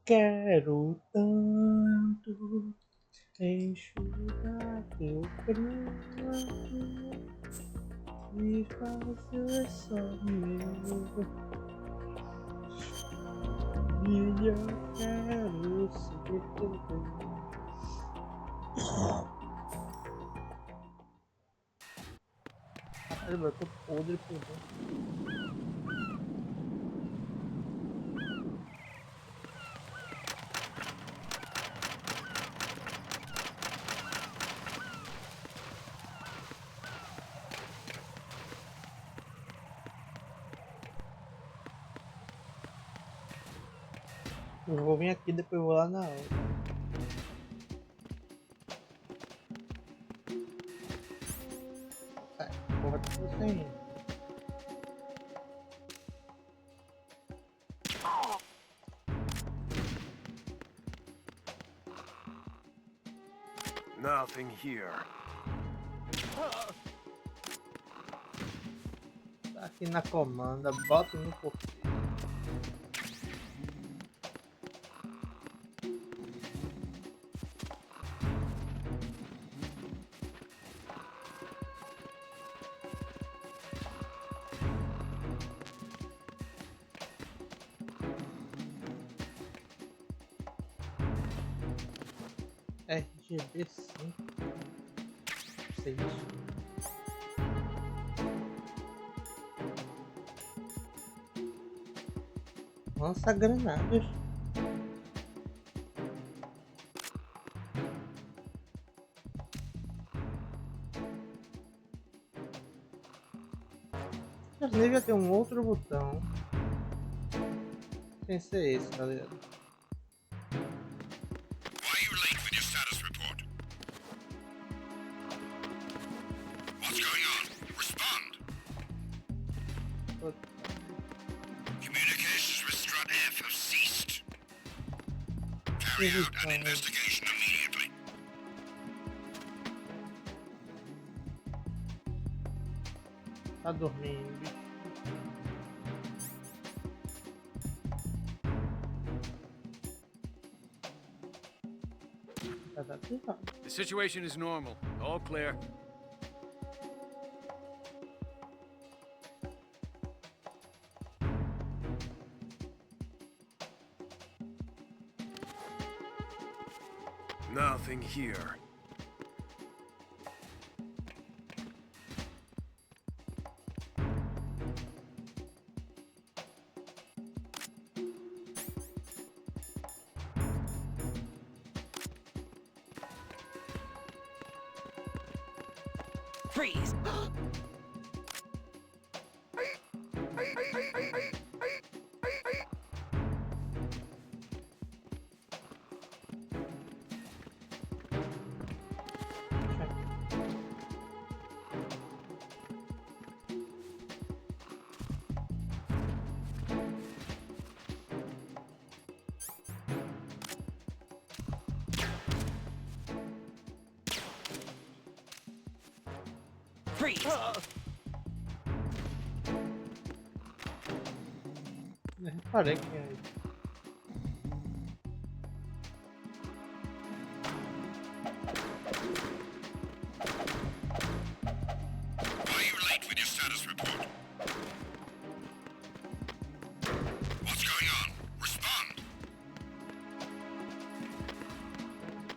Quero tanto enxugar teu pranto e fazer só meu. E eu quero ser teu bem. Caralho, eu tô podre por dentro. Eu vou vir aqui, depois eu vou lá na outra. Sai, porra, tá tudo sem. Nothing here. Tá aqui na comanda, bota no porteiro. RGB 5 6 lança granadas. Mas devia ter um outro botão sem ser esse, tá ligado? Why are you late with your status report? What's going on? Respond. Communications with Strut F have ceased. Carry out an investigation immediately. Tá dormindo. The situation is normal. All clear. Nothing here. Freeze! Freeze! Eu reparei que é isso. Why are you late with your status report? What's going on? Respond.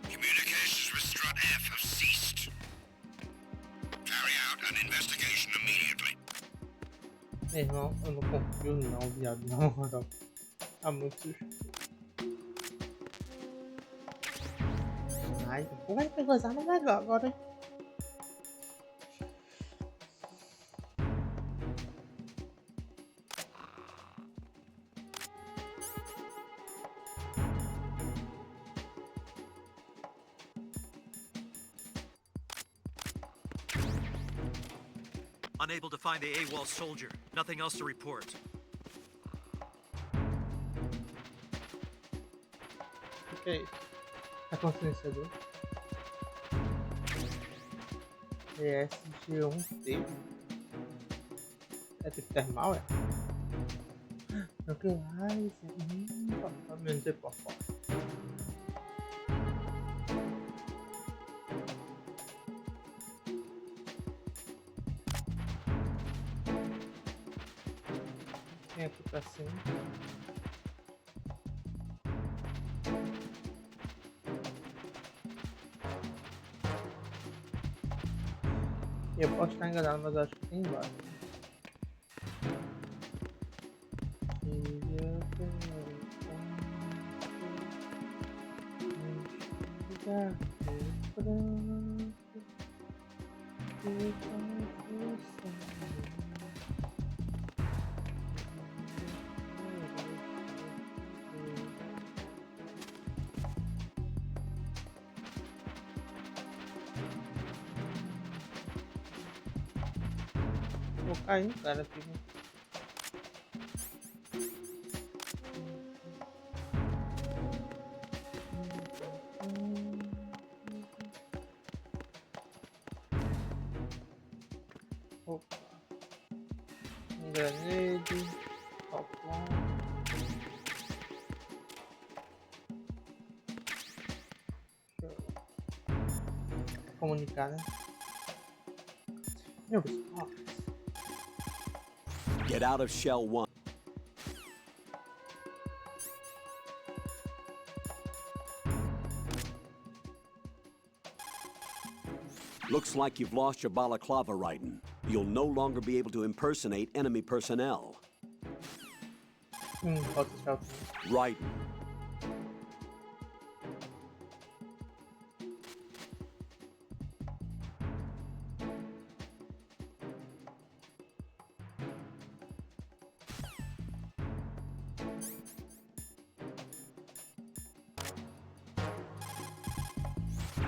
Communications with Strut F have ceased. Carry out an investigation immediately. Meu irmão, eu não confio não, viado, na moral. Tá muito suspeito. Ai, porra, vai pegar as armas legal agora, hein? Unable to find the AWOL soldier. Nothing else to report. O que é isso? Tá com silenciador? ESG1T. É tipo termal, é? Lo que hay, totalmente papá. Vem aqui pra cima. Eu posso estar enganado, mas acho que tem embaixo. Vou cair no cara aqui. Opa. Granade. Popcorn. Comunicar, né? Meu Deus. Get out of Shell 1. Looks like you've lost your balaclava, Raiden. You'll no longer be able to impersonate enemy personnel. Pode deixar. Raiden.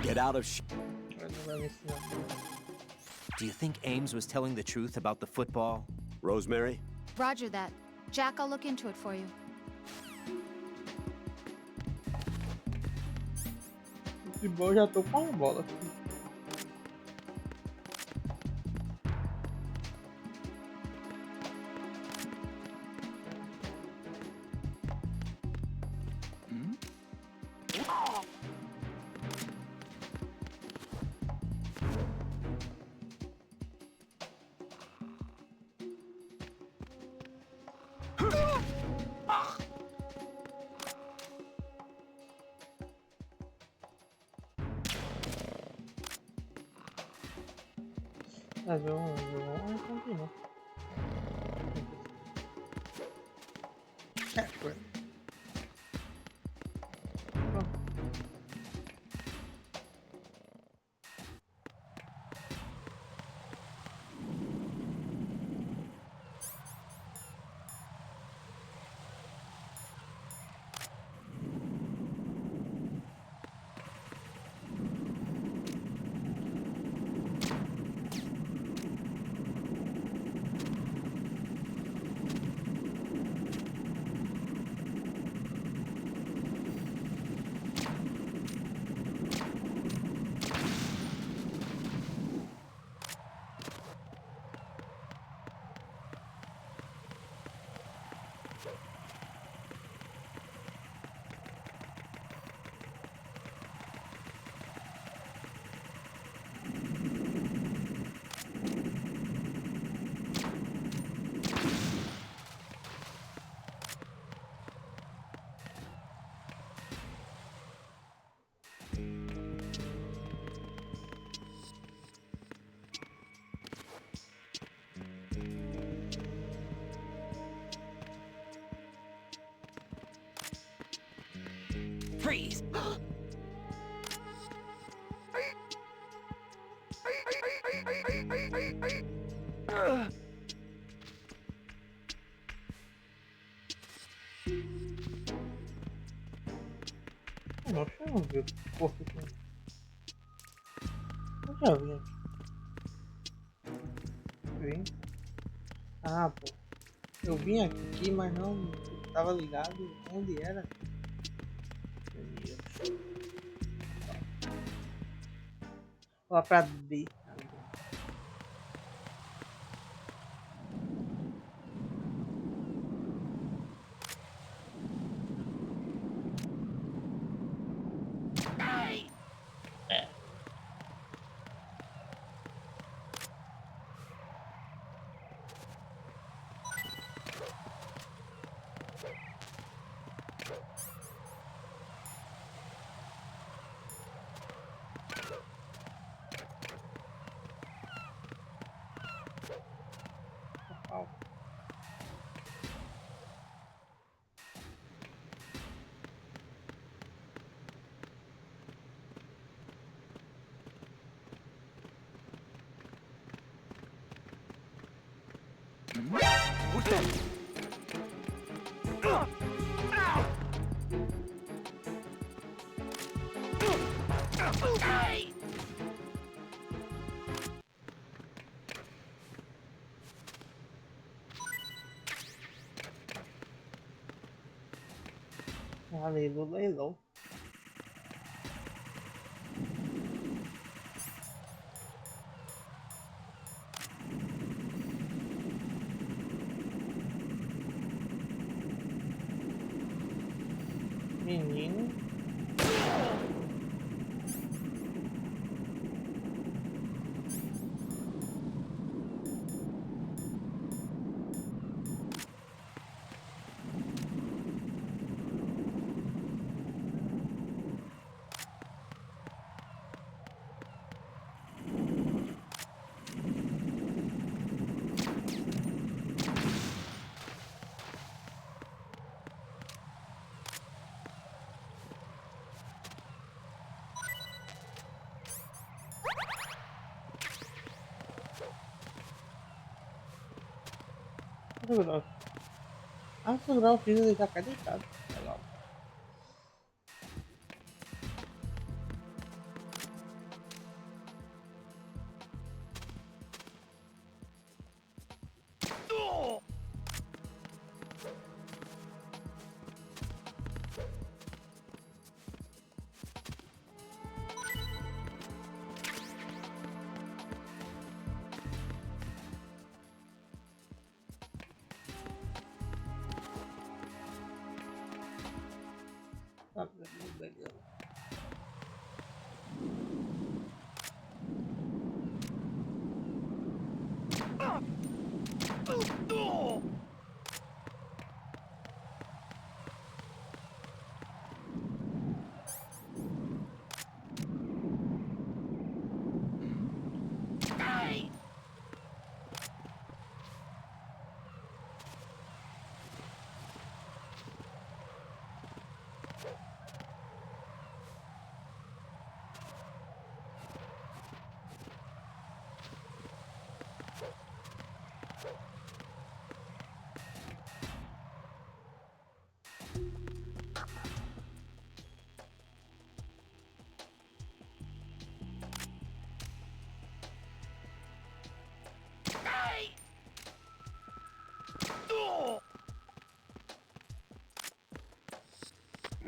Get out of Do you think Ames was telling the truth about the football? Rosemary? Roger that. Jack, I'll look into it for you. De boa, já tô com a bola aqui. Mas eu continuo. Foi. Freeze! Nossa, eu não vi o corpo aqui. Eu já vi aqui. Vim. Ah, pô. Eu vim aqui, mas não tava ligado onde era. Vou lá pra D. Ali do leilão. Menino. Segurar. Ah, segurar o filho, ele já cai deitado. Legal. Tá, beleza.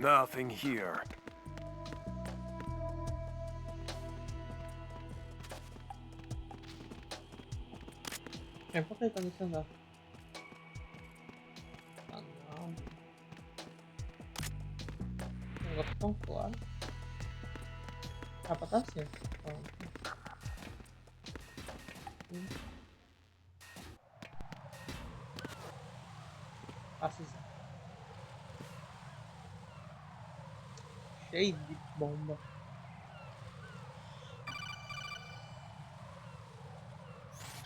Nothing here. É, por que ele tá nesse andar? Ah, não. O negócio tão claro. Ah, pra tá certo. Passa cheio de bomba.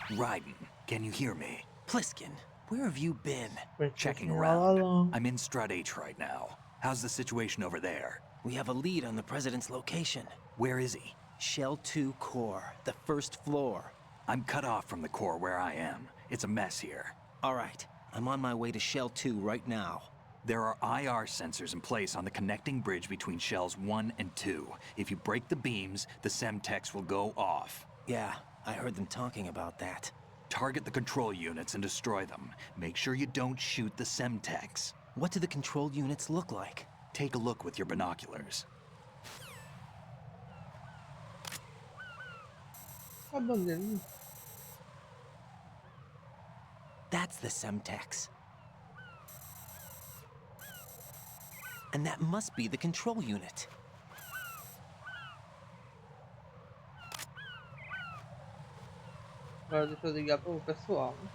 Raiden, can you hear me? Pliskin, where have you been? Checking All around. along. I'm in Strat H right now. How's the situation over there? We have a lead on the president's location. Where is he? Shell 2 core, the first floor. I'm cut off from the core where I am. It's a mess here. All right, I'm on my way to Shell 2 right now. There are IR sensors in place on the connecting bridge between shells 1 and 2. If you break the beams, the Semtex will go off. Yeah, I heard them talking about that. Target the control units and destroy them. Make sure you don't shoot the Semtex. What do the control units look like? Take a look with your binoculars. A bandeirinha. That's the Semtex. And that must be the control unit. Agora deixa eu ligar pro pessoal, né?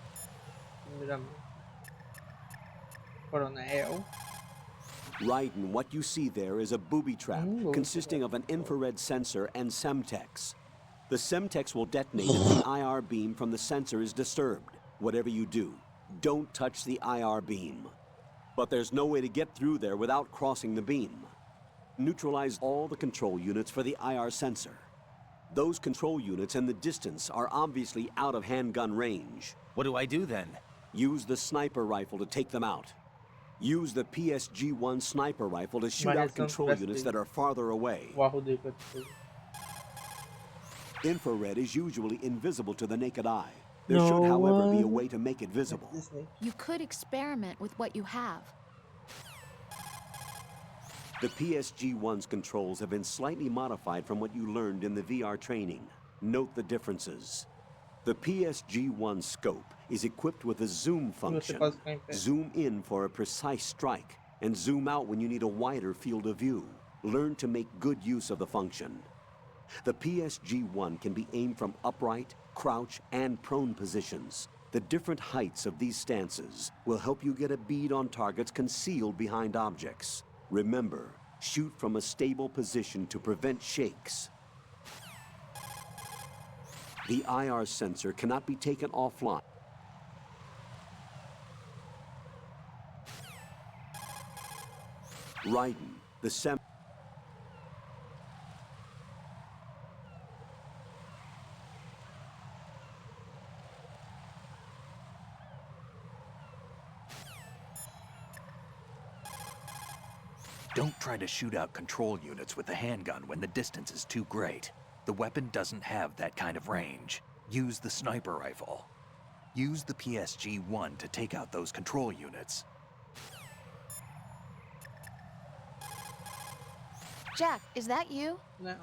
Primeiramente. Coronel. Raiden, what you see there is a booby trap consisting of an infrared sensor and Semtex. The Semtex will detonate if the IR beam from the sensor is disturbed. Whatever you do, don't touch the IR beam. But there's no way to get through there without crossing the beam. Neutralize all the control units for the IR sensor. Those control units and the distance are obviously out of handgun range. What do I do then? Use the sniper rifle to take them out. Use the PSG-1 sniper rifle to shoot out control units that are farther away. O arro dele pra destruir. Infrared is usually invisible to the naked eye. There should, however, be a way to make it visible. You could experiment with what you have. The PSG-1's controls have been slightly modified from what you learned in the VR training. Note the differences. The PSG-1 scope is equipped with a zoom function. Zoom in for a precise strike, and zoom out when you need a wider field of view. Learn to make good use of the function. The PSG-1 can be aimed from upright, crouch, and prone positions. The different heights of these stances will help you get a bead on targets concealed behind objects. Remember, shoot from a stable position to prevent shakes. The IR sensor cannot be taken offline. Raiden, the Don't try to shoot out control units with the handgun when the distance is too great. The weapon doesn't have that kind of range. Use the sniper rifle. Use the PSG-1 to take out those control units. Jack, is that you? No.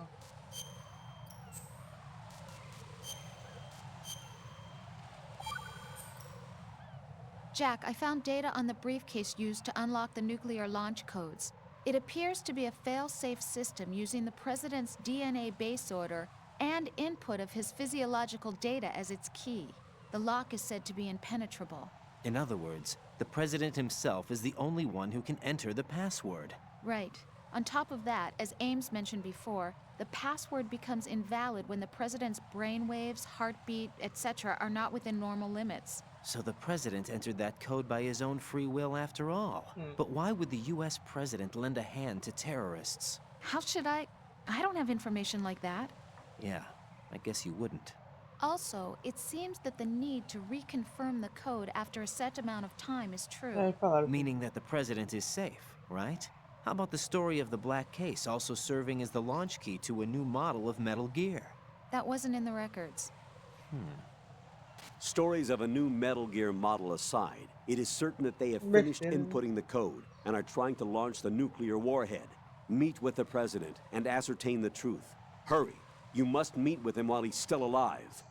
Jack, I found data on the briefcase used to unlock the nuclear launch codes. It appears to be a fail-safe system using the president's DNA base order and input of his physiological data as its key. The lock is said to be impenetrable. In other words, the president himself is the only one who can enter the password. Right. On top of that, as Ames mentioned before, the password becomes invalid when the president's brainwaves, heartbeat, etc. are not within normal limits. So the president entered that code by his own free will after all. But why would the US president lend a hand to terrorists? How should I don't have information like that. Yeah, I guess you wouldn't. Also, it seems that the need to reconfirm the code after a set amount of time is true. Aí falaram. Meaning that the president is safe, right? How about the story of the black case also serving as the launch key to a new model of Metal Gear? That wasn't in the records. Stories of a new Metal Gear model aside, it is certain that they have finished inputting the code and are trying to launch the nuclear warhead. Meet with the president and ascertain the truth. Hurry. You must meet with him while he's still alive.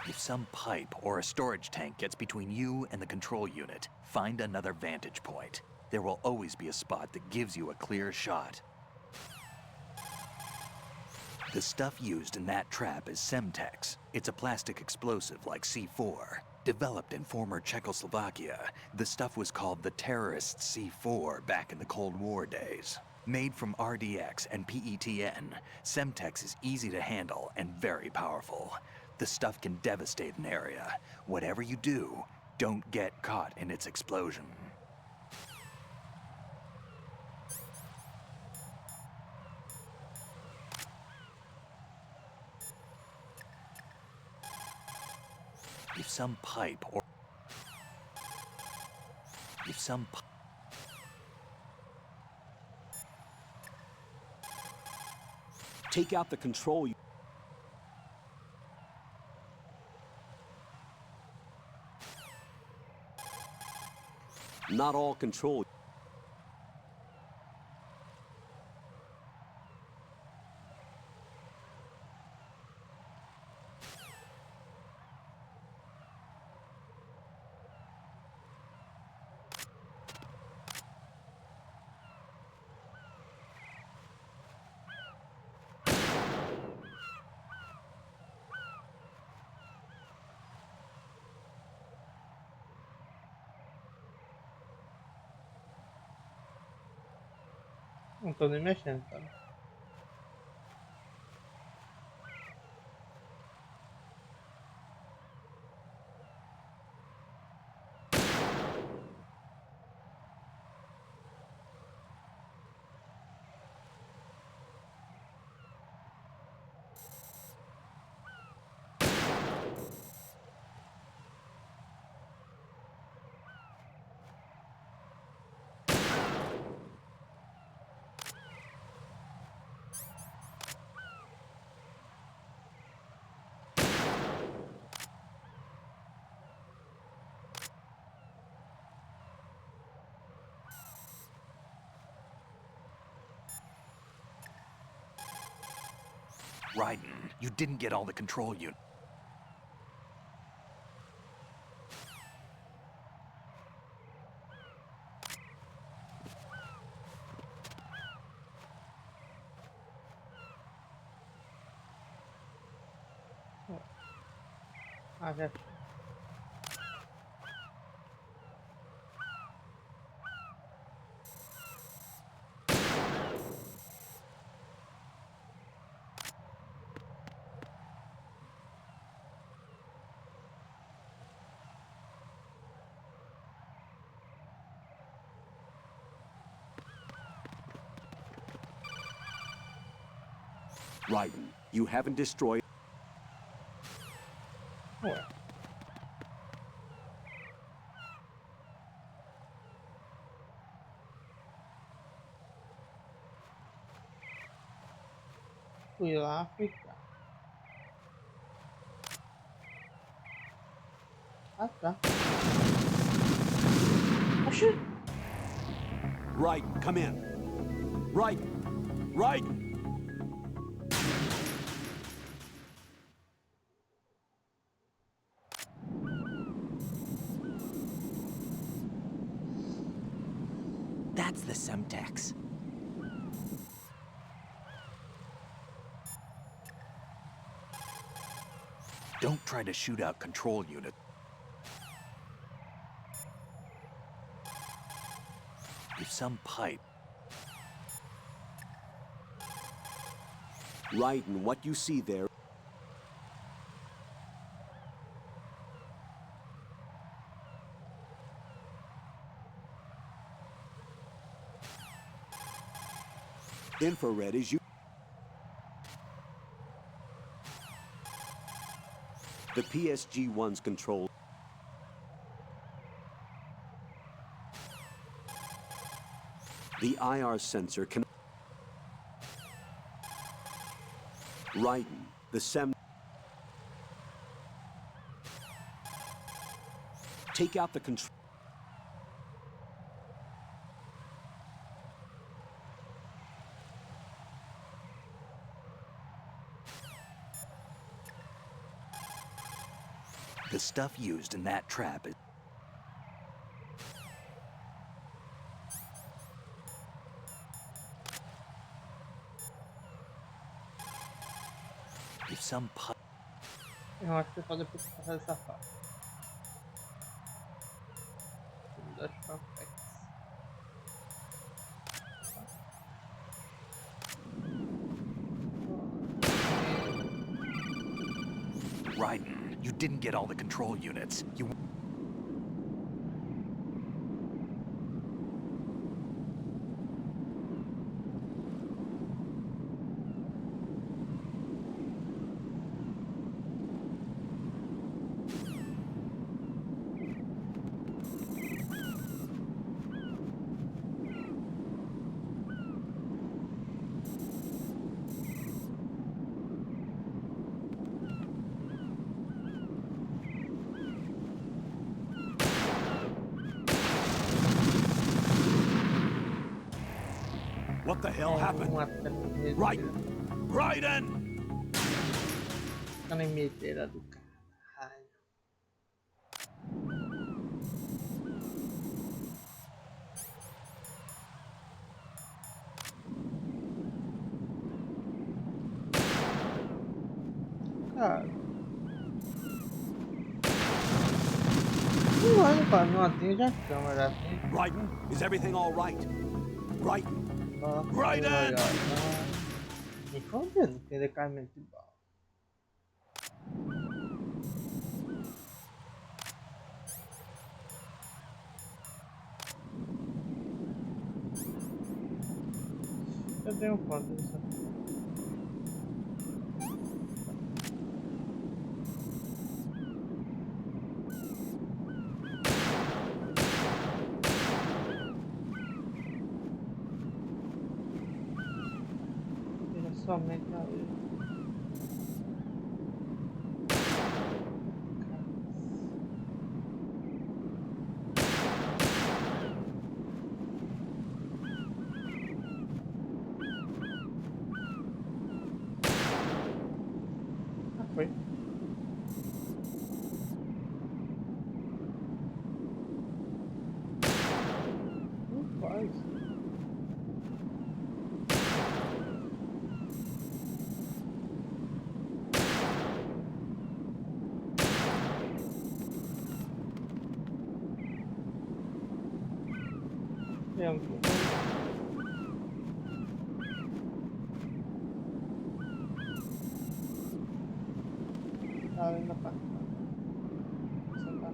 If some pipe or a storage tank gets between you and the control unit, find another vantage point. There will always be a spot that gives you a clear shot. The stuff used in that trap is Semtex. It's a plastic explosive like C4. Developed in former Czechoslovakia, the stuff was called the terrorist C4 back in the Cold War days. Made from RDX and PETN, Semtex is easy to handle and very powerful. The stuff can devastate an area. Whatever you do, don't get caught in its explosion. If some pipe or... If some pipe... Take out the control. Not all control. Não tô nem mexendo, tá? Raiden, you didn't get all the control unit. Ah, já. Raiden, you haven't destroyed... Ué. Fui lá ficar. Ah, tá. Oxi. Raiden, come in. Raiden! Raiden! That's the Semtex. Don't try to shoot out control unit. If some pipe... Raiden, what you see there... Infrared is you... The PSG-1's control... The IR sensor can... Raiden, the SEM... Take out the control... The stuff used in that trap is... If some pipe... Eu acho que só depois que passar essa fase. Das perfects. Raiden, you didn't get all the control units. You... What the hell happened? Raiden! Raiden! Animeteira do caralho. Cara. Não olha pra não atende a câmera, atende. Raiden, is everything all right? Raiden! Raiden! Me fodendo, não tem decamento de bala. Eu dei um ponto nisso aqui. Somente ali. Foi. Quase. É um pouco. Tá ali na parte. Sentar.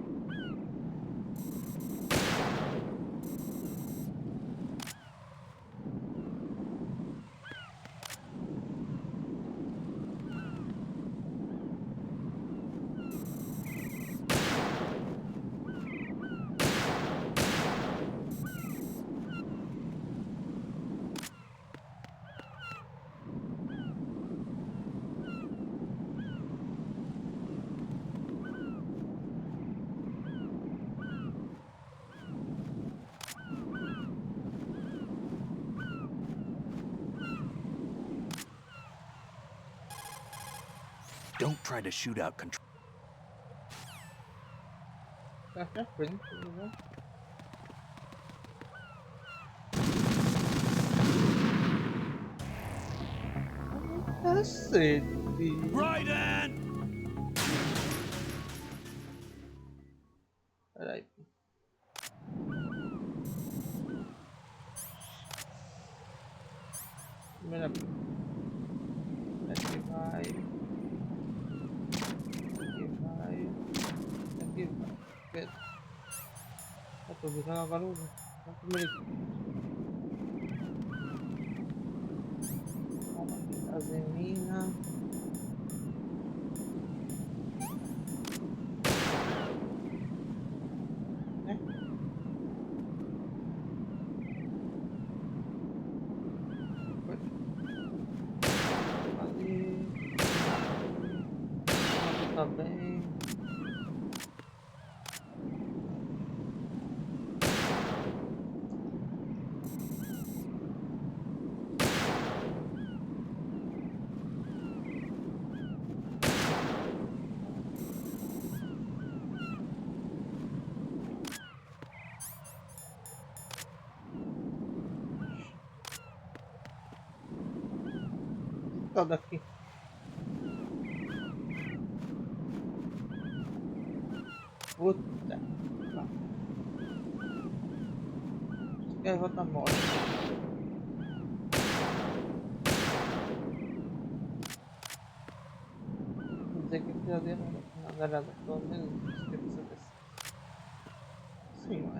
Don't try to shoot out control. Tá aqui à frente, né? Cacete. Raiden! Peraí. Primeira. Aqui vai. Aqui vai. Aqui vai. Pedro. Eu tô virando agora o primeiro aqui. Vamos aqui, gasolina. Né? Foi. Ali. Aqui também. Tá daqui. Puta. Tá. Quer voltar morte. Vou dizer que aquilo ali não era pelo menos isso que precisa ter. Sim, ué.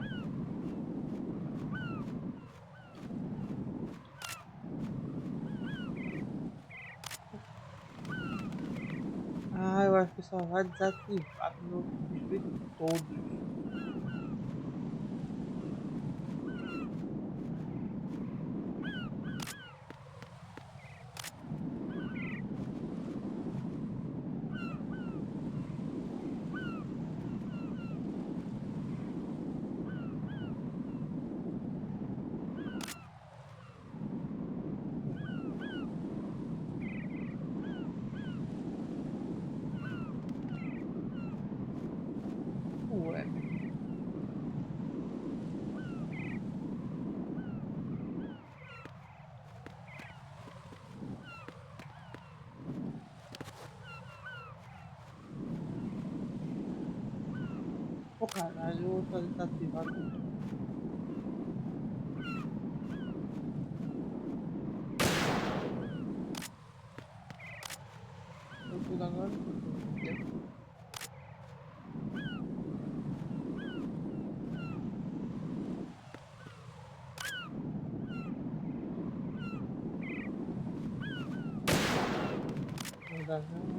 Ah, eu acho que só vai desativar quando eu destruir todos. Ué. Pô, caralho, o outro ali tá ativado. Tô tudo agora. Não dá não.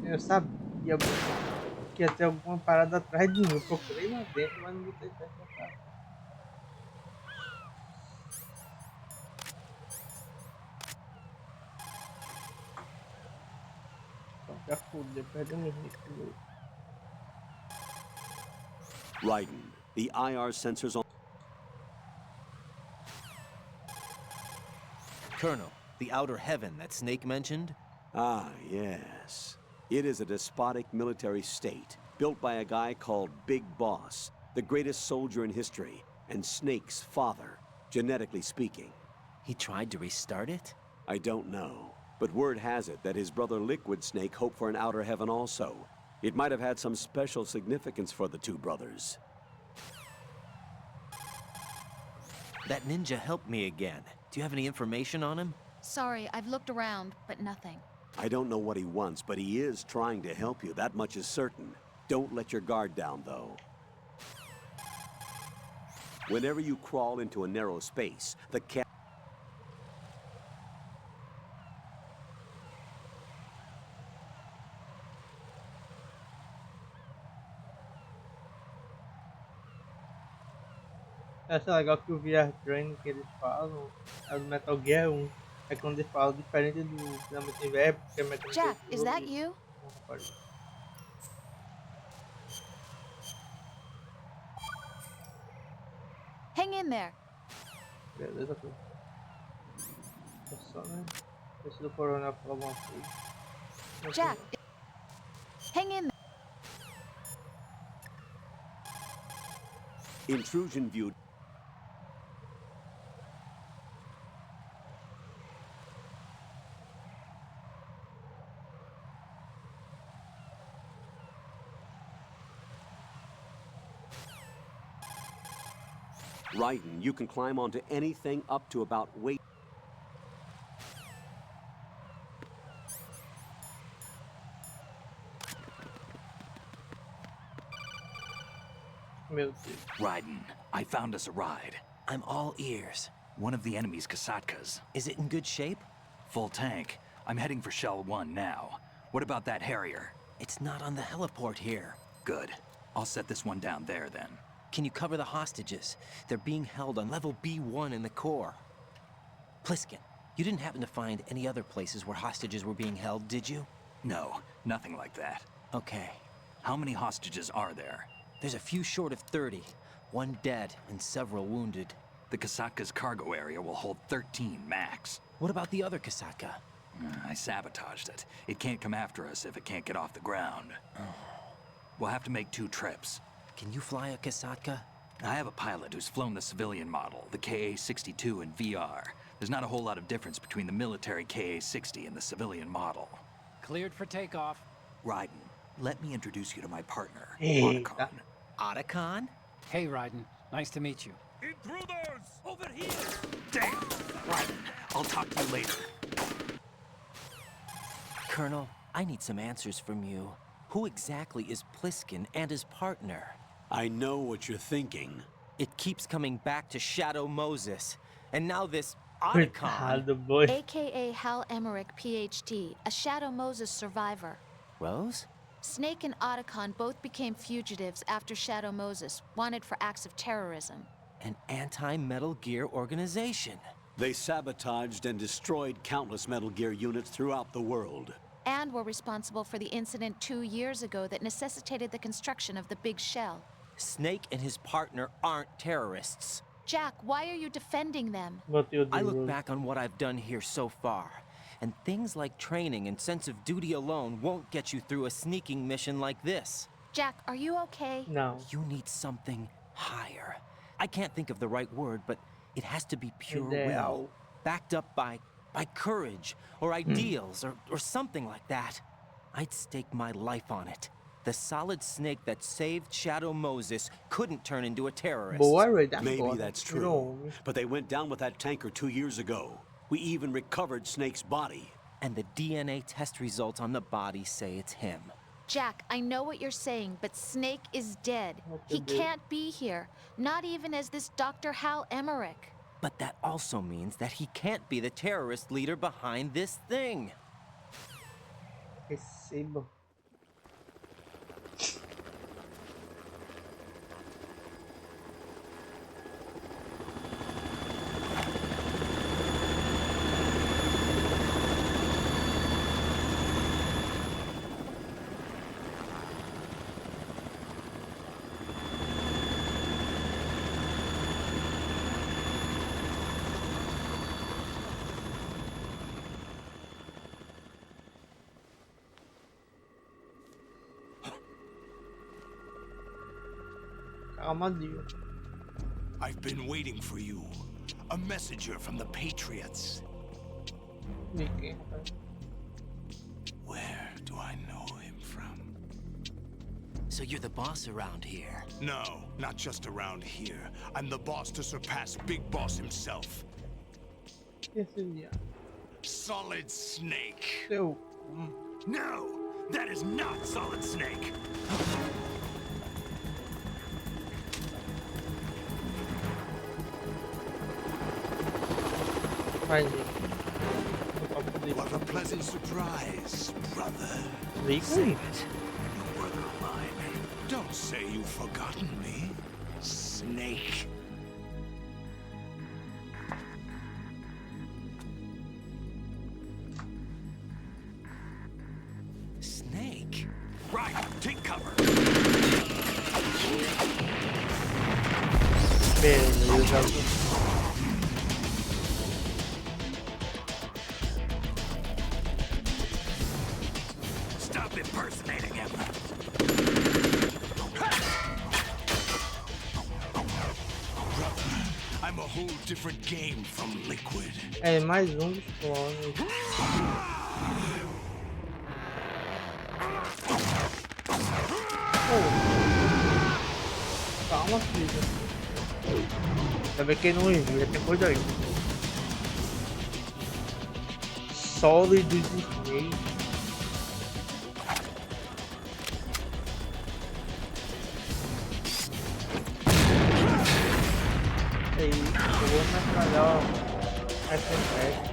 Eu sabia, mano, que ia ter alguma parada atrás de mim. Eu procurei lá dentro, mas não botei fé que eu tava. Já fudeu, perdemos o nick. Raiden, the IR sensors on... Colonel, the outer heaven that Snake mentioned? Ah, yes. It is a despotic military state, built by a guy called Big Boss, the greatest soldier in history, and Snake's father, genetically speaking. He tried to restart it? I don't know, but word has it that his brother Liquid Snake hoped for an outer heaven also. It might have had some special significance for the two brothers. That ninja helped me again. Do you have any information on him? Sorry, I've looked around, but nothing. I don't know what he wants, but he is trying to help you, that much is certain. Don't let your guard down, though. Whenever you crawl into a narrow space, the cat... Essa é legal que o VR Training que eles falam é do Metal Gear 1. É quando eles falam diferente do finalmente em VR, porque é Metal Gear Jack, is that you? Hang in there. Beleza, pô. Só, né? Deixa do coronel falar alguma coisa. Jack, hang in there. Intrusion viewed... Raiden, you can climb onto anything up to about weight... Meu Deus. Raiden, I found us a ride. I'm all ears. One of the enemy's Kasatkas. Is it in good shape? Full tank. I'm heading for Shell 1 now. What about that Harrier? It's not on the heliport here. Good. I'll set this one down there then. Can you cover the hostages? They're being held on level B1 in the core. Pliskin, you didn't happen to find any other places where hostages were being held, did you? No, nothing like that. Okay. How many hostages are there? There's a few short of 30. One dead and several wounded. The Kasatka's cargo area will hold 13 max. What about the other Kasatka? I sabotaged it. It can't come after us if it can't get off the ground. We'll have to make 2 trips. Can you fly a Kasatka? I have a pilot who's flown the civilian model, the KA-62 in VR. There's not a whole lot of difference between the military KA-60 and the civilian model. Cleared for takeoff. Raiden, let me introduce you to my partner, Eita. Otacon. Otacon? Hey, Raiden. Nice to meet you. Intruders! Over here! Damn! Raiden, I'll talk to you later. Colonel, I need some answers from you. Who exactly is Pliskin and his partner? I know what you're thinking. It keeps coming back to Shadow Moses. And now this Coitado, Otacon. boy. AKA Hal Emmerich, PhD, a Shadow Moses survivor. Rose? Snake and Otacon both became fugitives after Shadow Moses, wanted for acts of terrorism. An anti-Metal Gear organization. They sabotaged and destroyed countless Metal Gear units throughout the world. And were responsible for the incident 2 years ago that necessitated the construction of the Big Shell. Snake and his partner aren't terrorists. Jack, why are you defending them? Botei o I dedo. look back on what I've done here so far, and things like training and sense of duty alone won't get you through a sneaking mission like this. Jack, are you okay? Não. You need something higher. I can't think of the right word, but it has to be pure Ideal. will, backed up by courage, or ideals, or something like that. I'd stake my life on it. The solid snake that saved Shadow Moses couldn't turn into a terrorist. Boa, Raid. Maybe agora. that's Virou true, homem. but they went down with that tanker 2 years ago. We even recovered Snake's body. And the DNA test results on the body say it's him. Jack, I know what you're saying, but Snake is dead. He can't be here, not even as this Dr. Hal Emmerich. But that also means that he can't be the terrorist leader behind this thing. Receba. Armadilha. I've been waiting for you. A messenger from the Patriots. Fiquem, rapaz. Where do I know him from? So you're the boss around here. No, not just around here. I'm the boss to surpass Big Boss himself. Esse viado. Solid Snake. Seu. No, that is not Solid Snake. Vai, gente. What a pleasant surprise, brother. Liquid? Save it. You brother of mine. Don't say you've forgotten me, Snake. Snake? Right, take cover. Beleza. Stop impersonating him. Brother, I'm a whole different game from Liquid. É mais um dos clones. Calma, filha. Ainda bem que ele não envia, tem coisa aí. Soli dos Snake. Aí, eu vou metralhar essa festa.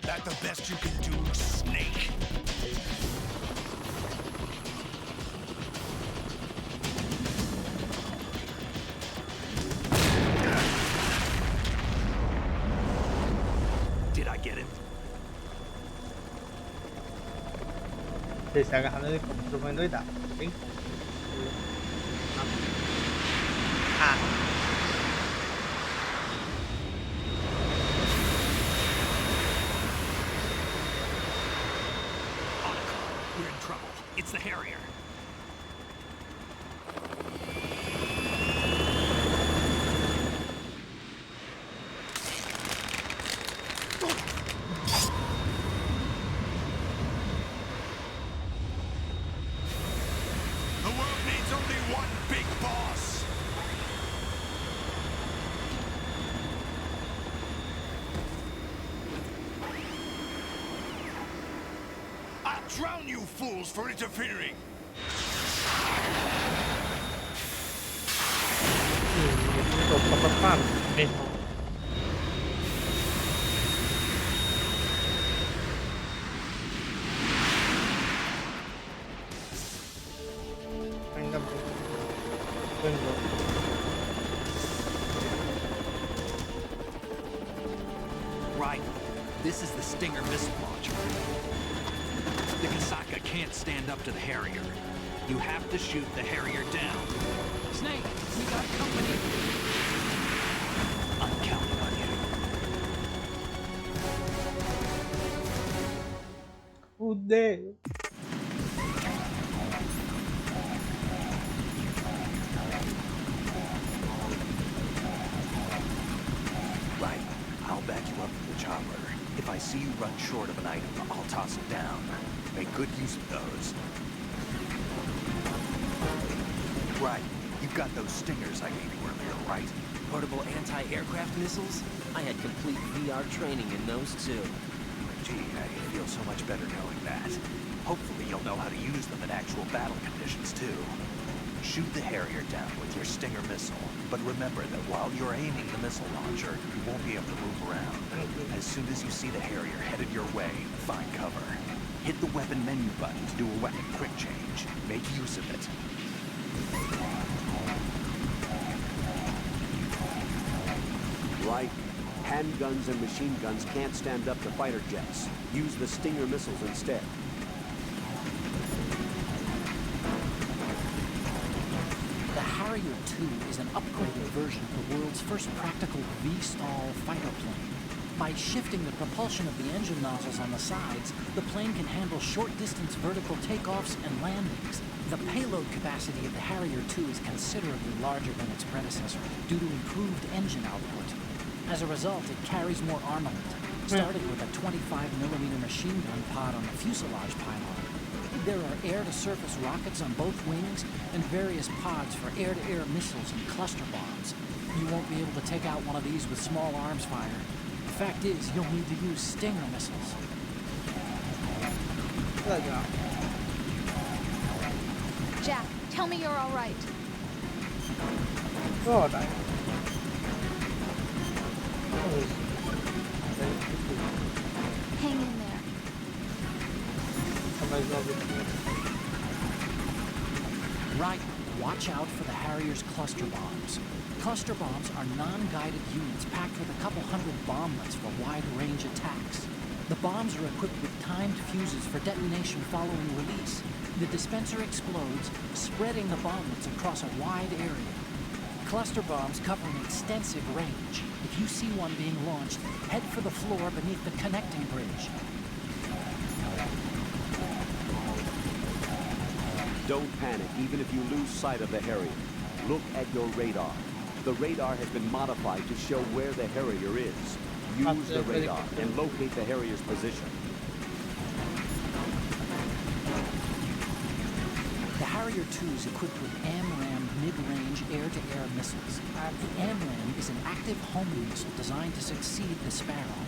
That the best you can do, Snake? Did I get it? Você se agarrar no helicóptero, vai endoidar. Tem? Ah. We're in trouble. It's the Harrier. The world needs only one big boss. I'll drown you fools for interfering. Tô pra fama, meu irmão. Ainda bem. Foi embora. Right. This is the Stinger missile launcher. The Kasaka can't stand up to the Harrier. You have to shoot the Harrier down. Snake, we got company. I'm counting on you. Fudeu. Right. I'll back you up from the chopper. If I see you run short of an item, I'll toss it down. Make good use of those. Right. You've got those Stingers I gave you earlier, right? Portable anti-aircraft missiles? I had complete VR training in those too. Gee, I feel so much better knowing that. Hopefully you'll know how to use them in actual battle conditions too. Shoot the Harrier down with your Stinger missile, but remember that while you're aiming the missile launcher, you won't be able to move around. As soon as you see the Harrier headed your way, find cover. Hit the weapon menu button to do a weapon quick change. Make use of it. Right. Handguns and machine guns can't stand up to fighter jets. Use the Stinger missiles instead. The Harrier II is an upgraded version of the world's first practical V-stall fighter plane. By shifting the propulsion of the engine nozzles on the sides, the plane can handle short-distance vertical takeoffs and landings. The payload capacity of the Harrier II is considerably larger than its predecessor due to improved engine output. As a result, it carries more armament, starting with a 25mm machine gun pod on the fuselage pylon. There are air-to-surface rockets on both wings and various pods for air-to-air missiles and cluster bombs. You won't be able to take out one of these with small arms fire. The fact is, you'll need to use Stinger missiles. Legal. Jack, tell me you're all right. Tô alright. Hang in there. Right, watch out for the Harrier's cluster bombs. Cluster bombs are non-guided units packed with a couple hundred bomblets for wide-range attacks. The bombs are equipped with timed fuses for detonation following release. The dispenser explodes, spreading the bomblets across a wide area. Cluster bombs cover an extensive range. If you see one being launched, head for the floor beneath the connecting bridge. Don't panic, even if you lose sight of the Harrier. Look at your radar. The radar has been modified to show where the Harrier is. Use the radar and locate the Harrier's position. The Harrier II is equipped with AMRAAM mid-range air-to-air missiles. The AMRAAM is an active homing missile designed to succeed the Sparrow.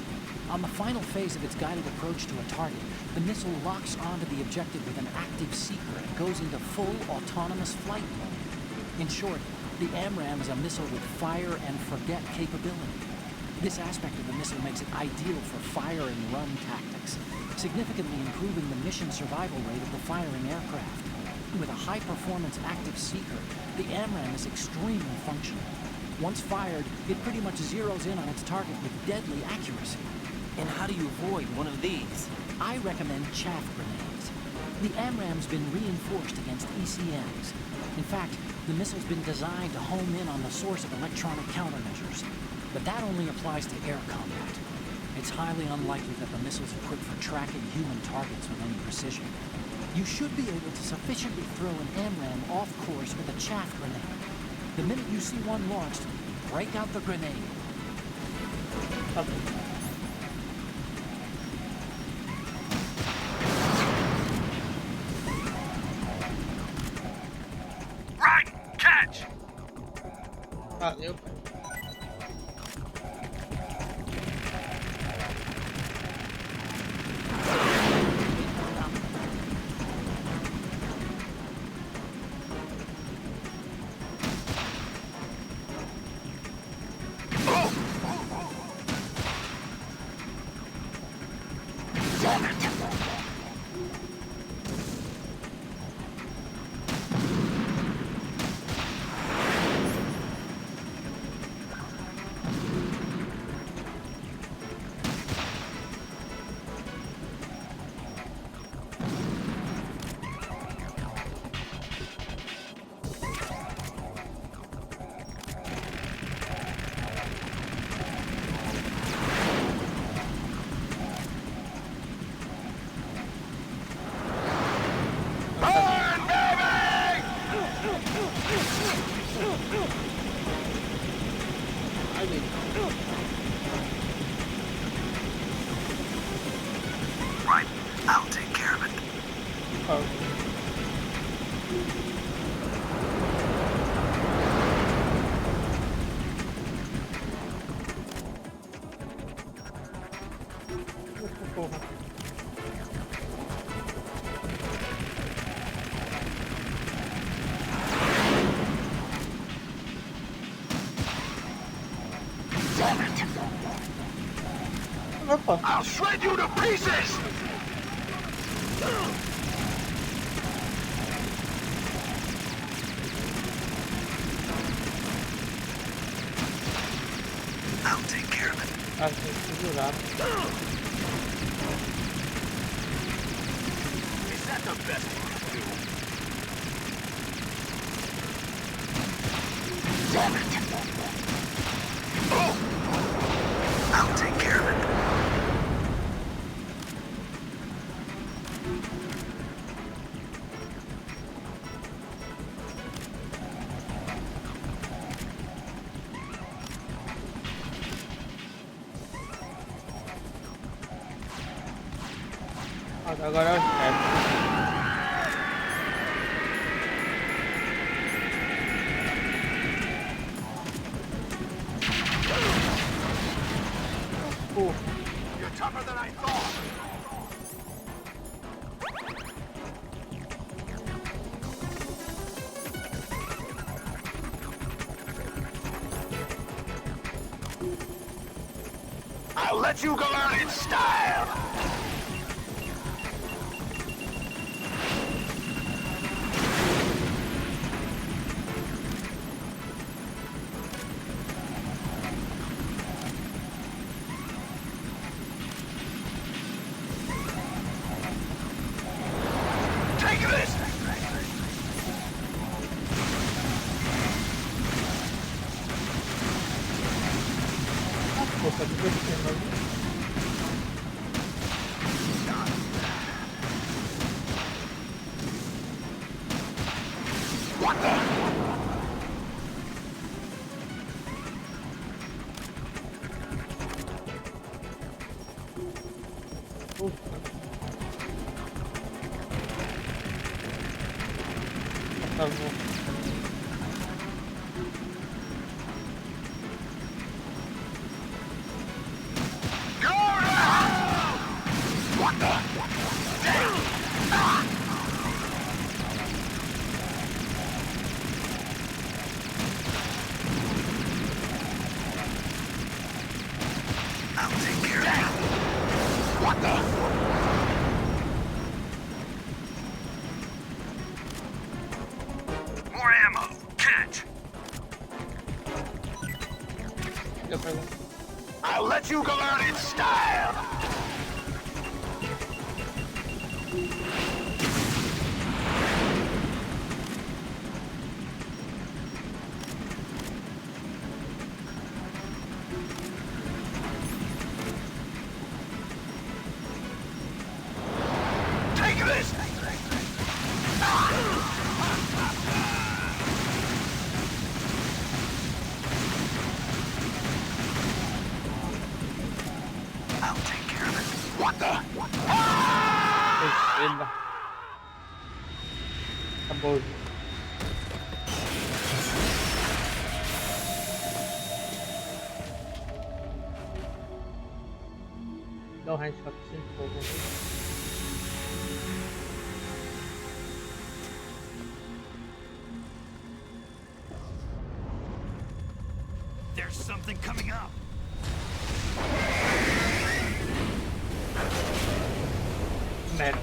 On the final phase of its guided approach to a target, the missile locks onto the objective with an active seeker and goes into full autonomous flight mode. In short, the AMRAAM is a missile with fire-and-forget capability. This aspect of the missile makes it ideal for fire-and-run tactics, significantly improving the mission survival rate of the firing aircraft. With a high-performance active seeker, the AMRAAM is extremely functional. Once fired, it pretty much zeroes in on its target with deadly accuracy. And how do you avoid one of these? I recommend chaff grenades. The AMRAAM's been reinforced against ECMs. In fact, the missile's been designed to home in on the source of electronic countermeasures. But that only applies to air combat. It's highly unlikely that the missile's equipped for tracking human targets with any precision. You should be able to sufficiently throw an AMRAAM off course with a chaff grenade. The minute you see one launched, break out the grenade. Right, catch! Valeu. Right, I'll take care of it. Porra. Opa. I'll shred you to pieces! I'll take care of it. Ah, tem que segurar. Is that the best you can do? Damn it! Oh! I'll take care of it. Agora é o chefe. You're tougher than I thought. I'll let you go out in style. Take this. Força de cima. What the? Tá bom. Go to hell! What the? I'll take care of that. What the? More ammo. Catch. Eu pego. I'll let you go out in style. Take this. I'll take care of it. What the? Receba. Acabou. Dá um headshot sem fogo. There's something coming up. Merda.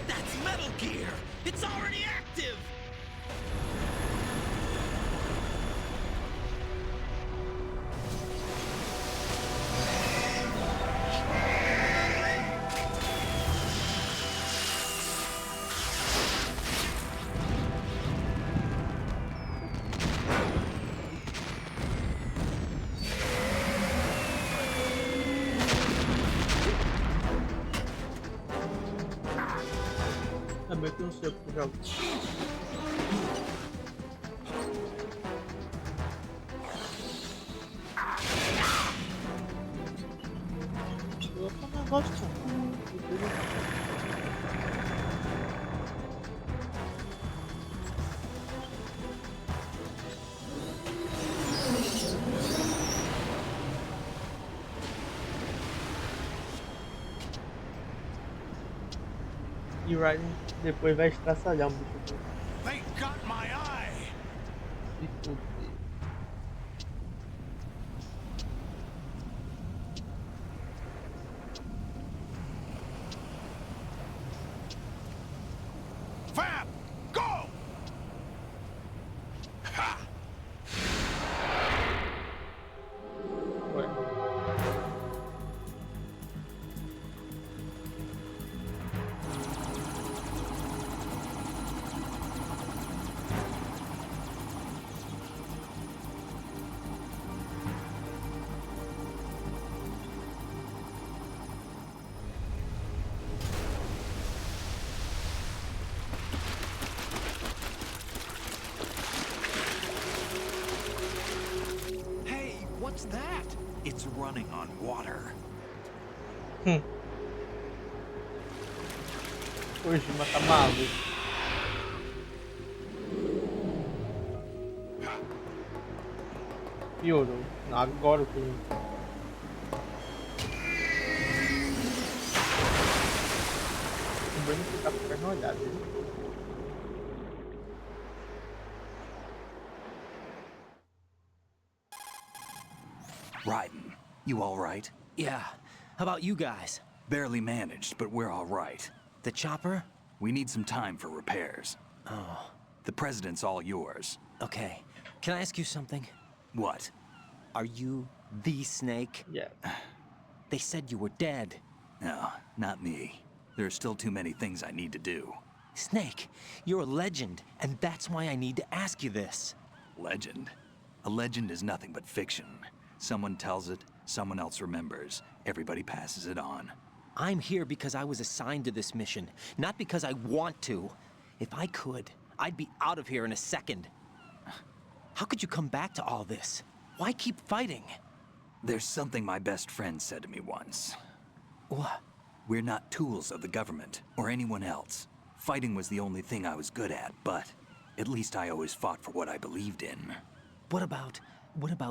That's Metal Gear. It's already active. Também que eu não sei o que jogo. Eu também gosto. E o Raiden depois vai estraçalhar um bicho. They got my eye. E tudo. Fab, go. Ha. Ué. What's that? It's running on water. Kojima tá maluco. Piorou. Agora o Kojima. Lembrando que tá ficando uma olhada. Raiden, you all right? Yeah. How about you guys? Barely managed, but we're all right. The chopper? We need some time for repairs. Oh. The president's all yours. Okay. Can I ask you something? What? Are you the Snake? Yeah. They said you were dead. No, not me. There are still too many things I need to do. Snake, you're a legend, and that's why I need to ask you this. Legend? A legend is nothing but fiction. Someone tells it, someone else remembers. Everybody passes it on. I'm here because I was assigned to this mission, not because I want to. If I could, I'd be out of here in a second. How could you come back to all this? Why keep fighting? There's something my best friend said to me once. What? We're not tools of the government, or anyone else. Fighting was the only thing I was good at, but at least I always fought for what I believed in. What about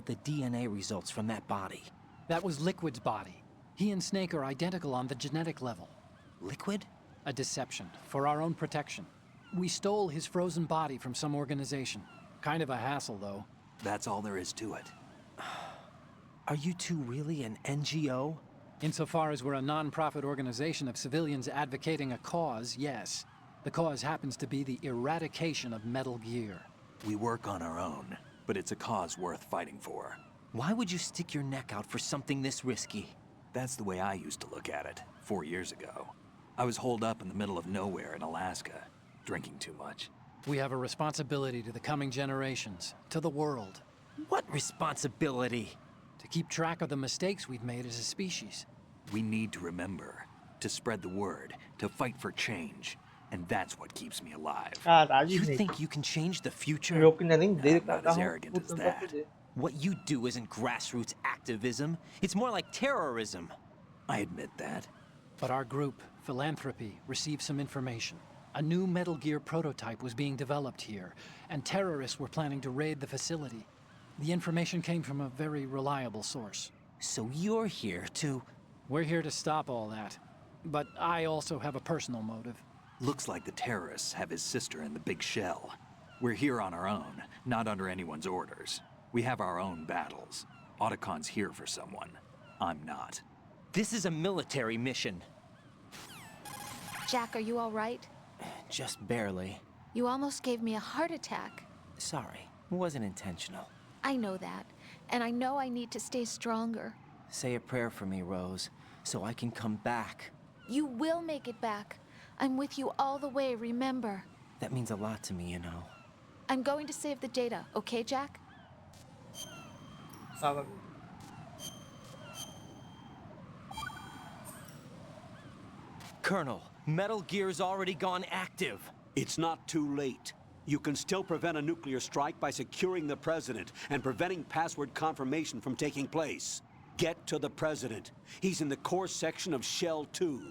the DNA results from that body? That was Liquid's body. He and Snake are identical on the genetic level. Liquid? A deception, for our own protection. We stole his frozen body from some organization. Kind of a hassle, though. That's all there is to it. Are you two really an NGO? Insofar as we're a non-profit organization of civilians advocating a cause, yes. The cause happens to be the eradication of Metal Gear. We work on our own, but it's a cause worth fighting for. Why would you stick your neck out for something this risky? That's the way I used to look at it, 4 years ago. I was holed up in the middle of nowhere in Alaska, drinking too much. We have a responsibility to the coming generations, to the world. What responsibility? To keep track of the mistakes we've made as a species. We need to remember, to spread the word, to fight for change. And that's what keeps me alive. Caralho, You gente. think you can change the O future? jogo que não é nem dele, Not tá as arrogant as lutando pra that. poder. What you do isn't grassroots activism. It's more like terrorism. I admit that. But our group, Philanthropy, received some information. A new Metal Gear prototype was being developed here, and terrorists were planning to raid the facility. The information came from a very reliable source. So you're here to... We're here to stop all that. But I also have a personal motive. Looks like the terrorists have his sister in the big shell. We're here on our own, not under anyone's orders. We have our own battles. Otacon's here for someone. I'm not. This is a military mission. Jack, are you all right? Just barely. You almost gave me a heart attack. Sorry, it wasn't intentional. I know that, and I know I need to stay stronger. Say a prayer for me, Rose, so I can come back. You will make it back. I'm with you all the way, remember. That means a lot to me, you know. I'm going to save the data, okay, Jack? Tava. Colonel, Metal Gear's already gone active. It's not too late. You can still prevent a nuclear strike by securing the president and preventing password confirmation from taking place. Get to the president. He's in the core section of Shell 2.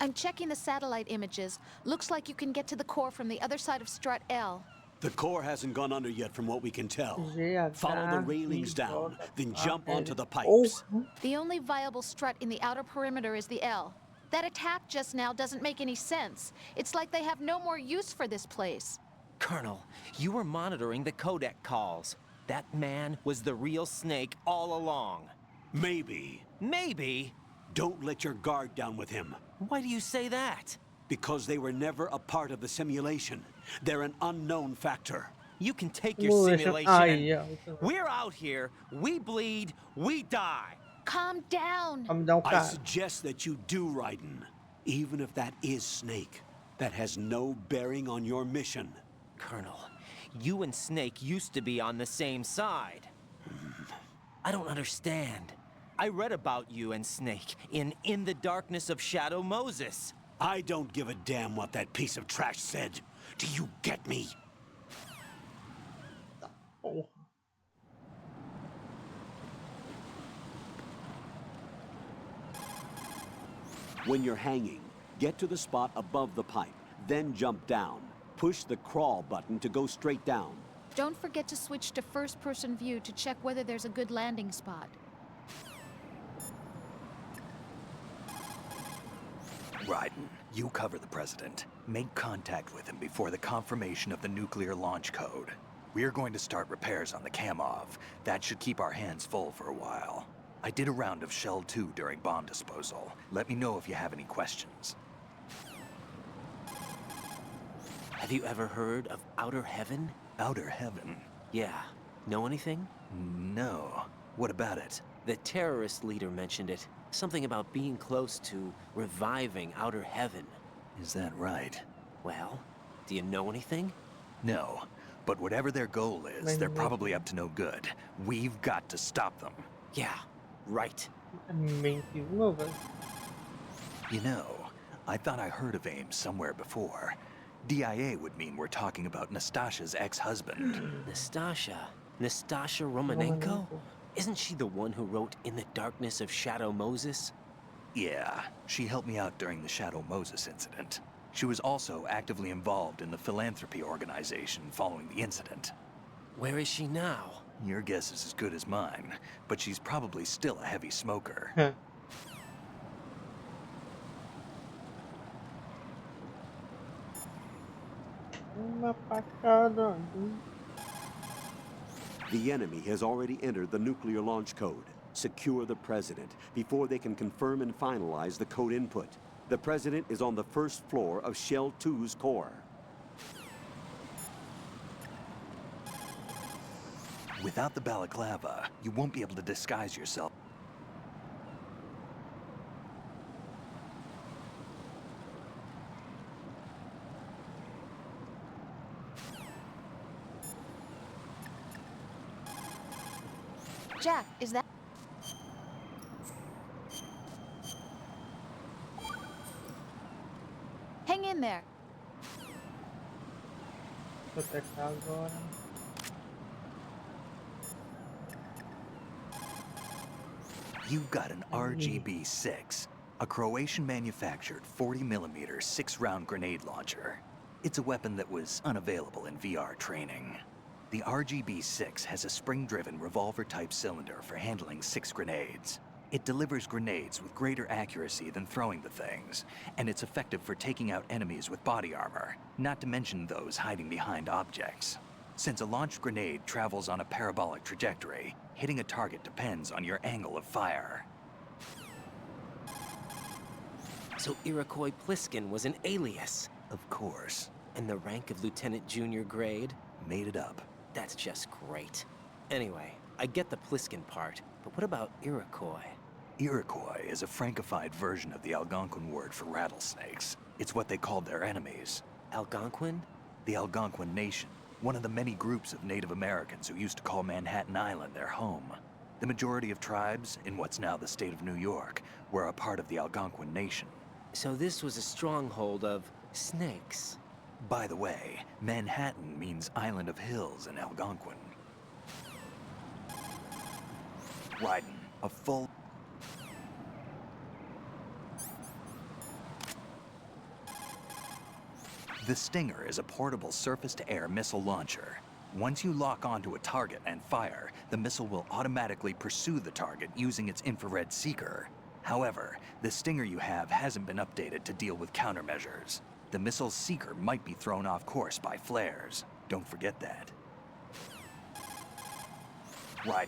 I'm checking the satellite images. Looks like you can get to the core from the other side of Strut L. The core hasn't gone under yet from what we can tell. GH, Follow the railings down, then jump onto the Oh, pipes. The only viable strut in the outer perimeter is the L. That attack just now doesn't make any sense. It's like they have no more use for this place. Colonel, you were monitoring the codec calls. That man was the real Snake all along. Maybe. Maybe? Don't let your guard down with him. Why do you say that? Because they were never a part of the simulation. They're an unknown factor. You can take your Lua, simulation ai, and... ai, We're out here, we bleed, we die. Calm down. Vai me dar I cara. suggest that you do, Raiden. Even if that is Snake, that has no bearing on your mission. Colonel, you and Snake used to be on the same side. I don't understand. I read about you and Snake in the Darkness of Shadow Moses. I don't give a damn what that piece of trash said. Do you get me? Porra. When you're hanging, get to the spot above the pipe, then jump down. Push the crawl button to go straight down. Don't forget to switch to first-person view to check whether there's a good landing spot. Raiden, you cover the president. Make contact with him before the confirmation of the nuclear launch code. We're going to start repairs on the Kamov. That should keep our hands full for a while. I did a round of Shell 2 during bomb disposal. Let me know if you have any questions. Have you ever heard of Outer Heaven? Outer Heaven? Yeah. Know anything? No. What about it? The terrorist leader mentioned it. Something about being close to reviving Outer Heaven. Is that right? Well, do you know anything? No. But whatever their goal is, they're probably up to no good. We've got to stop them. Yeah, right. You know, I thought I heard of AIM somewhere before. DIA would mean we're talking about Nastasha's ex-husband. Nastasha? Nastasha Romanenko? Isn't she the one who wrote In the Darkness of Shadow Moses? Yeah, she helped me out during the Shadow Moses incident. She was also actively involved in the philanthropy organization following the incident. Where is she now? Your guess is as good as mine, but she's probably still a heavy smoker. The enemy has already entered the nuclear launch code. Secure the president before they can confirm and finalize the code input. The president is on the first floor of Shell 2's core. Without the balaclava, you won't be able to disguise yourself. Jack, is that... Hang in there. You've got an RGB-6, a Croatian-manufactured 40mm 6-round grenade launcher. It's a weapon that was unavailable in VR training. The RGB-6 has a spring-driven revolver-type cylinder for handling 6 grenades. It delivers grenades with greater accuracy than throwing the things, and it's effective for taking out enemies with body armor, not to mention those hiding behind objects. Since a launched grenade travels on a parabolic trajectory, hitting a target depends on your angle of fire. So Iroquois Pliskin was an alias? Of course. And the rank of Lieutenant Junior grade? Made it up. That's just great. Anyway, I get the Pliskin part, but what about Iroquois? Iroquois is a Frankified version of the Algonquin word for rattlesnakes. It's what they called their enemies. Algonquin? The Algonquin Nation, one of the many groups of Native Americans who used to call Manhattan Island their home. The majority of tribes, in what's now the state of New York, were a part of the Algonquin Nation. So this was a stronghold of snakes. By the way, Manhattan means Island of Hills in Algonquin. Raiden, a full... The Stinger is a portable surface-to-air missile launcher. Once you lock onto a target and fire, the missile will automatically pursue the target using its infrared seeker. However, the Stinger you have hasn't been updated to deal with countermeasures. The missile's seeker might be thrown off course by flares. Don't forget that. Raiden.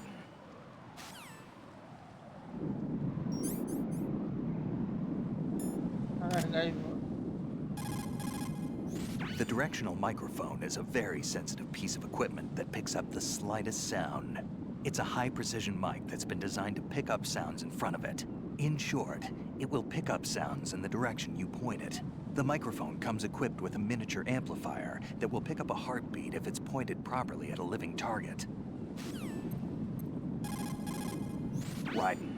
The directional microphone is a very sensitive piece of equipment that picks up the slightest sound. It's a high-precision mic that's been designed to pick up sounds in front of it. In short, it will pick up sounds in the direction you point it. The microphone comes equipped with a miniature amplifier that will pick up a heartbeat if it's pointed properly at a living target. Raiden.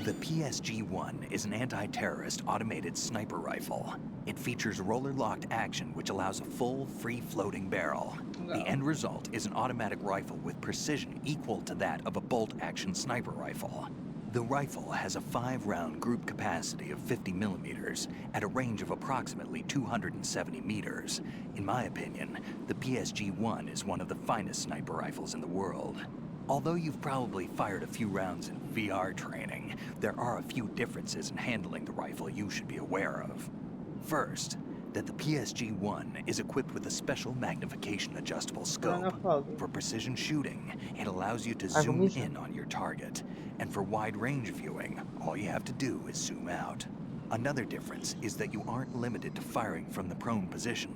The PSG-1 is an anti-terrorist automated sniper rifle. It features roller-locked action which allows a full, free-floating barrel. The end result is an automatic rifle with precision equal to that of a bolt-action sniper rifle. The rifle has a 5-round group capacity of 50 millimeters at a range of approximately 270 meters. In my opinion, the PSG-1 is one of the finest sniper rifles in the world. Although you've probably fired a few rounds in VR training, there are a few differences in handling the rifle you should be aware of. First, that the PSG-1 is equipped with a special magnification adjustable scope. For precision shooting, it allows you to zoom in on your target, and for wide range viewing, all you have to do is zoom out. Another difference is that you aren't limited to firing from the prone position.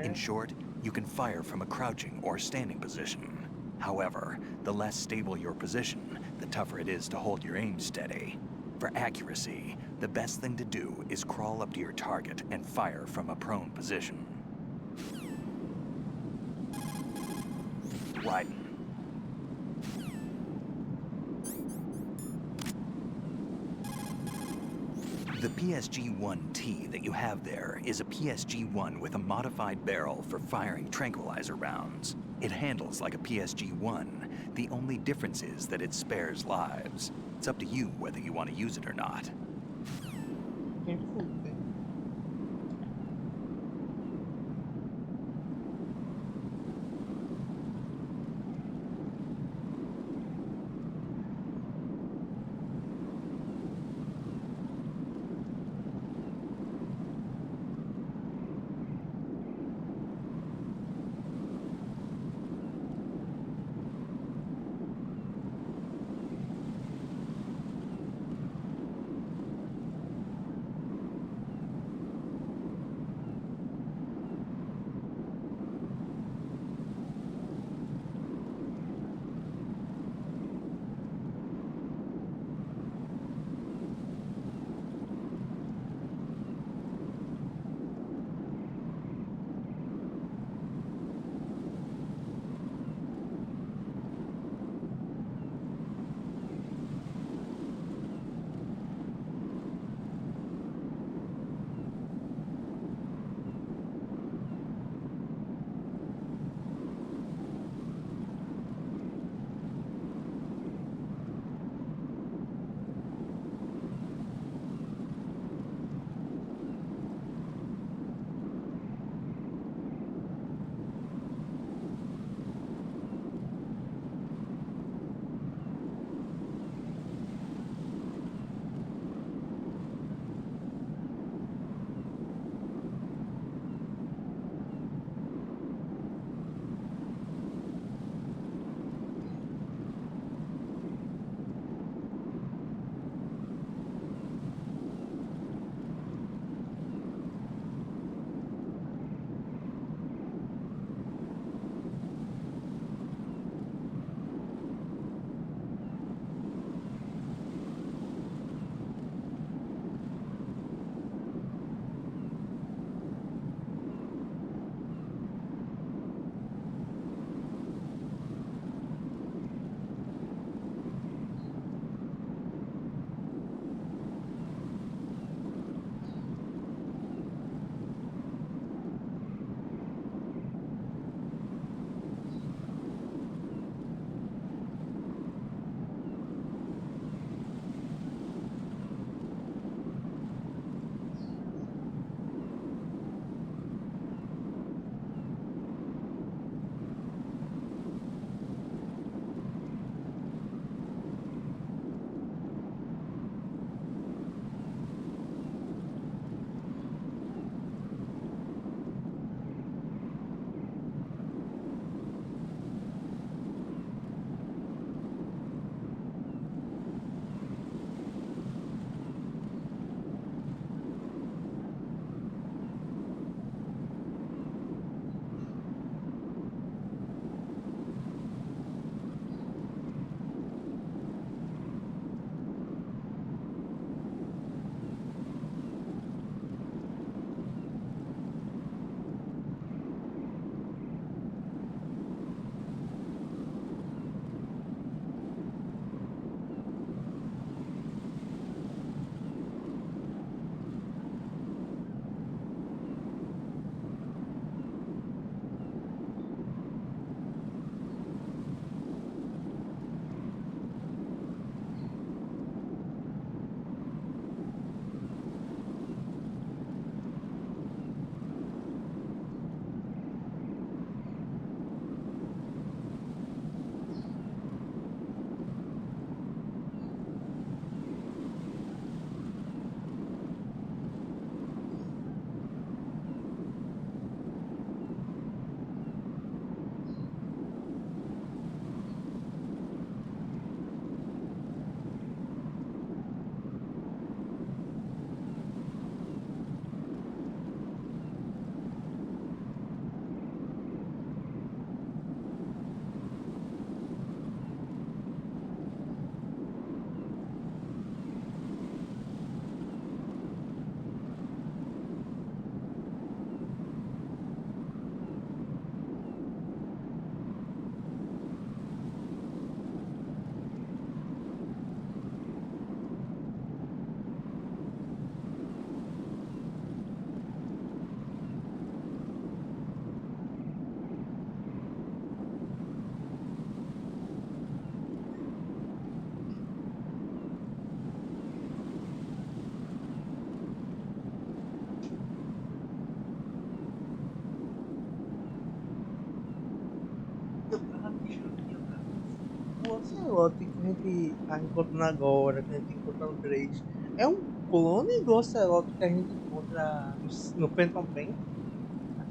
In short, you can fire from a crouching or standing position. However, the less stable your position, the tougher it is to hold your aim steady. For accuracy, the best thing to do is crawl up to your target and fire from a prone position. Raiden. The PSG-1T that you have there is a PSG-1 with a modified barrel for firing tranquilizer rounds. It handles like a PSG-1. The only difference is that it spares lives. It's up to you whether you want to use it or not. gente tá encontrando agora, que a gente encontra no 3, é um clone do Ocelot que a gente encontra no Phantom Pain?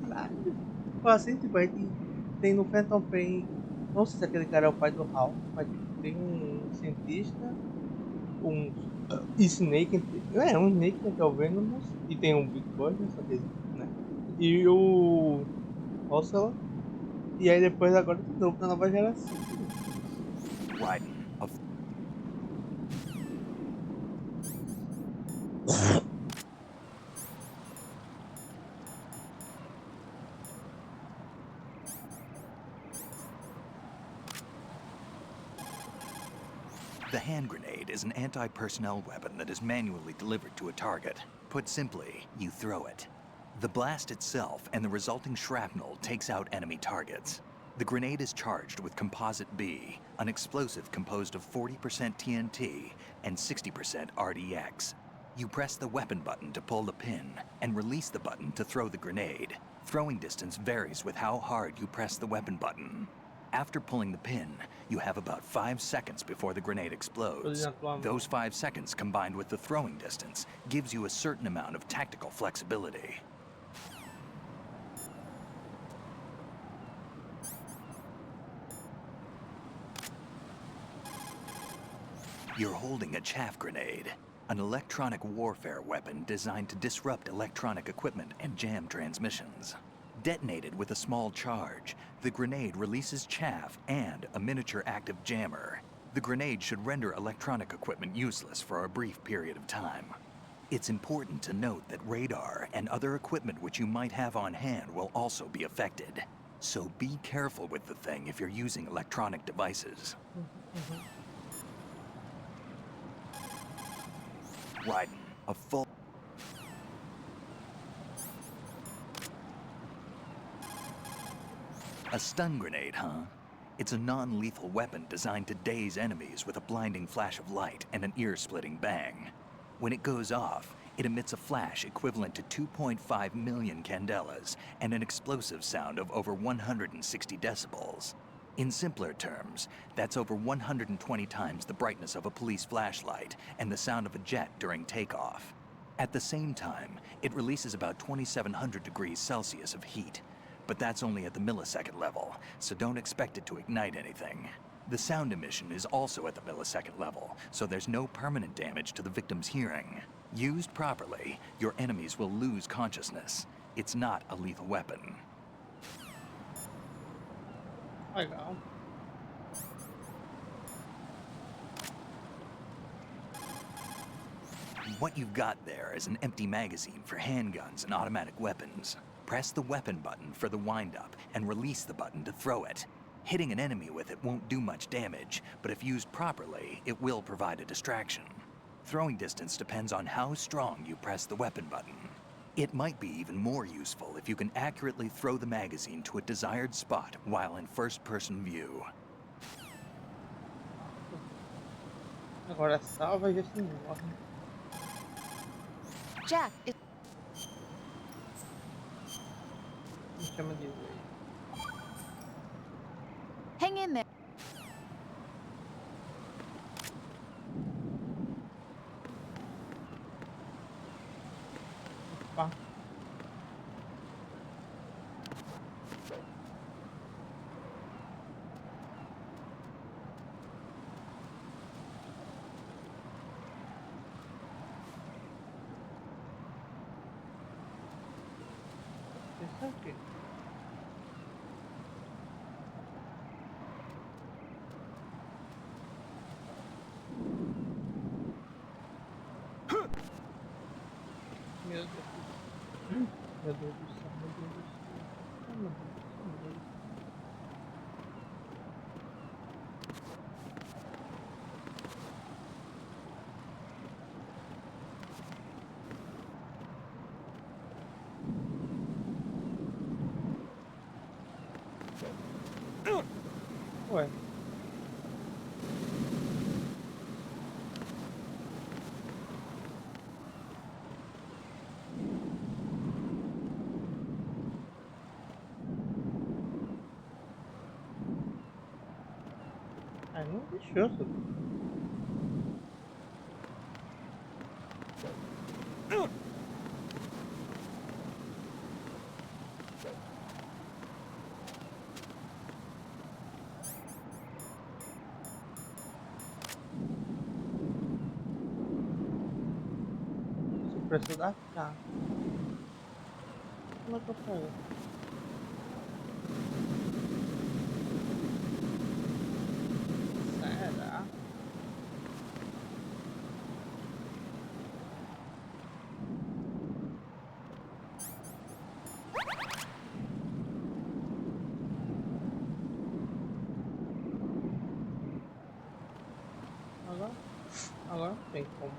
Caralho. Tipo assim, tipo, a gente tem no Phantom Pain, não sei se aquele cara é o pai do Hal, mas tipo, tem um cientista, um Snake, um Snake, né, que é o Venomous, e tem um Big Boss, né, só que, né, e o Ocelot, e aí depois agora de novo na nova geração. Raiden, a The hand grenade is an anti-personnel weapon that is manually delivered to a target. Put simply, you throw it. The blast itself and the resulting shrapnel takes out enemy targets. The grenade is charged with Composite B, an explosive composed of 40% TNT and 60% RDX. You press the weapon button to pull the pin and release the button to throw the grenade. Throwing distance varies with how hard you press the weapon button. After pulling the pin, you have about 5 seconds before the grenade explodes. Those 5 seconds combined with the throwing distance gives you a certain amount of tactical flexibility. You're holding a chaff grenade, an electronic warfare weapon designed to disrupt electronic equipment and jam transmissions. Detonated with a small charge, the grenade releases chaff and a miniature active jammer. The grenade should render electronic equipment useless for a brief period of time. It's important to note that radar and other equipment which you might have on hand will also be affected. So be careful with the thing if you're using electronic devices. Raiden, a full... A stun grenade, huh? It's a non-lethal weapon designed to daze enemies with a blinding flash of light and an ear-splitting bang. When it goes off, it emits a flash equivalent to 2.5 million candelas and an explosive sound of over 160 decibels. In simpler terms, that's over 120 times the brightness of a police flashlight and the sound of a jet during takeoff. At the same time, it releases about 2,700 degrees Celsius of heat. But that's only at the millisecond level, so don't expect it to ignite anything. The sound emission is also at the millisecond level, so there's no permanent damage to the victim's hearing. Used properly, your enemies will lose consciousness. It's not a lethal weapon. Legal. What you've got there is an empty magazine for handguns and automatic weapons. Press the weapon button for the wind-up and release the button to throw it. Hitting an enemy with it won't do much damage, but if used properly, it will provide a distraction. Throwing distance depends on how strong you press the weapon button. It might be even more useful if you can accurately throw the magazine to a desired spot while in first-person view. Agora salva e já se morre. Jack, Me chama de Ray. hang in there. Opa. Isso aqui. Meu Deus. Meu Deus do céu, meu Deus do céu. Ai, meu Deus do céu, meu Deus do céu. Ué. Mas não deixou, só. Supressor da cá. Como é que eu faço? Será? Agora não tem como.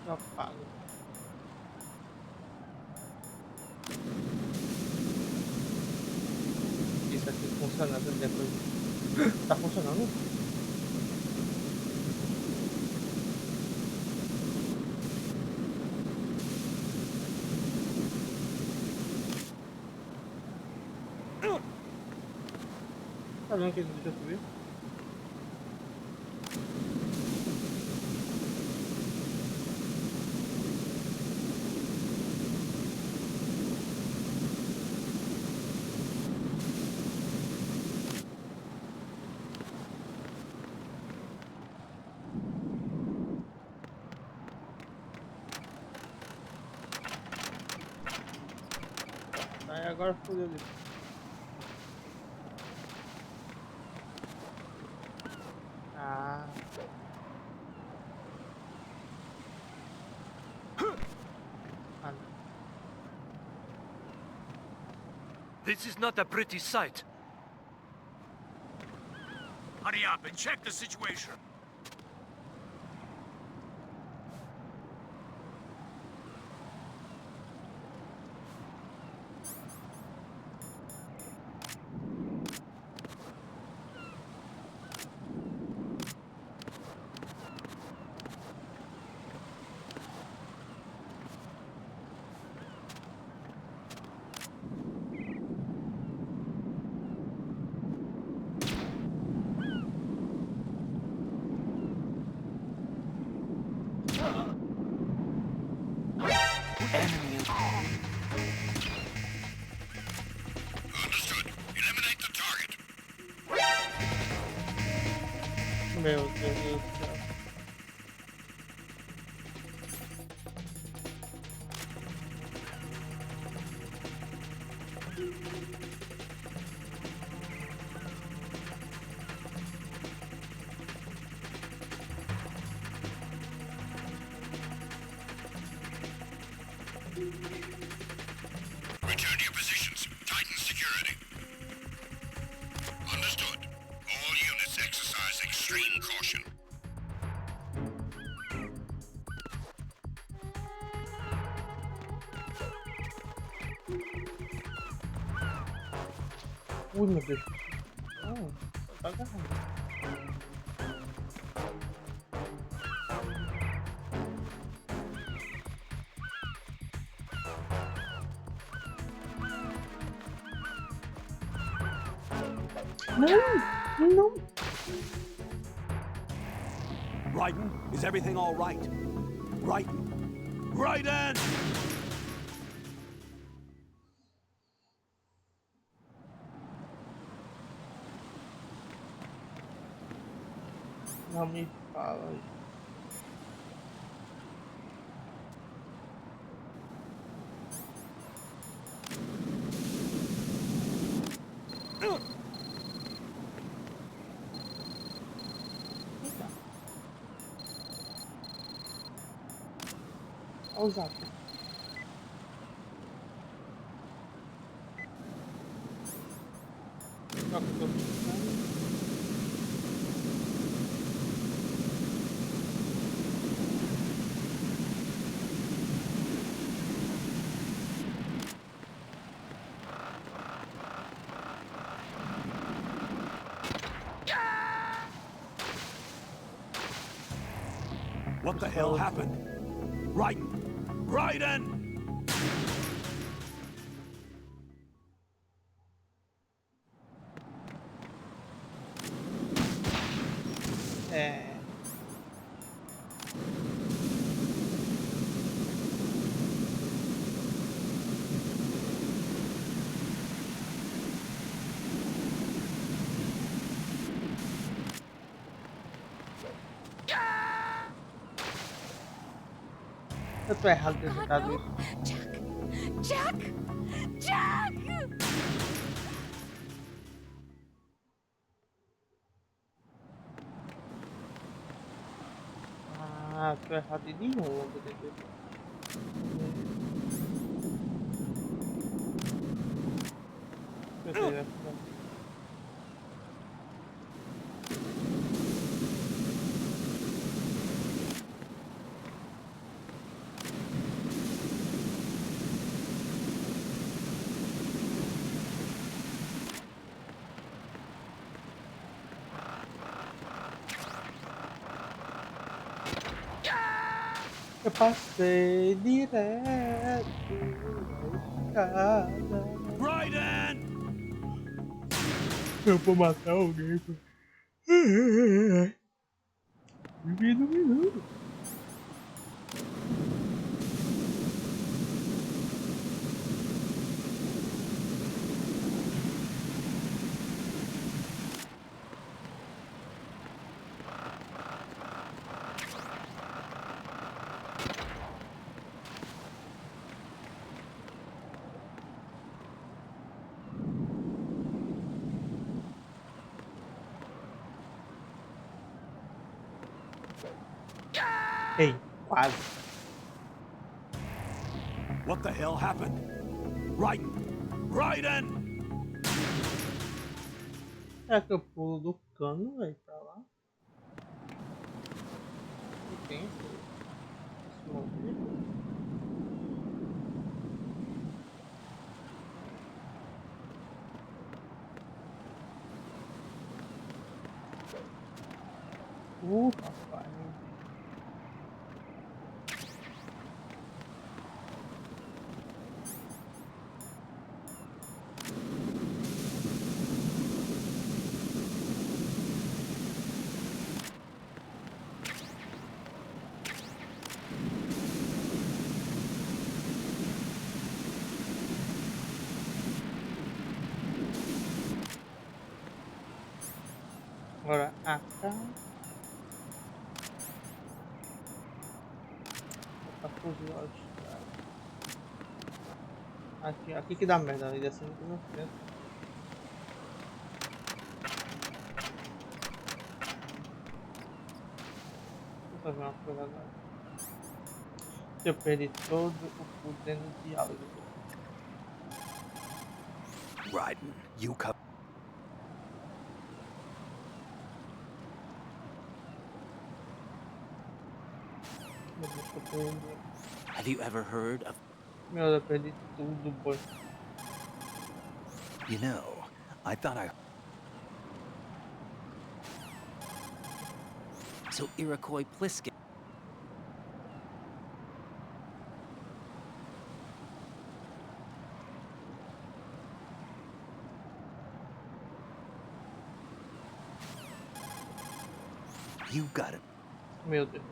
Eu apago. Isso aqui funcionando depois. Tá funcionando? Tá vendo que ele deixa eu subir? Aí agora fodeu ali. Ah. Ah, não. This is not a pretty sight. Hurry up and check the situation. Enemy. Understood. Eliminate the target. Meu Deus do céu. Return to your positions. Tighten security. Understood. All units exercise extreme caution. Ui, meu Deus. Não, tá agarrando. Não, não. Raiden, is everything all right? Raiden! Raiden! Não me fala. Eita. Olha o zap. Troca o teu personagem. What the hell happened? Raiden! Raiden! É... Eu tô errado de ter God, tentado no. isso. Jack! Jack! Jack! Ah, tô errado de novo. Eu tentei. Eu sei, vai ficar. Eu passei direto na escada. Raiden! Eu vou matar alguém. Vivi no minuto. Ei, quase. What the hell happened? Raiden! Raiden! Será que eu pulo do cano, velho, pra lá? Não tem esse movimento. Rapaz. Agora acá. Pra fugir lá dos caras. Aqui que dá merda, ele assim que não frente. Vou fazer uma coisa agora. Eu perdi todo o poder no diálogo. Raiden, you come. Meu Deus, eu perdi. Have you ever heard of... Meu Deus, eu perdi tudo, boy. You know, I thought I. So Iroquois Pliskin... You got it. Meu Deus.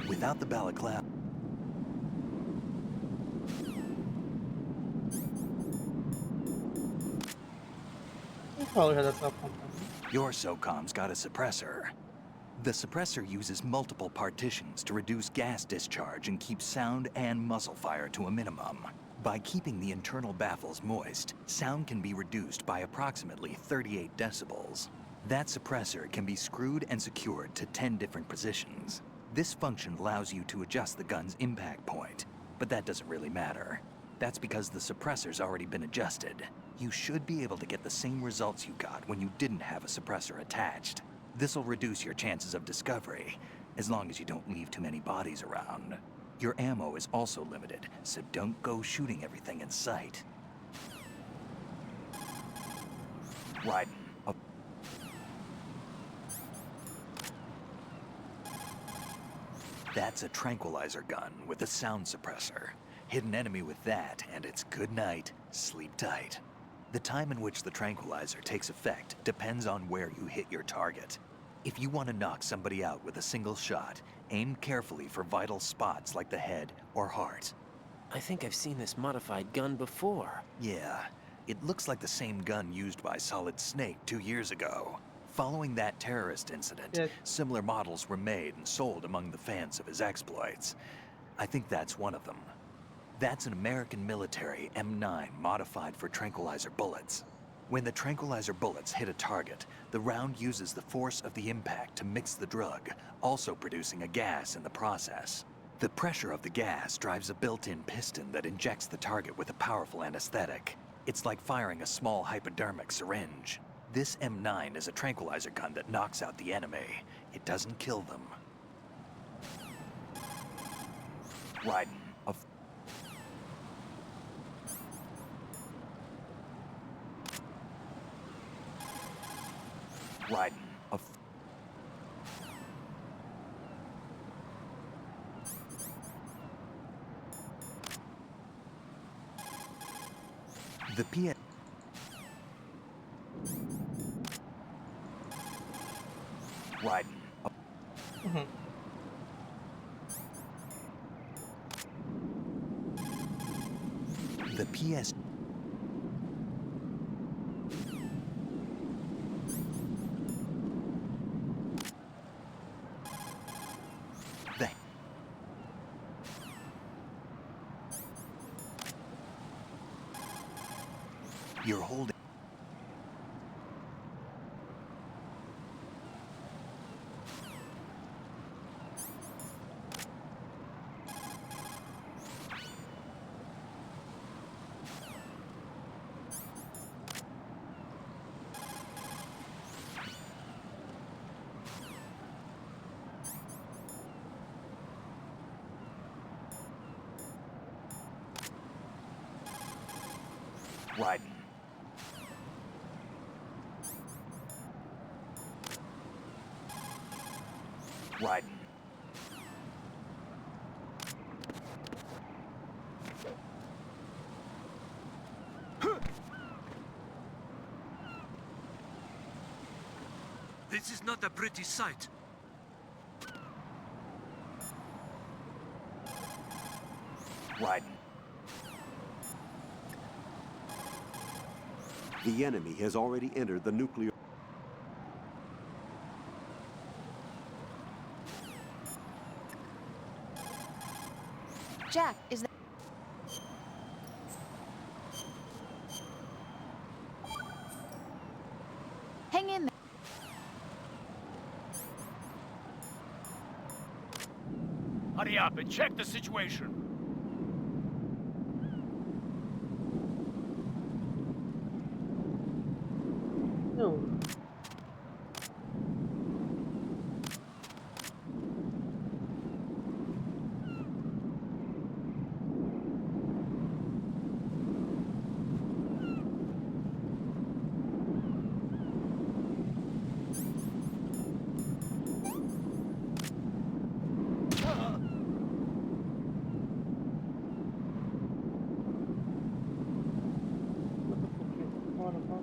Without the balaclava. Quem falou já dessa companhia? Your SOCOM's got a suppressor. The suppressor uses multiple partitions to reduce gas discharge and keep sound and muzzle fire to a minimum. By keeping the internal baffles moist, sound can be reduced by approximately 38 decibels. That suppressor can be screwed and secured to 10 different positions. This function allows you to adjust the gun's impact point, but that doesn't really matter. That's because the suppressor's already been adjusted. You should be able to get the same results you got when you didn't have a suppressor attached. This'll reduce your chances of discovery, as long as you don't leave too many bodies around. Your ammo is also limited, so don't go shooting everything in sight. Raiden, that's a tranquilizer gun with a sound suppressor. Hit an enemy with that, and it's good night, sleep tight. The time in which the tranquilizer takes effect depends on where you hit your target. If you want to knock somebody out with a single shot, aim carefully for vital spots like the head or heart. I think I've seen this modified gun before. Yeah, it looks like the same gun used by Solid Snake 2 years ago. Following that terrorist incident, Yeah. similar models were made and sold among the fans of his exploits. I think that's one of them. That's an American military M9 modified for tranquilizer bullets. When the tranquilizer bullets hit a target, the round uses the force of the impact to mix the drug, also producing a gas in the process. The pressure of the gas drives a built-in piston that injects the target with a powerful anesthetic. It's like firing a small hypodermic syringe. This M9 is a tranquilizer gun that knocks out the enemy. It doesn't kill them. Raiden, Raiden, the PN. Raiden. The PS. The. You're holding. Raiden. Raiden. This is not a pretty sight. Raiden. The enemy has already entered the nuclear... Jack, is that... Hang in there. Hurry up and check the situation. No. What the fuck?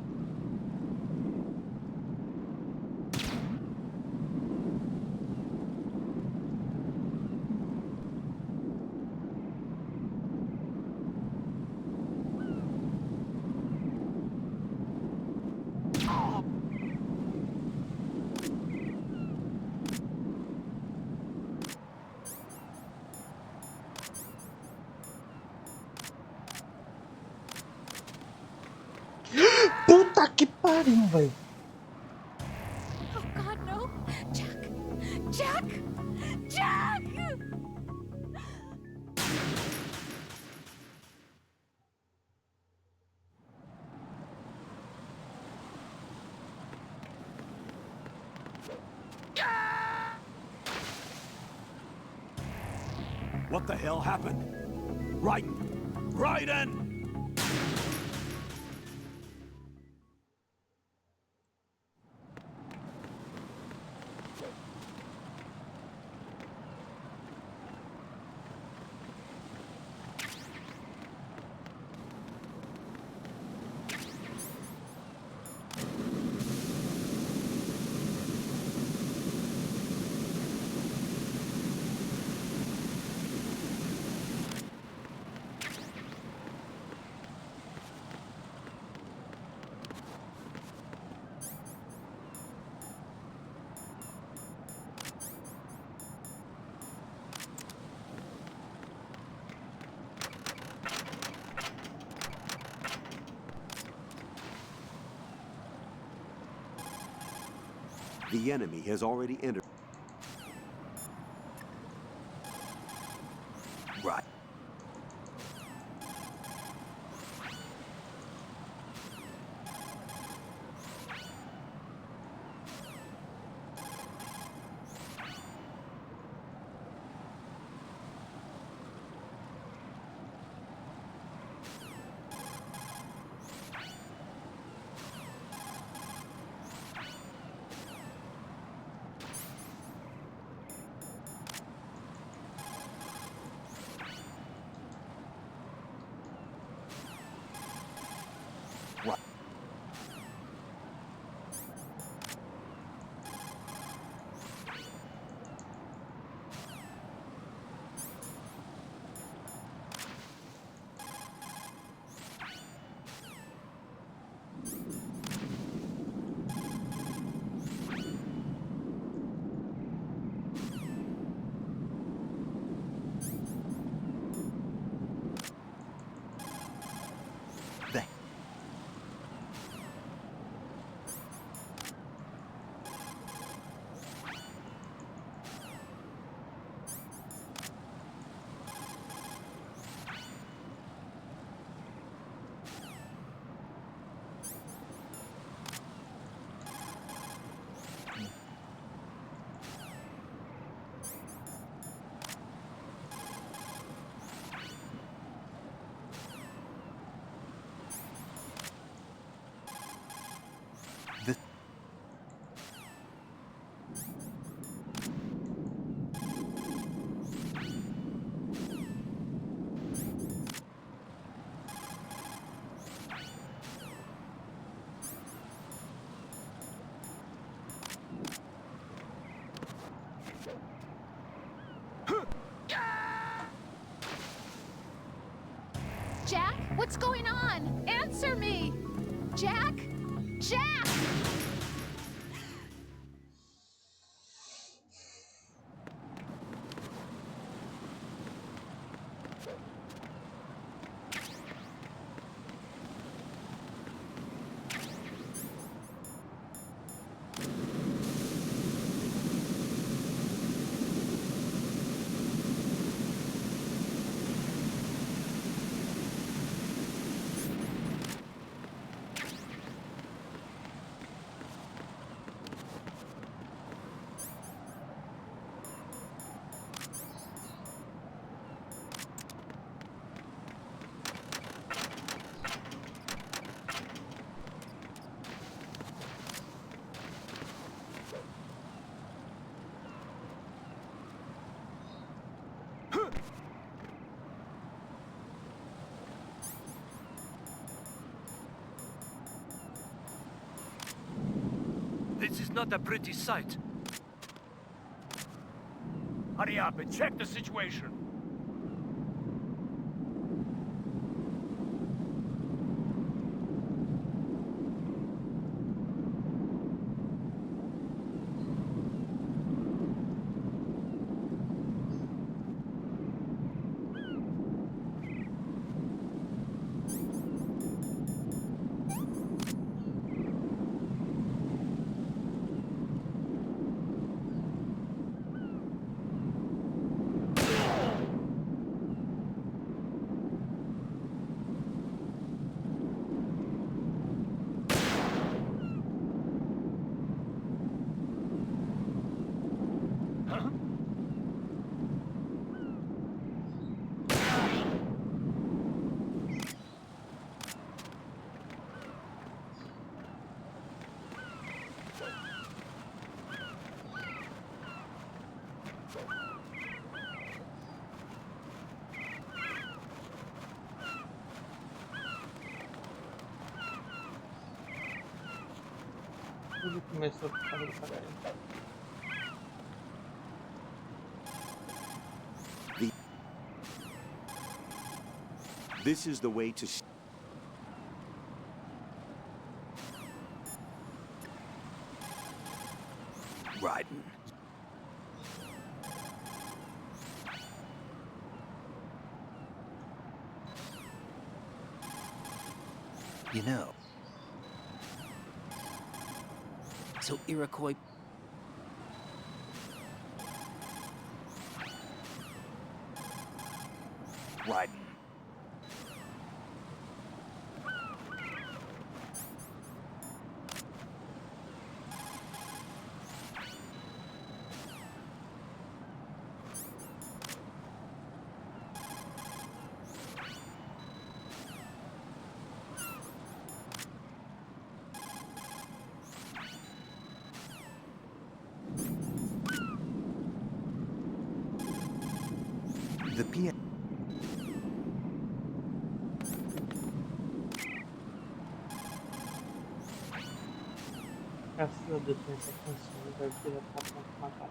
Puta que pariu, velho. Oh, God, no. Jack! Jack! Jack! What the hell happened? Raiden! Raiden! The enemy has already entered. Right. Jack, what's going on? Answer me! Jack? Jack! This is not a pretty sight. Hurry up and check the situation. Tudo começou por causa do caderno. This is the way to... Raiden. You know. So Iroquois... Raiden. The piano. Graças a Deus tem essa canção, deve ter já tá pronto pra matar.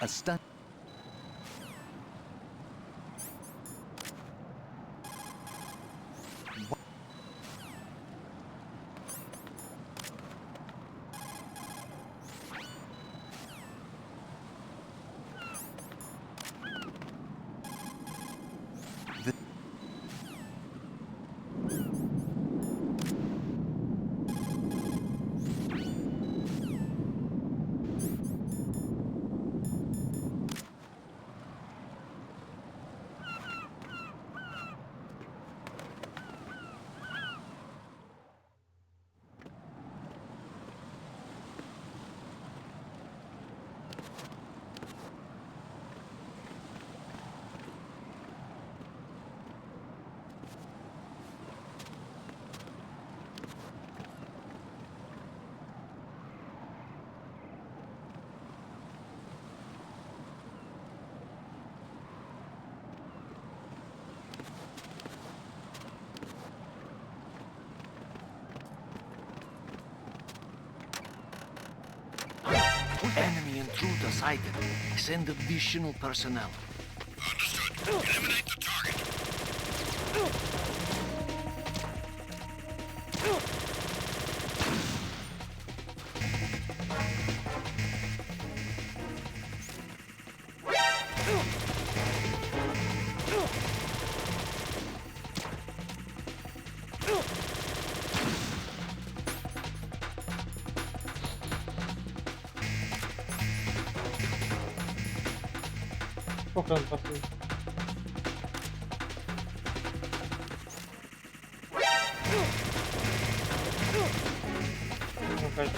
A stunt. Enemy intruder sighted. Send additional personnel. Understood. Eliminate the target. Focando pra frente. Não vai.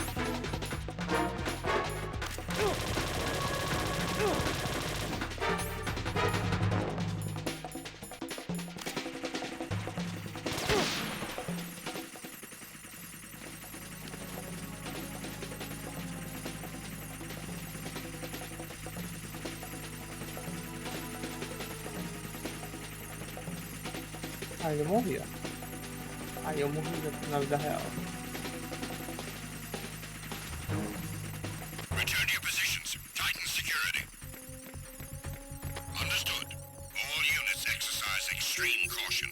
Aí eu morria. Aí eu morri na vida real. Return to your positions. Tighten security. Understood. All units exercise extreme caution.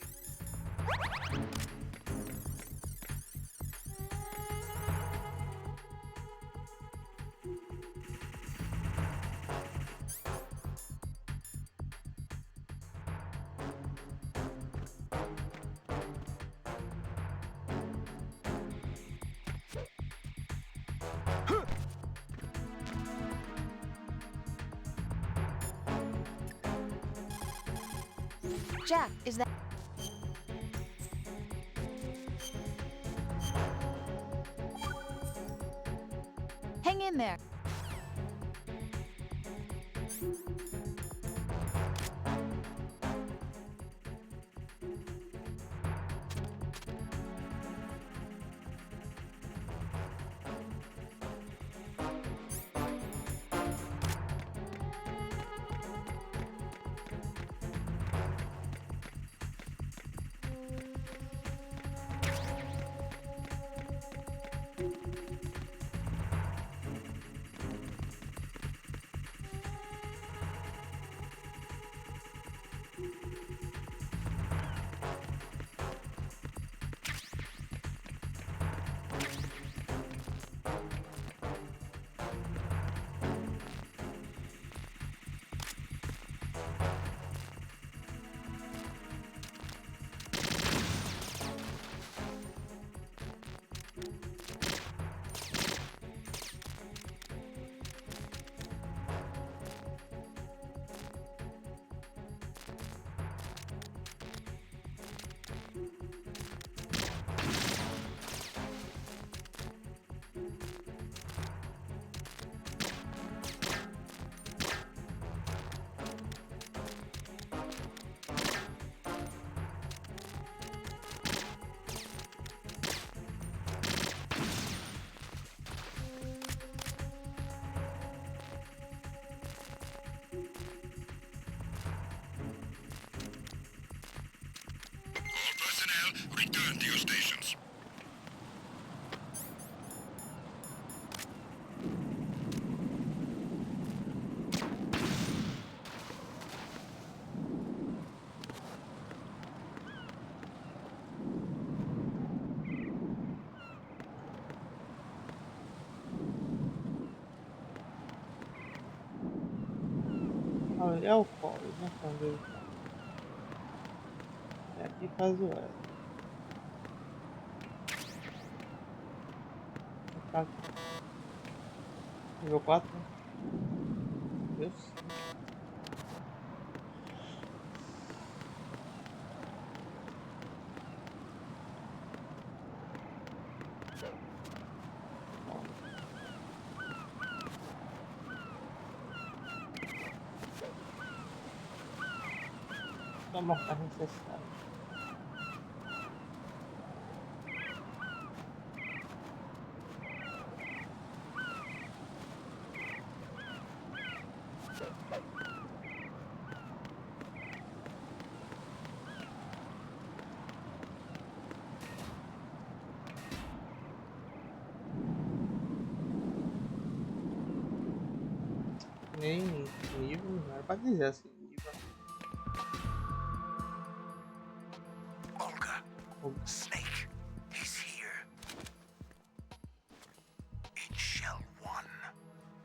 Jack, is that... Hang in there. radio stations. Olha, é o colo, né? Quando ele tá. É aqui faz o L. Tá aqui. Nível 4, né? Deus. Só marcar necessário. Nem nível, não era pra dizer assim, nível. Olga, Snake, he's here. In Shell 1.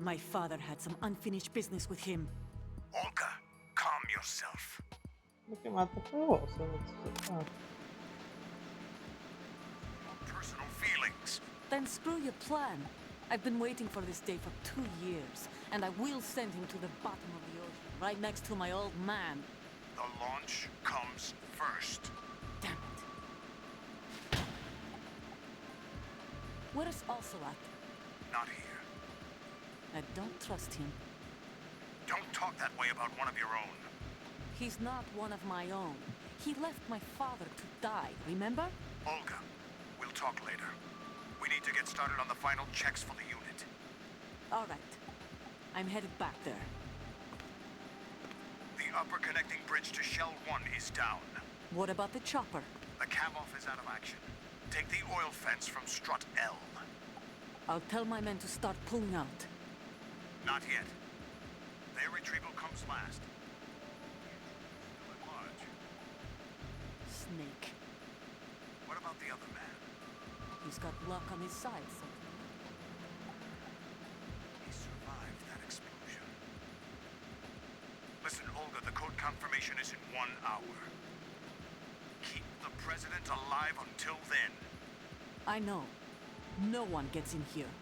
My father had some unfinished business with him. Olga, calm yourself. O que mata foi o osso, eu vou dizer. Personal feelings. Then screw your plan. I've been waiting for this day for 2 years, and I will send him to the bottom of the ocean, right next to my old man. The launch comes first. Damn it. Where is Ocelot? Not here. I don't trust him. Don't talk that way about one of your own. He's not one of my own. He left my father to die, remember? Olga, we'll talk later. We need to get started on the final checks for the unit. All right. I'm headed back there. The upper connecting bridge to Shell 1 is down. What about the chopper? The cam-off is out of action. Take the oil fence from strut L. I'll tell my men to start pulling out. Not yet. Their retrieval comes last. Still at large. Snake. What about the other man? He's got luck on his side, so. He survived that explosion. Listen, Olga, the code confirmation is in 1 hour. Keep the president alive until then. I know. No one gets in here.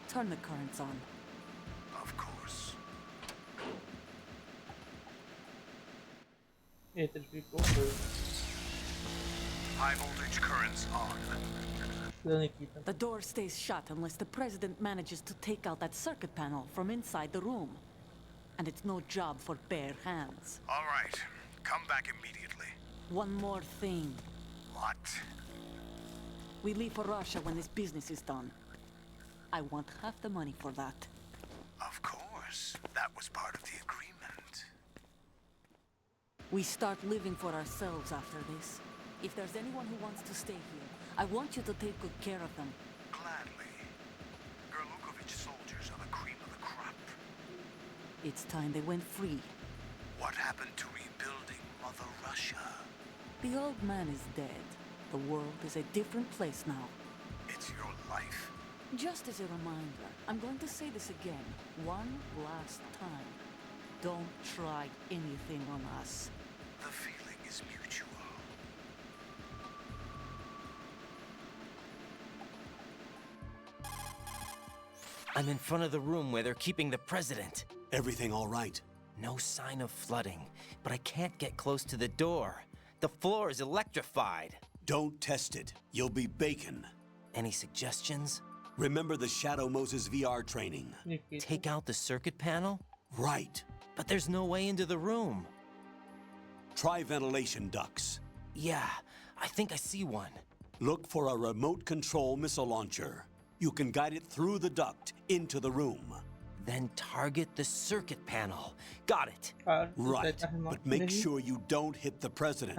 Turn the currents on. Of course. Eita, ele ficou doido. High voltage currents on. The door stays shut unless the president manages to take out that circuit panel from inside the room. And it's no job for bare hands. All right. Come back immediately. One more thing. What? We leave for Russia when this business is done. I want half the money for that. Of course. That was part of the agreement. We start living for ourselves after this. If there's anyone who wants to stay here, I want you to take good care of them. Gladly. Gerlukovich soldiers are the cream of the crop. It's time they went free. What happened to rebuilding Mother Russia? The old man is dead. The world is a different place now. It's your life. Just as a reminder, I'm going to say this again, one last time. Don't try anything on us. The feeling is mutual. I'm in front of the room where they're keeping the president. Everything all right? No sign of flooding, but I can't get close to the door. The floor is electrified. Don't test it. You'll be bacon. Any suggestions? Remember the Shadow Moses VR training? Take out the circuit panel? Right. But there's no way into the room. Try ventilation ducts. Yeah, I think I see one. Look for a remote control missile launcher. You can guide it through the duct into the room. Then target the circuit panel. Got it. Right, but make sure you don't hit the president.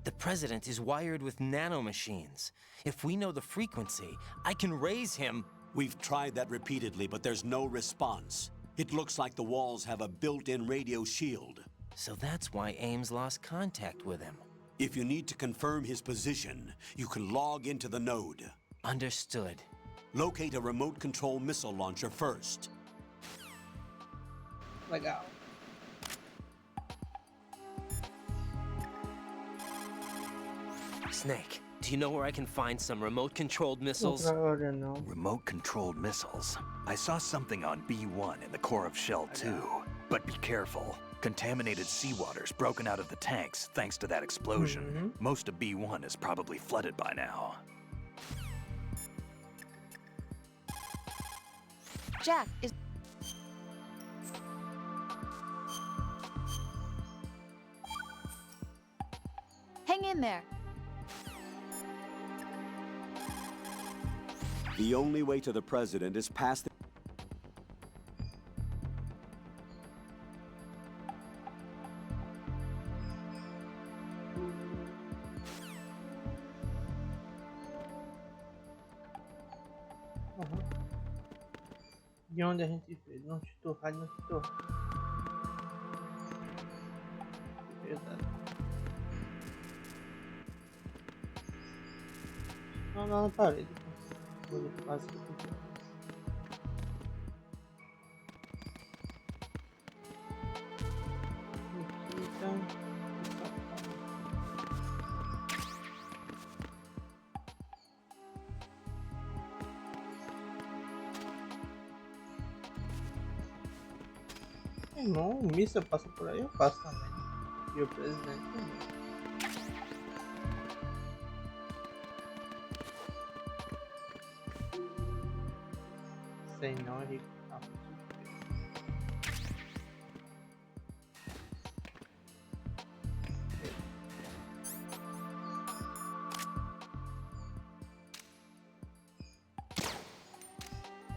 The president is wired with nanomachines. If we know the frequency, I can raise him. We've tried that repeatedly, but there's no response. It looks like the walls have a built-in radio shield. So that's why Ames lost contact with him. If you need to confirm his position, you can log into the node. Understood. Locate a remote control missile launcher first. Legal. Snake, do you know where I can find some remote-controlled missiles? Remote-controlled missiles. I saw something on B1 in the core of Shell 2. But be careful. Contaminated seawater's broken out of the tanks thanks to that explosion. Most of B1 is probably flooded by now. Jack, is... Hang in there. The only way to the president is past the... De onde a gente fez? Não chutou rádio, não chutou. Verdade. Não, na parede. Quase que tudo. Aqui então. Irmão, o míssil passa por aí, eu passo também. E o presidente também. Sei não, Henrique.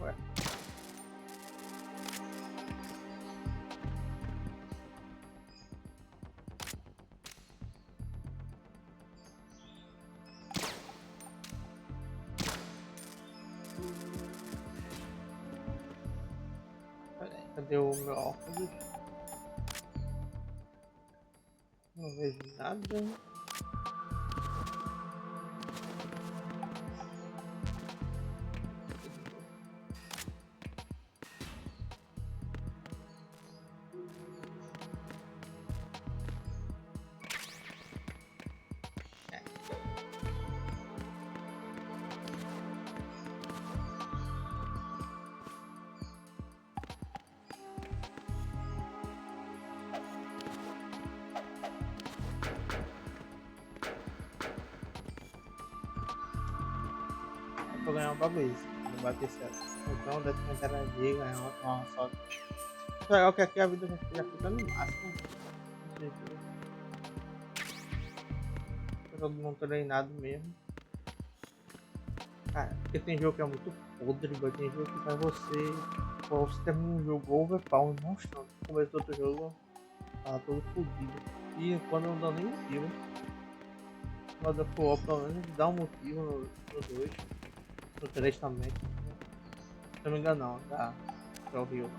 Ué. Cadê o meu óculos? Não vejo nada. Vou ganhar um bagulho, vou bater certo. Então deve que interagir, ganhar uma só. Legal que aqui a vida já fica no máximo. Todo mundo treinado mesmo. Cara, porque tem jogo que é muito podre, tem jogo que faz você termina um jogo overpower, monstro. Começou outro jogo, tá todo fodido. E quando não dá nem motivo. Mas pelo menos dá um motivo no 2. No 3 também. Se não me engano não, dá pra ouvir lá.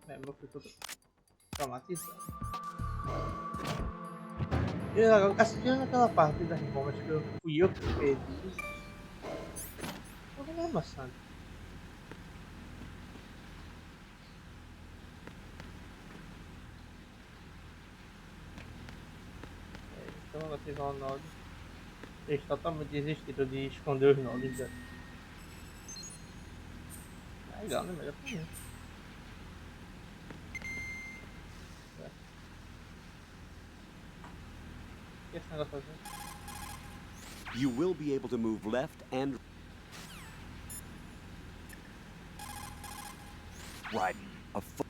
Meu filho todo traumatizado. E assistindo aquela parte das bombas que fui eu que perdi. Foi mesmo bastante. Então ativar o node. Eles totalmente desistiram de esconder os nodes. É legal, né? Melhor pra mim. O que esse negócio fazendo? You will be able to move left and Raiden, a foot.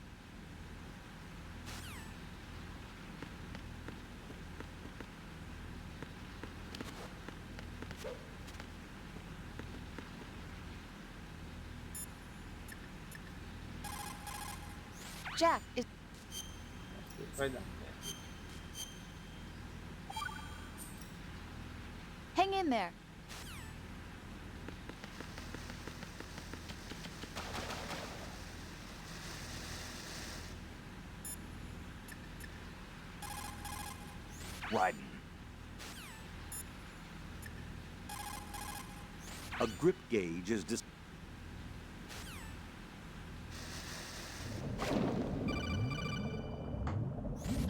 Jack, is... Vai dar. Hang in there. Raiden. A grip gauge is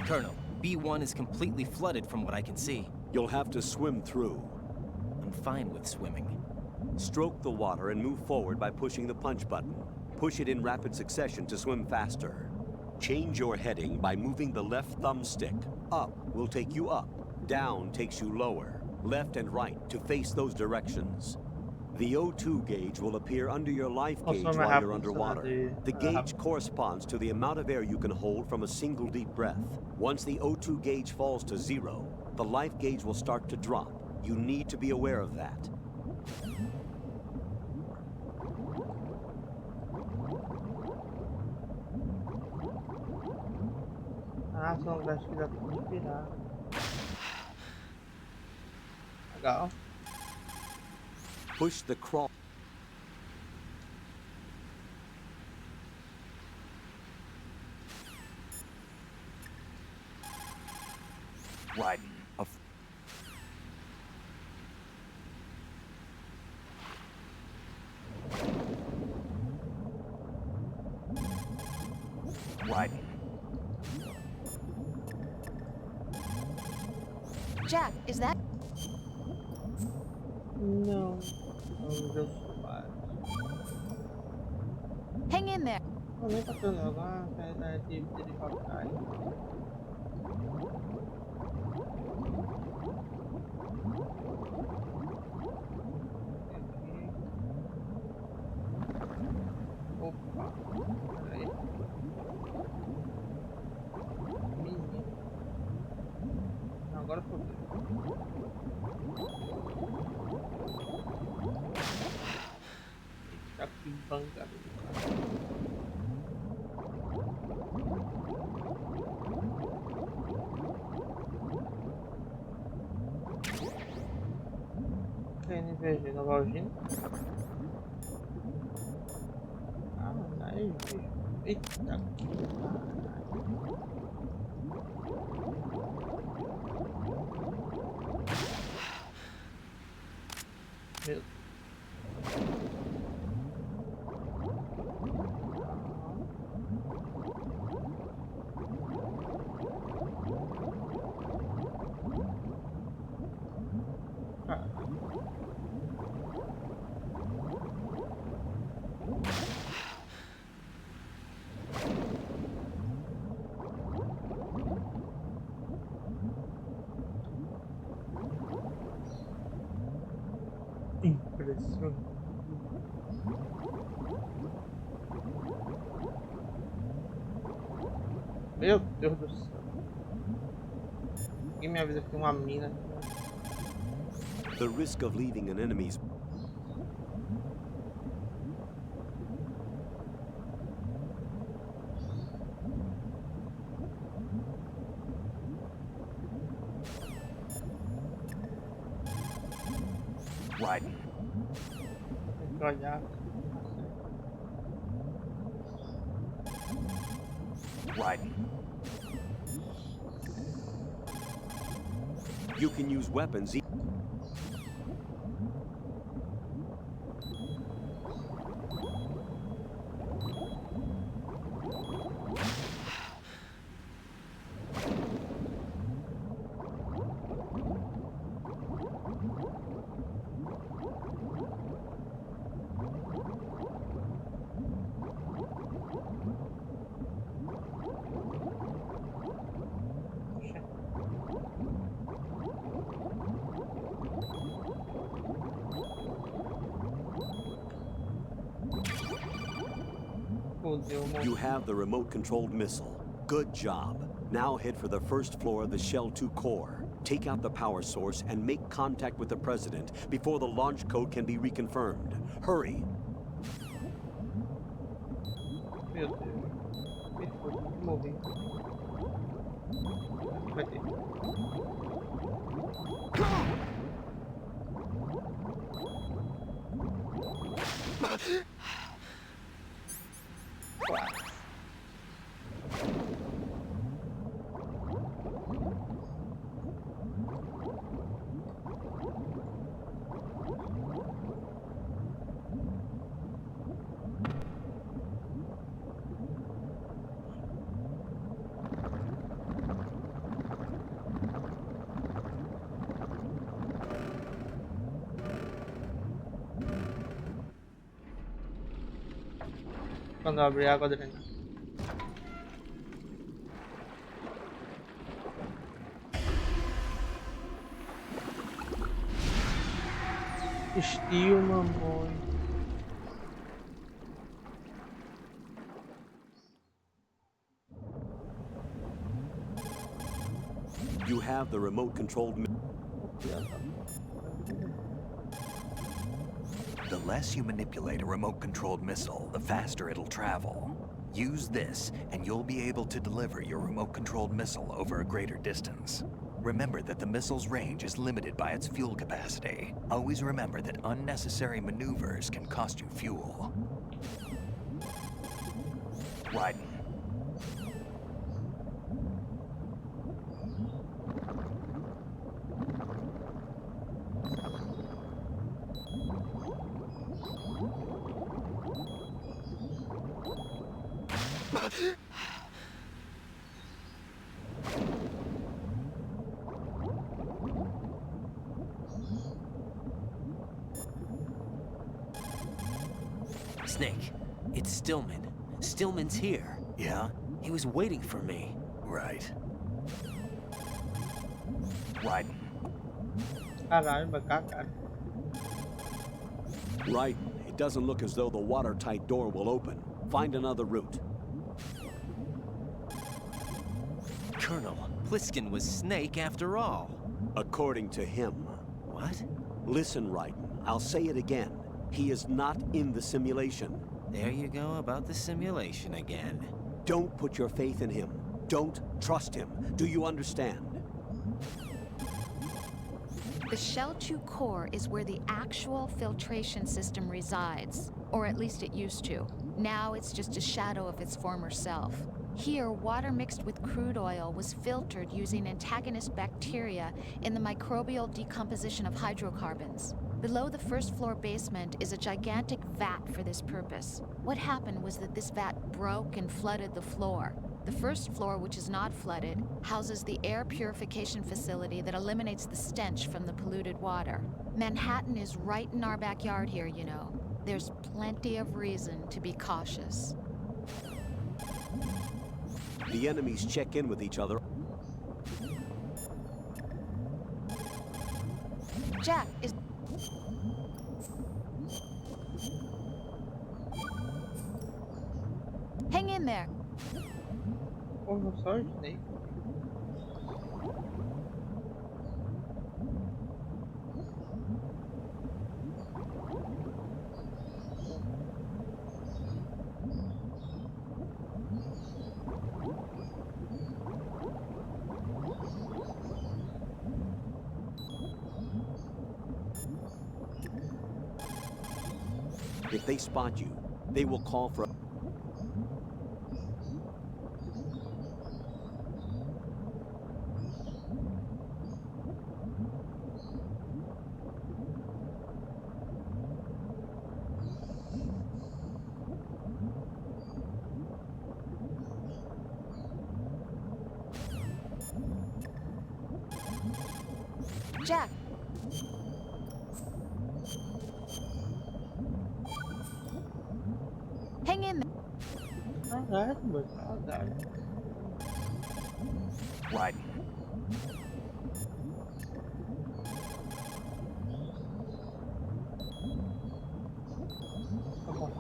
Colonel, B1 is completely flooded from what I can see. You'll have to swim through. I'm fine with swimming. Stroke the water and move forward by pushing the punch button. Push it in rapid succession to swim faster. Change your heading by moving the left thumbstick. Up will take you up. Down takes you lower. Left and right to face those directions. The O2 gauge will appear under your life gauge while you're underwater. The gauge corresponds to the amount of air you can hold from a single deep breath. Once the O2 gauge falls to 0, the life gauge will start to drop. You need to be aware of that. Ah, são lugares que dá pra respirar. Legal. Push the crawl. Raiden. Raiden. Jack, is that... Não. Não deu suave. Hang in there. Não, nem passando agora, é de helicóptero. Opa, peraí. Menino. Agora foi. Tá que banga. NVG na lojinha. Ah, aí, bicho. Eita. Meu. Impressionante. Meu Deus do céu. Quem me avisa que tem uma mina? The risk of leaving an enemy's Raiden. Tem que olhar. Raiden. You can use weapons. You have the remote-controlled missile. Good job. Now head for the first floor of the Shell 2 core. Take out the power source and make contact with the President before the launch code can be reconfirmed. Hurry! Meu Deus. Morri. Aqui. Quando abrir a água drena. Estilo, mamãe. You have the remote-controlled. The less you manipulate a remote-controlled missile, the faster it'll travel. Use this, and you'll be able to deliver your remote-controlled missile over a greater distance. Remember that the missile's range is limited by its fuel capacity. Always remember that unnecessary maneuvers can cost you fuel. Raiden. Snake, it's Stillman. Stillman's here. Yeah? He was waiting for me. Right. Raiden. Caralho, macaca. Right. It doesn't look as though the watertight door will open. Find another route. Colonel, Pliskin was Snake after all. According to him. What? Listen, Raiden. I'll say it again. He is not in the simulation. There you go about the simulation again. Don't put your faith in him. Don't trust him. Do you understand? The Shell 2 core is where the actual filtration system resides, or at least it used to. Now it's just a shadow of its former self. Here, water mixed with crude oil was filtered using antagonist bacteria in the microbial decomposition of hydrocarbons. Below the first floor basement is a gigantic vat for this purpose. What happened was that this vat broke and flooded the floor. The first floor, which is not flooded, houses the air purification facility that eliminates the stench from the polluted water. Manhattan is right in our backyard here, you know. There's plenty of reason to be cautious. The enemies check in with each other. Jack, is... Hang in there. Oh, I'm sorry, Snake. If they spot you, they will call for... Jack. Hang in there. Caralho, mano. Caralho. Raiden. Tá bom.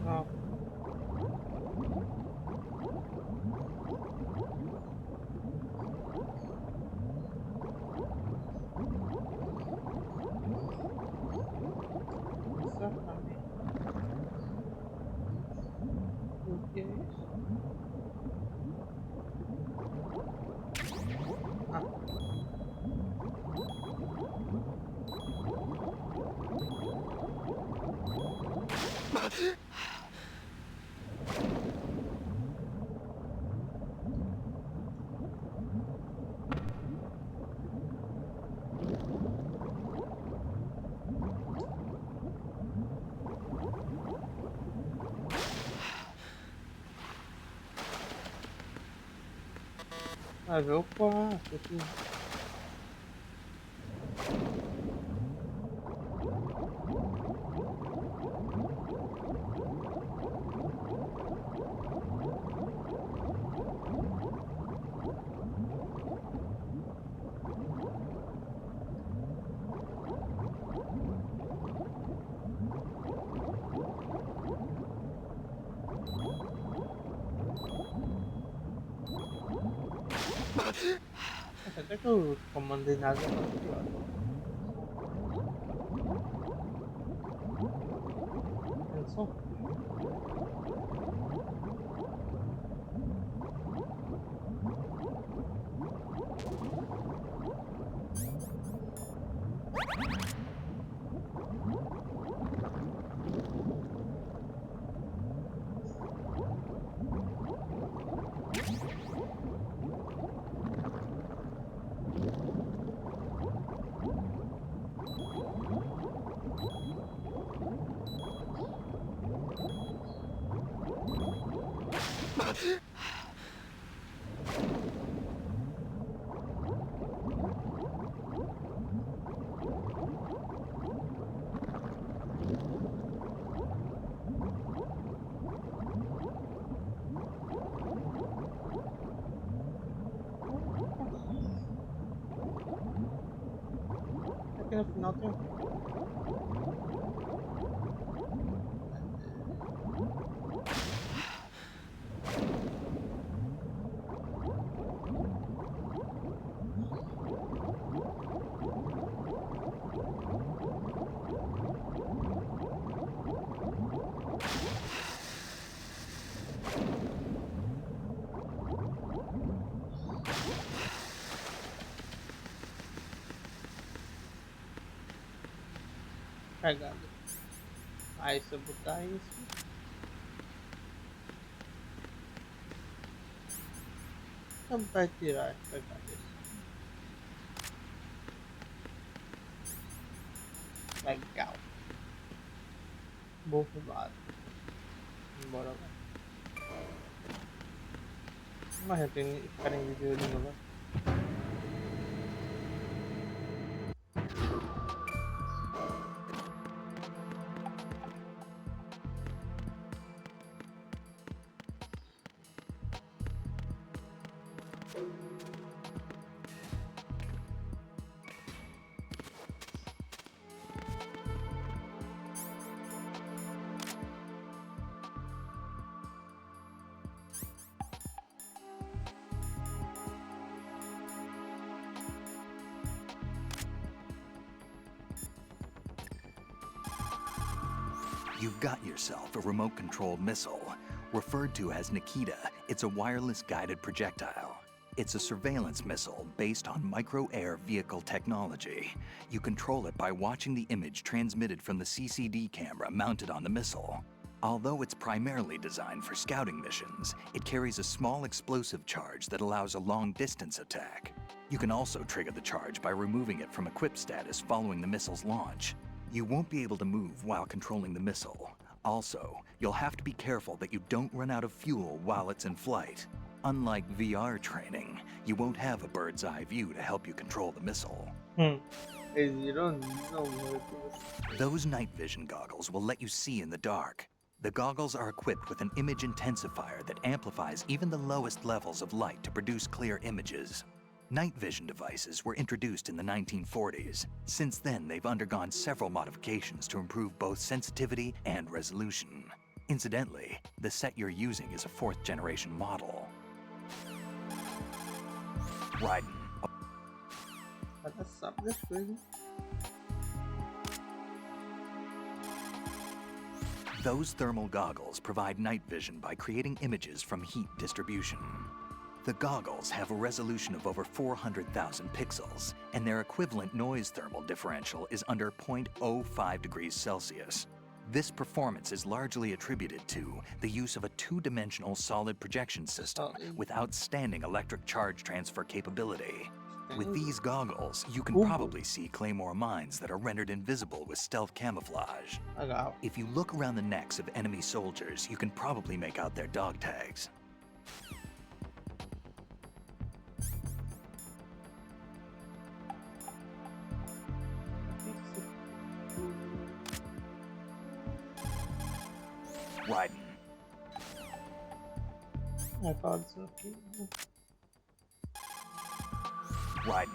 Ah. Exatamente. O que é isso? Ah. Vai ver o quarto aqui. Até que eu comandei nada é pior. Pensou? Aqui no final tem pegado. Aí se eu botar isso, eu vou botar tirar, pegar isso. Legal. Bom lado. Bora lá. Mas eu tenho que ficar em vídeo de novo. You've got yourself a remote-controlled missile. Referred to as Nikita, it's a wireless guided projectile. It's a surveillance missile based on micro-air vehicle technology. You control it by watching the image transmitted from the CCD camera mounted on the missile. Although it's primarily designed for scouting missions, it carries a small explosive charge that allows a long-distance attack. You can also trigger the charge by removing it from equipped status following the missile's launch. You won't be able to move while controlling the missile. Also, you'll have to be careful that you don't run out of fuel while it's in flight. Unlike VR training, you won't have a bird's eye view to help you control the missile. Those night vision goggles will let you see in the dark. The goggles are equipped with an image intensifier that amplifies even the lowest levels of light to produce clear images. Night vision devices were introduced in the 1940s. Since then, they've undergone several modifications to improve both sensitivity and resolution. Incidentally, the set you're using is a 4th generation model. Raiden. Let's stop this thing. Those thermal goggles provide night vision by creating images from heat distribution. The goggles have a resolution of over 400,000 pixels, and their equivalent noise thermal differential is under 0.05 degrees Celsius. This performance is largely attributed to the use of a 2-dimensional solid projection system with outstanding electric charge transfer capability. With these goggles, you can probably see Claymore mines that are rendered invisible with stealth camouflage. If you look around the necks of enemy soldiers, you can probably make out their dog tags. Raiden. I thought so. Raiden.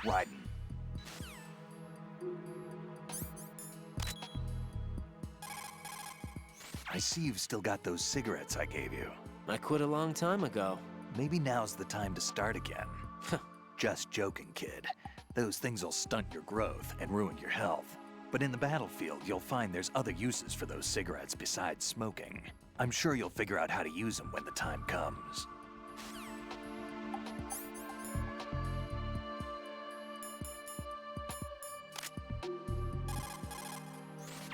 Raiden. I see you've still got those cigarettes I gave you. I quit a long time ago. Maybe now's the time to start again. Just joking, kid. Those things will stunt your growth and ruin your health. But in the battlefield, you'll find there's other uses for those cigarettes besides smoking. I'm sure you'll figure out how to use them when the time comes.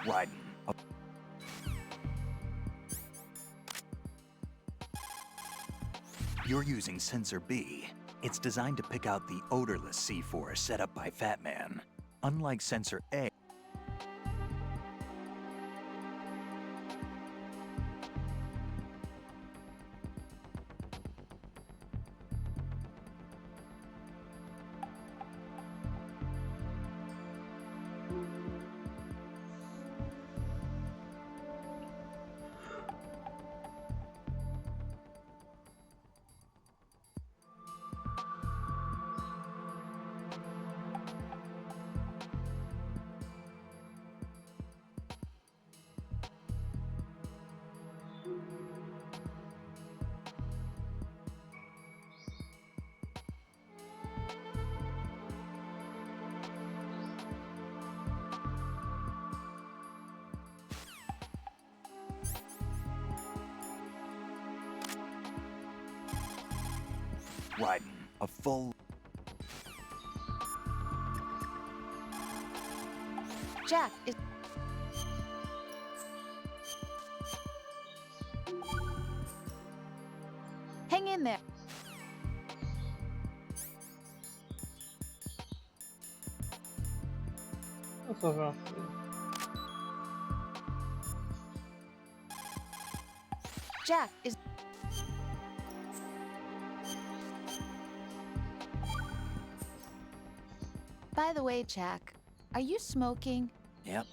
Raiden. You're using Sensor B. It's designed to pick out the odorless C4 set up by Fat Man. Unlike Sensor A, Raiden, a full... Jack, is... Hang in there. That's over. Jack, is... By the way, Jack, are you smoking? Yep.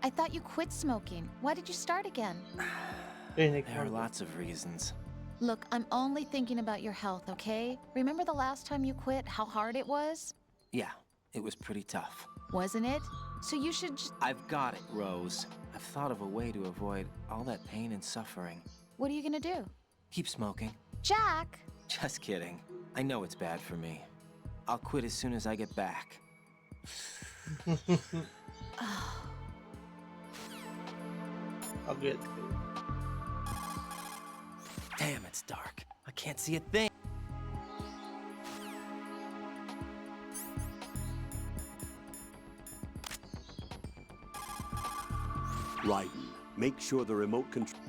I thought you quit smoking. Why did you start again? There are lots of reasons. Look, I'm only thinking about your health, okay? Remember the last time you quit, how hard it was? Yeah, it was pretty tough. Wasn't it? So you should I've got it, Rose. I've thought of a way to avoid all that pain and suffering. What are you gonna do? Keep smoking. Jack! Just kidding. I know it's bad for me. I'll quit as soon as I get back. I'll get Damn, it's dark. I can't see a thing. Raiden, make sure the remote control...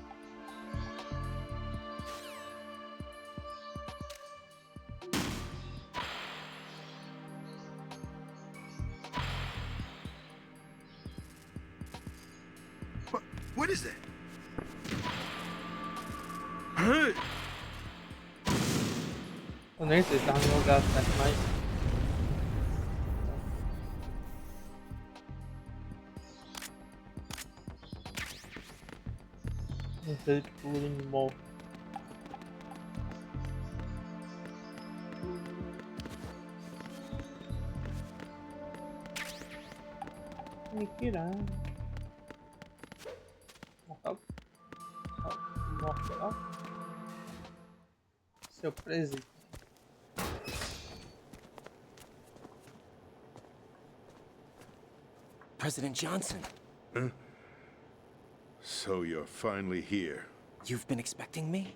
What is that? Eu nem sei se tava no lugar certo, mas... Não sei se pula e me move. Mikiran. Mortal. Mortal. Seu presente. President Johnson. Huh? So you're finally here. You've been expecting me?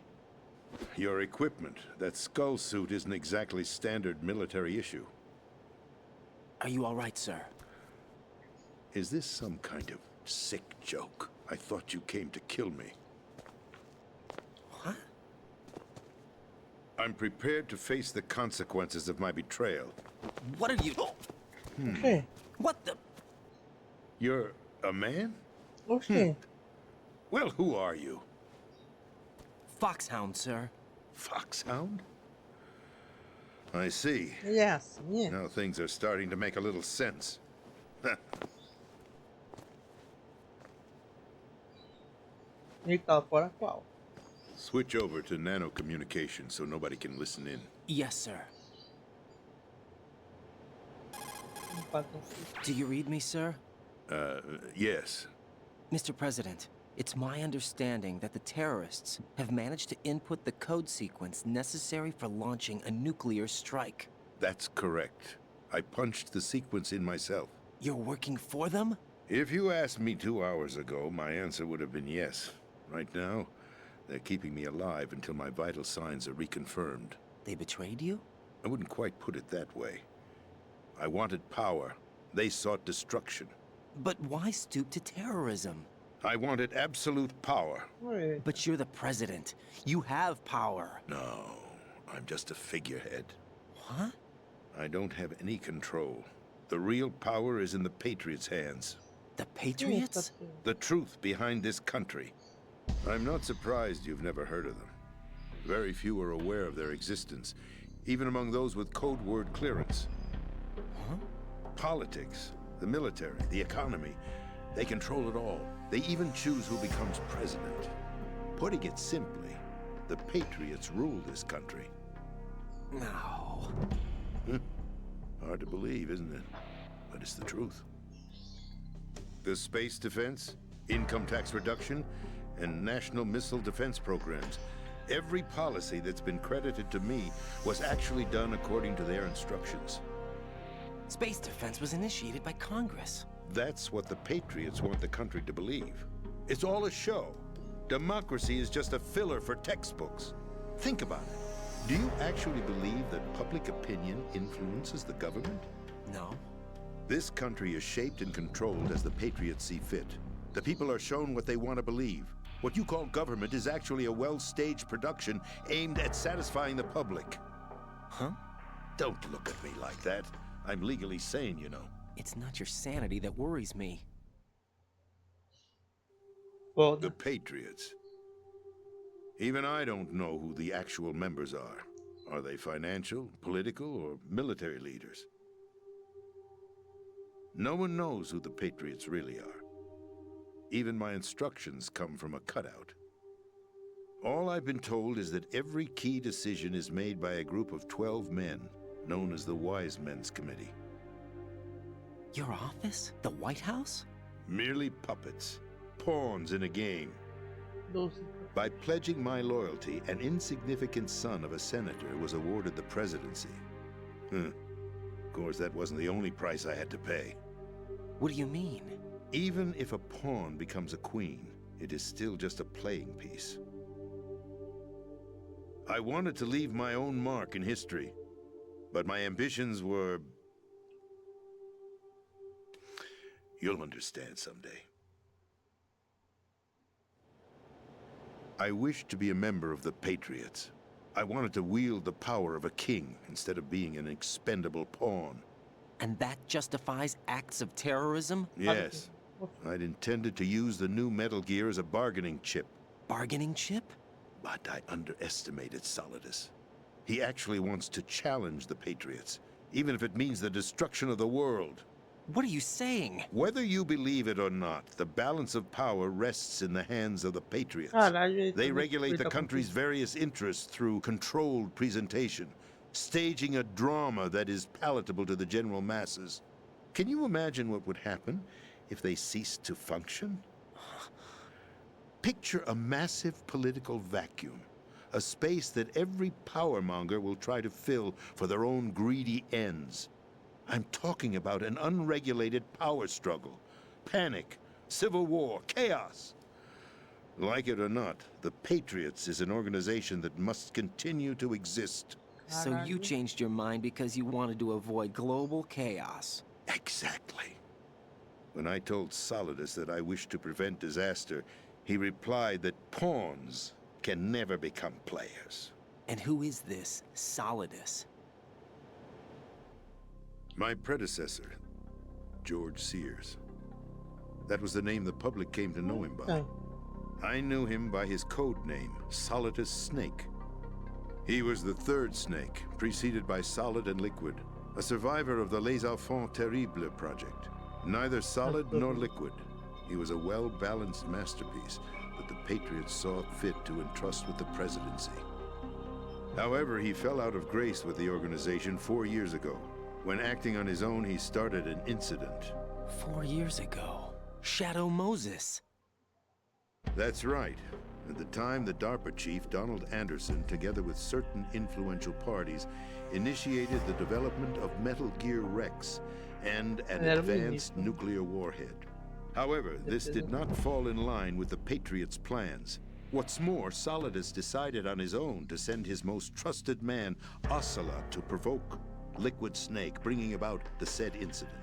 Your equipment, that skull suit isn't exactly standard military issue. Are you all right, sir? Is this some kind of sick joke? I thought you came to kill me. What? I'm prepared to face the consequences of my betrayal. What are you... Okay. What the... You're a man? Okay. Well, who are you? Foxhound, sir. Foxhound? I see. Yes, yeah. Now things are starting to make a little sense. Então, fora qual? Switch over to nano communication so nobody can listen in. Yes, sir. Do you read me, sir? Yes. Mr. President, it's my understanding that the terrorists have managed to input the code sequence necessary for launching a nuclear strike. That's correct. I punched the sequence in myself. You're working for them? If you asked me 2 hours ago, my answer would have been yes. Right now, they're keeping me alive until my vital signs are reconfirmed. They betrayed you? I wouldn't quite put it that way. I wanted power. They sought destruction. But why stoop to terrorism? I wanted absolute power. But you're the president. You have power. No, I'm just a figurehead. What? I don't have any control. The real power is in the Patriots' hands. The Patriots? The truth behind this country. I'm not surprised you've never heard of them. Very few are aware of their existence, even among those with code word clearance. Huh? Politics, the military, the economy, they control it all. They even choose who becomes president. Putting it simply, the Patriots rule this country. No. Hard to believe, isn't it? But it's the truth. The space defense, income tax reduction, and national missile defense programs. Every policy that's been credited to me was actually done according to their instructions. Space defense was initiated by Congress. That's what the Patriots want the country to believe. It's all a show. Democracy is just a filler for textbooks. Think about it. Do you actually believe that public opinion influences the government? No. This country is shaped and controlled as the Patriots see fit. The people are shown what they want to believe. What you call government is actually a well-staged production aimed at satisfying the public. Huh? Don't look at me like that. I'm legally sane, you know. It's not your sanity that worries me. Well, the Patriots. Even I don't know who the actual members are. Are they financial, political, or military leaders? No one knows who the Patriots really are. Even my instructions come from a cutout. All I've been told is that every key decision is made by a group of 12 men, known as the Wise Men's Committee. Your office? The White House? Merely puppets, pawns in a game. By pledging my loyalty, an insignificant son of a senator was awarded the presidency. Of course, that wasn't the only price I had to pay. What do you mean? Even if a pawn becomes a queen, it is still just a playing piece. I wanted to leave my own mark in history, but my ambitions were... You'll understand someday. I wished to be a member of the Patriots. I wanted to wield the power of a king instead of being an expendable pawn. And that justifies acts of terrorism? Yes. I'd intended to use the new Metal Gear as a bargaining chip. Bargaining chip? But I underestimated Solidus. He actually wants to challenge the Patriots, even if it means the destruction of the world. What are you saying? Whether you believe it or not, the balance of power rests in the hands of the Patriots. They regulate the country's various interests through controlled presentation, staging a drama that is palatable to the general masses. Can you imagine what would happen if they ceased to function? Picture a massive political vacuum, a space that every powermonger will try to fill for their own greedy ends. I'm talking about an unregulated power struggle, panic, civil war, chaos. Like it or not, the Patriots is an organization that must continue to exist. So you changed your mind because you wanted to avoid global chaos. Exactly. When I told Solidus that I wished to prevent disaster, he replied that pawns can never become players. And who is this Solidus? My predecessor, George Sears. That was the name the public came to know him by. I knew him by his code name, Solidus Snake. He was the third snake, preceded by Solid and Liquid, a survivor of the Les Enfants Terribles project. Neither solid nor liquid, he was a well-balanced masterpiece that the Patriots saw fit to entrust with the presidency. However, he fell out of grace with the organization 4 years ago. When acting on his own, he started an incident. 4 years ago? Shadow Moses. That's right. At the time, the DARPA chief, Donald Anderson, together with certain influential parties, initiated the development of Metal Gear Rex and an advanced nuclear warhead. However, this did not fall in line with the Patriots' plans. What's more, Solidus decided on his own to send his most trusted man, Ocelot, to provoke Liquid Snake, bringing about the said incident.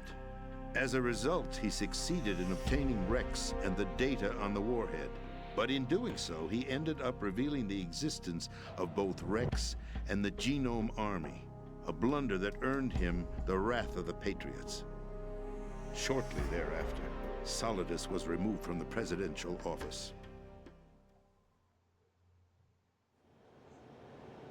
As a result, he succeeded in obtaining Rex and the data on the warhead. But in doing so, he ended up revealing the existence of both Rex and the Genome Army, a blunder that earned him the wrath of the Patriots. Shortly thereafter, Solidus was removed from the presidential office.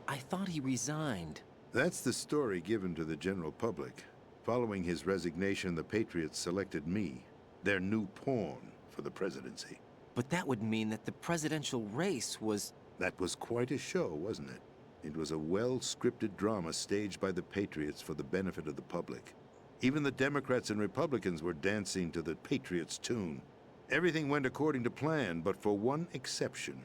I thought he resigned. That's the story given to the general public. Following his resignation, the Patriots selected me, their new pawn, for the presidency. But that would mean that the presidential race was... That was quite a show, wasn't it? It was a well-scripted drama staged by the Patriots for the benefit of the public. Even the Democrats and Republicans were dancing to the Patriots' tune. Everything went according to plan, but for one exception.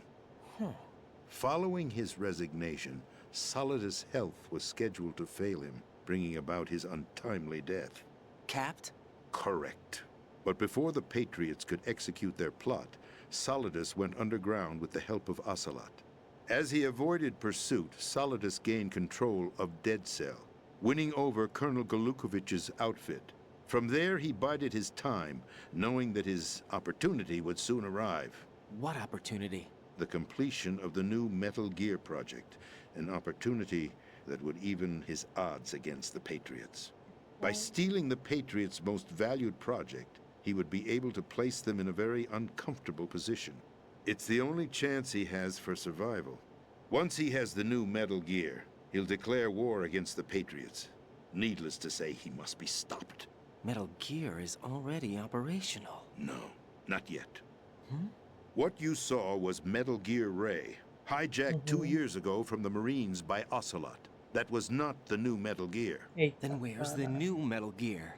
Following his resignation, Solidus' health was scheduled to fail him, bringing about his untimely death. Capped? Correct. But before the Patriots could execute their plot, Solidus went underground with the help of Ocelot. As he avoided pursuit, Solidus gained control of Dead Cell, winning over Colonel Galukovich's outfit. From there, he bided his time, knowing that his opportunity would soon arrive. What opportunity? The completion of the new Metal Gear project, an opportunity that would even his odds against the Patriots. By stealing the Patriots' most valued project, he would be able to place them in a very uncomfortable position. It's the only chance he has for survival. Once he has the new Metal Gear, he'll declare war against the Patriots. Needless to say, he must be stopped. Metal Gear is already operational. No, not yet. What you saw was Metal Gear Ray, hijacked 2 years ago from the Marines by Ocelot. That was not the new Metal Gear. Then where's the new Metal Gear?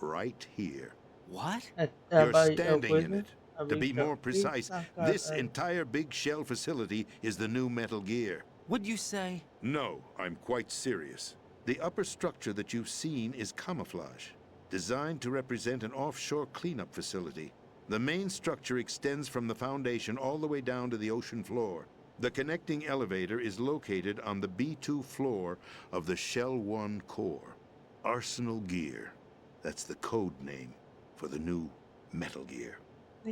Right here. What? You're standing in it. To be more precise, this entire big shell facility is the new Metal Gear. What'd you say? No, I'm quite serious. The upper structure that you've seen is camouflage, designed to represent an offshore cleanup facility. The main structure extends from the foundation all the way down to the ocean floor. The connecting elevator is located on the B2 floor of the Shell 1 core. Arsenal Gear. That's the code name for the new Metal Gear.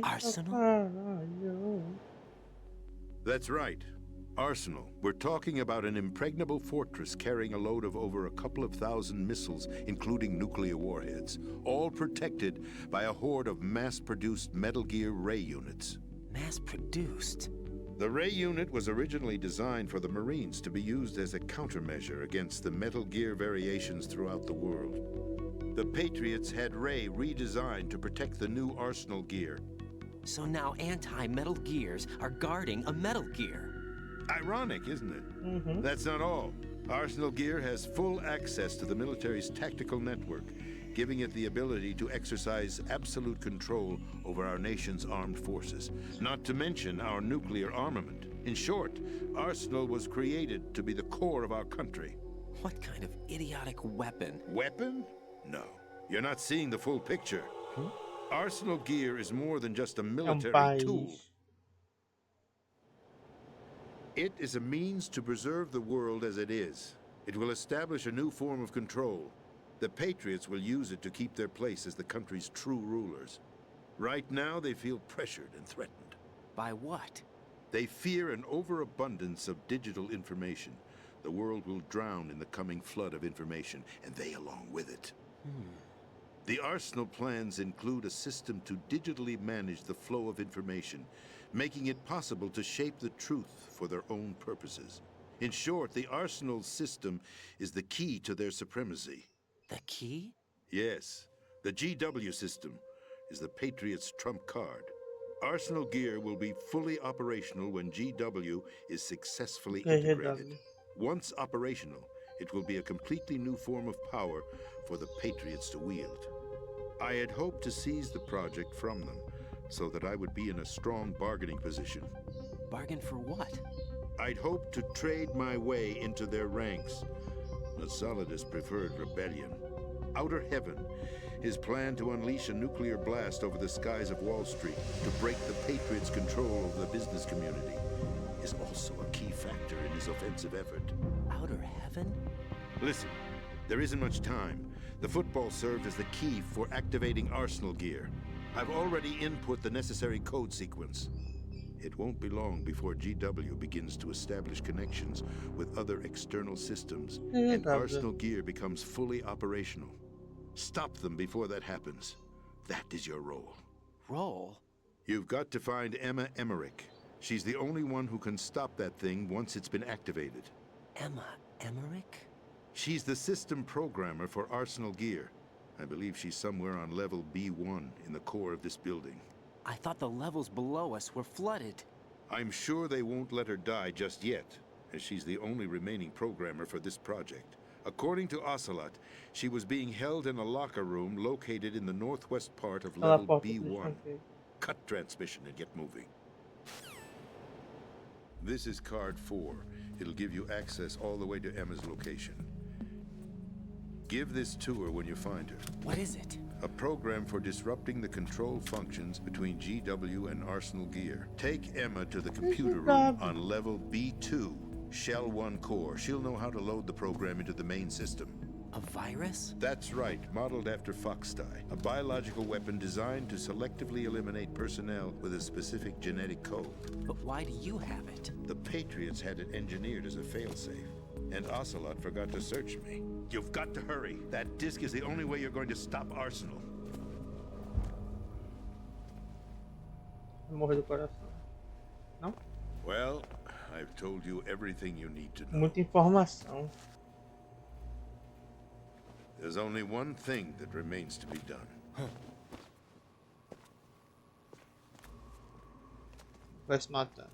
Arsenal? That's right. Arsenal. We're talking about an impregnable fortress carrying a load of over a couple of thousand missiles, including nuclear warheads, all protected by a horde of mass-produced Metal Gear Ray units. Mass-produced? The Ray unit was originally designed for the Marines to be used as a countermeasure against the Metal Gear variations throughout the world. The Patriots had Ray redesigned to protect the new Arsenal Gear. So now anti-Metal Gears are guarding a Metal Gear. Ironic, isn't it? That's not all. Arsenal Gear has full access to the military's tactical network, giving it the ability to exercise absolute control over our nation's armed forces, not to mention our nuclear armament. In short, Arsenal was created to be the core of our country. What kind of idiotic weapon? Weapon? No. You're not seeing the full picture. Arsenal gear is more than just a military tool. It is a means to preserve the world as it is. It will establish a new form of control. The Patriots will use it to keep their place as the country's true rulers. Right now, they feel pressured and threatened. By what? They fear an overabundance of digital information. The world will drown in the coming flood of information, and they along with it. The Arsenal plans include a system to digitally manage the flow of information, making it possible to shape the truth for their own purposes. In short, the Arsenal system is the key to their supremacy. The key? Yes. The GW system is the Patriots' trump card. Arsenal gear will be fully operational when GW is successfully integrated. Once operational, it will be a completely new form of power for the Patriots to wield. I had hoped to seize the project from them, so that I would be in a strong bargaining position. Bargain for what? I'd hoped to trade my way into their ranks. But Solidus preferred rebellion. Outer Heaven, his plan to unleash a nuclear blast over the skies of Wall Street to break the Patriots' control over the business community, is also a key factor in his offensive effort. Outer Heaven? Listen, there isn't much time. The football served as the key for activating Arsenal gear. I've already input the necessary code sequence. It won't be long before GW begins to establish connections with other external systems, and Arsenal gear becomes fully operational. Stop them before that happens. That is your role. Role? You've got to find Emma Emmerich. She's the only one who can stop that thing once it's been activated. Emma Emmerich? She's the system programmer for Arsenal gear. I believe she's somewhere on level B1 in the core of this building. I thought the levels below us were flooded. I'm sure they won't let her die just yet, as she's the only remaining programmer for this project. According to Ocelot, she was being held in a locker room located in the northwest part of level B1. Cut transmission and get moving. This is card 4. It'll give you access all the way to Emma's location. Give this to her when you find her. What is it? A program for disrupting the control functions between GW and Arsenal gear. Take Emma to the computer room on level B2, Shell 1 core. She'll know how to load the program into the main system. A virus? That's right, modeled after Foxdie. A biological weapon designed to selectively eliminate personnel with a specific genetic code. But why do you have it? The Patriots had it engineered as a failsafe. And Ocelot forgot to search me. You've got to hurry. That disk is the only way you're going to stop Arsenal. Morrer do coração. Não? Well, I've told you everything you need to know. Muita informação. There's only one thing that remains to be done. Vai se matar.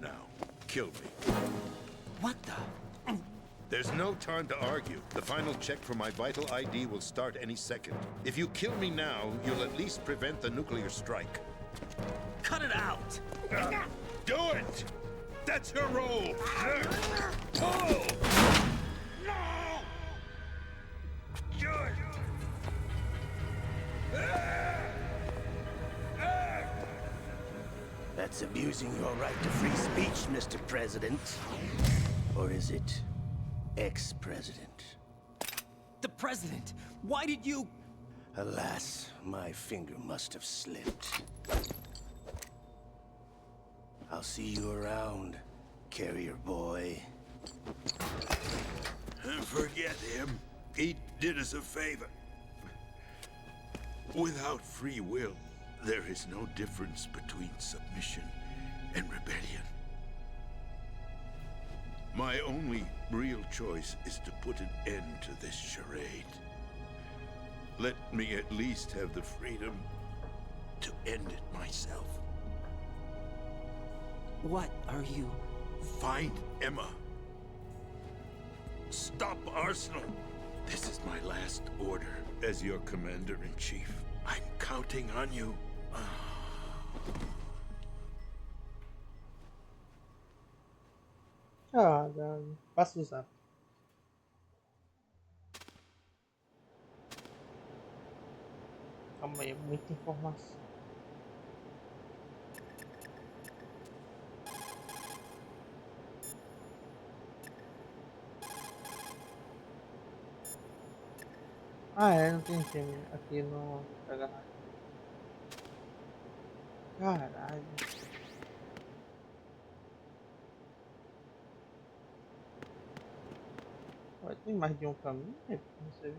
Now, kill me. What the? There's no time to argue. The final check for my vital ID will start any second. If you kill me now, you'll at least prevent the nuclear strike. Cut it out! Do it! That's your role! Pull! No! Good! That's abusing your right to free speech, Mr. President. Or is it ex-president? The president! Why did you... Alas, my finger must have slipped. I'll see you around, carrier boy. Forget him. He did us a favor. Without free will, there is no difference between submission and rebellion. My only real choice is to put an end to this charade. Let me at least have the freedom to end it myself. What are you... Find Emma. Stop Arsenal. This is my last order as your commander-in-chief. I'm counting on you. Ah, Dan. Passa o zap. Calma aí, muita informação. Ah, é, não tem time aqui no Pega Rádio. Caralho. Ué, tem mais de um caminho? Não sei.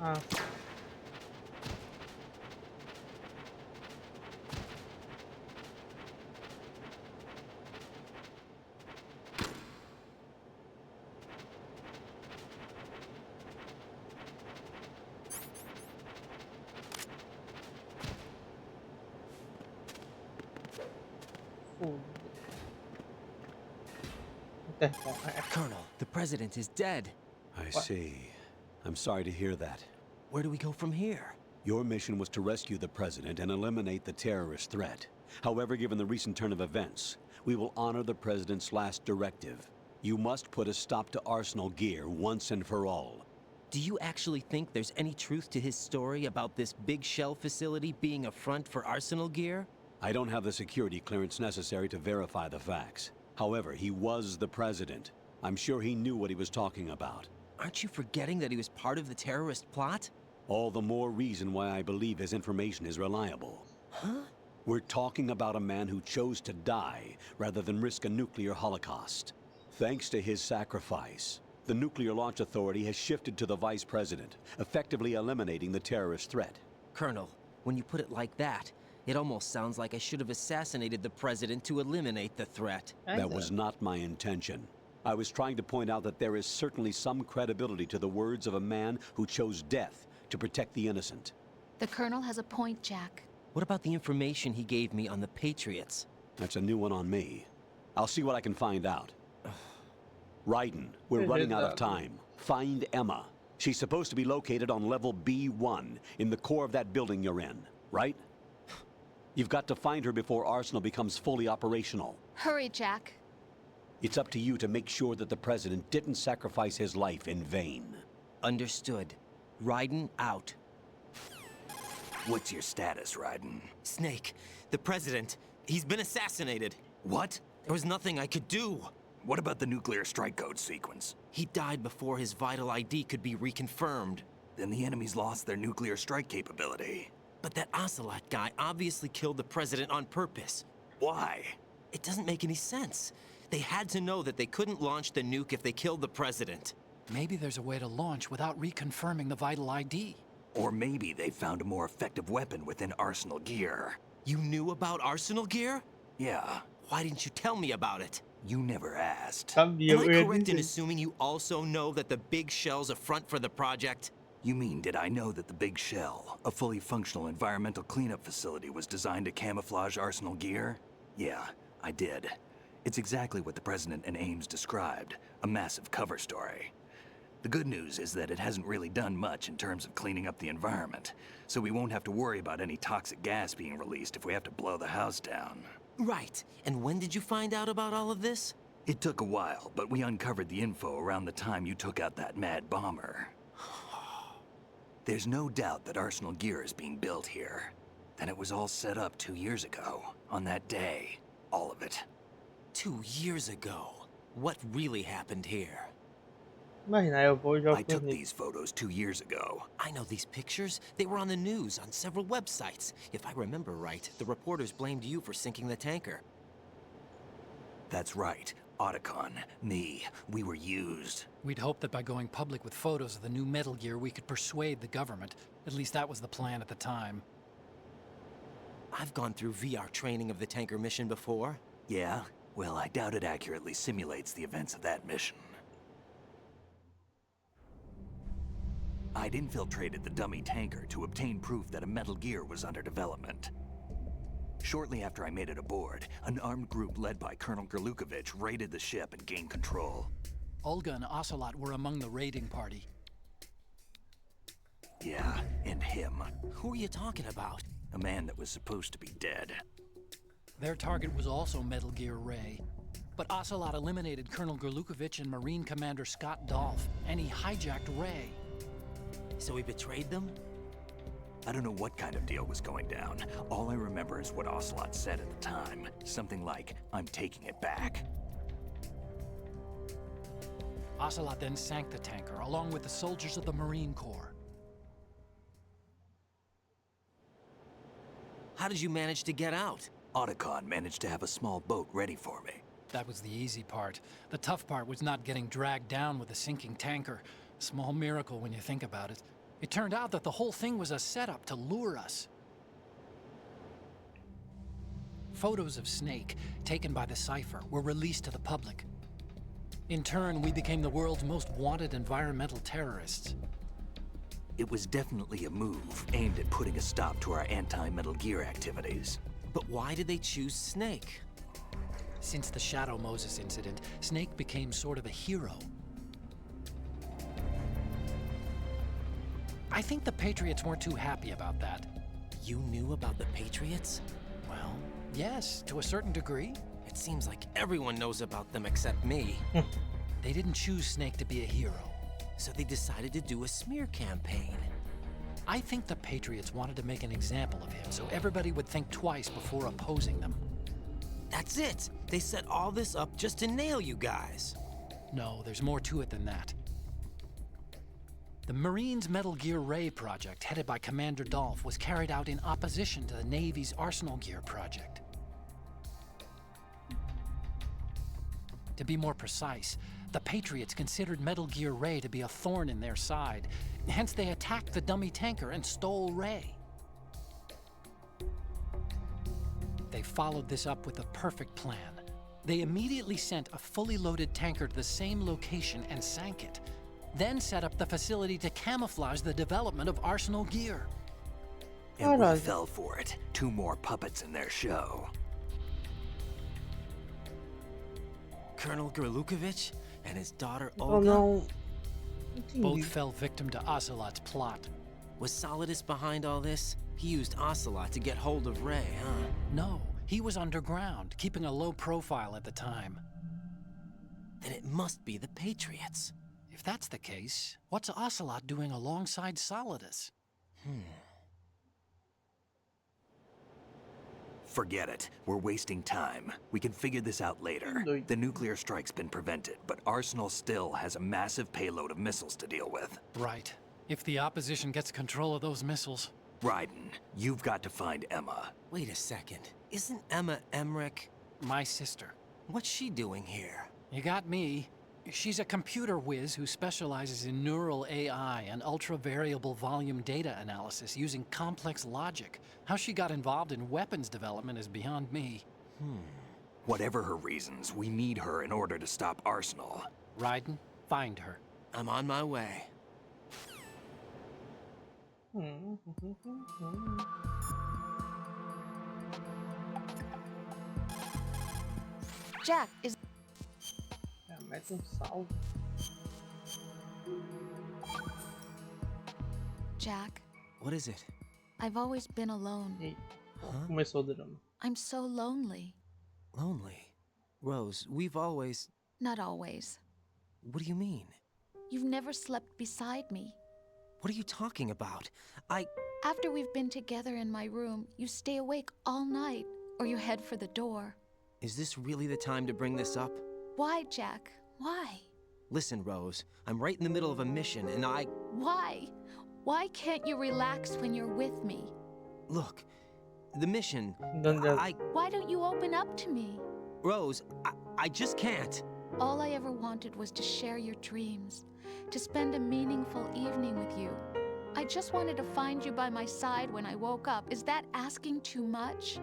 Ah. Colonel, the president is dead. I see. I'm sorry to hear that. Where do we go from here? Your mission was to rescue the president and eliminate the terrorist threat. However, given the recent turn of events, we will honor the president's last directive. You must put a stop to Arsenal gear once and for all. Do you actually think there's any truth to his story about this big shell facility being a front for Arsenal gear? I don't have the security clearance necessary to verify the facts. However, he was the president. I'm sure he knew what he was talking about. Aren't you forgetting that he was part of the terrorist plot? All the more reason why I believe his information is reliable. Huh? We're talking about a man who chose to die rather than risk a nuclear holocaust. Thanks to his sacrifice, the Nuclear Launch Authority has shifted to the vice president, effectively eliminating the terrorist threat. Colonel, when you put it like that, it almost sounds like I should have assassinated the president to eliminate the threat. That was not my intention. I was trying to point out that there is certainly some credibility to the words of a man who chose death to protect the innocent. The Colonel has a point, Jack. What about the information he gave me on the Patriots? That's a new one on me. I'll see what I can find out. Raiden, we're running out of time. Find Emma. She's supposed to be located on level B1 in the core of that building you're in, right? You've got to find her before Arsenal becomes fully operational. Hurry, Jack. It's up to you to make sure that the president didn't sacrifice his life in vain. Understood. Raiden out. What's your status, Raiden? Snake, the president, he's been assassinated. What? There was nothing I could do. What about the nuclear strike code sequence? He died before his vital ID could be reconfirmed. Then the enemy's lost their nuclear strike capability. But that Ocelot guy obviously killed the president on purpose. Why? It doesn't make any sense. They had to know that they couldn't launch the nuke if they killed the president. Maybe there's a way to launch without reconfirming the vital ID. Or maybe they found a more effective weapon within Arsenal gear. You knew about Arsenal gear? Yeah. Why didn't you tell me about it? You never asked. Am I correct in assuming you also know that the big shell's a front for the project? You mean, did I know that the Big Shell, a fully functional environmental cleanup facility, was designed to camouflage Arsenal gear? Yeah, I did. It's exactly what the President and Ames described, a massive cover story. The good news is that it hasn't really done much in terms of cleaning up the environment, so we won't have to worry about any toxic gas being released if we have to blow the house down. Right. And when did you find out about all of this? It took a while, but we uncovered the info around the time you took out that mad bomber. There's no doubt that Arsenal gear is being built here. Then it was all set up 2 years ago, on that day. All of it. 2 years ago? What really happened here? Imagina, eu vou e jogo I com os took nicks. these photos 2 years ago. I know these pictures. They were on the news, on several websites. If I remember right, the reporters blamed you for sinking the tanker. That's right. Otacon, me, we were used. We'd hoped that by going public with photos of the new Metal Gear, we could persuade the government. At least that was the plan at the time. I've gone through VR training of the tanker mission before. Yeah? Well, I doubt it accurately simulates the events of that mission. I'd infiltrated the dummy tanker to obtain proof that a Metal Gear was under development. Shortly after I made it aboard, an armed group led by Colonel Gerlukovich raided the ship and gained control. Olga and Ocelot were among the raiding party. Yeah, and him. Who are you talking about? A man that was supposed to be dead. Their target was also Metal Gear Ray. But Ocelot eliminated Colonel Gerlukovich and Marine Commander Scott Dolph, and he hijacked Ray. So he betrayed them? I don't know what kind of deal was going down. All I remember is what Ocelot said at the time. Something like, "I'm taking it back." Ocelot then sank the tanker, along with the soldiers of the Marine Corps. How did you manage to get out? Otacon managed to have a small boat ready for me. That was the easy part. The tough part was not getting dragged down with a sinking tanker. A small miracle when you think about it. It turned out that the whole thing was a setup to lure us. Photos of Snake, taken by the Cypher, were released to the public. In turn, we became the world's most wanted environmental terrorists. It was definitely a move aimed at putting a stop to our anti-Metal Gear activities. But why did they choose Snake? Since the Shadow Moses incident, Snake became sort of a hero. I think the Patriots weren't too happy about that. You knew about the Patriots? Well, yes, to a certain degree. It seems like everyone knows about them except me. They didn't choose Snake to be a hero. So they decided to do a smear campaign. I think the Patriots wanted to make an example of him so everybody would think twice before opposing them. That's it! They set all this up just to nail you guys. No, there's more to it than that. The Marines' Metal Gear Ray project, headed by Commander Dolph, was carried out in opposition to the Navy's Arsenal Gear project. To be more precise, the Patriots considered Metal Gear Ray to be a thorn in their side. Hence, they attacked the dummy tanker and stole Ray. They followed this up with a perfect plan. They immediately sent a fully loaded tanker to the same location and sank it. Then set up the facility to camouflage the development of Arsenal Gear. And we fell for it. 2 more puppets in their show. Colonel Gerlukovich and his daughter Oh Olga? no. Both fell victim to Ocelot's plot. Was Solidus behind all this? He used Ocelot to get hold of Ray, huh? No, he was underground, keeping a low profile at the time. Then it must be the Patriots. If that's the case, what's Ocelot doing alongside Solidus? Forget it. We're wasting time. We can figure this out later. The nuclear strike's been prevented, but Arsenal still has a massive payload of missiles to deal with. Right. If the opposition gets control of those missiles... Raiden, you've got to find Emma. Wait a second. Isn't Emma Emmerich... my sister? What's she doing here? You got me. She's a computer whiz who specializes in neural AI and ultra-variable volume data analysis using complex logic. How she got involved in weapons development is beyond me. Whatever her reasons, we need her in order to stop Arsenal. Raiden, find her. I'm on my way. Jack, is... Mete salve. Jack, What is it? I've always been alone. Começou o drama. I'm so lonely. Lonely? Rose, we've always... Not always. What do you mean? You've never slept beside me. What are you talking about? After we've been together in my room, you stay awake all night, or you head for the door. Is this really the time to bring this up? Why, Jack? Why? Listen, Rose, I'm right in the middle of a mission, and Why? Why can't you relax when you're with me? Look, the mission... Why don't you open up to me? Rose, I just can't. All I ever wanted was to share your dreams, to spend a meaningful evening with you. I just wanted to find you by my side when I woke up. Is that asking too much?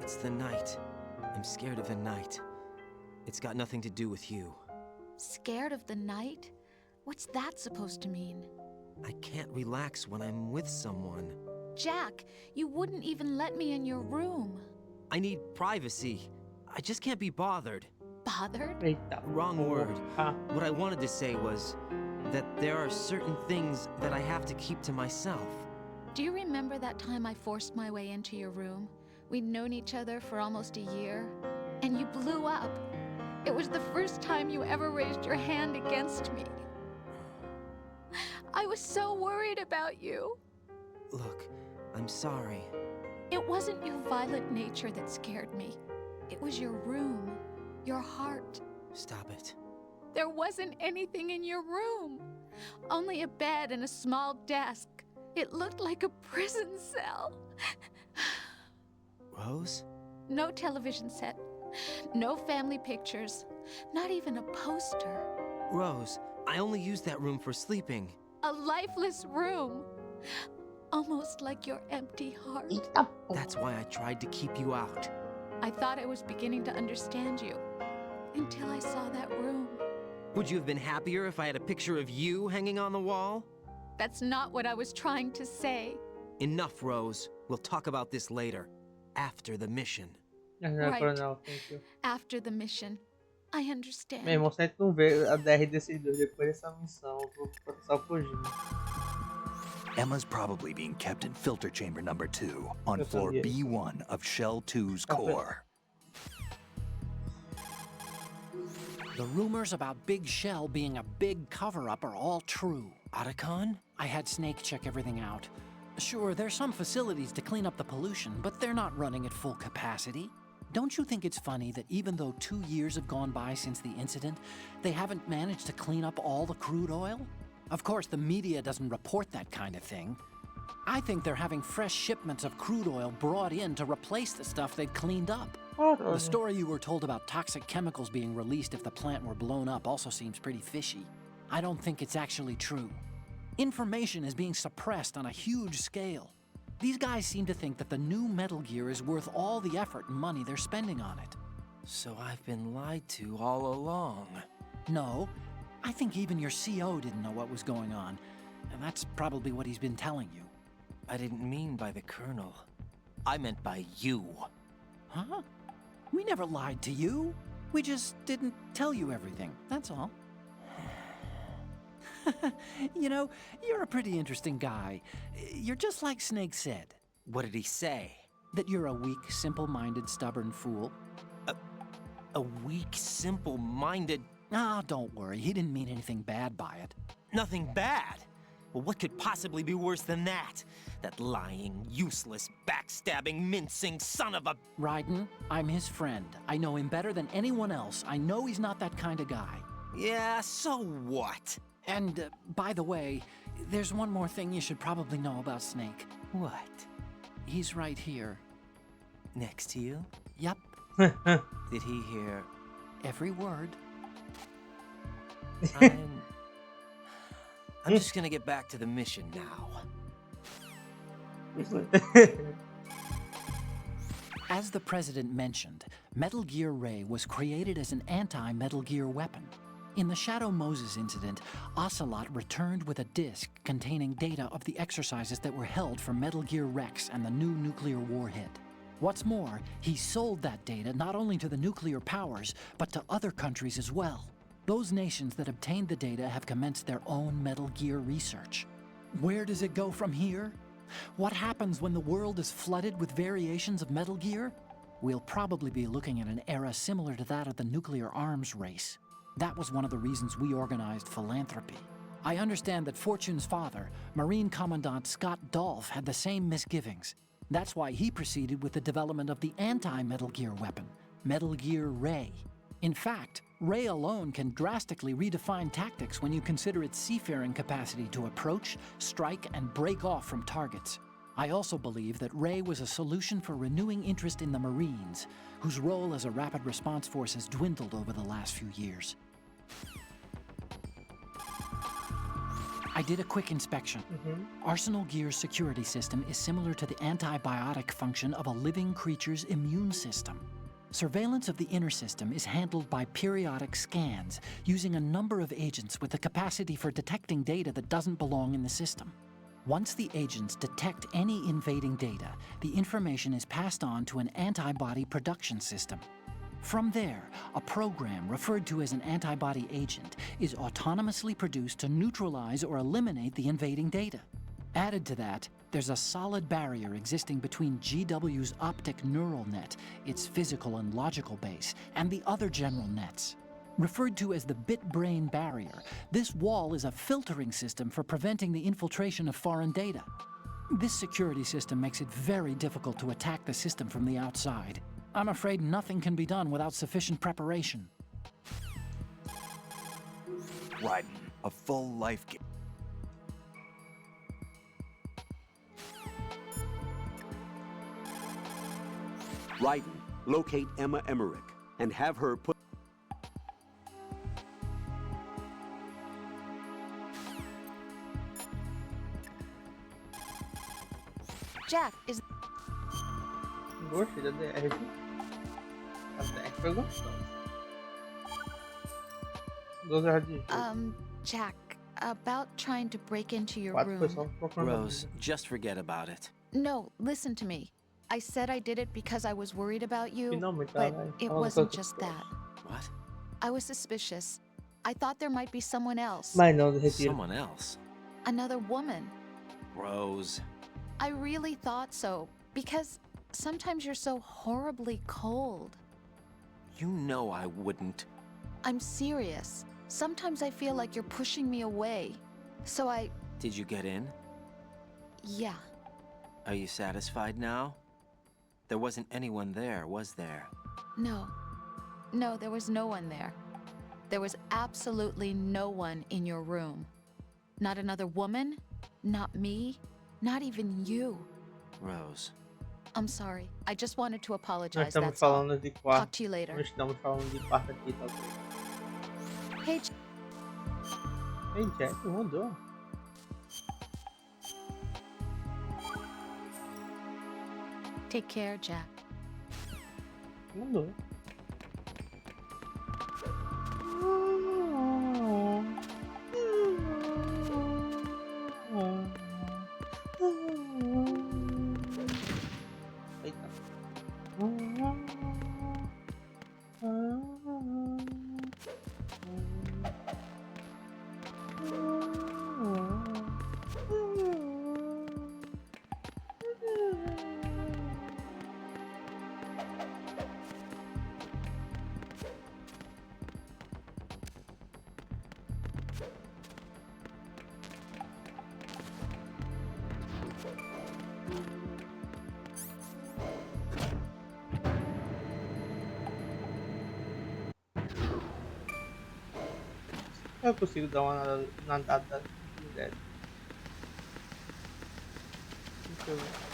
It's the night. I'm scared of the night. It's got nothing to do with you. Scared of the night? What's that supposed to mean? I can't relax when I'm with someone. Jack, you wouldn't even let me in your room. I need privacy. I just can't be bothered. Bothered? Wrong word. What I wanted to say was that there are certain things that I have to keep to myself. Do you remember that time I forced my way into your room? We'd known each other for almost a year, and you blew up. It was the first time you ever raised your hand against me. I was so worried about you. Look, I'm sorry. It wasn't your violent nature that scared me. It was your room, your heart. Stop it. There wasn't anything in your room. Only a bed and a small desk. It looked like a prison cell. Rose? No television set. No family pictures. Not even a poster. Rose, I only use that room for sleeping. A lifeless room. Almost like your empty heart. That's why I tried to keep you out. I thought I was beginning to understand you. Until I saw that room. Would you have been happier if I had a picture of you hanging on the wall? That's not what I was trying to say. Enough, Rose. We'll talk about this later. After the mission. Right. After the mission. I understand. Meu irmão, se a gente não vê a DR desses dois depois dessa missão, eu vou processar o Kojima. Emma's probably being kept in filter chamber number 2 on floor B1 of Shell 2's core. The rumors about Big Shell being a big cover-up are all true. Otacon? I had Snake check everything out. Sure, there's some facilities to clean up the pollution, but they're not running at full capacity. Don't you think it's funny that even though 2 years have gone by since the incident, they haven't managed to clean up all the crude oil? Of course, the media doesn't report that kind of thing. I think they're having fresh shipments of crude oil brought in to replace the stuff they'd cleaned up. The story you were told about toxic chemicals being released if the plant were blown up also seems pretty fishy. I don't think it's actually true. Information is being suppressed on a huge scale. These guys seem to think that the new Metal Gear is worth all the effort and money they're spending on it. So I've been lied to all along. No, I think even your CO didn't know what was going on, and that's probably what he's been telling you. I didn't mean by the Colonel. I meant by you. Huh? We never lied to you. We just didn't tell you everything, that's all. You know, you're a pretty interesting guy. You're just like Snake said. What did he say? That you're a weak, simple-minded, stubborn fool. A weak, simple-minded... Ah, don't worry. He didn't mean anything bad by it. Nothing bad? Well, what could possibly be worse than that? That lying, useless, backstabbing, mincing son of a... Raiden, I'm his friend. I know him better than anyone else. I know he's not that kind of guy. Yeah, so what? And, by the way, there's one more thing you should probably know about Snake. What? He's right here. Next to you? Yep. Did he hear... every word? I'm just gonna get back to the mission now. As the President mentioned, Metal Gear Ray was created as an anti-Metal Gear weapon. In the Shadow Moses incident, Ocelot returned with a disc containing data of the exercises that were held for Metal Gear Rex and the new nuclear warhead. What's more, he sold that data not only to the nuclear powers, but to other countries as well. Those nations that obtained the data have commenced their own Metal Gear research. Where does it go from here? What happens when the world is flooded with variations of Metal Gear? We'll probably be looking at an era similar to that of the nuclear arms race. That was one of the reasons we organized philanthropy. I understand that Fortune's father, Marine Commandant Scott Dolph, had the same misgivings. That's why he proceeded with the development of the anti-Metal Gear weapon, Metal Gear Ray. In fact, Ray alone can drastically redefine tactics when you consider its seafaring capacity to approach, strike, and break off from targets. I also believe that Ray was a solution for renewing interest in the Marines, whose role as a rapid response force has dwindled over the last few years. I did a quick inspection. Arsenal Gear's security system is similar to the antibiotic function of a living creature's immune system. Surveillance of the inner system is handled by periodic scans, using a number of agents with the capacity for detecting data that doesn't belong in the system. Once the agents detect any invading data, the information is passed on to an antibody production system. From there, a program referred to as an antibody agent is autonomously produced to neutralize or eliminate the invading data. Added to that, there's a solid barrier existing between GW's optic neural net, its physical and logical base, and the other general nets. Referred to as the bit-brain barrier, this wall is a filtering system for preventing the infiltration of foreign data. This security system makes it very difficult to attack the system from the outside. I'm afraid nothing can be done without sufficient preparation. Raiden, a full life game. Raiden, locate Emma Emmerich and have her put... Jack, is... Gostei da DR. A DR foi gostosa. Jack, about trying to break into your room. Rose, just forget about it. No, listen to me. I said I did it because I was worried about you, Finalmente, but ela it falou wasn't tantas just coisas. that. What? I was suspicious. I thought there might be someone else. Mas não, retiro. Someone else? Another woman. Rose. I really thought so, because sometimes you're so horribly cold. You know I wouldn't. I'm serious. Sometimes I feel like you're pushing me away. So I... Did you get in? Yeah. Are you satisfied now? There wasn't anyone there, was there? No. No, there was no one there. There was absolutely no one in your room. Not another woman, not me, not even you. Rose. I'm sorry. I just wanted to apologize, Nós estamos that's all. falando de quarto. Talk to you later. Nós estamos falando de quarto aqui, tá ok? Hey, Hey, Jack, mandou. Take care, Jack. Mandou. Eita. Eu consigo dar uma nadada direto. Deixa eu ver.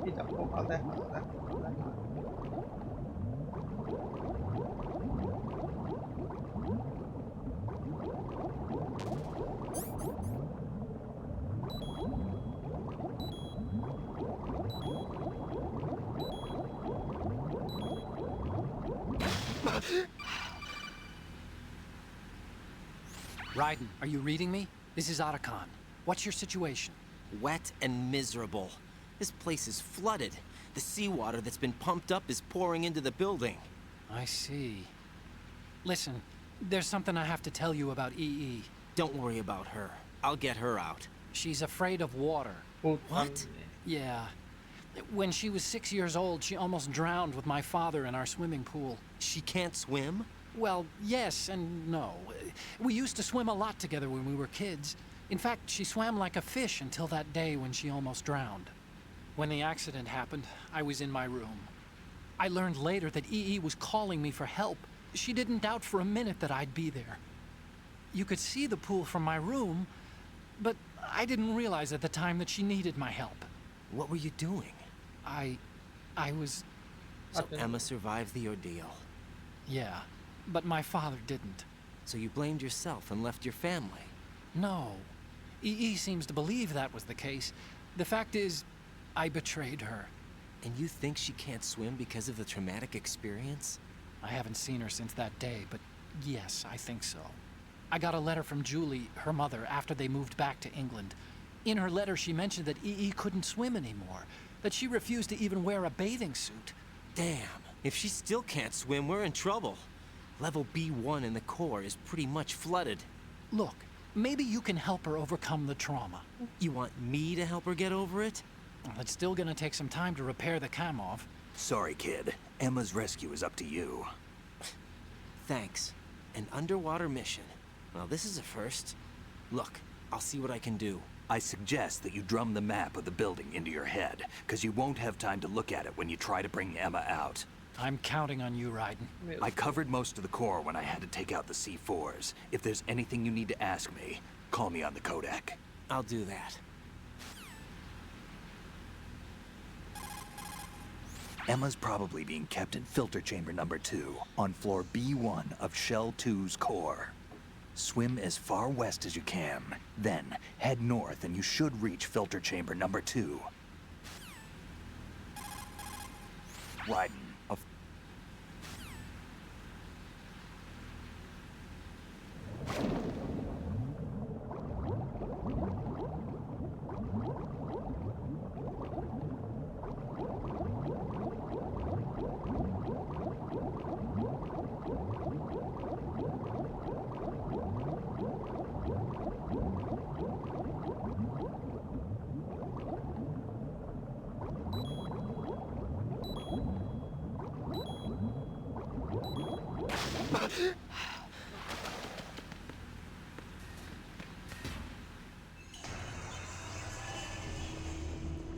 Eita, porra, errada. Raiden, are you reading me? This is Otacon. What's your situation? Wet and miserable. This place is flooded. The seawater that's been pumped up is pouring into the building. I see. Listen, there's something I have to tell you about EE. Don't worry about her. I'll get her out. She's afraid of water. What? Yeah. When she was 6 years old, she almost drowned with my father in our swimming pool. She can't swim? Well, yes and no. We used to swim a lot together when we were kids. In fact, she swam like a fish until that day when she almost drowned. When the accident happened, I was in my room. I learned later that EE was calling me for help. She didn't doubt for a minute that I'd be there. You could see the pool from my room, but I didn't realize at the time that she needed my help. What were you doing? I was... So Emma survived the ordeal. Yeah, but my father didn't. So you blamed yourself and left your family? No. EE seems to believe that was the case. The fact is, I betrayed her. And you think she can't swim because of the traumatic experience? I haven't seen her since that day, but yes, I think so. I got a letter from Julie, her mother, after they moved back to England. In her letter, she mentioned that EE couldn't swim anymore, that she refused to even wear a bathing suit. Damn, if she still can't swim, we're in trouble. Level B1 in the core is pretty much flooded. Look, maybe you can help her overcome the trauma. You want me to help her get over it? Well, it's still gonna take some time to repair the Kamov. Sorry, kid. Emma's rescue is up to you. Thanks. An underwater mission. Well, this is a first. Look, I'll see what I can do. I suggest that you drum the map of the building into your head, because you won't have time to look at it when you try to bring Emma out. I'm counting on you, Raiden. I covered most of the core when I had to take out the C4s. If there's anything you need to ask me, call me on the Kodak. I'll do that. Emma's probably being kept in filter chamber number 2, on floor B1 of Shell 2's core. Swim as far west as you can, then head north and you should reach filter chamber number 2. Raiden,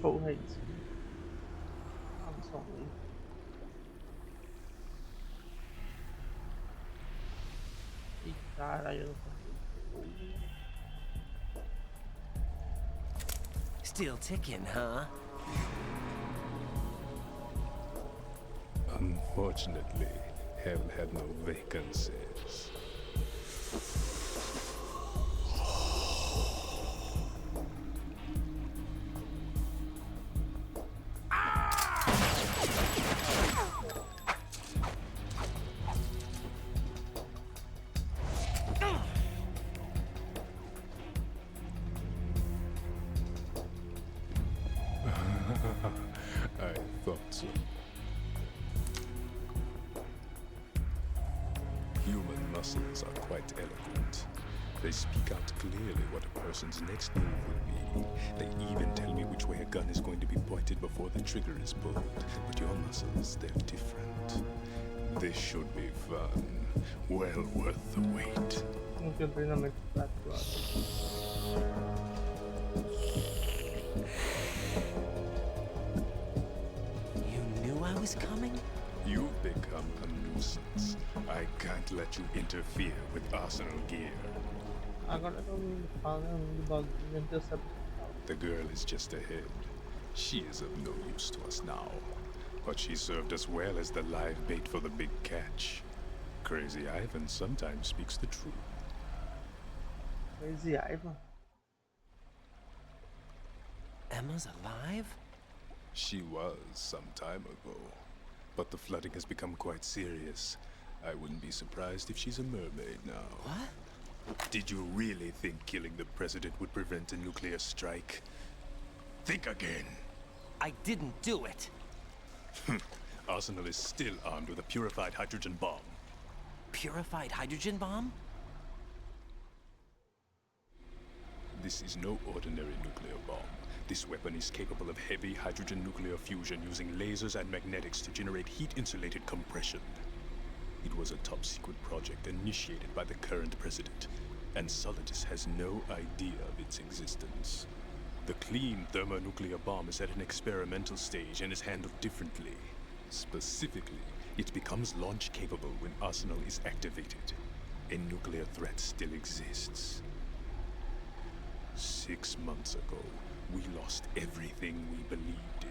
Porra, é isso. Vamos só ver. Ih, caralho, eu não consigo. Still ticking, huh? Unfortunately, hell had no vacancies. I thought so. Human muscles are quite eloquent. They speak out clearly what a person's next move will be. They even tell me which way a gun is going to be pointed before the trigger is pulled. But your muscles, they're different. This should be fun. Well worth the wait. Nunca treinamento prático. I was coming? You've become a nuisance. I can't let you interfere with Arsenal gear. Agora eu tô falando do bagulho interceptar. The girl is just ahead. She is of no use to us now. But she served us well as the live bait for the big catch. Crazy Ivan sometimes speaks the truth. Crazy Ivan? Emma's alive? She was some time ago, but the flooding has become quite serious. I wouldn't be surprised if she's a mermaid now. What? Did you really think killing the president would prevent a nuclear strike? Think again. I didn't do it. Arsenal is still armed with a purified hydrogen bomb. Purified hydrogen bomb? This is no ordinary nuclear bomb. This weapon is capable of heavy hydrogen nuclear fusion using lasers and magnetics to generate heat-insulated compression. It was a top-secret project initiated by the current president, and Solidus has no idea of its existence. The clean thermonuclear bomb is at an experimental stage and is handled differently. Specifically, it becomes launch-capable when Arsenal is activated. A nuclear threat still exists. 6 months ago, we lost everything we believed in.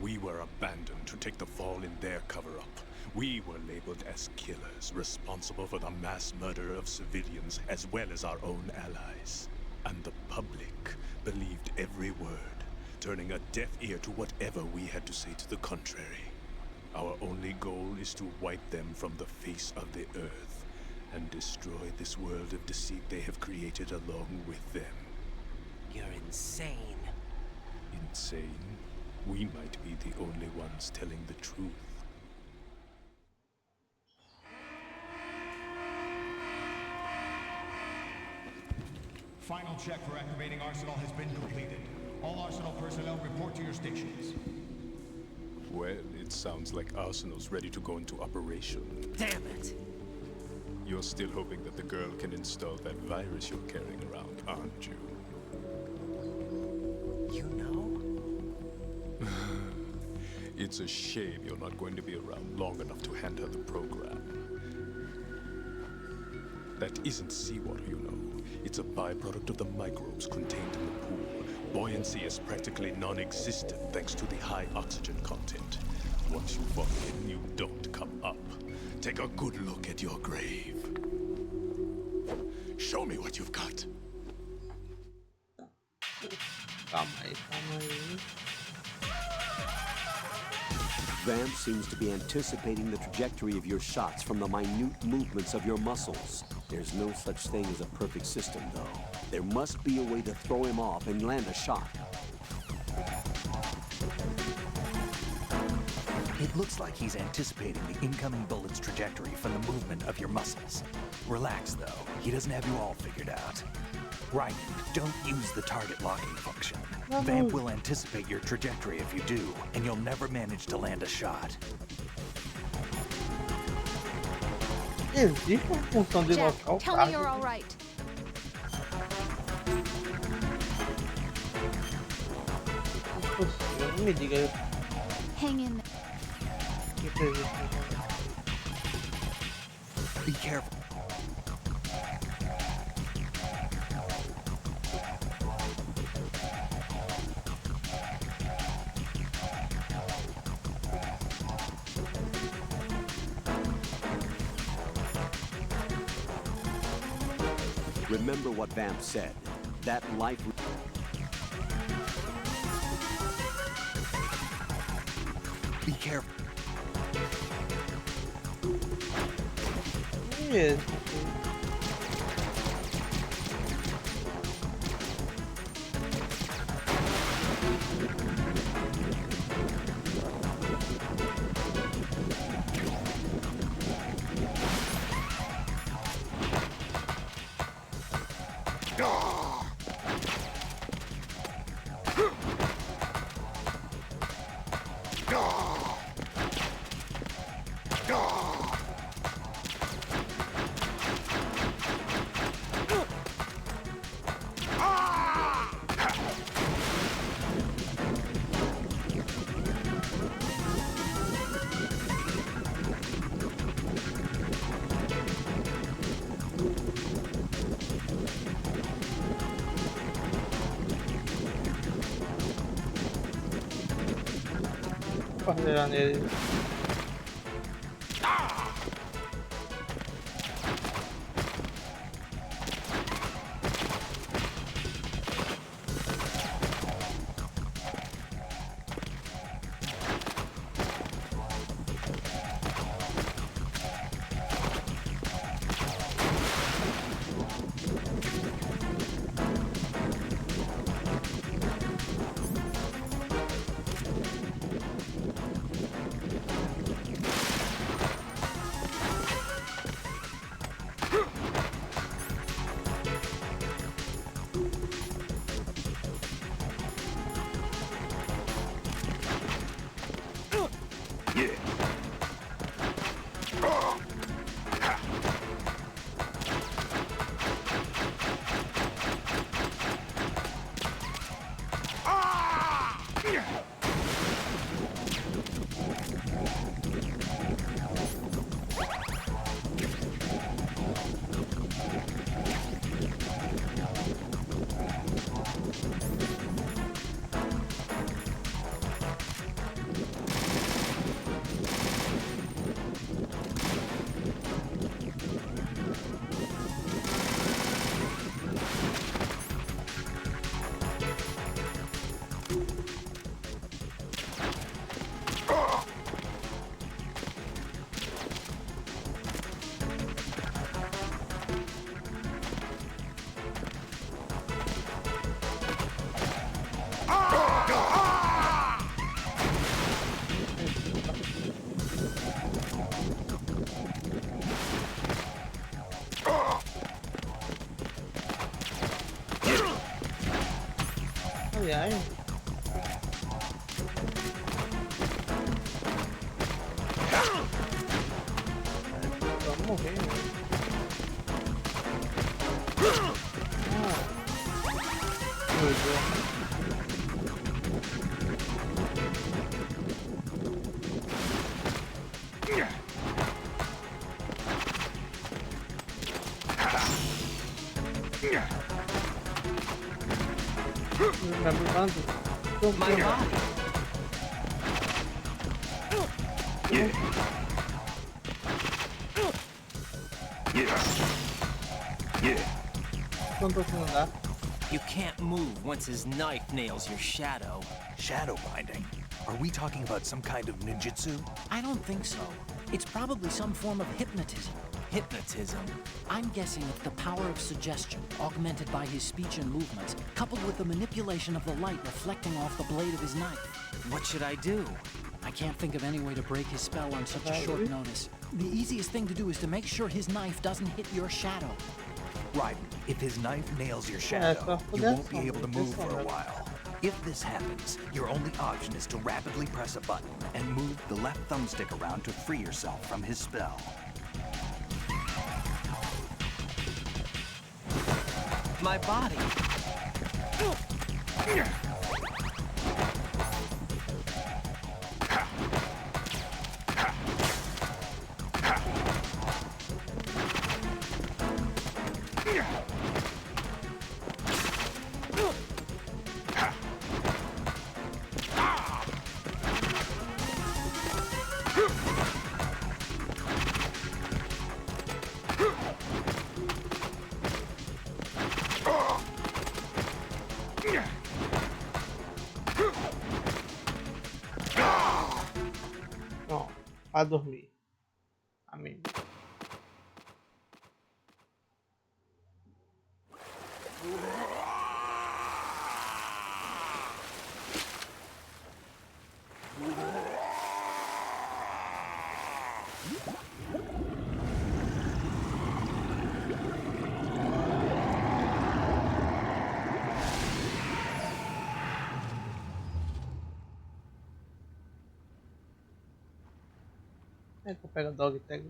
We were abandoned to take the fall in their cover-up. We were labeled as killers, responsible for the mass murder of civilians as well as our own allies. And the public believed every word, turning a deaf ear to whatever we had to say to the contrary. Our only goal is to wipe them from the face of the earth and destroy this world of deceit they have created along with them. You're insane. Insane? We might be the only ones telling the truth. Final check for activating Arsenal has been completed. All Arsenal personnel report to your stations. Well, it sounds like Arsenal's ready to go into operation. Damn it! You're still hoping that the girl can install that virus you're carrying around, aren't you? You know? It's a shame you're not going to be around long enough to hand her the program. That isn't seawater, you know. It's a byproduct of the microbes contained in the pool. Buoyancy is practically non-existent thanks to the high oxygen content. Once you fall in, you don't come up. Take a good look at your grave. Show me what you've got. Calma aí. Vamp seems to be anticipating the trajectory of your shots from the minute movements of your muscles. There's no such thing as a perfect system, though. There must be a way to throw him off and land a shot. It looks like he's anticipating the incoming bullet's trajectory from the movement of your muscles. Relax, though. He doesn't have you all figured out. Raiden, don't use the target locking function. Vamp will anticipate your trajectory if you do, and you'll never manage to land a shot. Existe uma função de Jack, local tell me you're all right. Me diga aí. Hang in. Be careful. Remember what Vamp said. That life... Be careful. Yes. Parceira nele. viagem. Vamos morrer, né? My body. You can't move once his knife nails your shadow. Shadow binding? Are we talking about some kind of ninjutsu? I don't think so. It's probably some form of hypnotism. Hypnotism? I'm guessing it's the power of suggestion, augmented by his speech and movements, coupled with the manipulation of the light reflecting off the blade of his knife. What should I do? I can't think of any way to break his spell on such a short notice. The easiest thing to do is to make sure his knife doesn't hit your shadow. Raiden, if his knife nails your shadow, you won't be able to move for a while. If this happens, your only option is to rapidly press a button and move the left thumbstick around to free yourself from his spell. My body. Não, a dormir. Amém. É que eu pego a dog tag.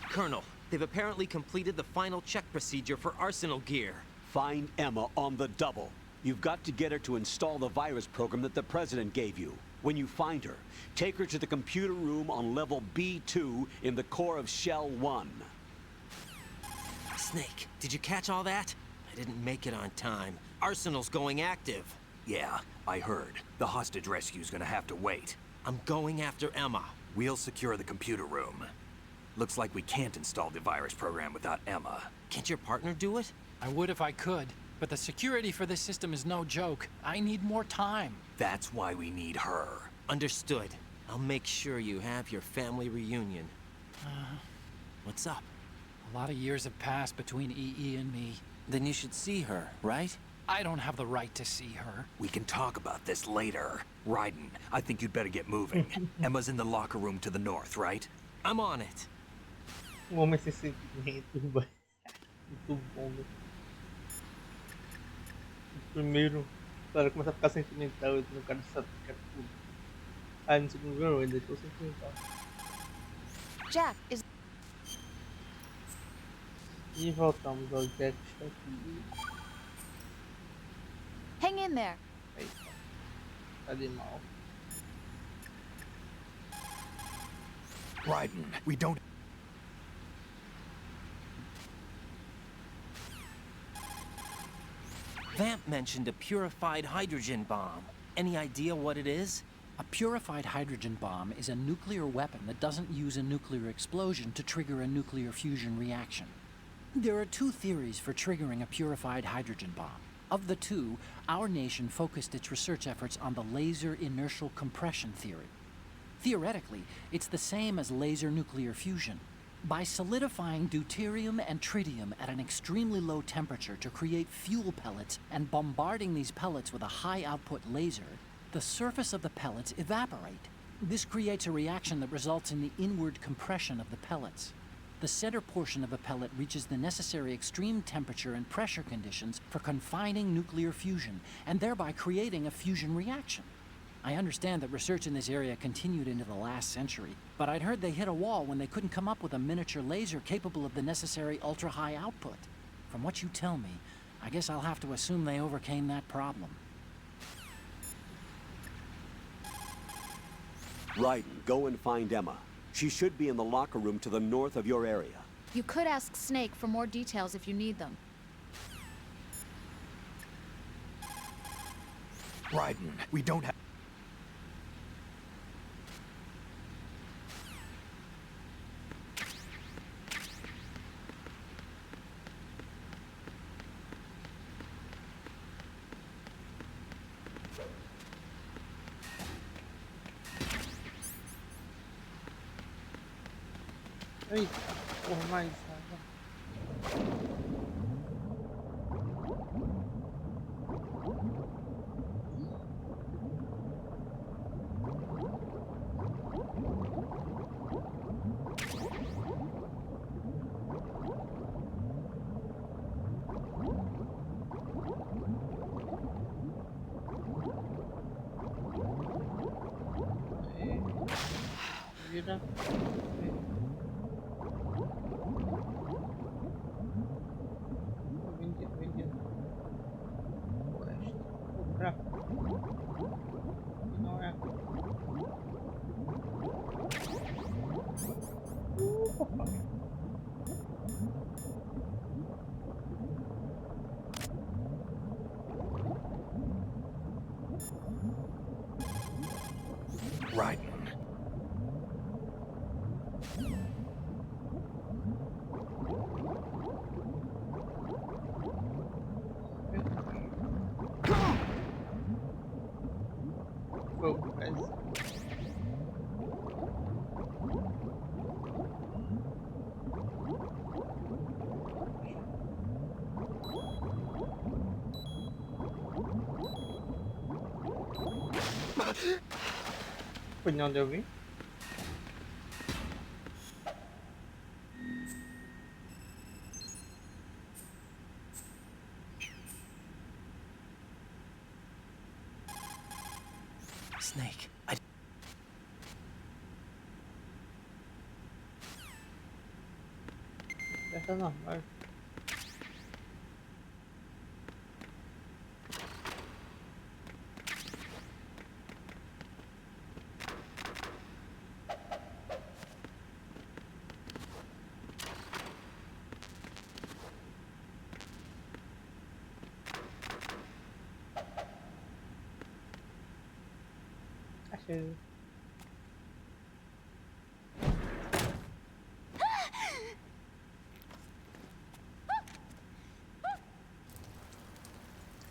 Colonel, they've apparently completed the final check procedure for arsenal gear. Find Emma on the double. You've got to get her to install the virus program that the President gave you. When you find her, take her to the computer room on level B2 in the core of Shell 1. Snake, did you catch all that? I didn't make it on time. Arsenal's going active. Yeah, I heard. The hostage rescue's gonna have to wait. I'm going after Emma. We'll secure the computer room. Looks like we can't install the virus program without Emma. Can't your partner do it? I would if I could, but the security for this system is no joke. I need more time. That's why we need her. Understood. I'll make sure you have your family reunion. What's up? A lot of years have passed between EE and me. Then you should see her, right? I don't have the right to see her. We can talk about this later. Raiden, I think you'd better get moving. Emma's in the locker room to the north, right? I'm on it. Homem sem sentimento, muito bom, né? Primeiro, o cara começa a ficar sentimental, no cara sabe que é tudo. Aí no segundo jogo ele deixou sentimental. Jack is. E voltamos ao Jack está aqui. Hang in there. Eita, tá de mal. Raiden, we don't... Vamp mentioned a purified hydrogen bomb. Any idea what it is? A purified hydrogen bomb is a nuclear weapon that doesn't use a nuclear explosion to trigger a nuclear fusion reaction. There are two theories for triggering a purified hydrogen bomb. Of the two, our nation focused its research efforts on the laser inertial compression theory. Theoretically, it's the same as laser nuclear fusion. By solidifying deuterium and tritium at an extremely low temperature to create fuel pellets and bombarding these pellets with a high-output laser, the surface of the pellets evaporate. This creates a reaction that results in the inward compression of the pellets. The center portion of a pellet reaches the necessary extreme temperature and pressure conditions for confining nuclear fusion, and thereby creating a fusion reaction. I understand that research in this area continued into the last century, but I'd heard they hit a wall when they couldn't come up with a miniature laser capable of the necessary ultra-high output. From what you tell me, I guess I'll have to assume they overcame that problem. Raiden, go and find Emma. She should be in the locker room to the north of your area. You could ask Snake for more details if you need them. Raiden, we don't have... Eita, porra, mais água. Vira. Cobra. Não é. Raiden. Foi de onde eu vim? Snake, Essa não, vai. Achei.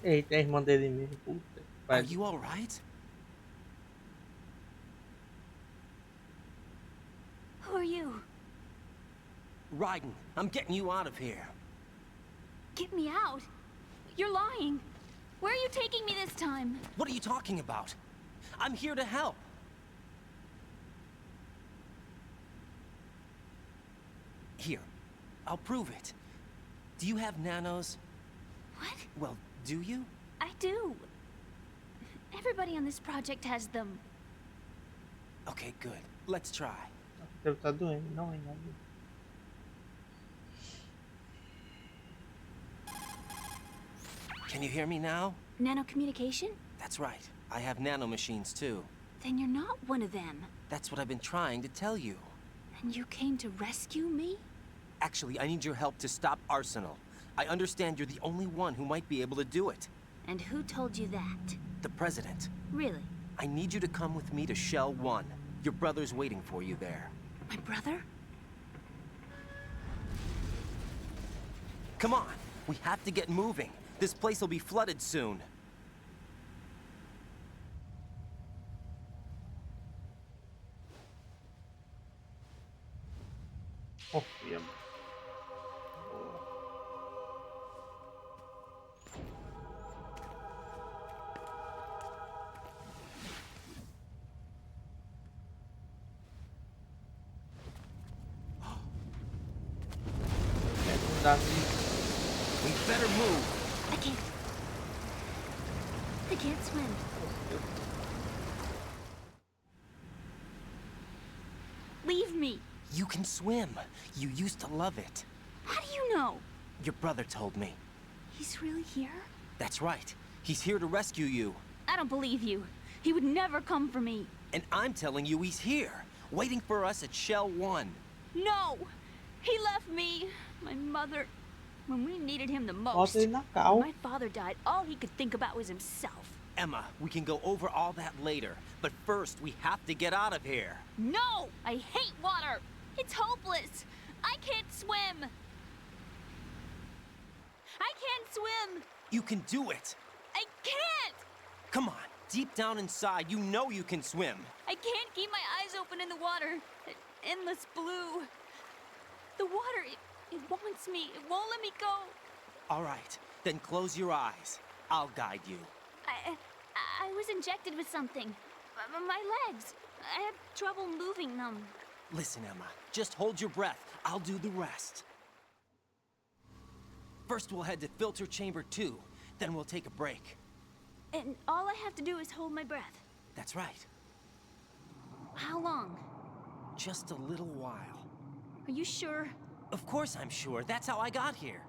Eita, a irmã dele mesmo. Puta. are you all right? Who are you? Raiden, I'm getting you out of here. Get me out. You're lying. Where are you taking me this time? What are you talking about? I'm here to help. Here, I'll prove it. Do you have nanos? What? Well, do you? I do. Everybody on this project has them. Okay, good. Let's try. Deve estar doendo, não é nada. Can you hear me now? Nanocommunication? That's right. I have nanomachines too. Then you're not one of them. That's what I've been trying to tell you. And you came to rescue me? Actually, I need your help to stop Arsenal. I understand you're the only one who might be able to do it. And who told you that? The President. Really? I need you to come with me to Shell 1. Your brother's waiting for you there. My brother? Come on! We have to get moving. This place will be flooded soon. Confia. We better move. I can't. I can't swim. Leave me. You can swim. You used to love it. How do you know? Your brother told me. He's really here? That's right. He's here to rescue you. I don't believe you. He would never come for me. And I'm telling you he's here, waiting for us at Shell 1. No! He left me, my mother, when we needed him the most. When my father died, all he could think about was himself. Emma, we can go over all that later, but first we have to get out of here. No! I hate water! It's hopeless! I can't swim! I can't swim! You can do it! I can't! Come on, deep down inside, you know you can swim. I can't keep my eyes open in the water. Endless blue. The water, it wants me. It won't let me go. All right, then close your eyes. I'll guide you. I was injected with something. My legs. I have trouble moving them. Listen, Emma, just hold your breath. I'll do the rest. First, we'll head to filter chamber 2. Then we'll take a break. And all I have to do is hold my breath. That's right. How long? Just a little while. Are you sure? Of course I'm sure. That's how I got here.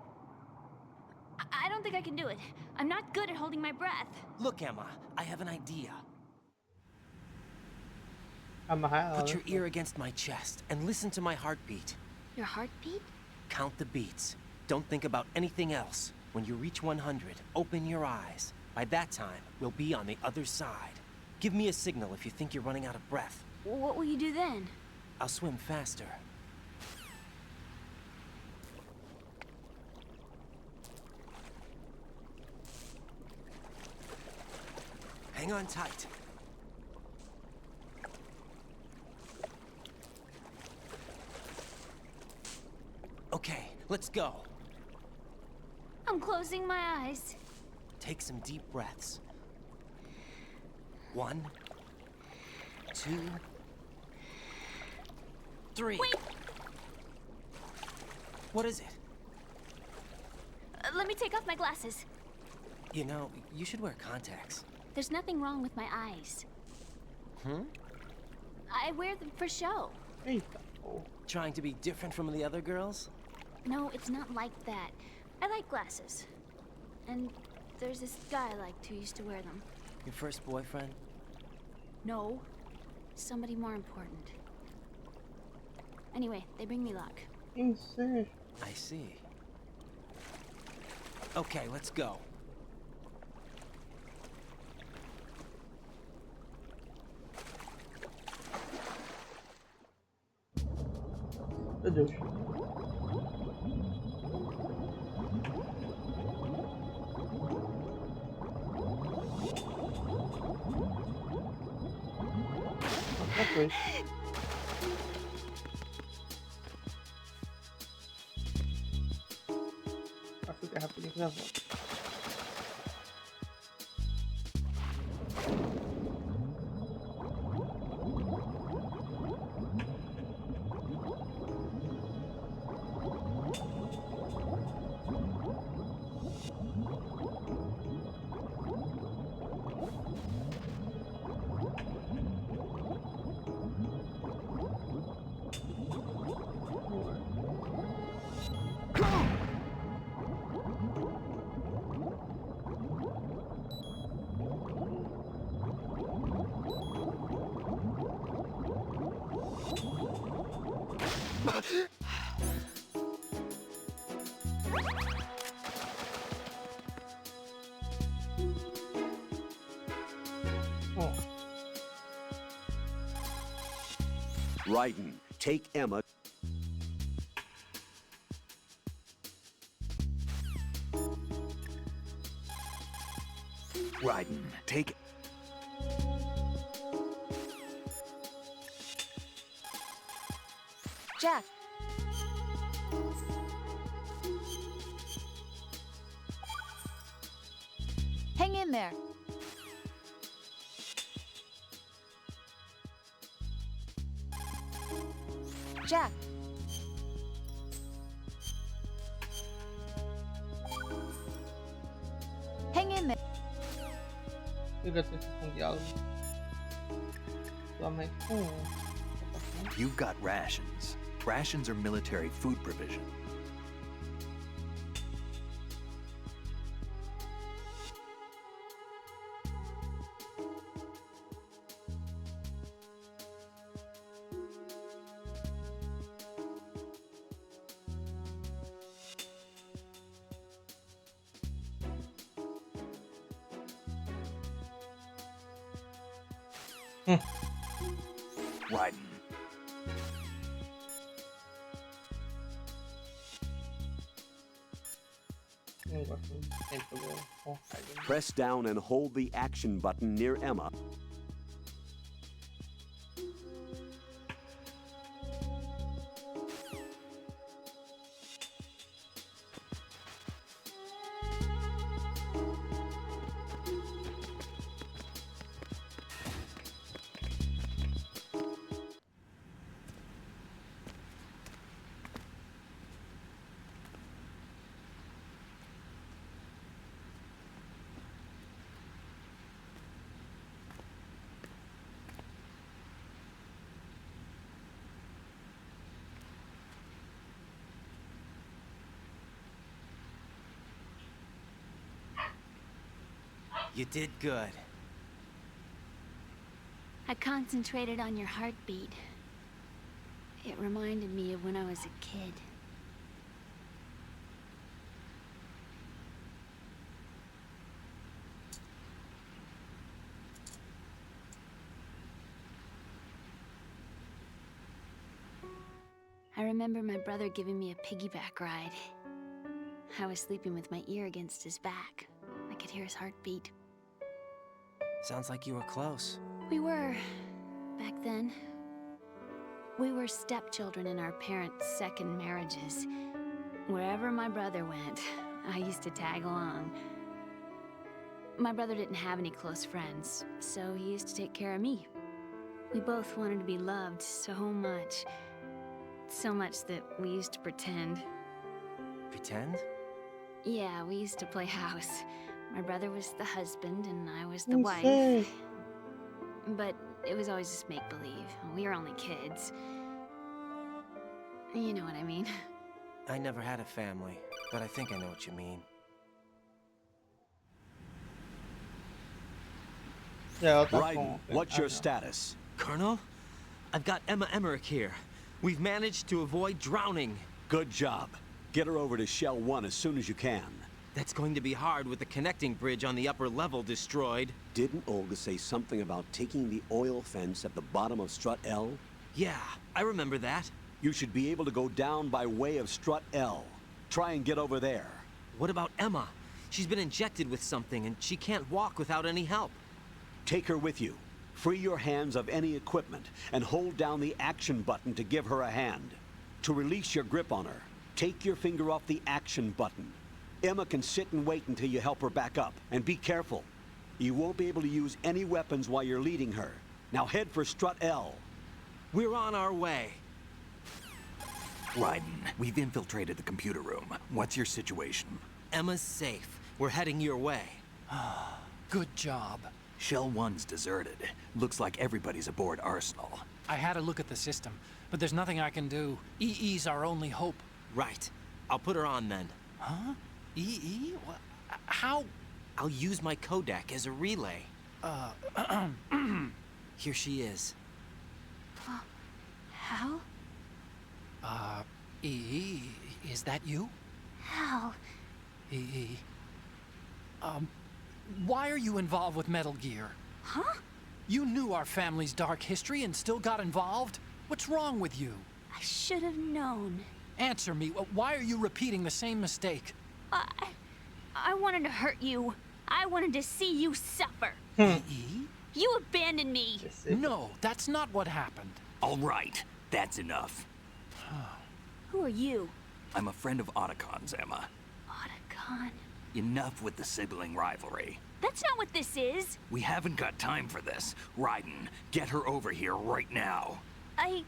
I don't think I can do it. I'm not good at holding my breath. Look, Emma, I have an idea. Put Put your ear against my chest and listen to my heartbeat. Your heartbeat? Count the beats. Don't think about anything else. When you reach 100, open your eyes. By that time, we'll be on the other side. Give me a signal if you think you're running out of breath. What will you do then? I'll swim faster. Hang on tight. Okay, let's go. I'm closing my eyes. Take some deep breaths. 1, 2, 3. Wait! What is it? Let me take off my glasses. You know, you should wear contacts. There's nothing wrong with my eyes. Hmm? I wear them for show. Trying to be different from the other girls? No, it's not like that. I like glasses. And there's this guy I liked who used to wear them. Your first boyfriend? No. Somebody more important. Anyway, they bring me luck. I see. Okay, let's go. Meu Deus. Outra coisa. Passa aqui rapidinho que já volto. Raiden, take Emma. Raiden, take... Jack. Hang in there. Jack. Hang in there. You've got rations. Rations are military food provision. Raiden. Press down and hold the action button near Emma. You did good. I concentrated on your heartbeat. It reminded me of when I was a kid. I remember my brother giving me a piggyback ride. I was sleeping with my ear against his back. I could hear his heartbeat. Sounds like you were close. We were, back then. We were stepchildren in our parents' second marriages. Wherever my brother went, I used to tag along. My brother didn't have any close friends, so he used to take care of me. We both wanted to be loved so much. So much that we used to pretend. Pretend? Yeah, we used to play house. My brother was the husband and I was the wife. But it was always just make-believe. We were only kids. You know what I mean. I never had a family, but I think I know what you mean. Raiden, what's your status? Colonel? I've got Emma Emmerich here. We've managed to avoid drowning. Good job. Get her over to Shell 1 as soon as you can. That's going to be hard with the connecting bridge on the upper level destroyed. Didn't Olga say something about taking the oil fence at the bottom of Strut L? Yeah, I remember that. You should be able to go down by way of Strut L. Try and get over there. What about Emma? She's been injected with something and she can't walk without any help. Take her with you. Free your hands of any equipment and hold down the action button to give her a hand. To release your grip on her, take your finger off the action button. Emma can sit and wait until you help her back up. And be careful. You won't be able to use any weapons while you're leading her. Now head for Strut L. We're on our way. Raiden, we've infiltrated the computer room. What's your situation? Emma's safe. We're heading your way. Good job. Shell 1's deserted. Looks like everybody's aboard Arsenal. I had a look at the system, but there's nothing I can do. EE's our only hope. Right. I'll put her on then. Huh? EE? How? I'll use my Kodak as a relay. Here she is. Hal? EE, is that you? Hal. EE. Why are you involved with Metal Gear? Huh? You knew our family's dark history and still got involved? What's wrong with you? I should have known. Answer me. Why are you repeating the same mistake? I wanted to hurt you. I wanted to see you suffer. EE? You abandoned me. No, that's not what happened. All right, that's enough. Who are you? I'm a friend of Otacon's, Emma. Otacon? Enough with the sibling rivalry. That's not what this is. We haven't got time for this. Raiden, get her over here right now. I...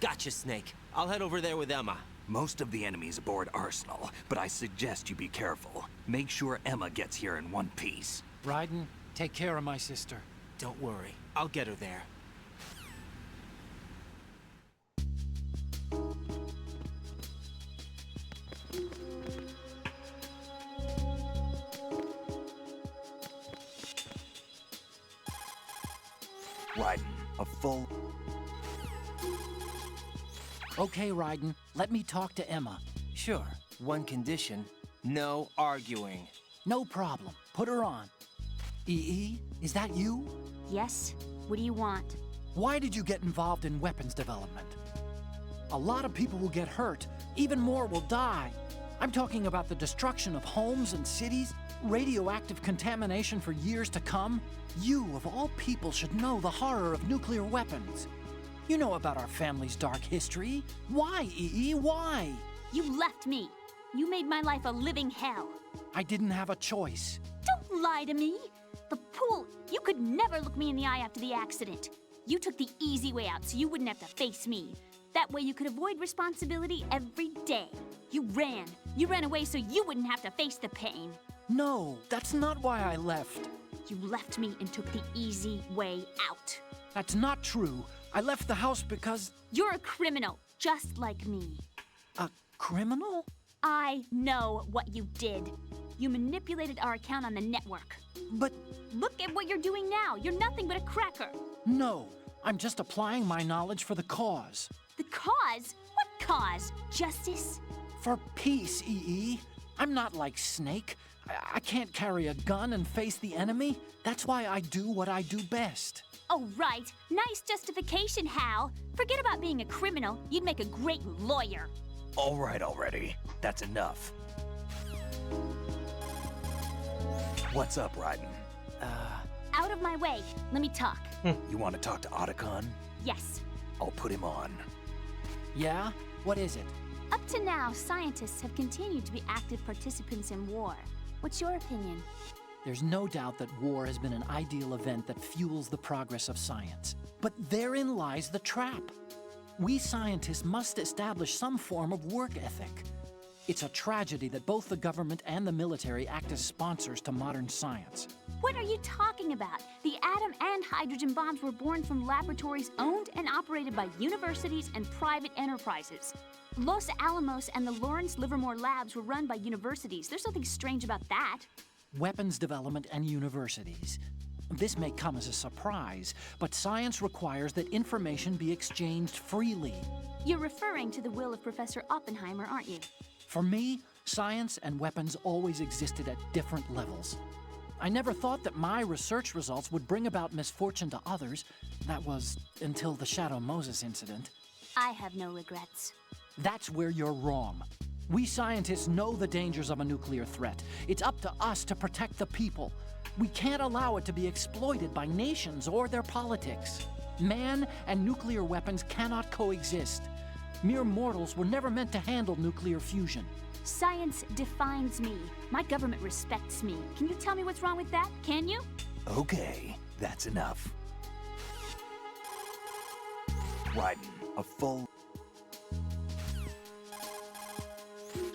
Gotcha, Snake. I'll head over there with Emma. Most of the enemy's aboard Arsenal, but I suggest you be careful. Make sure Emma gets here in one piece. Raiden, take care of my sister. Don't worry, I'll get her there. Raiden, a full... Okay, Raiden, let me talk to Emma. Sure, one condition, no arguing. No problem, put her on. EE, is that you? Yes? What do you want? Why did you get involved in weapons development? A lot of people will get hurt, even more will die. I'm talking about the destruction of homes and cities, radioactive contamination for years to come. You, of all people, should know the horror of nuclear weapons. You know about our family's dark history. Why, EE, why? You left me. You made my life a living hell. I didn't have a choice. Don't lie to me. The pool, you could never look me in the eye after the accident. You took the easy way out so you wouldn't have to face me. That way you could avoid responsibility every day. You ran. You ran away so you wouldn't have to face the pain. No, that's not why I left. You left me and took the easy way out. That's not true. I left the house because... You're a criminal, just like me. A criminal? I know what you did. You manipulated our account on the network. But... Look at what you're doing now. You're nothing but a cracker. No, I'm just applying my knowledge for the cause. The cause? What cause? Justice? For peace, EE. I'm not like Snake. I can't carry a gun and face the enemy. That's why I do what I do best. Oh, right. Nice justification, Hal. Forget about being a criminal. You'd make a great lawyer. All right already. That's enough. What's up, Raiden? Out of my way. Let me talk. You want to talk to Otacon? Yes. I'll put him on. Yeah? What is it? Up to now, scientists have continued to be active participants in war. What's your opinion? There's no doubt that war has been an ideal event that fuels the progress of science. But therein lies the trap. We scientists must establish some form of work ethic. It's a tragedy that both the government and the military act as sponsors to modern science. What are you talking about? The atom and hydrogen bombs were born from laboratories owned and operated by universities and private enterprises. Los Alamos and the Lawrence Livermore labs were run by universities. There's nothing strange about that. Weapons development and universities. This may come as a surprise, but science requires that information be exchanged freely. You're referring to the will of Professor Oppenheimer, aren't you? For me, science and weapons always existed at different levels. I never thought that my research results would bring about misfortune to others. That was until the Shadow Moses incident. I have no regrets. That's where you're wrong. We scientists know the dangers of a nuclear threat. It's up to us to protect the people. We can't allow it to be exploited by nations or their politics. Man and nuclear weapons cannot coexist. Mere mortals were never meant to handle nuclear fusion. Science defines me. My government respects me. Can you tell me what's wrong with that? Can you? Okay, that's enough. Raiden, a full...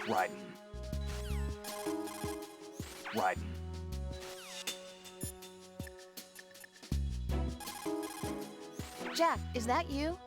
Raiden. Raiden. Jack, is that you?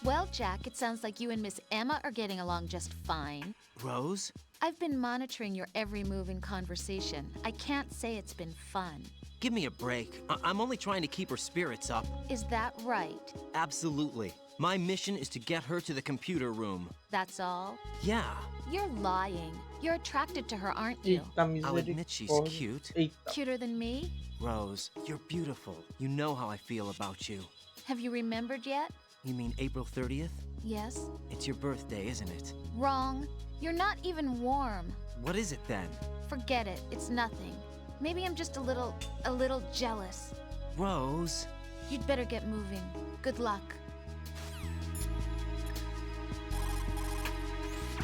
Well, Jack, it sounds like you and Miss Emma are getting along just fine. Rose? I've been monitoring your every move and conversation. I can't say it's been fun. Give me a break. I'm only trying to keep her spirits up. Is that right? Absolutely. My mission is to get her to the computer room. That's all? Yeah. You're lying. You're attracted to her, aren't you? I'll admit she's cute. Cuter than me? Rose, you're beautiful. You know how I feel about you. Have you remembered yet? You mean April 30th? Yes. It's your birthday, isn't it? Wrong. You're not even warm. What is it then? Forget it. It's nothing. Maybe I'm just a little jealous. Rose. You'd better get moving. Good luck.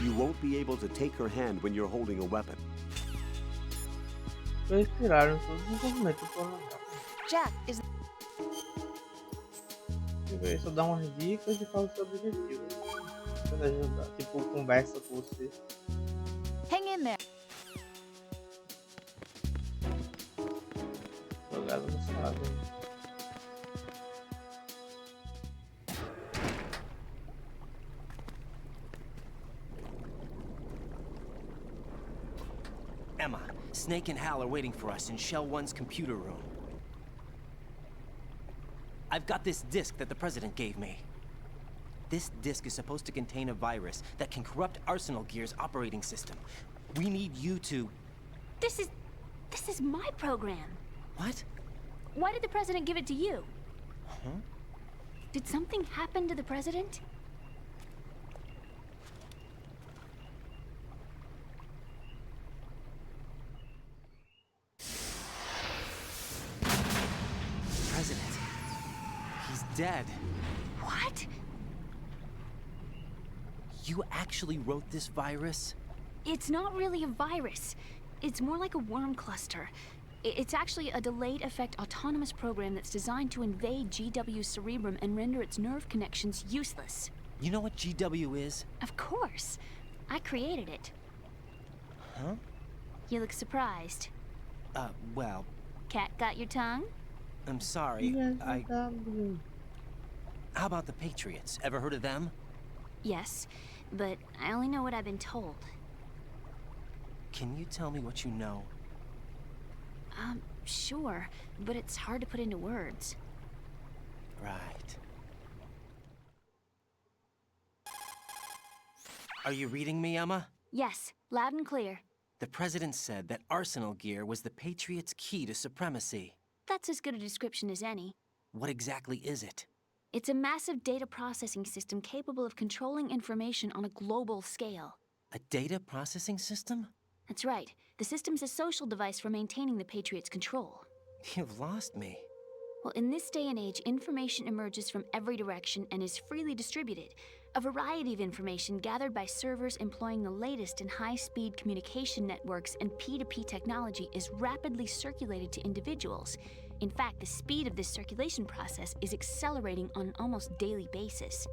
You won't be able to take her hand when you're holding a weapon. Eles tiraram todos os movimentos do Jack, is... Deixa eu ver, só dar umas dicas e fala o seu objetivo. Pra ajudar, tipo, conversa com você. Hang in there. Jogada no Flávinho. Emma, Snake and Hal are waiting for us in Shell 1's computer room. I've got this disk that the President gave me. This disk is supposed to contain a virus that can corrupt Arsenal Gear's operating system. We need you to... This is my program. What? Why did the President give it to you? Huh? Did something happen to the President? President. He's dead. What? You actually wrote this virus? It's not really a virus. It's more like a worm cluster. It's actually a delayed effect autonomous program that's designed to invade GW's cerebrum and render its nerve connections useless. You know what GW is? Of course. I created it. Huh? You look surprised. Well... Cat got your tongue? I'm sorry, How about the Patriots? Ever heard of them? Yes, but I only know what I've been told. Can you tell me what you know? Sure, but it's hard to put into words. Right. Are you reading me, Emma? Yes, loud and clear. The President said that Arsenal Gear was the Patriots' key to supremacy. That's as good a description as any. What exactly is it? It's a massive data processing system capable of controlling information on a global scale. A data processing system? That's right. The system's a social device for maintaining the Patriots' control. You've lost me. Well, in this day and age, information emerges from every direction and is freely distributed. A variety of information gathered by servers employing the latest in high-speed communication networks and P2P technology is rapidly circulated to individuals. In fact, the speed of this circulation process is accelerating on an almost daily basis.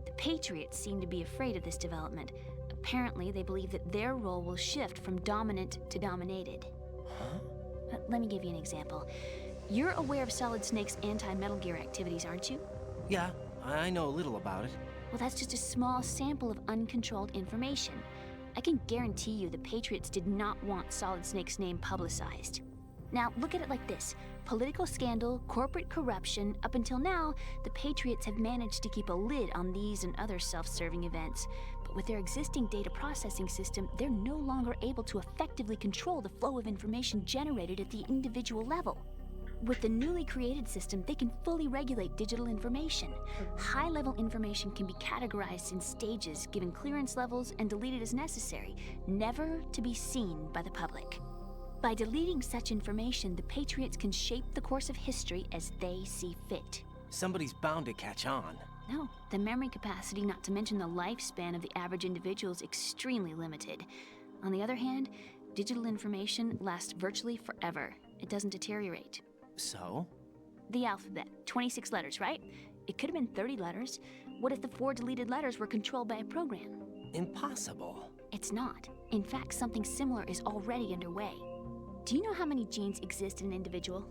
The Patriots seem to be afraid of this development. Apparently, they believe that their role will shift from dominant to dominated. Huh? Let me give you an example. You're aware of Solid Snake's anti-Metal Gear activities, aren't you? Yeah, I know a little about it. Well, that's just a small sample of uncontrolled information. I can guarantee you the Patriots did not want Solid Snake's name publicized. Now, look at it like this. Political scandal, corporate corruption, up until now, the Patriots have managed to keep a lid on these and other self-serving events. But with their existing data processing system, they're no longer able to effectively control the flow of information generated at the individual level. With the newly created system, they can fully regulate digital information. High-level information can be categorized in stages, given clearance levels, and deleted as necessary, never to be seen by the public. By deleting such information, the Patriots can shape the course of history as they see fit. Somebody's bound to catch on. No, the memory capacity, not to mention the lifespan of the average individual, is extremely limited. On the other hand, digital information lasts virtually forever. It doesn't deteriorate. So? The alphabet, 26 letters, right? It could have been 30 letters. What if the 4 deleted letters were controlled by a program? Impossible. It's not. In fact, something similar is already underway. Do you know how many genes exist in an individual?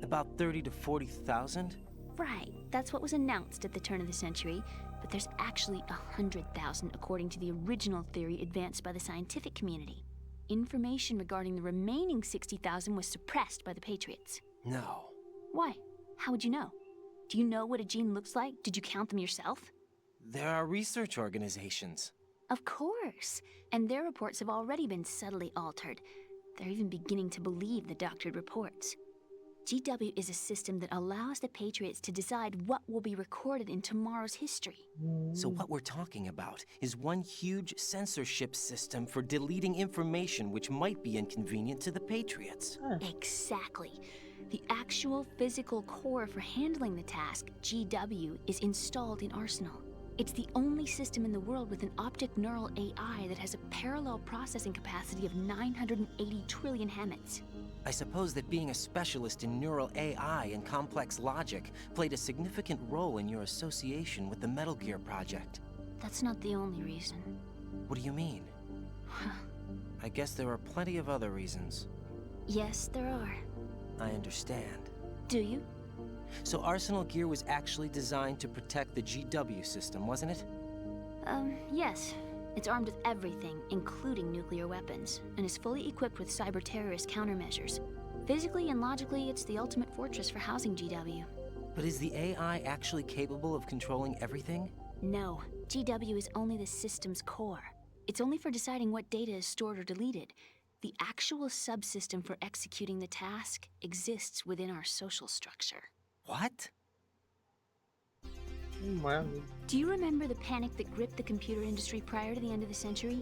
About 30 to 40,000? Right, that's what was announced at the turn of the century, but there's actually 100,000 according to the original theory advanced by the scientific community. Information regarding the remaining 60,000 was suppressed by the Patriots. No. Why? How would you know? Do you know what a gene looks like? Did you count them yourself? There are research organizations. Of course, and their reports have already been subtly altered. They're even beginning to believe the doctored reports. GW is a system that allows the Patriots to decide what will be recorded in tomorrow's history. So what we're talking about is one huge censorship system for deleting information which might be inconvenient to the Patriots. Exactly. The actual physical core for handling the task, GW, is installed in Arsenal. It's the only system in the world with an optic neural AI that has a parallel processing capacity of 980 trillion Hammets. I suppose that being a specialist in neural AI and complex logic played a significant role in your association with the Metal Gear project. That's not the only reason. What do you mean? I guess there are plenty of other reasons. Yes, there are. I understand. Do you? So Arsenal Gear was actually designed to protect the GW system, wasn't it? Yes. It's armed with everything, including nuclear weapons, and is fully equipped with cyber-terrorist countermeasures. Physically and logically, it's the ultimate fortress for housing GW. But is the AI actually capable of controlling everything? No. GW is only the system's core. It's only for deciding what data is stored or deleted. The actual subsystem for executing the task exists within our social structure. What? Do you remember the panic that gripped the computer industry prior to the end of the century?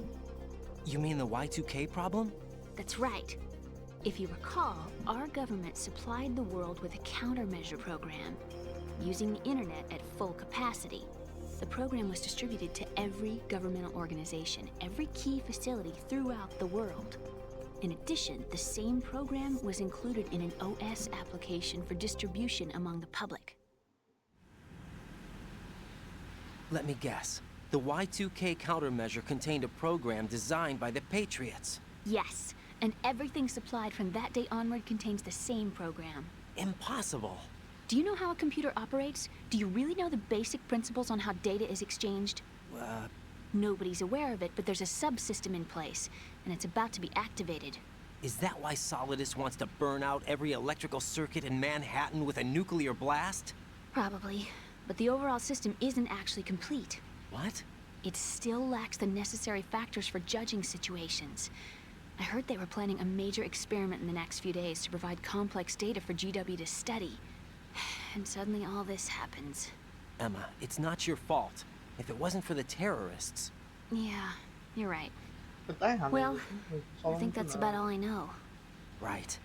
You mean the Y2K problem? That's right. If you recall, our government supplied the world with a countermeasure program, using the internet at full capacity. The program was distributed to every governmental organization, every key facility throughout the world. In addition, the same program was included in an OS application for distribution among the public. Let me guess. The Y2K countermeasure contained a program designed by the Patriots. Yes, and everything supplied from that day onward contains the same program. Impossible. Do you know how a computer operates? Do you really know the basic principles on how data is exchanged? Nobody's aware of it, but there's a subsystem in place, and it's about to be activated. Is that why Solidus wants to burn out every electrical circuit in Manhattan with a nuclear blast? Probably. But the overall system isn't actually complete. What? It still lacks the necessary factors for judging situations. I heard they were planning a major experiment in the next few days to provide complex data for GW to study. And suddenly all this happens. Emma, it's not your fault. If it wasn't for the terrorists... Yeah, you're right. Well, I think that's about all I know. Right.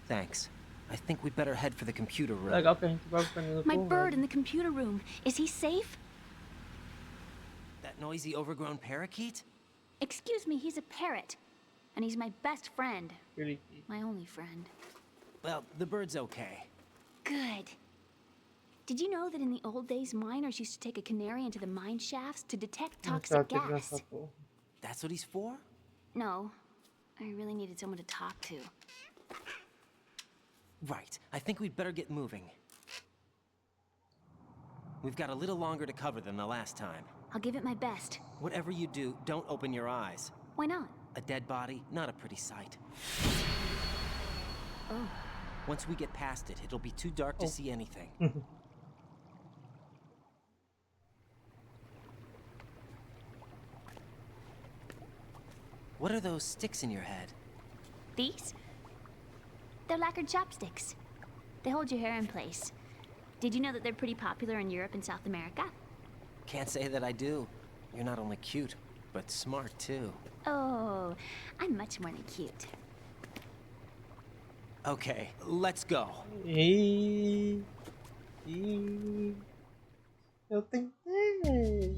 Thanks. I think we'd better head for the computer room. My bird in the computer room. Is he safe? That noisy overgrown parakeet? Excuse me, he's a parrot. And he's my best friend. My only friend. Well, the bird's okay. Good. Did you know that in the old days, miners used to take a canary into the mine shafts to detect toxic gas? That's what he's for? No. I really needed someone to talk to. Right. I think we'd better get moving. We've got a little longer to cover than the last time. I'll give it my best. Whatever you do, don't open your eyes. Why not? A dead body, not a pretty sight. Oh. Once we get past it, it'll be too dark to see anything. What are those sticks in your head? These? They're lacquered chopsticks. They hold your hair in place. Did you know that they're pretty popular in Europe and South America? Can't say that I do. You're not only cute, but smart too. Oh, I'm much more than cute. Okay, let's go. Eu tentei.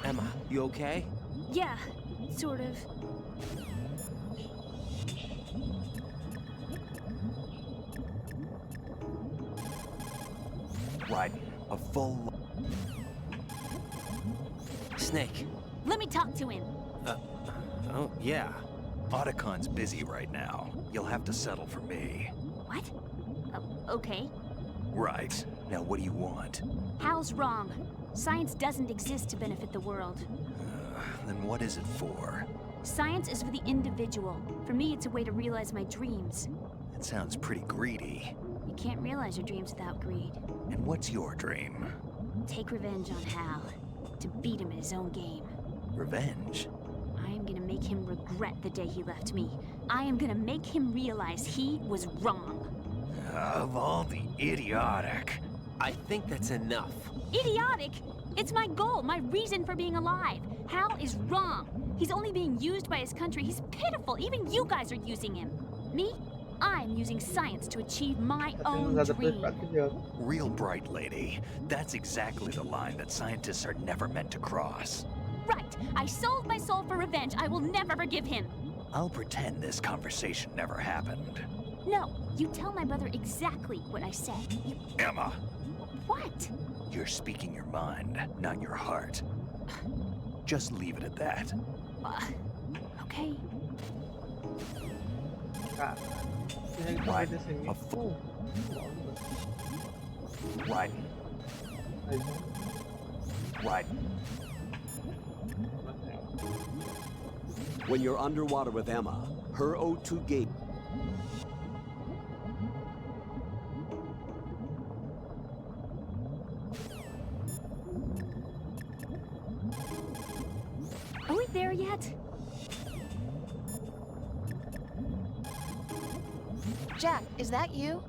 Emma, you okay? Yeah, sort of. Right, a full... Snake. Let me talk to him. Oh, yeah. Otacon's busy right now. You'll have to settle for me. What? Okay. Right. Now what do you want? Hal's wrong. Science doesn't exist to benefit the world. Then what is it for? Science is for the individual. For me, it's a way to realize my dreams. That sounds pretty greedy. You can't realize your dreams without greed. And what's your dream? Take revenge on Hal. To beat him in his own game. Revenge? I am gonna make him regret the day he left me. I am gonna make him realize he was wrong. Of all the idiotic... I think that's enough. Idiotic? It's my goal, my reason for being alive. Hal is wrong. He's only being used by his country. He's pitiful. Even you guys are using him. Me? I'm using science to achieve my Tá sendo own usada pelo dream. prato idiota. Real bright, lady. That's exactly the line that scientists are never meant to cross. Right. I sold my soul for revenge. I will never forgive him. I'll pretend this conversation never happened. No, you tell my brother exactly what I said. You... Emma! What? You're speaking your mind, not your heart. Just leave it at that. Okay. Cara, ele tá Right. obedecendo A isso. Raiden. Raiden. When you're underwater with Emma, her O2 gauge. Are we there yet? Jack, is that you?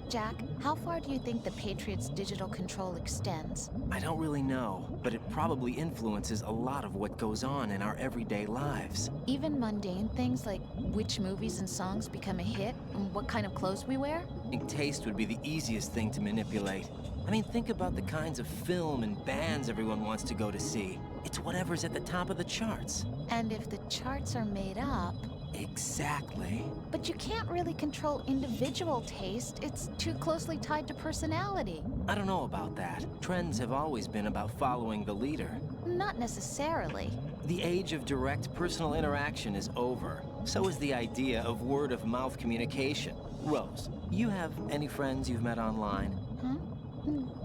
Jack, how far do you think the Patriots' digital control extends? I don't really know, but it probably influences a lot of what goes on in our everyday lives. Even mundane things like which movies and songs become a hit and what kind of clothes we wear? I think taste would be the easiest thing to manipulate. I mean, think about the kinds of film and bands everyone wants to go to see. It's whatever's at the top of the charts. And if the charts are made up... Exactly. But you can't really control individual taste. It's too closely tied to personality. I don't know about that. Trends have always been about following the leader. Not necessarily. The age of direct personal interaction is over. So is the idea of word-of-mouth communication. Rose, you have any friends you've met online? Huh?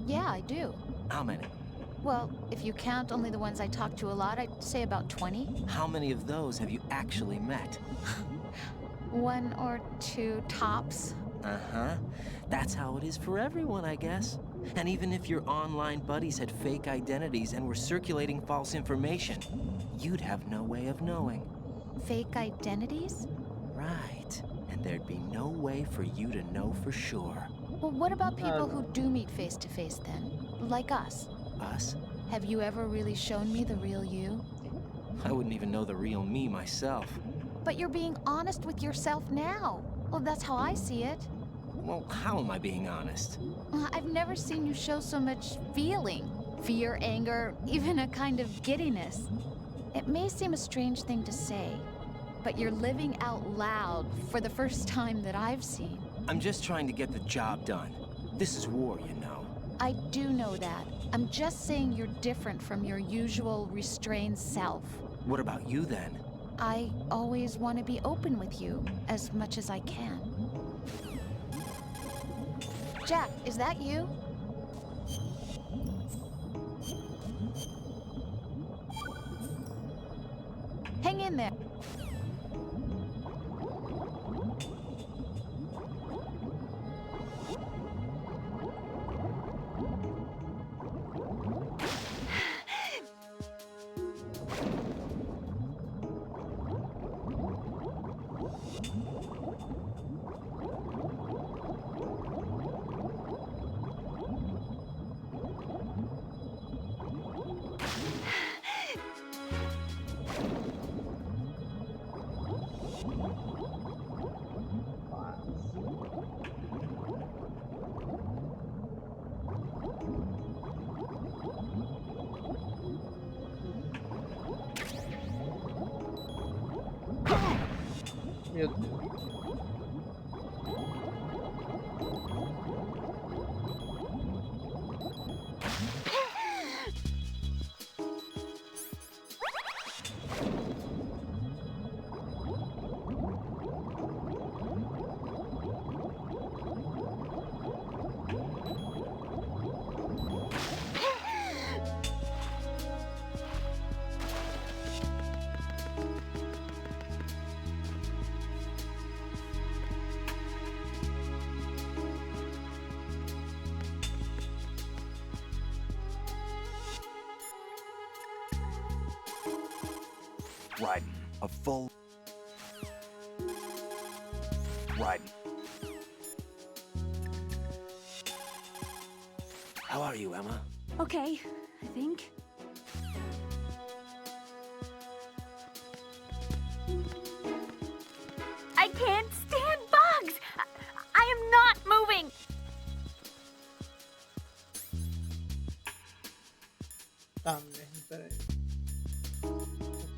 Yeah, I do. How many? Well, if you count only the ones I talk to a lot, I'd say about 20. How many of those have you actually met? 1 or 2 tops. Uh-huh. That's how it is for everyone, I guess. And even if your online buddies had fake identities and were circulating false information, you'd have no way of knowing. Fake identities? Right. And there'd be no way for you to know for sure. Well, what about people who do meet face-to-face then? Like us? Us? Have you ever really shown me the real you? I wouldn't even know the real me myself. But you're being honest with yourself now. Well, that's how I see it. Well, how am I being honest? I've never seen you show so much feeling. Fear, anger, even a kind of giddiness. It may seem a strange thing to say, but you're living out loud for the first time that I've seen. I'm just trying to get the job done. This is war, you know. I do know that. I'm just saying you're different from your usual restrained self. What about you then? I always want to be open with you as much as I can. Jack, is that you? Hang in there. Meu Deus. Raiden, a full... Raiden. How are you, Emma? Okay, I think.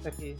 Aqui.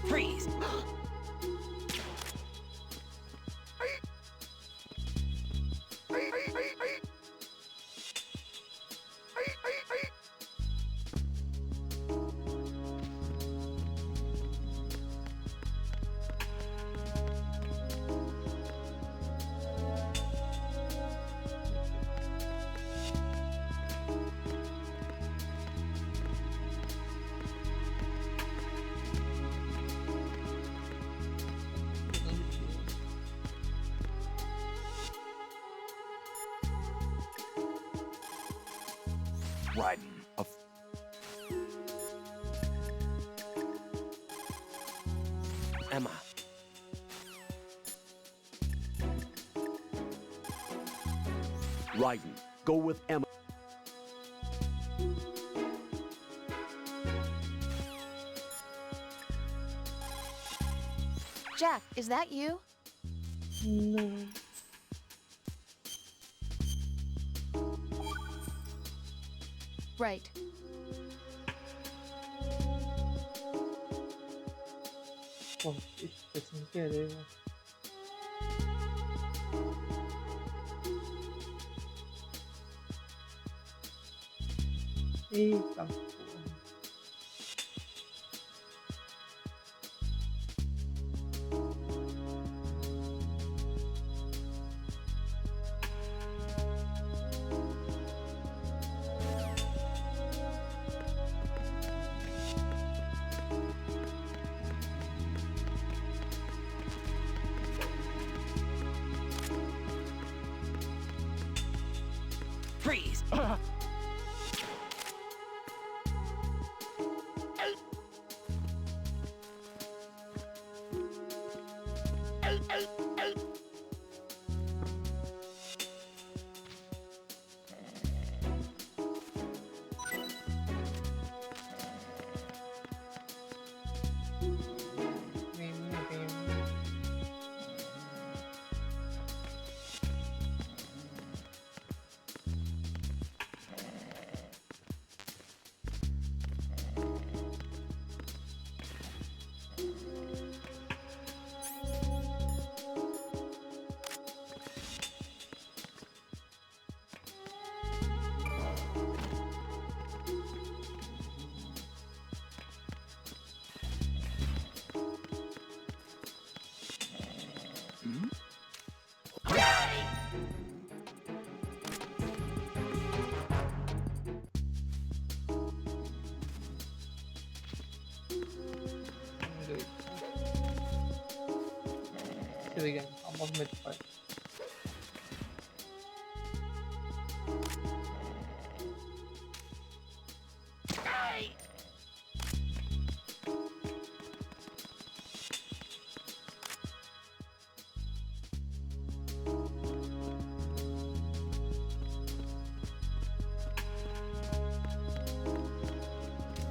Freeze! Raiden, Emma. Raiden, go with Emma. Jack, is that you? No. Right. Pô, isso foi sem querer, né? Eita porra. Freeze! Se liga, é um movimento forte.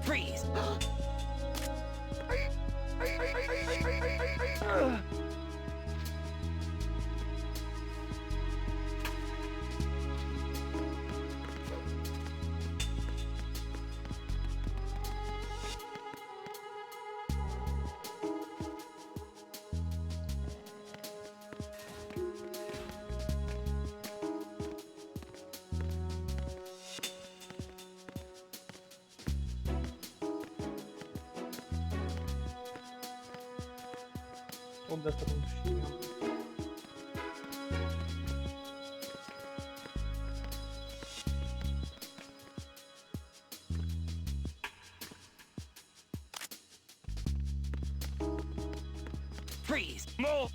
Freeze! toda essa combustível. Freeze! Move!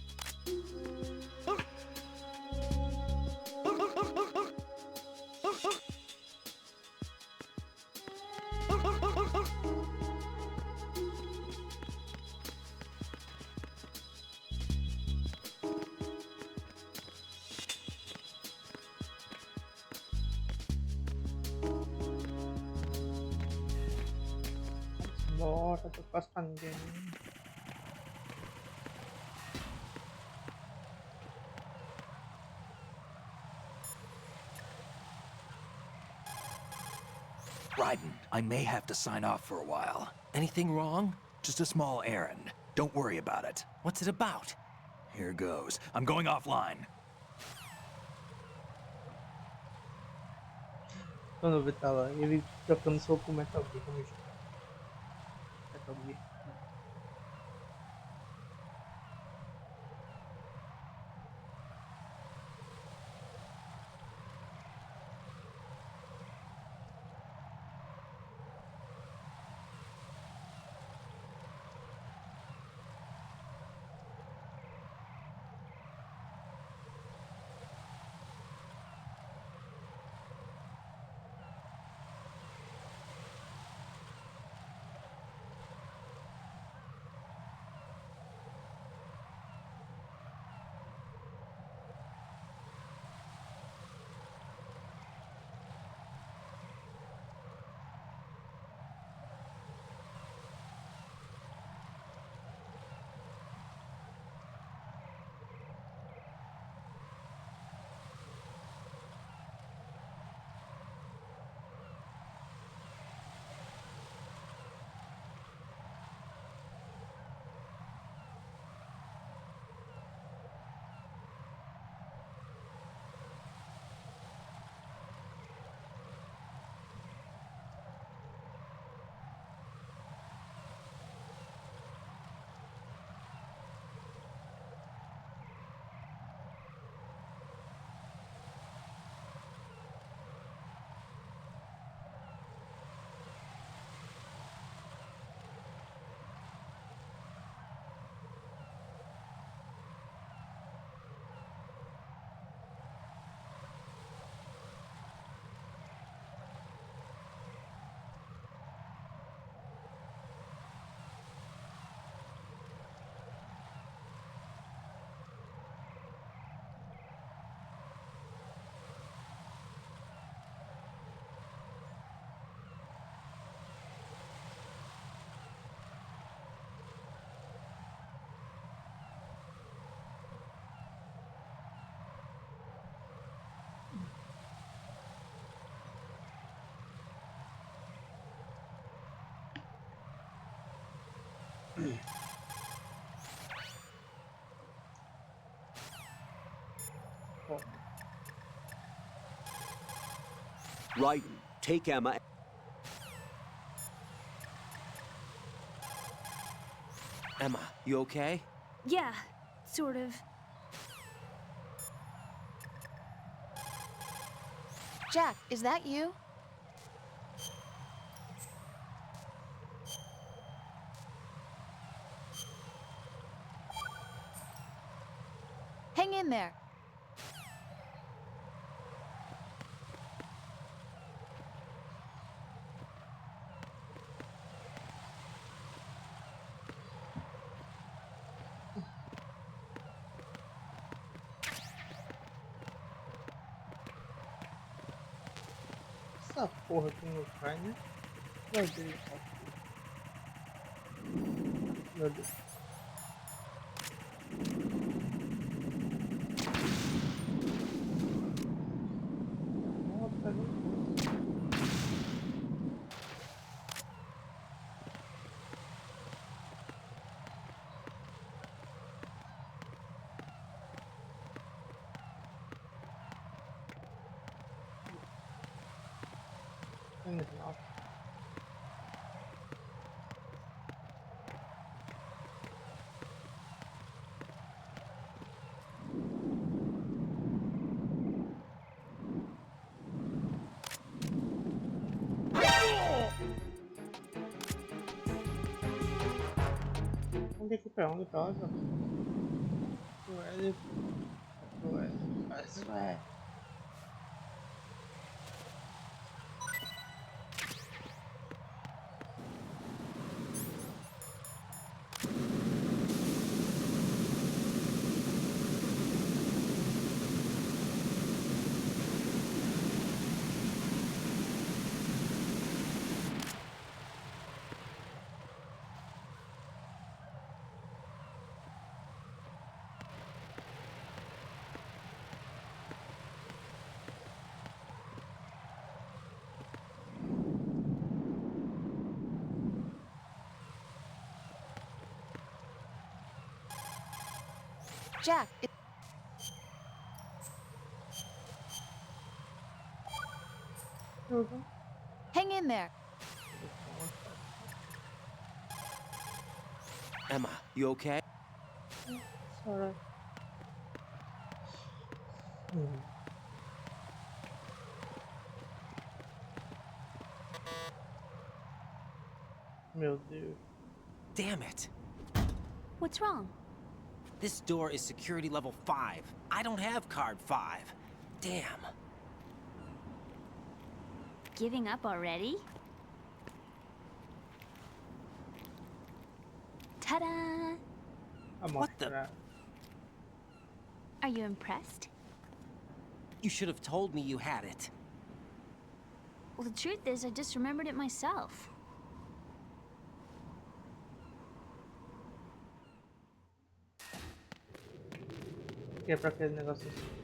Bora, tô quase ninguém. Raiden, I may have to sign off for a while. Anything wrong? Just a small errand. Don't worry about it. What's it about? Here goes. I'm going offline. Quando eu vi tá lá, ele trocando soco com Metal Gear, como Metal Gear. Raiden, take Emma. Emma, you okay? Yeah, sort of. Jack, is that you? Hang in there. Essa porra aqui não cai, né? Meu Deus. Meu Deus. Onde é que pra onde pra onde? Isso é. Jack, hang in there. Emma, you okay? Sorry. Meu Deus. Damn it. What's wrong? This door is security level 5. I don't have card 5. Damn. Giving up already? Ta-da! What the? Are you impressed? You should have told me you had it. Well, the truth is, I just remembered it myself. Que é pra aquele negócio assim.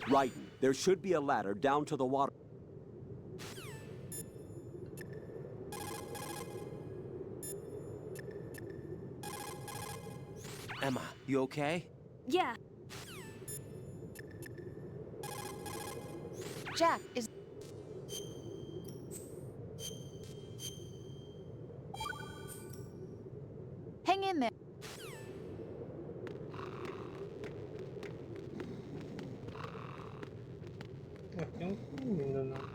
Raiden, there should be a ladder down to the water. Emma, you okay? Yeah. Jack, is... Hang in there. Tem um caminho, não.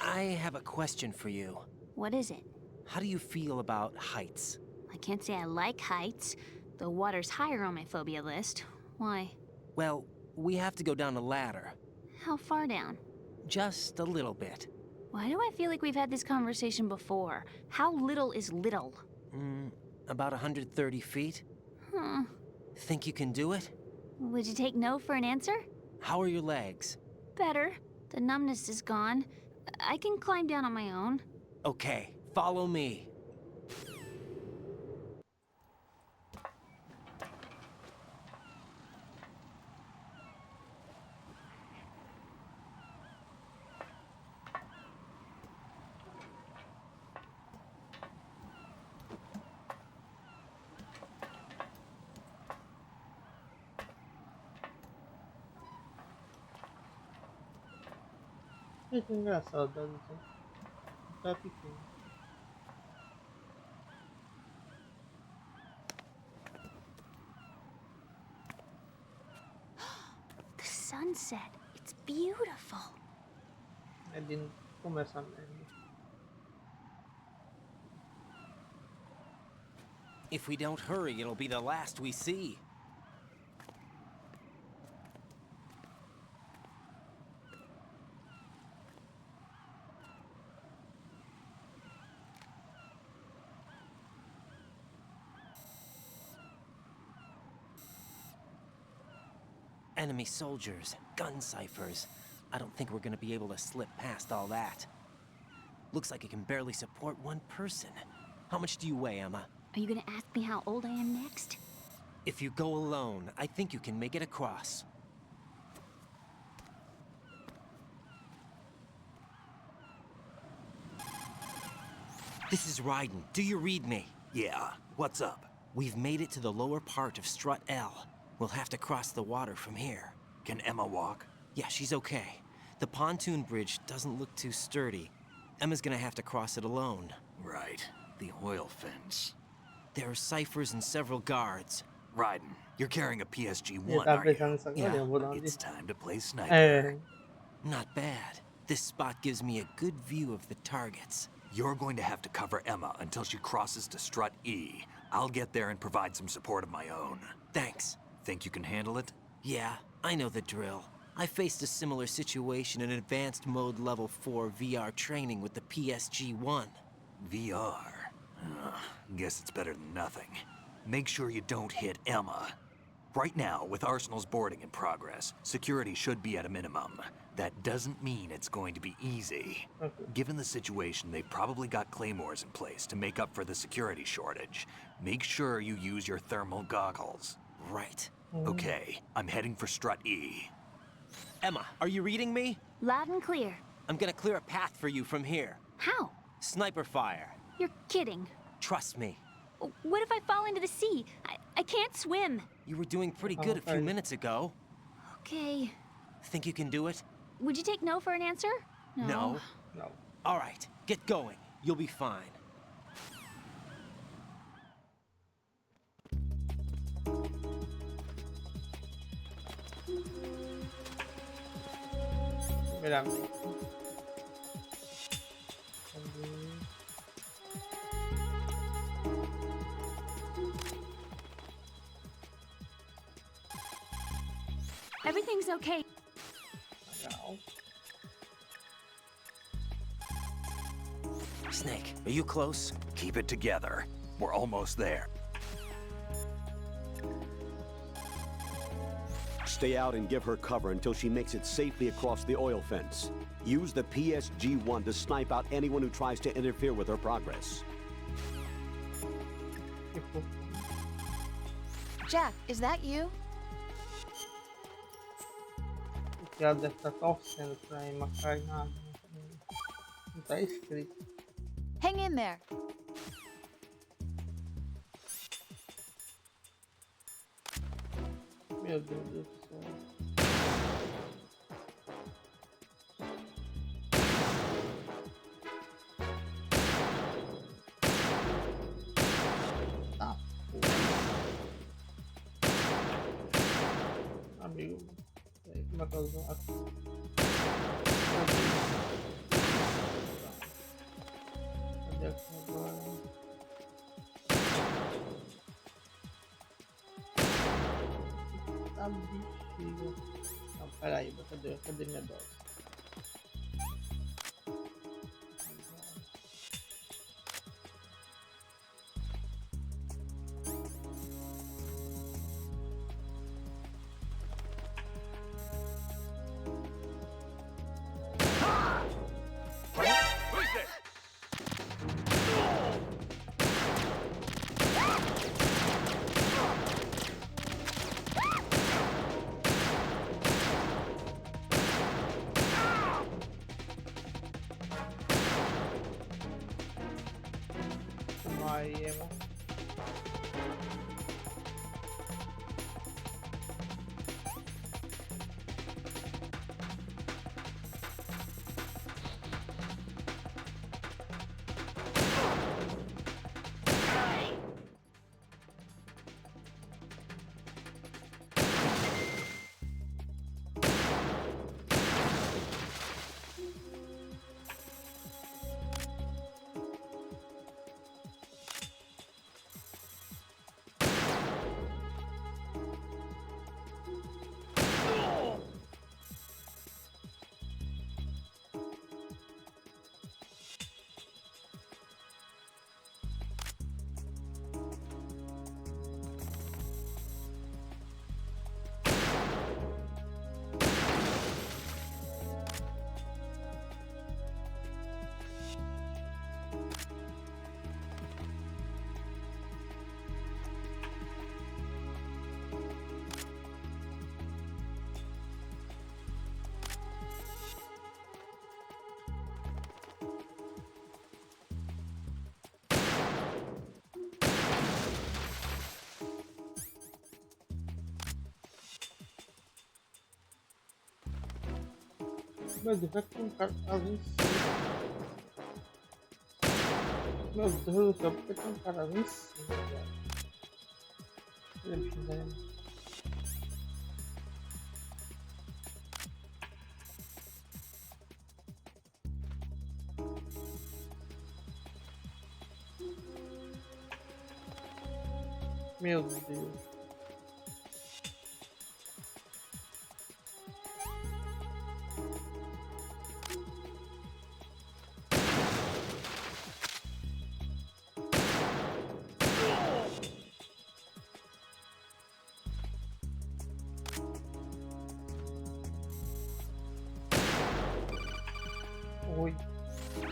I have a question for you. What is it? How do you feel about heights? I can't say I like heights. The water's higher on my phobia list. Why? Well, we have to go down a ladder. How far down? Just a little bit. Why do I feel like we've had this conversation before? How little is little? About 130 feet. Huh. Think you can do it? Would you take no for an answer? How are your legs? Better. The numbness is gone. I can climb down on my own. Okay, follow me. Que engraçado, tá dizendo. Tá pequeno. The sunset. It's beautiful. É de começar mesmo. If we don't hurry, it'll be the last we see. Enemy soldiers, gun ciphers. I don't think we're gonna be able to slip past all that. Looks like it can barely support one person. How much do you weigh, Emma? Are you gonna ask me how old I am next? If you go alone, I think you can make it across. This is Raiden. Do you read me? Yeah, what's up? We've made it to the lower part of Strut L. We'll have to cross the water from here. Can Emma walk? Yeah, she's okay. The pontoon bridge doesn't look too sturdy. Emma's gonna have to cross it alone. Right. The oil fence. There are ciphers and several guards. Raiden, you're carrying a PSG-1, Ele tá aren't you? pensando nisso agora, eu vou dar It's time to play sniper. É. Not bad. This spot gives me a good view of the targets. You're going to have to cover Emma until she crosses to Strut E. I'll get there and provide some support of my own. Thanks. Think you can handle it? Yeah, I know the drill. I faced a similar situation in advanced mode level 4 VR training with the PSG-1. VR? Guess it's better than nothing. Make sure you don't hit Emma. Right now, with Arsenal's boarding in progress, security should be at a minimum. That doesn't mean it's going to be easy. Given the situation, they've probably got claymores in place to make up for the security shortage. Make sure you use your thermal goggles. Right. Okay, I'm heading for Strut E. Emma, are you reading me? Loud and clear. I'm gonna clear a path for you from here. How? Sniper fire. You're kidding. Trust me. What if I fall into the sea? I can't swim. You were doing pretty good a few minutes ago. Okay. Think you can do it? Would you take no for an answer? No. No. All right, get going. You'll be fine. Primeiramente. Everything's okay. Legal. Snake, are you close? Keep it together. We're almost there. Stay out and give her cover until she makes it safely across the oil fence. Use the PSG-1 to snipe out anyone who tries to interfere with her progress. Jack, is that you? O tirado deve estar torcendo pra ir marcar nada. Não tá escrito. Hang in there. Meu Deus do céu. Tá, amigo. Aí, como é que eu vou aqui? Cadê aqui agora? Tá bexiga. Não, peraí, cadê minha dose? Aí, irmão. Meu Deus, vai ter um cara ali em cima. Meu Deus do céu, por que tem um cara ali em cima, velho? Olha o bicho velho. Meu Deus.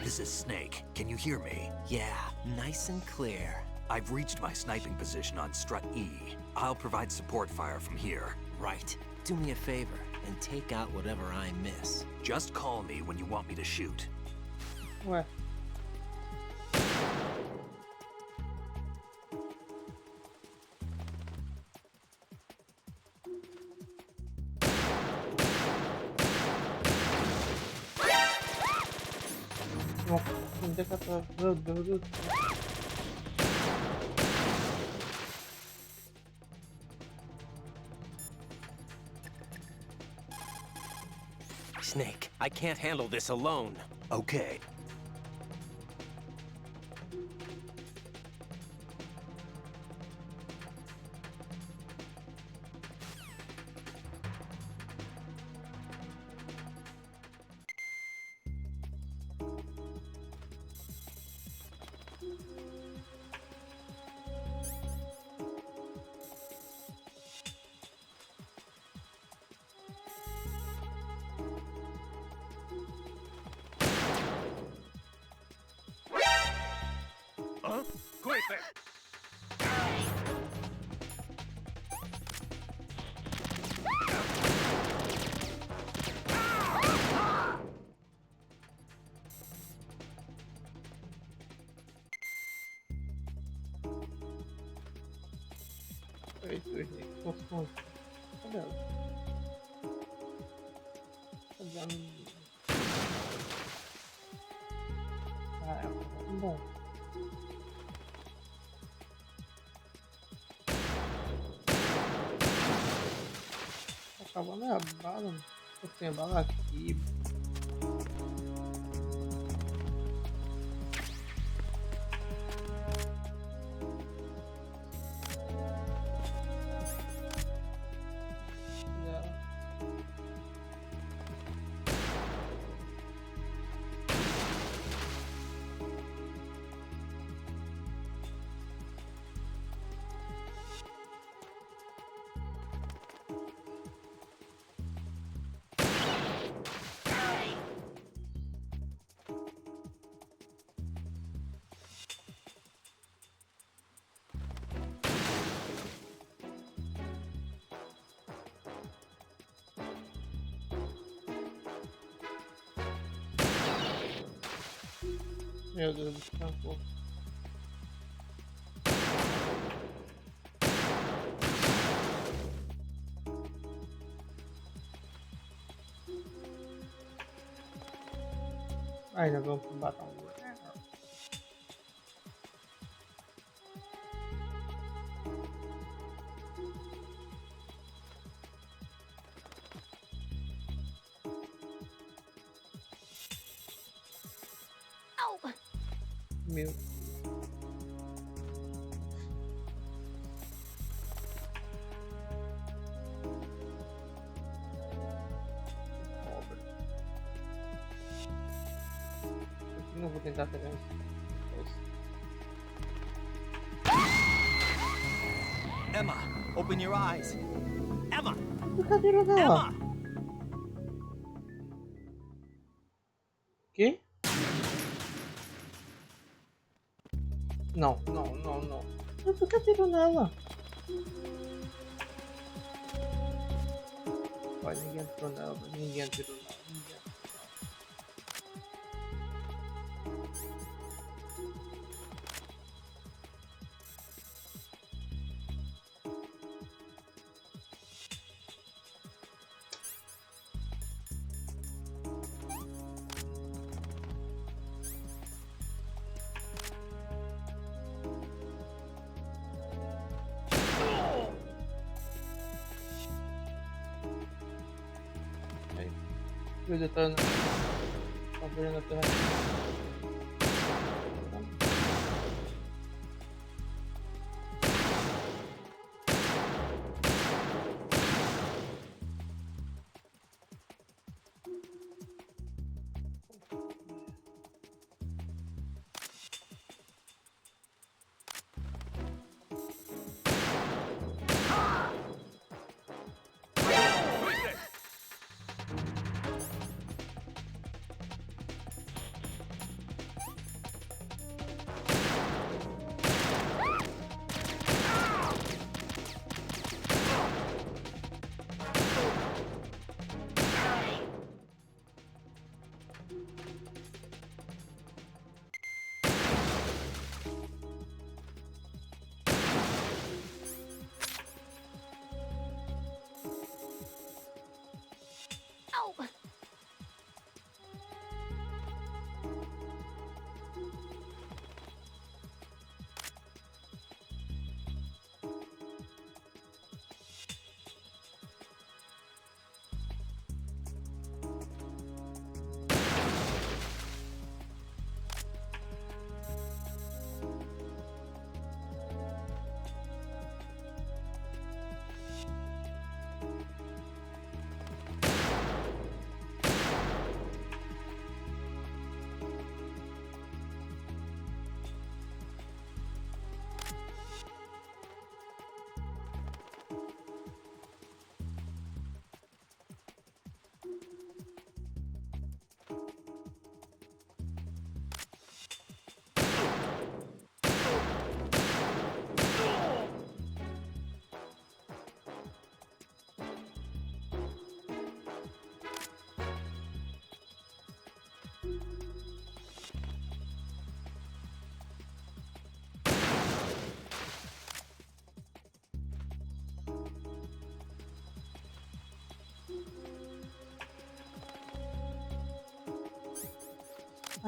This is Snake. Can you hear me? Yeah, nice and clear. I've reached my sniping position on Strut E. I'll provide support fire from here. Right. Do me a favor and take out whatever I miss. Just call me when you want me to shoot. What? Meu Deus do céu. Snake, I can't handle this alone. Okay. Cadê ela? Cadê ela? Ah, ela tá bom. Tá acabando a bala. Eu tenho bala aqui. Meu Deus, descansou. Ai, nós vamos matar um. Meu. Cobra. Eu não vou tentar pegar isso. Emma, open your eyes. Emma! Cadê ela? Que? Não. Eu tô atirando nela. Vai, ninguém atirou nela. Ninguém atirou nela. Meu Deus, tá vendo a terra.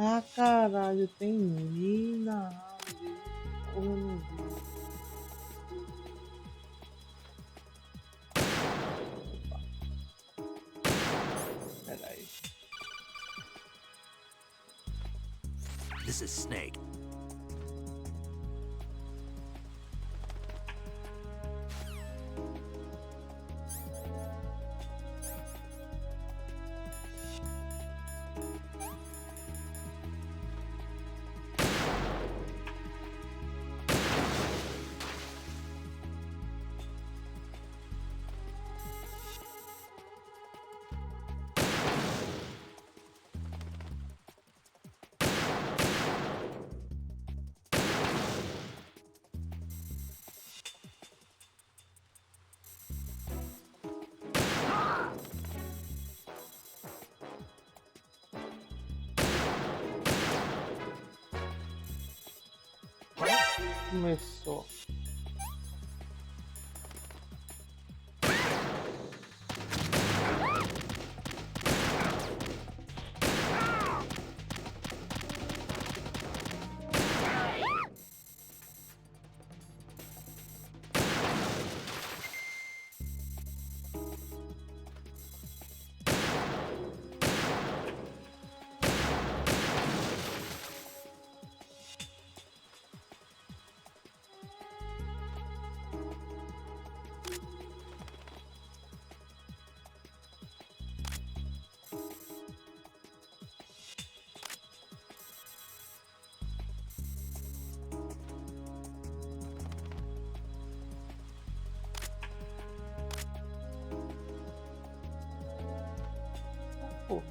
Ah, caralho, tem mina. Eu não vi. Peraí. This is Snake. Começou. pô.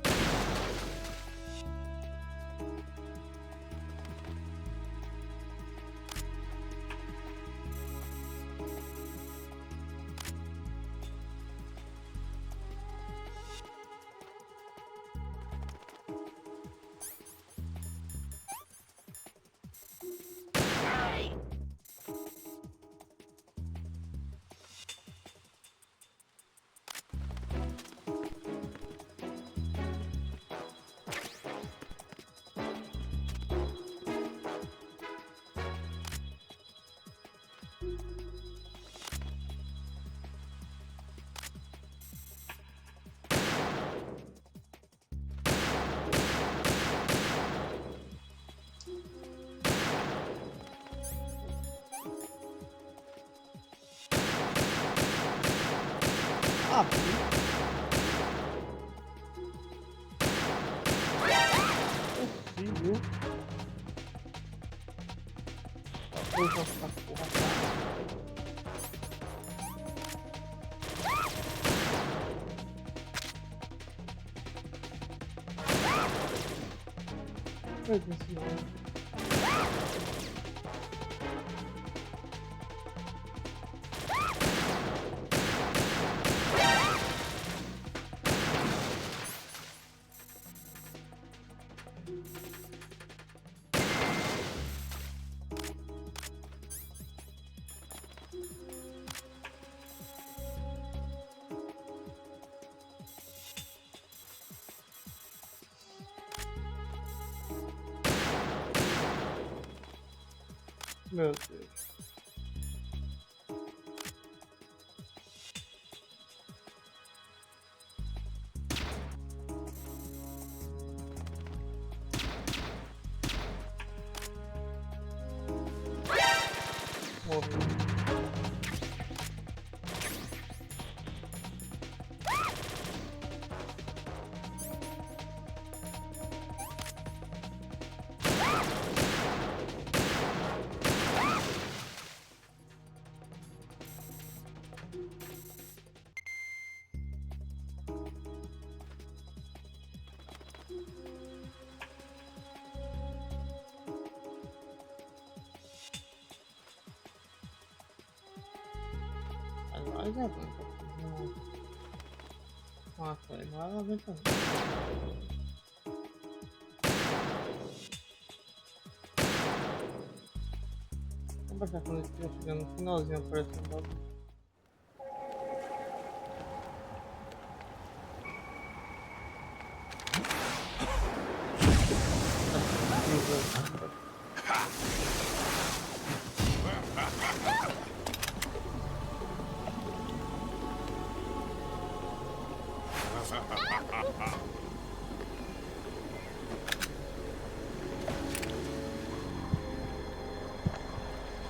Ah, possível. Vou jogar essa porra, tá? Meu Deus do céu. Meu Deus. Morreu. Agora já aguenta. Nossa, agora ela aguenta. Vamos baixar quando estiver chegando no finalzinho aparecendo logo.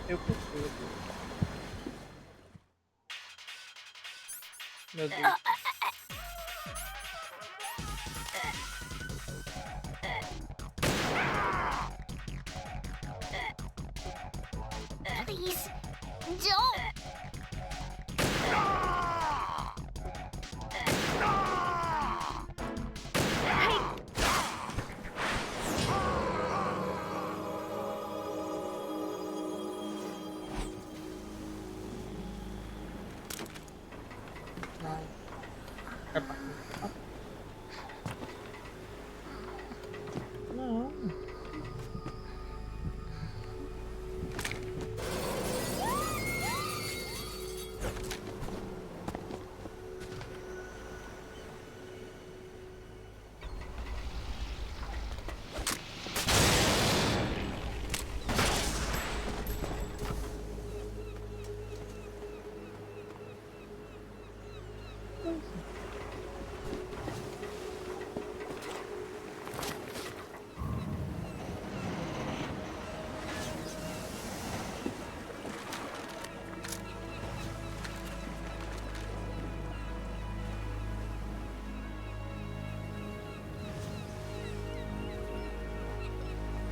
Eu consigo. Meu Deus. Please, don't! Não.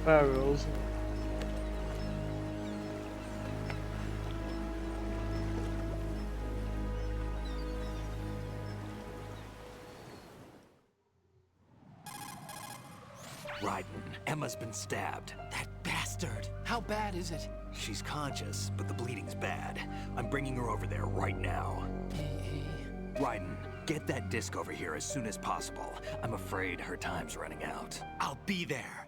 Barrels. Raiden, Emma's been stabbed. That bastard! How bad is it? She's conscious, but the bleeding's bad. I'm bringing her over there right now. Raiden, get that disc over here as soon as possible. I'm afraid her time's running out. I'll be there.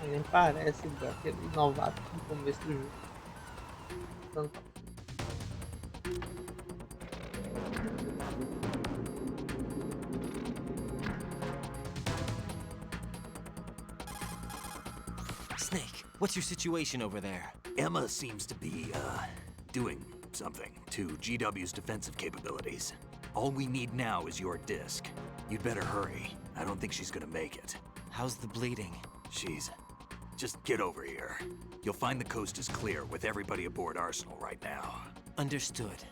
Nem parece daquele novato no começo do jogo. Tanto. Snake, what's your situation over there? Emma seems to be, doing something to GW's defensive capabilities. All we need now is your disc. You'd better hurry. I don't think she's gonna make it. How's the bleeding? Just get over here. You'll find the coast is clear with everybody aboard Arsenal right now. Understood.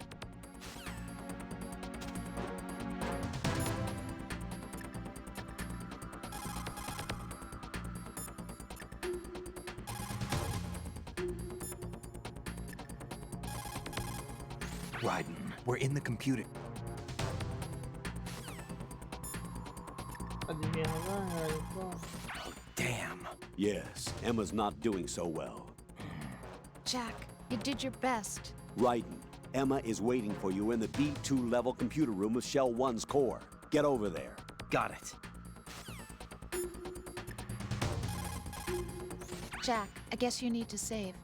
Raiden, we're in the computer. Damn. Yes, Emma's not doing so well. Jack, you did your best. Raiden, Emma is waiting for you in the B2 level computer room of Shell 1's core. Get over there. Got it. Jack, I guess you need to save.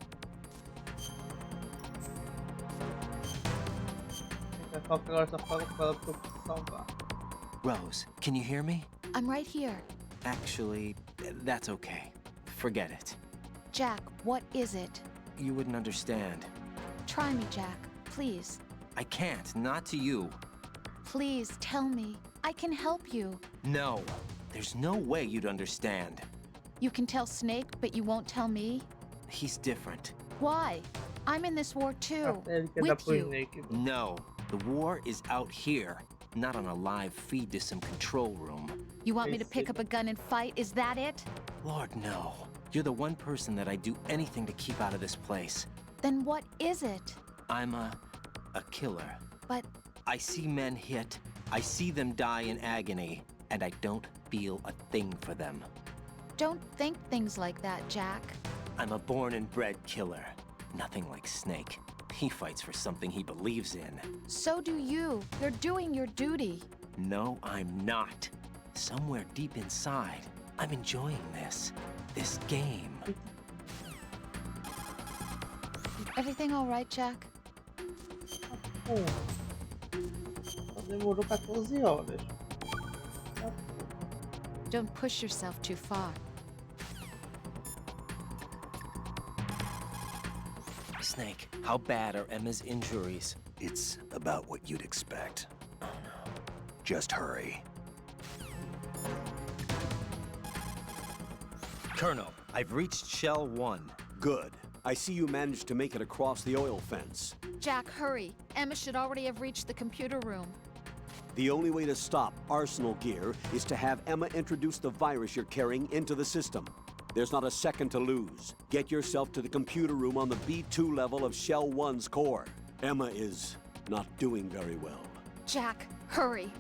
Rose, can you hear me? I'm right here. Actually, that's okay. Forget it. Jack, what is it? You wouldn't understand. Try me, Jack. Please. I can't, not to you. Please, tell me. I can help you. No, there's no way you'd understand. You can tell Snake, but you won't tell me? He's different. Why? I'm in this war too. With you. No, the war is out here, not on a live feed to some control room. You want me to pick up a gun and fight? Is that it? Lord, no. You're the one person that I'd do anything to keep out of this place. Then what is it? I'm a killer. But I see men hit, I see them die in agony, and I don't feel a thing for them. don't think things like that, Jack. I'm a born and bred killer. Nothing like Snake. He fights for something he believes in. So do you. You're doing your duty. No, I'm not. Somewhere deep inside, I'm enjoying this. This game. Everything all right, Jack? Demorou 14 horas. Don't push yourself too far. Snake, how bad are Emma's injuries? It's about what you'd expect. Oh no. Just hurry. Colonel, I've reached Shell 1. Good. I see you managed to make it across the oil fence. Jack, hurry. Emma should already have reached the computer room. The only way to stop Arsenal gear is to have Emma introduce the virus you're carrying into the system. There's not a second to lose. Get yourself to the computer room on the B2 level of Shell 1's core. Emma is not doing very well. Jack, hurry.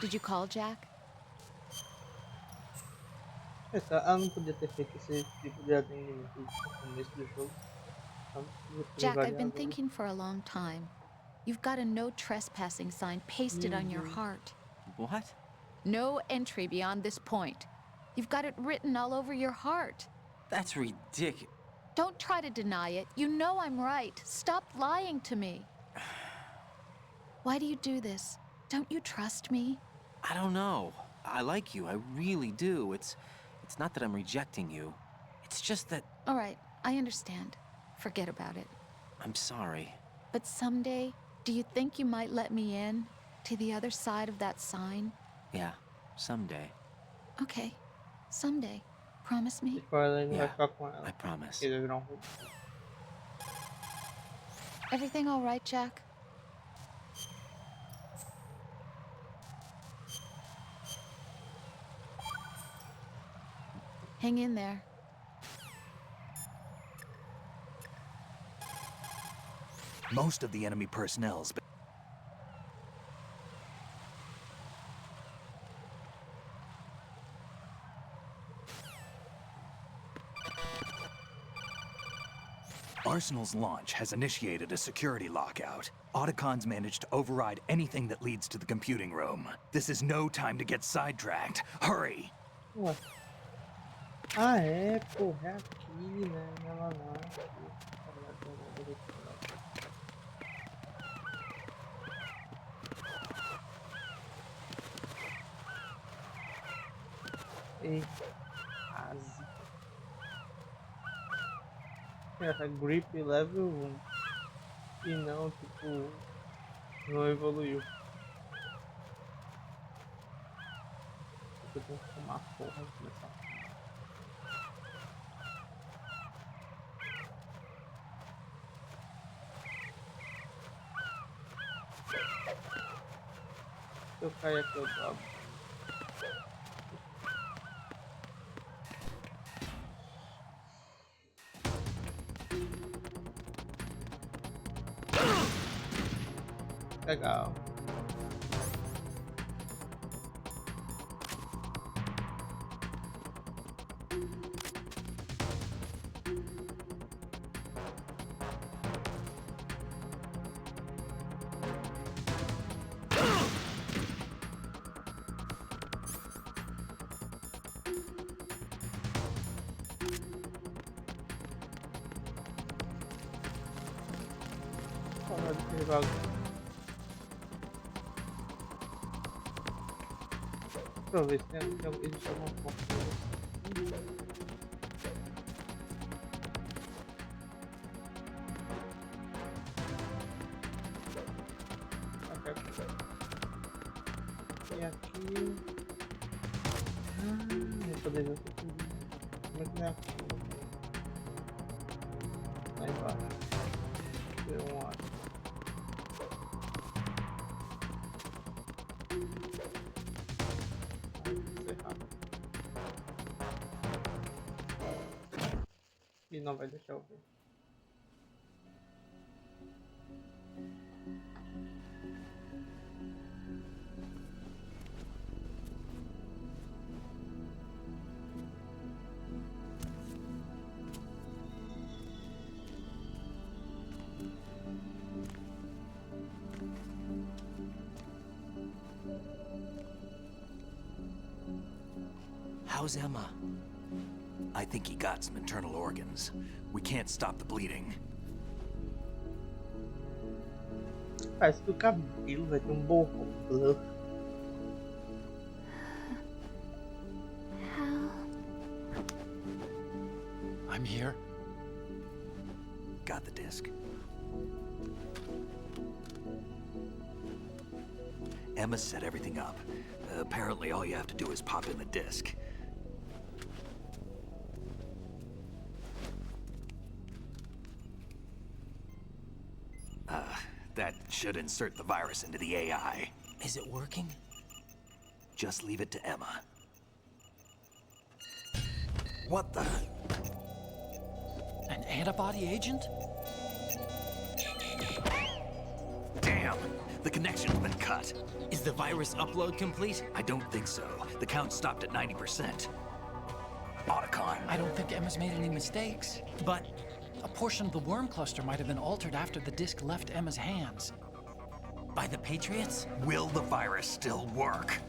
Did you call Jack? Ela não podia ter feito esse tipo de atendimento no começo do jogo. Jack, I've been thinking for a long time. You've got a no trespassing sign pasted on your heart. What? No entry beyond this point. You've got it written all over your heart. That's ridiculous. Don't try to deny it. You know I'm right. Stop lying to me. Why do you do this? Don't you trust me? I don't know. I like you. I really do. It's not that I'm rejecting you. It's just that... All right, I understand. Forget about it. I'm sorry. But someday, do you think you might let me in? To the other side of that sign? Yeah, someday. Okay, someday. Promise me? Yeah, I promise. Everything all right, Jack? Hang in there. Most of the enemy personnel's been... Arsenal's launch has initiated a security lockout. Otacons managed to override anything that leads to the computing room. This is no time to get sidetracked. Hurry! Ué. Ah, é, porra, é aqui, né? Ela não. Ei, quase. Essa grip level 1 e não, tipo, não evoluiu. Eu tenho que tomar porra e começar. Se eu cair aqui eu dobro. Legal. Fora desse bagulho. Pra ver se tem existe alguma forma. E aqui. Eu poder ver como é que é aqui. Lá embaixo. Tem um ar. E não vai deixar eu ver. How's Emma? I think he got some internal organs. We can't stop the bleeding. Parece que o cabelo vai ter borrão. I'm here. Got the disc. Emma set everything up. Apparently all you have to do is pop in the disc. That should insert the virus into the AI. Is it working? Just leave it to Emma. What the? An antibody agent? Damn! The connection's been cut. Is the virus upload complete? I don't think so. The count stopped at 90%. Otacon. I don't think Emma's made any mistakes. But a portion of the worm cluster might have been altered after the disk left Emma's hands. By the Patriots? Will the virus still work?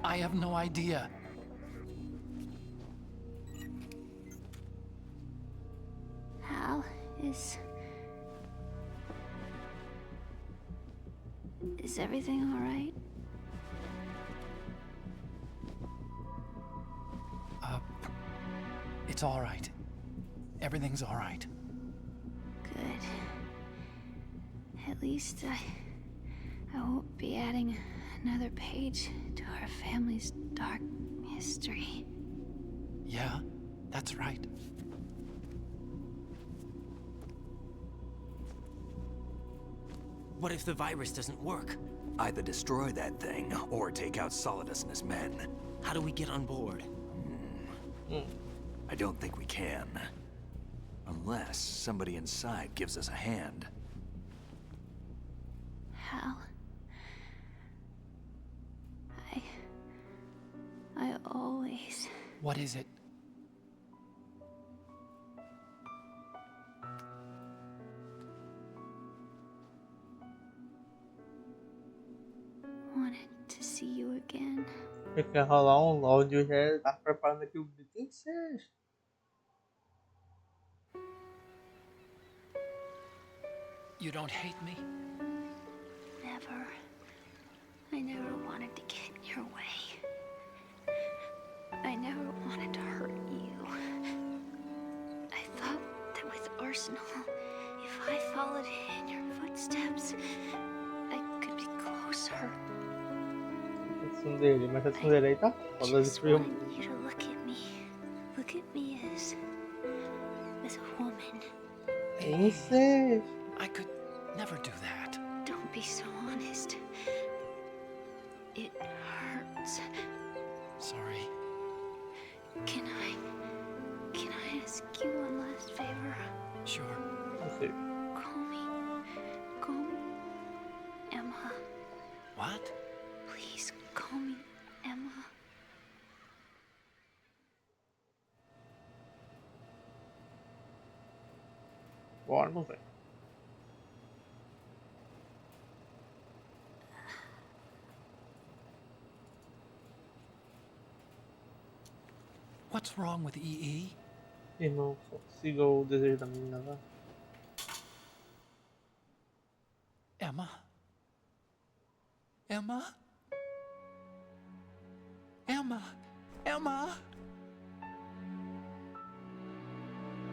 I have no idea. Hal, is everything all right? It's all right. Everything's all right. Good. At least I won't be adding another page to our family's dark history. Yeah, that's right. What if the virus doesn't work? Either destroy that thing, or take out Solidus and his men. How do we get on board? I don't think we can. Unless somebody inside gives us a hand. Hal, I always... What is it? wanted to see you again. Quer rolar áudio, já tá preparando aqui o beat. Quem seja? You don't hate me? Never. I never wanted to get in your way. I never wanted to hurt you. I thought that with Arsenal, if I followed in your footsteps, I could be closer. Dele, mas essa dele aí tá foda de frio. I want you to look at me. Look at me as a woman. Quem seja? I could never do that. Don't be so honest. It hurts. Sorry. Can I ask you one last favor? Sure. Okay. Call me Emma. What? Please call me Emma. Bora, não vem. What's wrong with EE? Irmão, só siga o desejo da menina lá. Emma? Emma? Emma? Emma?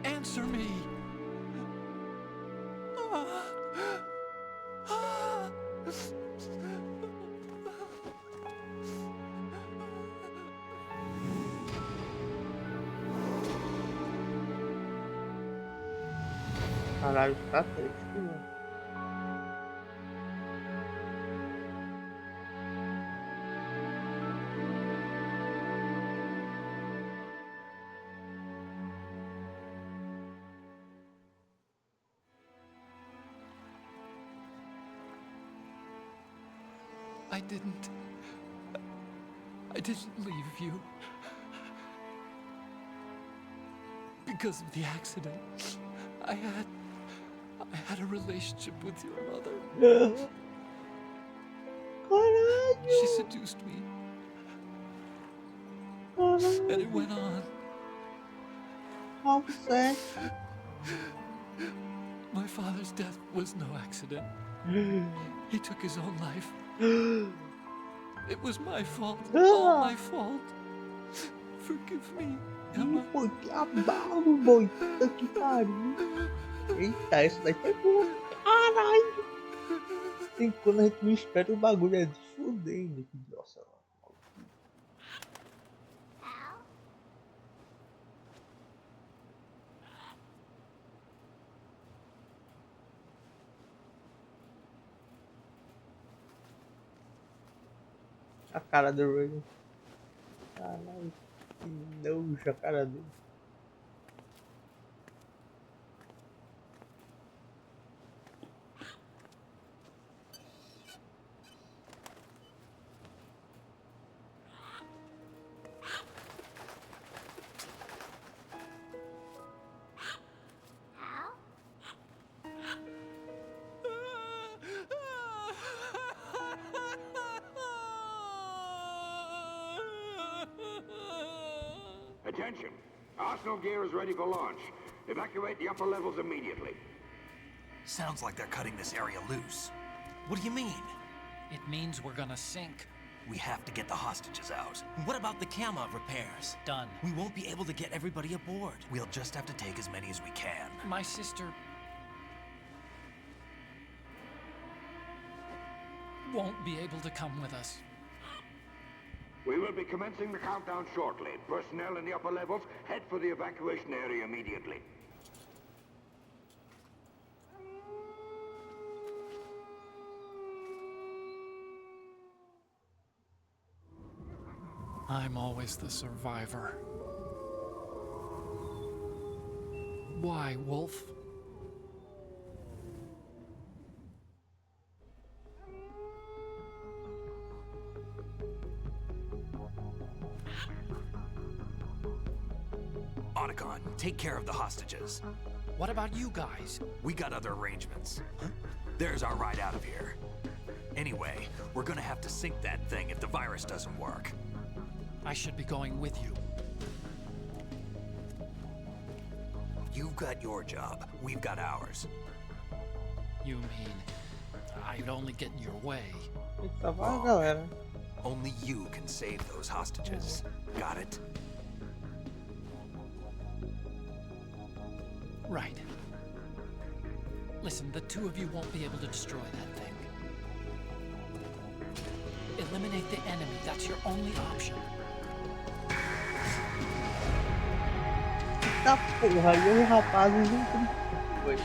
Answer me! Caralho, tá triste, mano. I didn't leave you. Because of the accident, I had a relationship with your mother. She seduced me. And it went on. How sad. My father's death was no accident. He took his own life. It was my fault. All my fault. Forgive me, Emma. Pô, que abalo, boy. Puta que pariu. Eita, isso daí foi bom. Caralho. Tem quando a gente não espera o bagulho é de fuder, né? Nossa, a cara do Raiden. Caralho, que nojo a cara dele. Attention. Arsenal gear is ready for launch. Evacuate the upper levels immediately. Sounds like they're cutting this area loose. What do you mean? It means we're gonna sink. We have to get the hostages out. What about the camo repairs? Done. We won't be able to get everybody aboard. We'll just have to take as many as we can. My sister won't be able to come with us. We will be commencing the countdown shortly. Personnel in the upper levels, head for the evacuation area immediately. I'm always the survivor. Why, Wolf? Otacon, take care of the hostages. What about you guys? We got other arrangements. There's our ride out of here. Anyway, we're gonna have to sink that thing if the virus doesn't work. I should be going with you. You've got your job. We've got ours. You mean I'd only get in your way? Wrong. Only you can save those hostages. Got it? Right. Listen, the two of you won't be able to destroy that thing. Eliminate the enemy. That's your only option. Eita porra, e o rapaz não foi.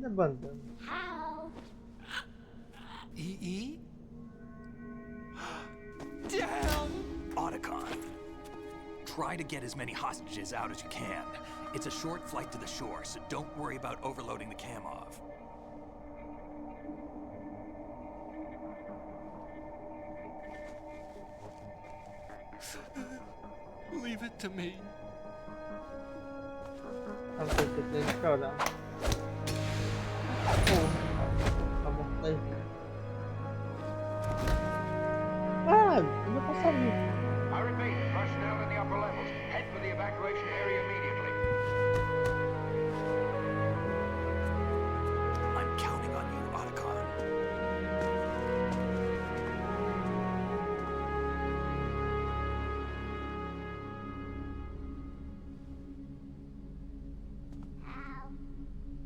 Abandoned. E? Damn! Otacon, try to get as many hostages out as you can. It's a short flight to the shore, so don't worry about overloading the Kamov. Leave it to me. Não sei se tem que chorar. Tá bom, tá aí. Caralho, eu não posso saber. I repeat, personnel in the upper levels, head for the evacuation area immediately. I'm counting on you, Otacon.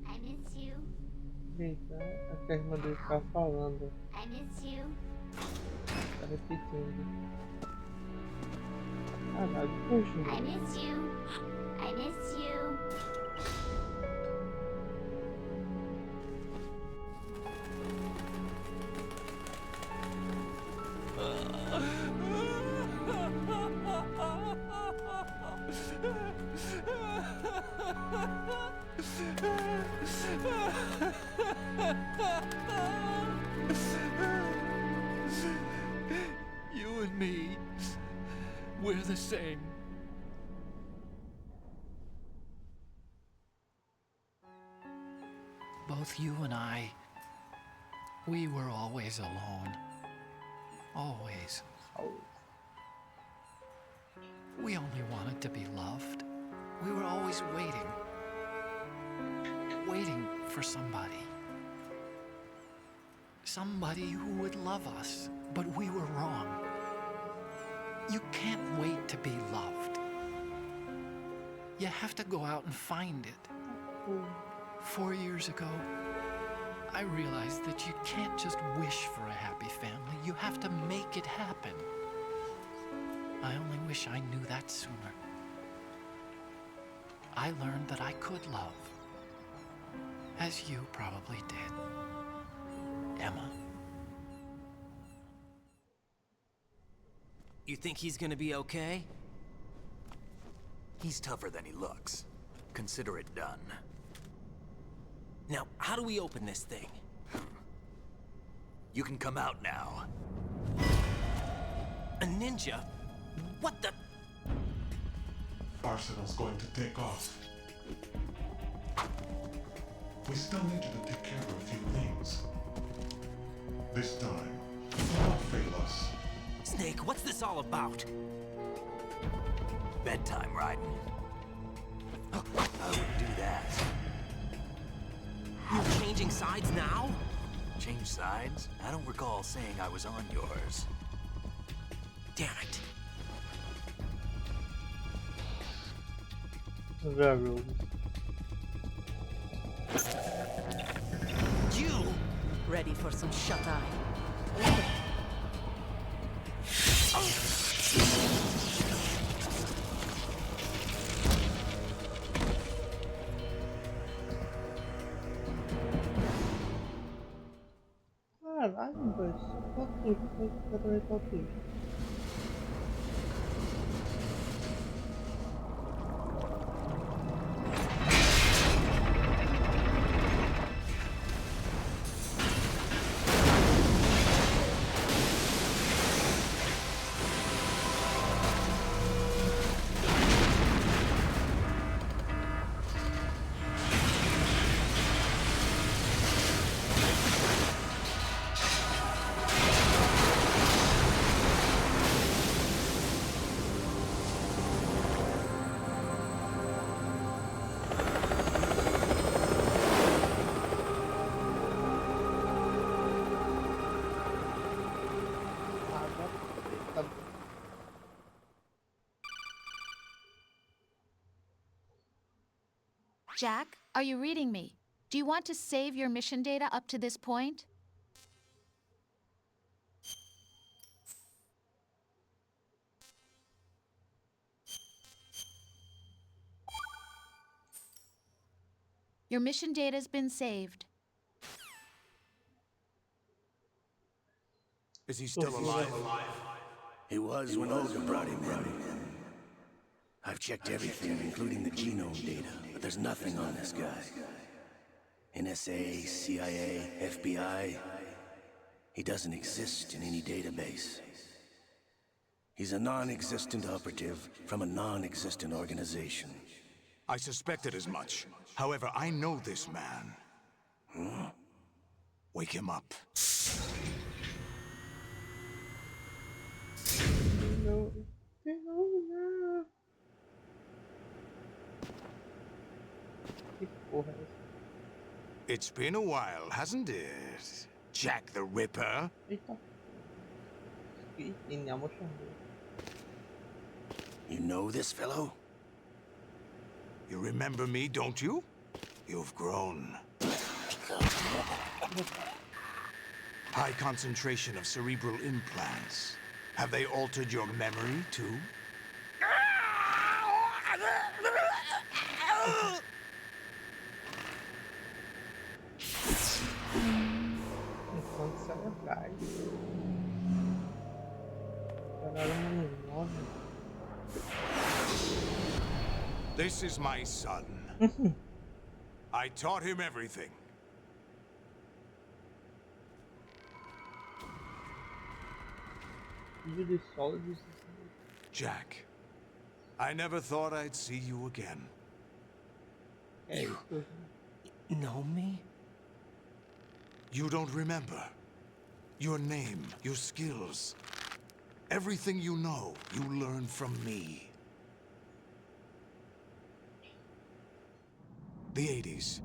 I miss you. Eita, a irmã dele tá falando. I miss you. Tá repetindo. Caralho, poxa. I miss you. I miss you. You and me, we're the same. Both you and I, we were always alone. Always. We only wanted to be loved. We were always waiting. Waiting for somebody. Somebody who would love us, but we were wrong. You can't wait to be loved. You have to go out and find it. 4 years ago, I realized that you can't just wish for a happy family. You have to make it happen. I only wish I knew that sooner. I learned that I could love, as you probably did, Emma. You think he's gonna be okay? He's tougher than he looks. Consider it done. Now, how do we open this thing? You can come out now. A ninja? What the? Arsenal's going to take off. We still need you to take care of a few things. This time, do not fail us. Snake, what's this all about? Bedtime, Raiden. I would do that. You're changing sides now? Change sides? I don't recall saying I was on yours. Damn it. Very. You! Ready for some shut-eye? Caralho, velho. Só tudo. Jack, are you reading me? Do you want to save your mission data up to this point? Your mission data's been saved. Is he still alive? He was when Olga brought him in. I've checked everything, including the genome data, but there's nothing on this guy. NSA, CIA, FBI. He doesn't exist in any database. He's a non-existent operative from a non-existent organization. I suspected as much. However, I know this man. Huh? Wake him up. It's been a while, hasn't it? Jack the Ripper? You know this fellow? You remember me, don't you? You've grown. High concentration of cerebral implants. Have they altered your memory, too? This is my son. I taught him everything. Jack, I never thought I'd see you again. You know me? You don't remember. Your name, your skills. Everything you know, you learned from me. The 80s.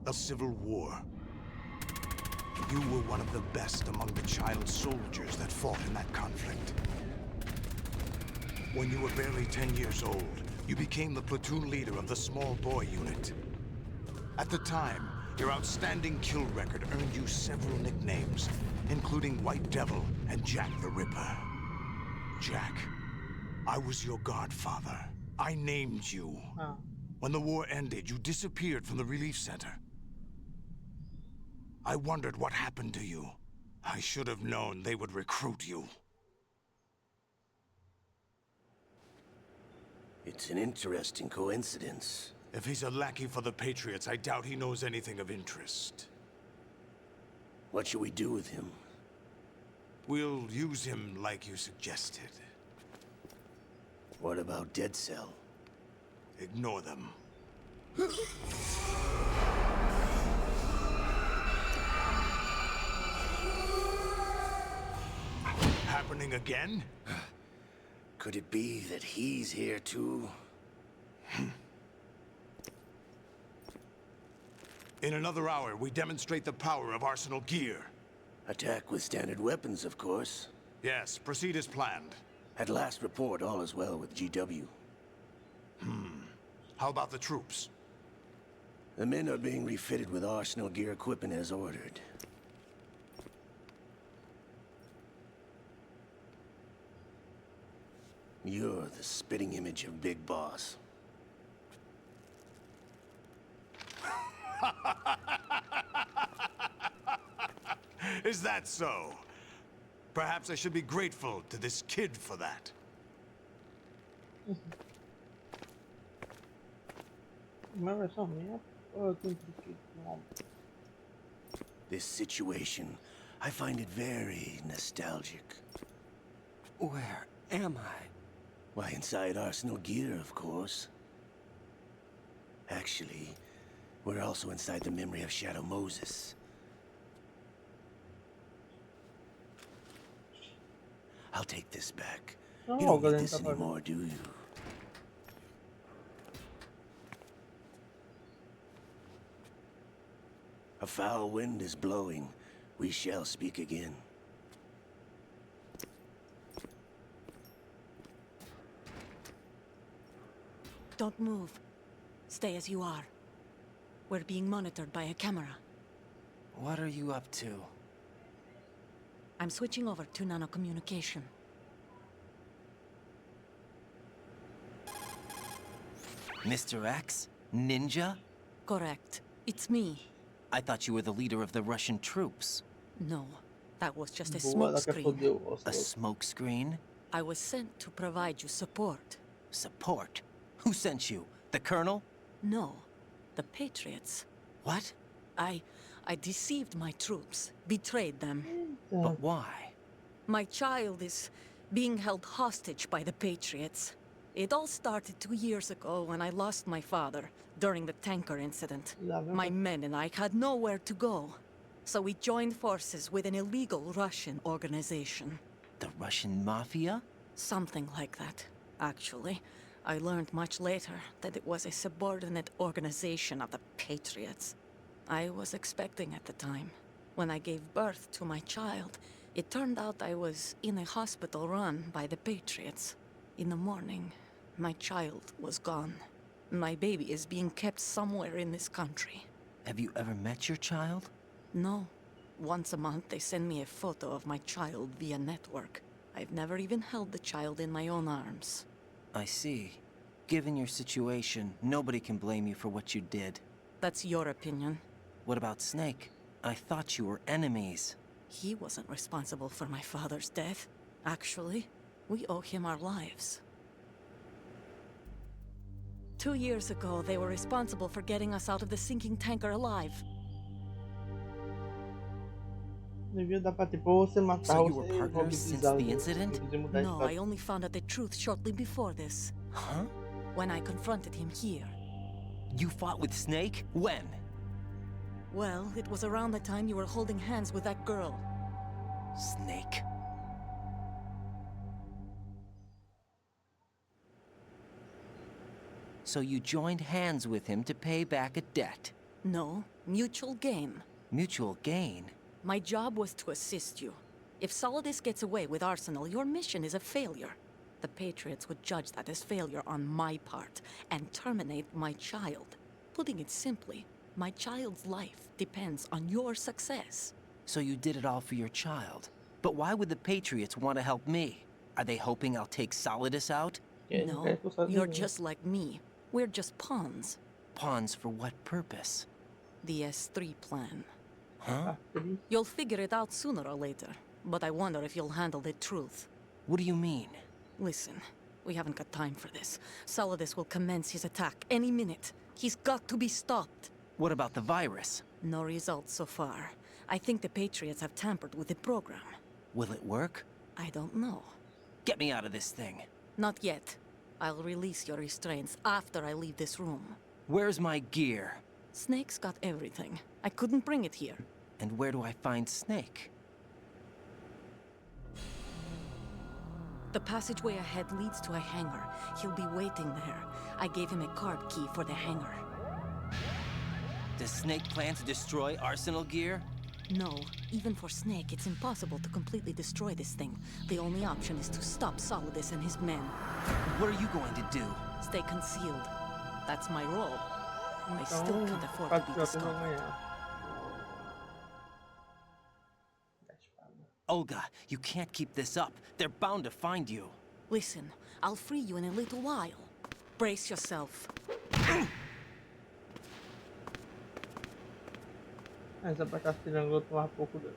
A civil war. You were one of the best among the child soldiers that fought in that conflict. When you were barely 10 years old, you became the platoon leader of the small boy unit. At the time, your outstanding kill record earned you several nicknames, including White Devil and Jack the Ripper. Jack, I was your godfather. I named you. When the war ended, you disappeared from the relief center. I wondered what happened to you. I should have known they would recruit you. It's an interesting coincidence. If he's a lackey for the Patriots, I doubt he knows anything of interest. What should we do with him? We'll use him like you suggested. What about Dead Cell? Ignore them. Happening again? Could it be that he's here too? In another hour, we demonstrate the power of Arsenal gear. Attack with standard weapons, of course. Yes, proceed as planned. At last report, all is well with GW. How about the troops? The men are being refitted with Arsenal gear equipment as ordered. You're the spitting image of Big Boss. Is that so? Perhaps I should be grateful to this kid for that. This situation, I find it very nostalgic. Where am I? Why, inside Arsenal gear, of course. Actually, we're also inside the memory of Shadow Moses. I'll take this back. You don't need this anymore, do you? A foul wind is blowing. We shall speak again. Don't move. Stay as you are. We're being monitored by a camera. What are you up to? I'm switching over to nanocommunication. Mr. X? Ninja? Correct. It's me. I thought you were the leader of the Russian troops. No, that was just a smokescreen. A smokescreen? I was sent to provide you support. Support? Who sent you? The Colonel? No, the Patriots. What? I deceived my troops, betrayed them. But why? My child is being held hostage by the Patriots. It all started 2 years ago when I lost my father during the tanker incident. My men and I had nowhere to go. So we joined forces with an illegal Russian organization. The Russian Mafia? Something like that, actually. I learned much later that it was a subordinate organization of the Patriots. I was expecting at the time. When I gave birth to my child, it turned out I was in a hospital run by the Patriots. In the morning, my child was gone. My baby is being kept somewhere in this country. Have you ever met your child? No. Once a month, they send me a photo of my child via network. I've never even held the child in my own arms. I see. Given your situation, nobody can blame you for what you did. That's your opinion. What about Snake? I thought you were enemies. He wasn't responsible for my father's death. Actually, we owe him our lives. 2 years ago, they were responsible for getting us out of the sinking tanker alive. So you were partners since the incident? No, I only found out the truth shortly before this. Huh? When I confronted him here. You fought with Snake? When? Well, it was around the time you were holding hands with that girl. Snake. So you joined hands with him to pay back a debt? No, mutual gain. Mutual gain? My job was to assist you. If Solidus gets away with Arsenal, your mission is a failure. The Patriots would judge that as failure on my part and terminate my child. Putting it simply, my child's life depends on your success. So you did it all for your child. But why would the Patriots want to help me? Are they hoping I'll take Solidus out? No, you're just like me. We're just pawns. Pawns for what purpose? The S3 plan. Huh? You'll figure it out sooner or later, but I wonder if you'll handle the truth. What do you mean? Listen, we haven't got time for this. Solidus will commence his attack any minute. He's got to be stopped. What about the virus? No results so far. I think the Patriots have tampered with the program. Will it work? I don't know. Get me out of this thing. Not yet. I'll release your restraints after I leave this room. Where's my gear? Snake's got everything. I couldn't bring it here. And where do I find Snake? The passageway ahead leads to a hangar. He'll be waiting there. I gave him a card key for the hangar. Does Snake plan to destroy Arsenal gear? No. Even for Snake, it's impossible to completely destroy this thing. The only option is to stop Solidus and his men. What are you going to do? Stay concealed. That's my role. I still can't afford to be discovered. Olga, you can't keep this up. They're bound to find you. Listen, I'll free you in a little while. Brace yourself. Essa pra cá tirando outro mais pouco dele.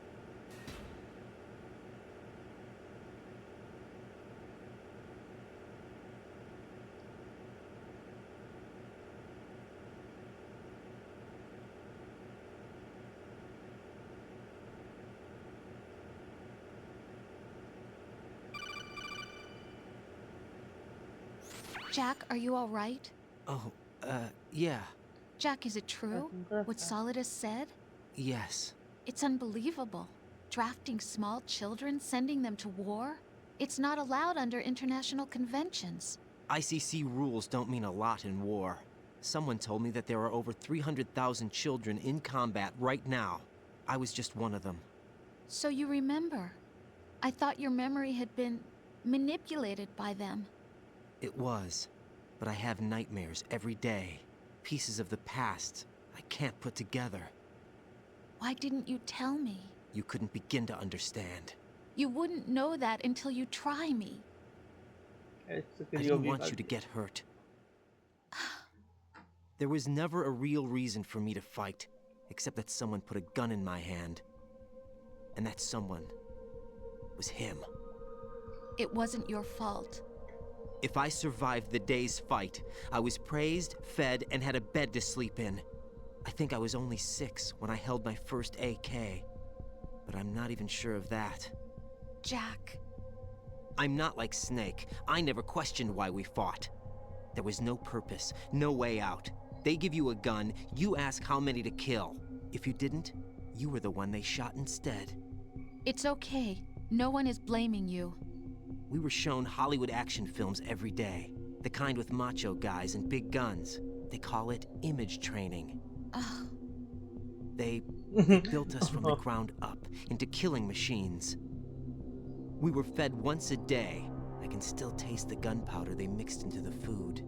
Jack, are you all right? Oh, yeah. Jack, is it true? What Solidus said? Yes. It's unbelievable. Drafting small children, sending them to war? It's not allowed under international conventions. ICC rules don't mean a lot in war. Someone told me that there are over 300,000 children in combat right now. I was just one of them. So you remember? I thought your memory had been manipulated by them. It was, but I have nightmares every day. Pieces of the past I can't put together. Why didn't you tell me? You couldn't begin to understand. You wouldn't know that until you try me. I didn't want you to get hurt. There was never a real reason for me to fight, except that someone put a gun in my hand. And that someone was him. It wasn't your fault. If I survived the day's fight, I was praised, fed, and had a bed to sleep in. I think I was only 6 when I held my first AK. But I'm not even sure of that. Jack. I'm not like Snake. I never questioned why we fought. There was no purpose, no way out. They give you a gun, you ask how many to kill. If you didn't, you were the one they shot instead. It's okay. No one is blaming you. We were shown Hollywood action films every day. The kind with macho guys and big guns. They call it image training. They built us from the ground up into killing machines. We were fed once a day. I can still taste the gunpowder they mixed into the food.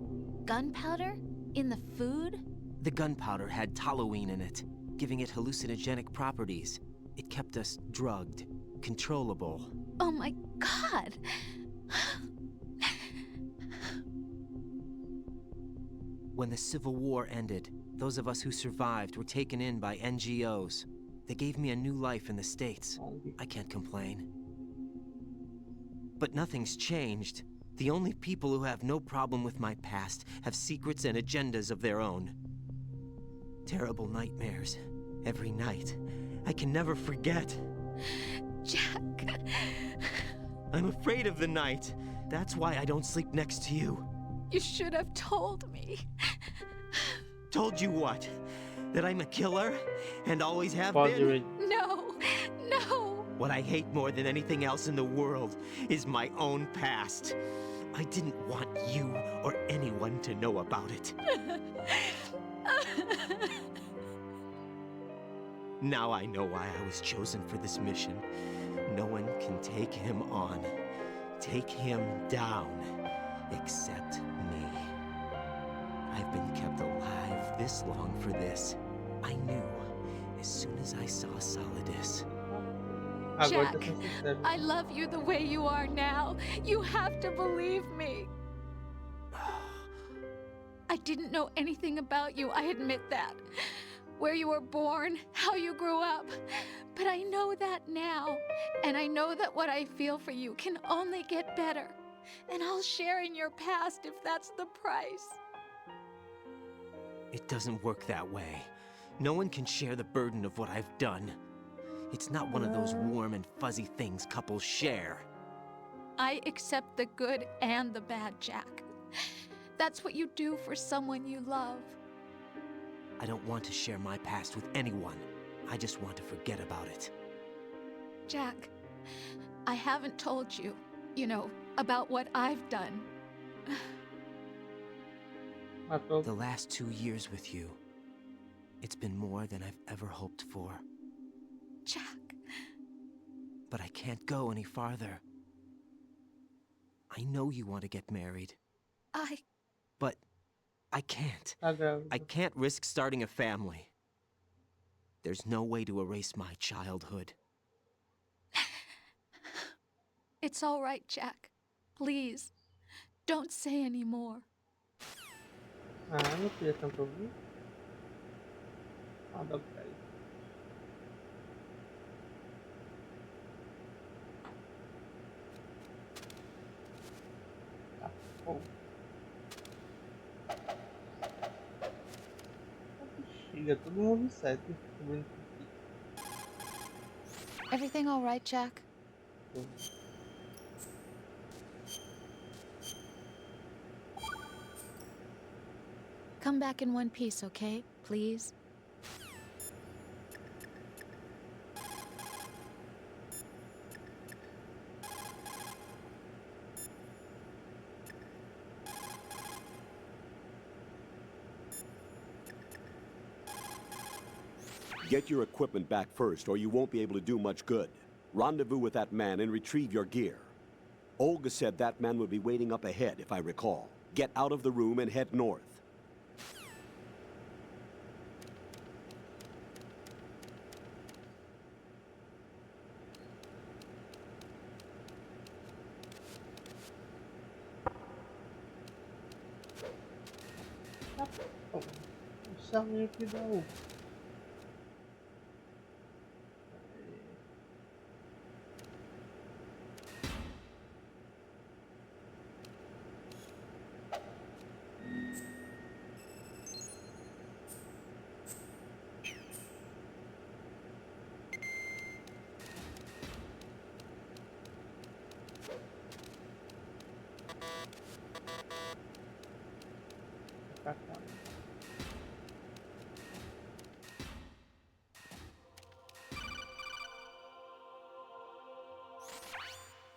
Gunpowder? In the food? The gunpowder had toluene in it, giving it hallucinogenic properties. It kept us drugged, controllable. Oh my God! When the Civil War ended, those of us who survived were taken in by NGOs. They gave me a new life in the States. I can't complain. But nothing's changed. The only people who have no problem with my past have secrets and agendas of their own. Terrible nightmares. Every night. I can never forget. Jack. I'm afraid of the night. That's why I don't sleep next to you. You should have told me. Told you what? That I'm a killer? And always have been? No, no. What I hate more than anything else in the world is my own past. I didn't want you or anyone to know about it. Now I know why I was chosen for this mission. No one can take him on, take him down, except me. I've been kept alive this long for this. I knew as soon as I saw Solidus. Jack, I love you the way you are now. You have to believe me. I didn't know anything about you, I admit that. Where you were born, how you grew up. But I know that now. And I know that what I feel for you can only get better. And I'll share in your past if that's the price. It doesn't work that way. No one can share the burden of what I've done. It's not one of those warm and fuzzy things couples share. I accept the good and the bad, Jack. That's what you do for someone you love. I don't want to share my past with anyone. I just want to forget about it. Jack, I haven't told you, about what I've done. The last 2 years with you, it's been more than I've ever hoped for. Jack. But I can't go any farther. I know you want to get married. But I can't. I can't risk starting a family. There's no way to erase my childhood. It's all right, Jack. Please, don't say any more. Não queria tanto ouvir. Dá pra ir. Tá bom. Chega, todo mundo certo. Everything all right, Jack? Come back in one piece, okay? Please? Get your equipment back first, or you won't be able to do much good. Rendezvous with that man and retrieve your gear. Olga said that man would be waiting up ahead, if I recall. Get out of the room and head north. Sabe que dá o...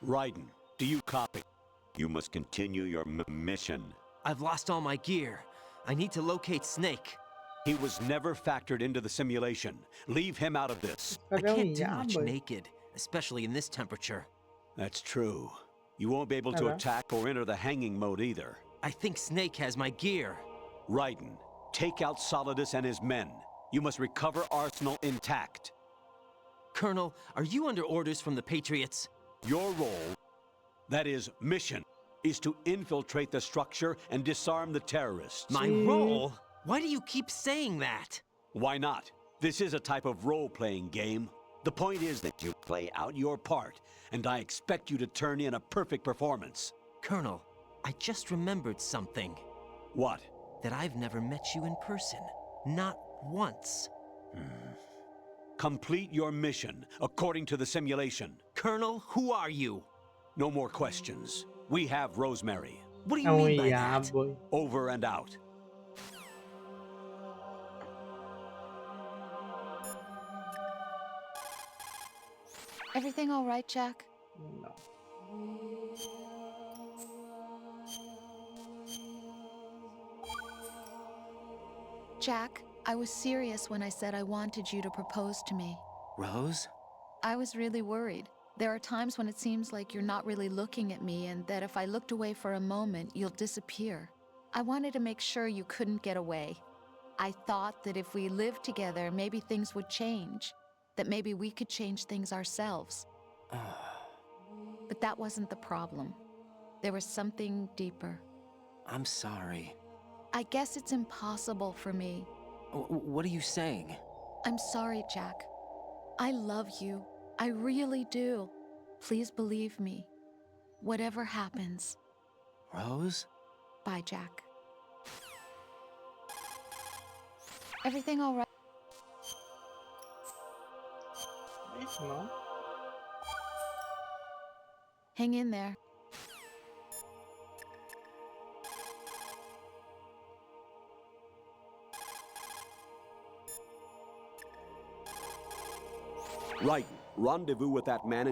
Raiden, do you copy? You must continue your mission. I've lost all my gear. I need to locate Snake. He was never factored into the simulation. Leave him out of this. I can't do much naked, especially in this temperature. That's true. You won't be able to attack or enter the hanging mode either. I think Snake has my gear. Raiden, take out Solidus and his men. You must recover Arsenal intact. Colonel, are you under orders from the Patriots? Your role, that is, mission, is to infiltrate the structure and disarm the terrorists. My role? Why do you keep saying that? Why not? This is a type of role-playing game. The point is that you play out your part, and I expect you to turn in a perfect performance. Colonel, I just remembered something. What? That I've never met you in person. Not once. Complete your mission, according to the simulation. Colonel, who are you? No more questions. We have Rosemary. What do you mean by that? Over and out. Everything all right, Jack? No. Jack, I was serious when I said I wanted you to propose to me. Rose? I was really worried. There are times when it seems like you're not really looking at me and that if I looked away for a moment, you'll disappear. I wanted to make sure you couldn't get away. I thought that if we lived together, maybe things would change. That maybe we could change things ourselves. But that wasn't the problem. There was something deeper. I'm sorry. I guess it's impossible for me. What are you saying? I'm sorry, Jack. I love you. I really do. Please believe me. Whatever happens. Rose? Bye, Jack. Everything all right? No. Hang in there. Right. Rendezvous with that man.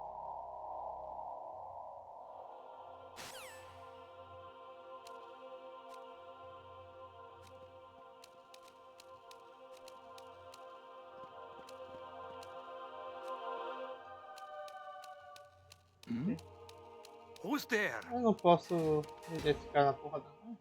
Who's there? Eu não posso identificar na porra da mão.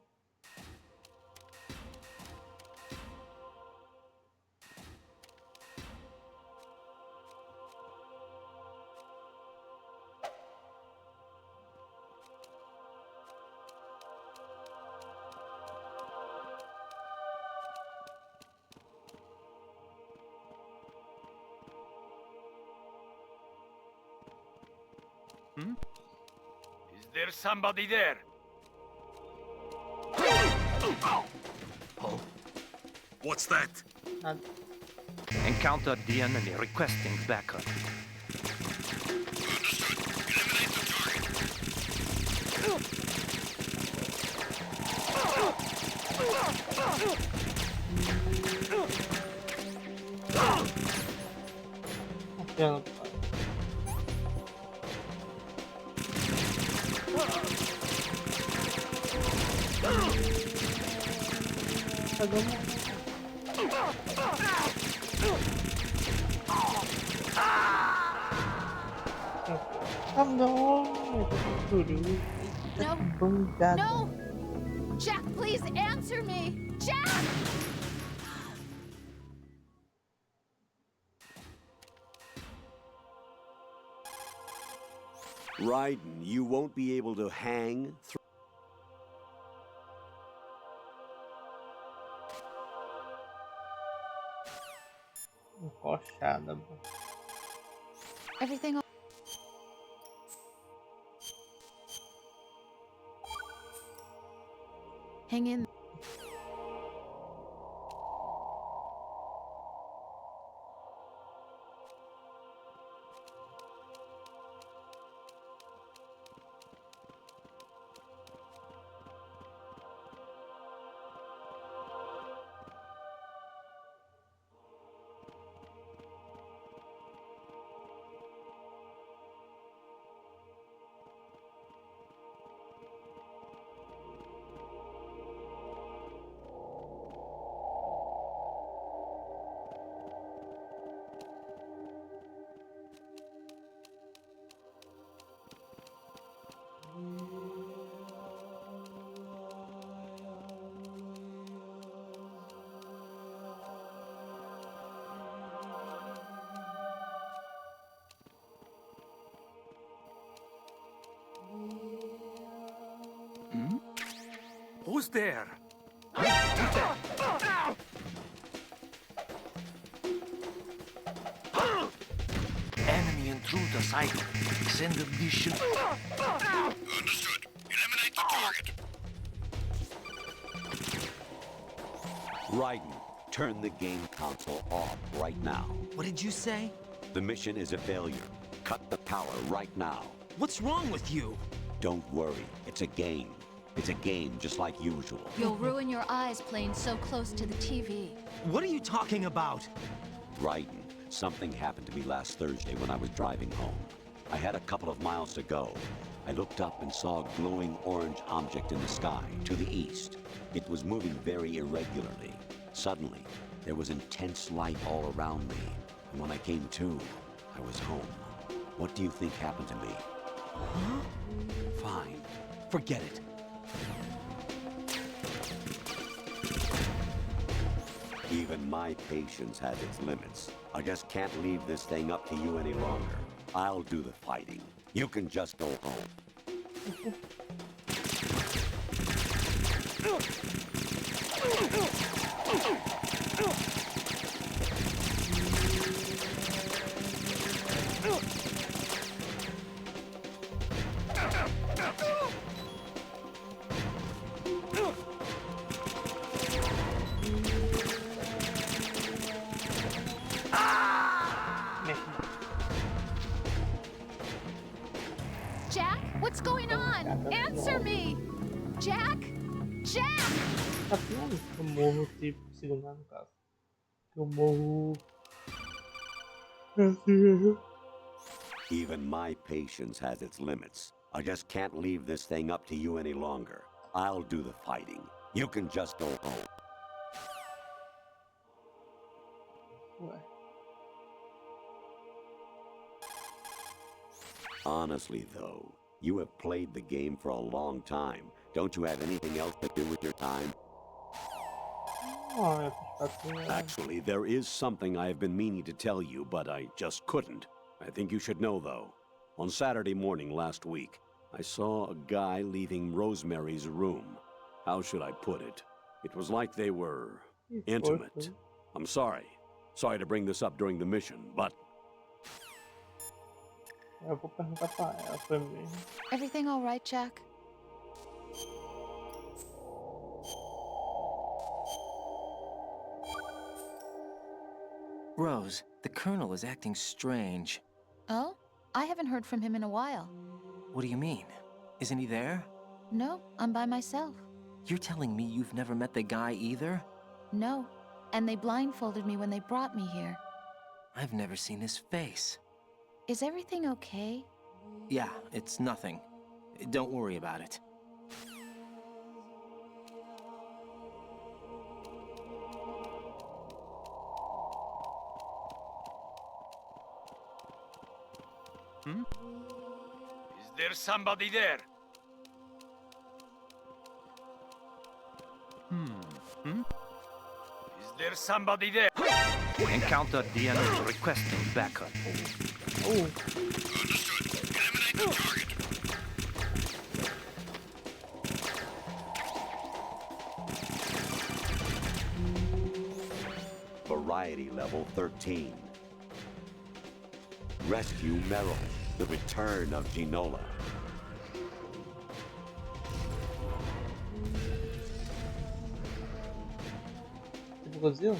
Is there somebody there? Oh. What's that? Encountered the enemy requesting backup. No! No! Jack, please answer me! Jack! Raiden, you won't be able to hang through. Encoxada. Everything hang in. Who's there? Enemy intruder sighted. Send addition. Understood. Eliminate the target. Raiden, turn the game console off right now. What did you say? The mission is a failure. Cut the power right now. What's wrong with you? Don't worry. It's a game. It's a game just like usual. You'll ruin your eyes playing so close to the TV. What are you talking about? Raiden, something happened to me last Thursday when I was driving home. I had a couple of miles to go. I looked up and saw a glowing orange object in the sky to the east. It was moving very irregularly. Suddenly, there was intense light all around me. And when I came to, I was home. What do you think happened to me? Huh? Fine. Forget it. Even my patience has its limits. I just can't leave this thing up to you any longer. I'll do the fighting. You can just go home. Jack, what's going on? Answer me! Jack? Jack! Tá pulando que eu morro, tipo, segundo no caso. Que eu morro. Even my patience has its limits. I just can't leave this thing up to you any longer. I'll do the fighting. You can just go home. What? Honestly, though, you have played the game for a long time. Don't you have anything else to do with your time? Oh, Actually, there is something I have been meaning to tell you, but I just couldn't. I think you should know, though. On Saturday morning last week, I saw a guy leaving Rosemary's room. How should I put it? It was like they were intimate. I'm sorry. Sorry to bring this up during the mission, but... Eu vou perguntar pra ela também. Everything all right, Jack? Rose, the Colonel is acting strange. Oh? I haven't heard from him in a while. What do you mean? Isn't he there? No, I'm by myself. You're telling me you've never met the guy either? No, and they blindfolded me when they brought me here. I've never seen his face. Is everything okay? Yeah, it's nothing. Don't worry about it. Hmm? Is there somebody there? Is there somebody there? Encounter DNO requesting backup. Oh. Variety level 13. Rescue Merrill, the return of Ginola. Brasil?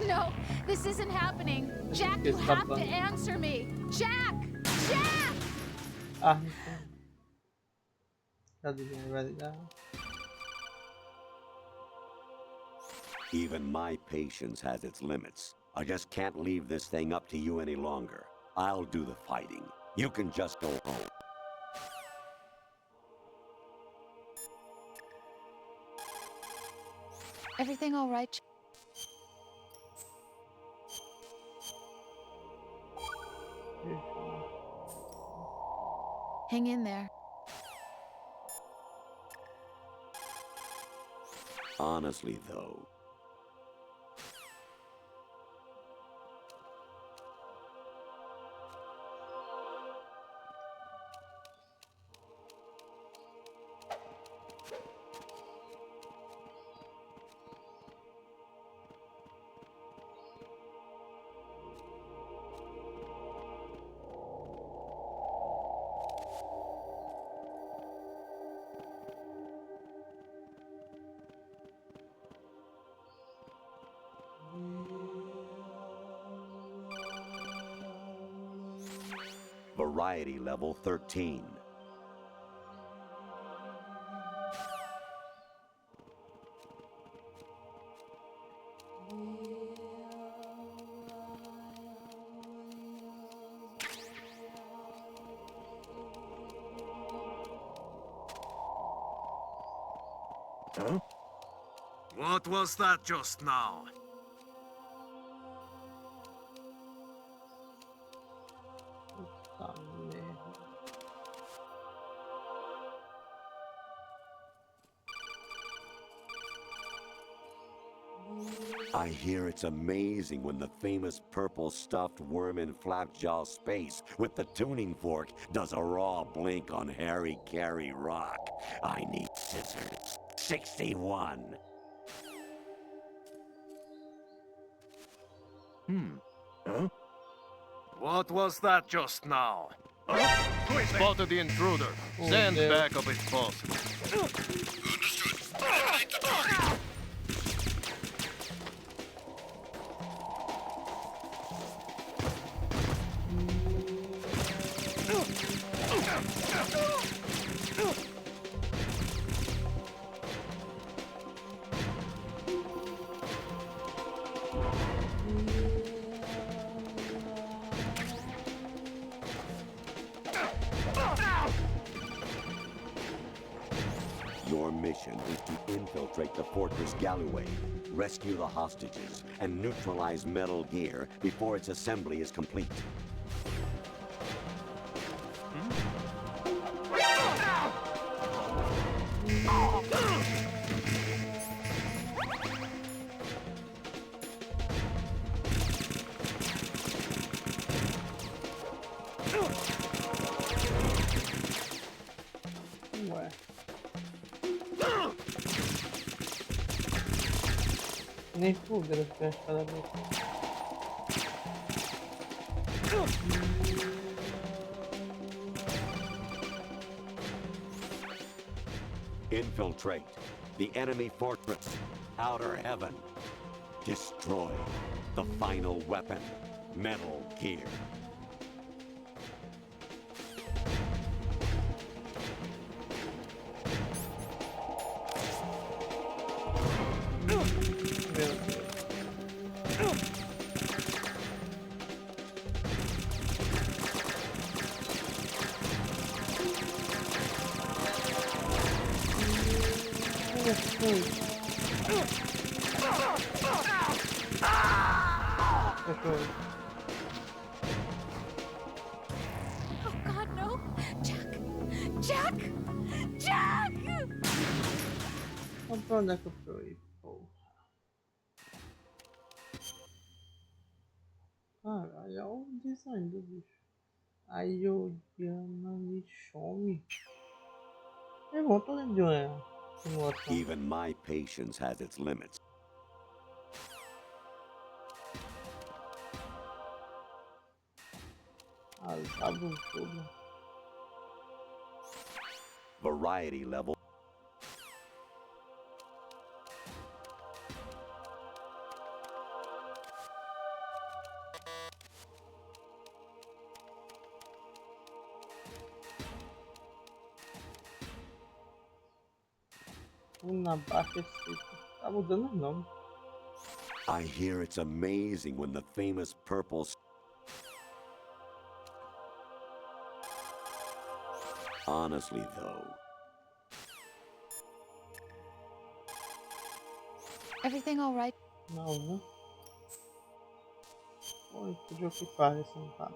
No, this isn't happening. Jack, you have to answer me. Jack! Jack! Ah, cadê ele? Vai ligar? Even my patience has its limits. I just can't leave this thing up to you any longer. I'll do the fighting. You can just go home. Everything all right? Hang in there. Honestly, though, Variety level 13. Huh? What was that just now? I hear it's amazing when the famous purple stuffed worm in Flapjaw space with the tuning fork does a raw blink on Harry Carey Rock. I need scissors. 61. Huh? What was that just now? Spotted the intruder. Stand back up if possible. mission is to infiltrate the Fortress Galloway, rescue the hostages, and neutralize Metal Gear before its assembly is complete. Ué. Nem fogueira que acho cada vez. Infiltrate the enemy fortress, Outer Heaven. Destroy the final weapon, Metal Gear. Oh God, no! Jack! Jack! Jack! Vamos pra onde é que eu tô aí, porra? Caralho, olha o design do bicho. Aí o Diamante some. É bom, tô dentro de uma simulação. Even my patience has its limits. Ah, sabe tudo. Variety level. Na baixa tá mudando o nome. I hear it's amazing when the famous purple... Honestly, though... Everything all right? Não, né? Oi, podia ocupar esse não tá.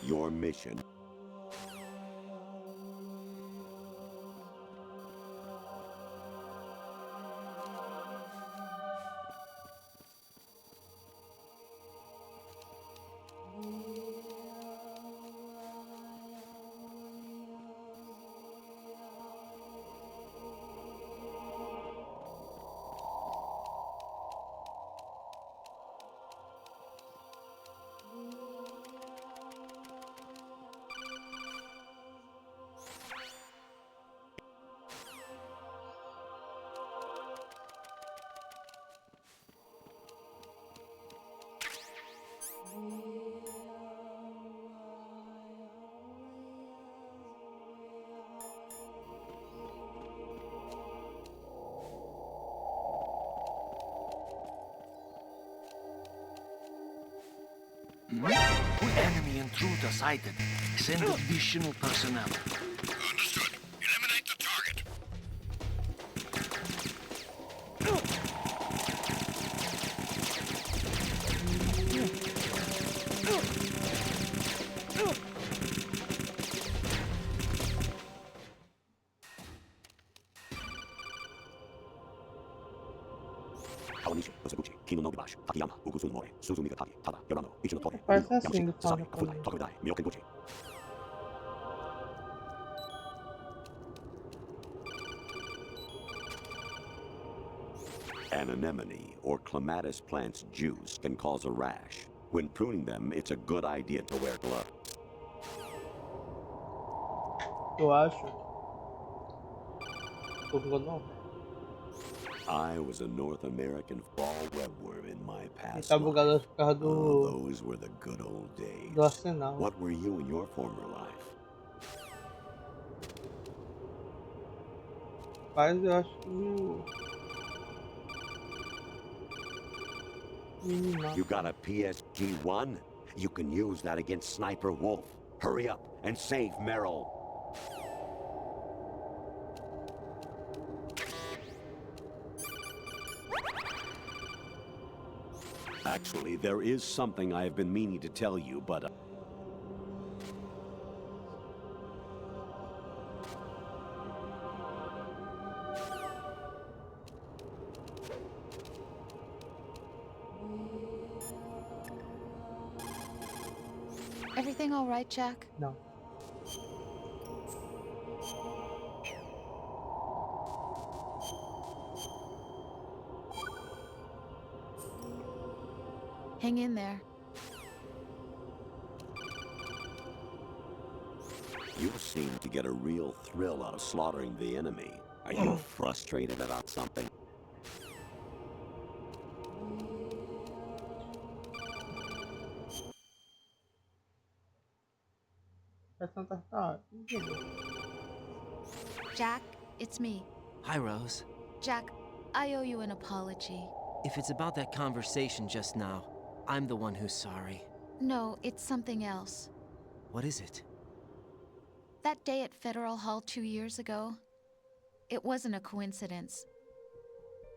Your mission. Enemy intruder sighted. Send additional personnel. Understood. Eliminate the target. Parece assim do Final Fantasy. An anemone or clematis plant's juice can cause a rash. When pruning them, it's a good idea to wear gloves. Eu acho. Não. I was a North American fall webworm in my past Tá life. bugado por causa do. Those were the good old days. Do arsenal. What were you in your former life? Mas eu acho que. You got a PSG-1? You can use that against Sniper Wolf. Hurry up and save Merrill. Actually, there is something I have been meaning to tell you, but... Everything all right, Jack? No. Hang in there. You seem to get a real thrill out of slaughtering the enemy. Are you frustrated about something? Jack, it's me. Hi, Rose. Jack, I owe you an apology. If it's about that conversation just now, I'm the one who's sorry. No, it's something else. What is it? That day at Federal Hall 2 years ago, it wasn't a coincidence.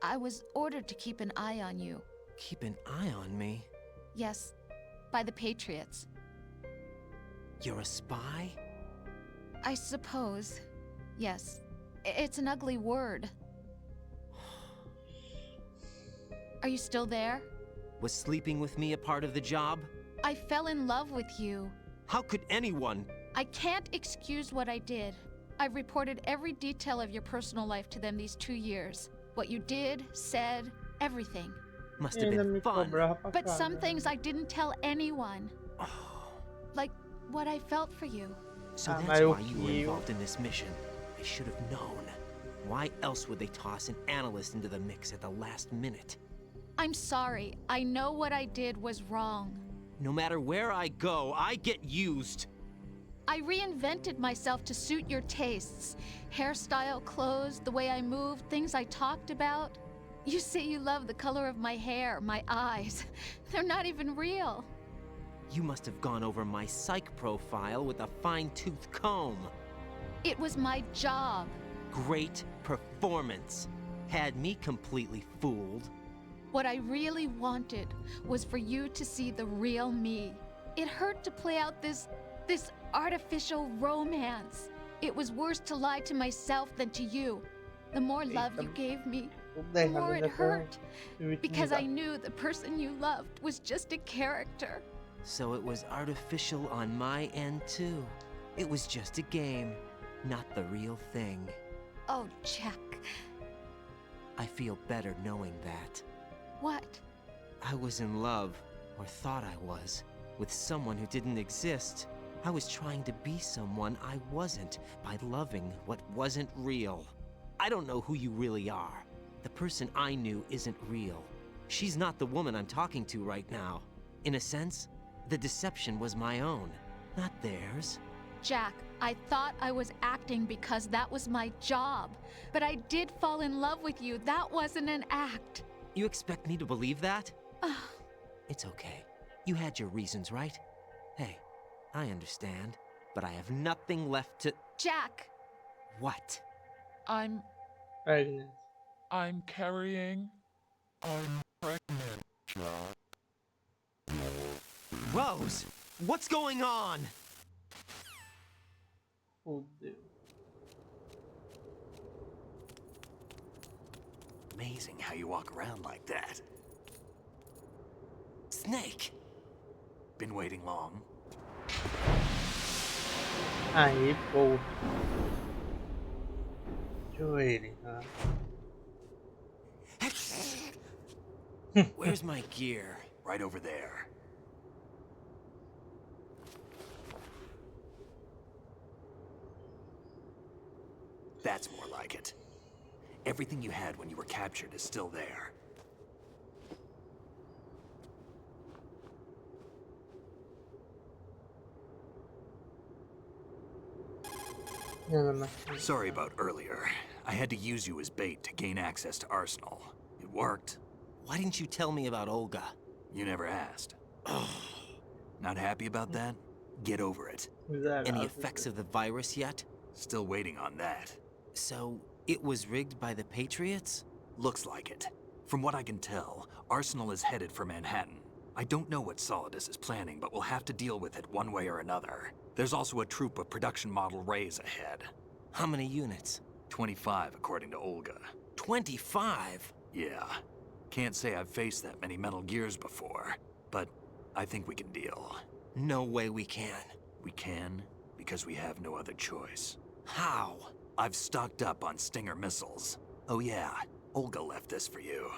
I was ordered to keep an eye on you. Keep an eye on me? Yes, by the Patriots. You're a spy? I suppose. Yes. It's an ugly word. Are you still there? Was sleeping with me a part of the job? I fell in love with you. How could anyone? I can't excuse what I did. I've reported every detail of your personal life to them these 2 years. What you did, said, everything. Must have been fun. But some things I didn't tell anyone. Like what I felt for you. So that's why you were involved in this mission. I should have known. Why else would they toss an analyst into the mix at the last minute? I'm sorry. I know what I did was wrong. No matter where I go, I get used. I reinvented myself to suit your tastes. Hairstyle, clothes, the way I moved, things I talked about. You say you love the color of my hair, my eyes. They're not even real. You must have gone over my psych profile with a fine-tooth comb. It was my job. Great performance. Had me completely fooled. What I really wanted was for you to see the real me. It hurt to play out this artificial romance. It was worse to lie to myself than to you. The more love you gave me, the more it hurt. Because I knew the person you loved was just a character. So it was artificial on my end too. It was just a game, not the real thing. Oh, Jack. I feel better knowing that. What? I was in love, or thought I was, with someone who didn't exist. I was trying to be someone I wasn't by loving what wasn't real. I don't know who you really are. The person I knew isn't real. She's not the woman I'm talking to right now. In a sense, the deception was my own, not theirs. Jack, I thought I was acting because that was my job. But I did fall in love with you. That wasn't an act. You expect me to believe that? It's okay. You had your reasons, right? Hey, I understand, but I have nothing left to... Jack! What? I'm pregnant. I'm carrying. I'm pregnant. Rose! What's going on? Fudeu. Amazing how you walk around like that. Snake! Been waiting long? Aí, pô. Deixa eu ver ele, tá? Where's my gear? Right over there. That's more like it. Everything you had when you were captured is still there. Sorry about earlier. I had to use you as bait to gain access to Arsenal. It worked. Why didn't you tell me about Olga? You never asked. Not happy about that? Get over it. Any effects of the virus yet? Still waiting on that. So, it was rigged by the Patriots? Looks like it. From what I can tell, Arsenal is headed for Manhattan. I don't know what Solidus is planning, but we'll have to deal with it one way or another. There's also a troop of production model Rays ahead. How many units? 25, according to Olga. 25? Yeah. Can't say I've faced that many Metal Gears before, but I think we can deal. No way we can. We can, because we have no other choice. How? I've stocked up on Stinger missiles. Oh yeah, Olga left this for you.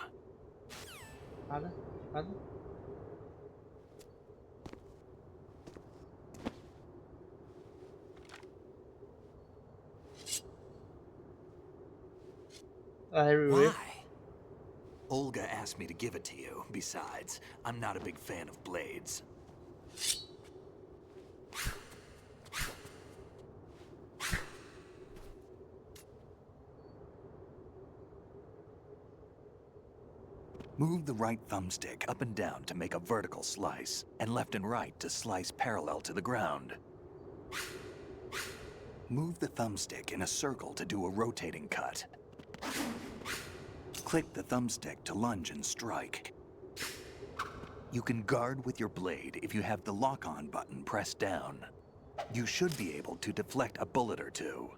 Why? Olga asked me to give it to you. Besides, I'm not a big fan of blades. Move the right thumbstick up and down to make a vertical slice, and left and right to slice parallel to the ground. Move the thumbstick in a circle to do a rotating cut. Click the thumbstick to lunge and strike. You can guard with your blade if you have the lock-on button pressed down. You should be able to deflect a bullet or two.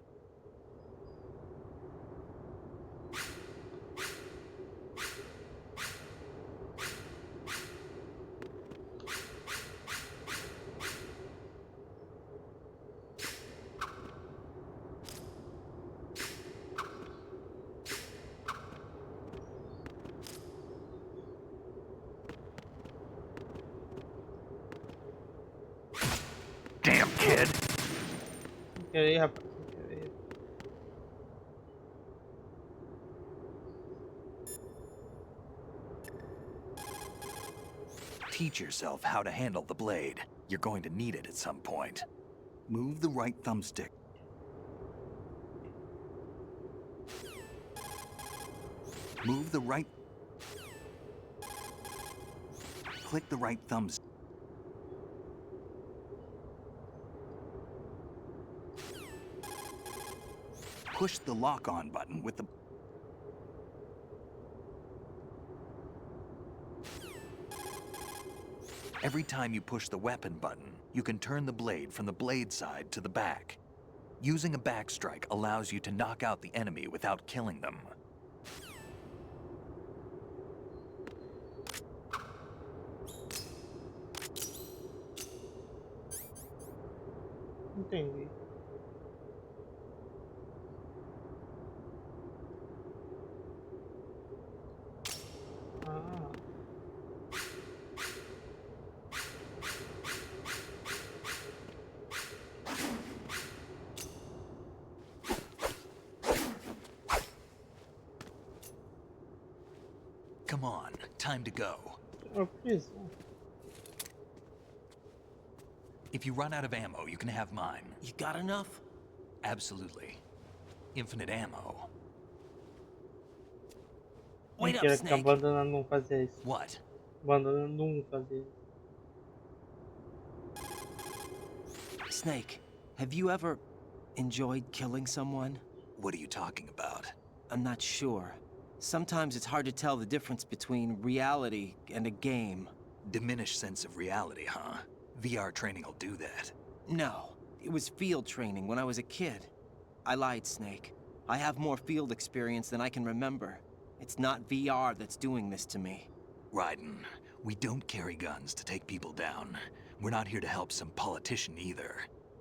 Damn kid! Querer, rapaz. Querer. Teach yourself how to handle the blade. You're going to need it at some point. Move the right thumbstick. Move the right... Click the right thumbstick. Push the lock-on button with the... Every time you push the weapon button, you can turn the blade from the blade side to the back. Using a backstrike allows you to knock out the enemy without killing them. Entendi. Come on, time to go. If you run out of ammo, you can have mine. You got enough? Absolutely. Infinite ammo. Wait up, Mentira, que a Snake. banda não fazia isso. What? A banda não fazia isso. Snake, have you ever enjoyed killing someone? What are you talking about? I'm not sure. Sometimes it's hard to tell the difference between reality and a game. Diminished sense of reality, huh? VR training will do that. No, it was field training when I was a kid. I lied, Snake. I have more field experience than I can remember. It's not VR that's doing this to me. Raiden, we don't carry guns to take people down. We're not here to help some politician either.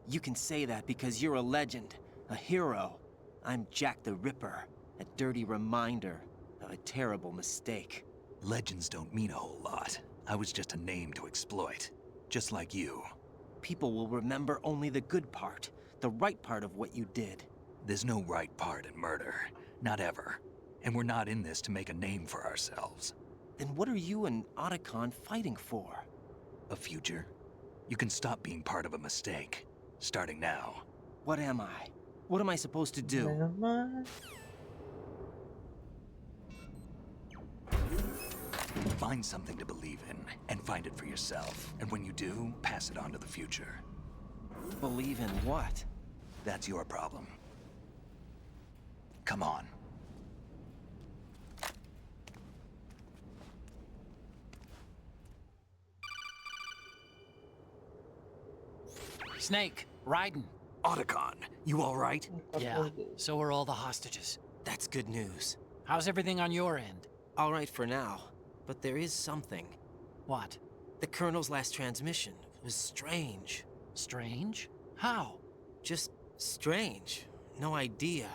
You can say that because you're a legend, a hero. I'm Jack the Ripper, a dirty reminder of a terrible mistake. Legends don't mean a whole lot. I was just a name to exploit. Just like you. People will remember only the good part, the right part of what you did. There's no right part in murder. Not ever. And we're not in this to make a name for ourselves. Then what are you and Otacon fighting for? A future? You can stop being part of a mistake. Starting now. What am I? What am I supposed to do? Find something to believe in, and find it for yourself. And when you do, pass it on to the future. Believe in what? That's your problem. Come on. Snake, Raiden. Otacon, you all right? Yeah, so are all the hostages. That's good news. How's everything on your end? All right for now, but there is something. What? The Colonel's last transmission was strange. Strange? How? Just strange. No idea.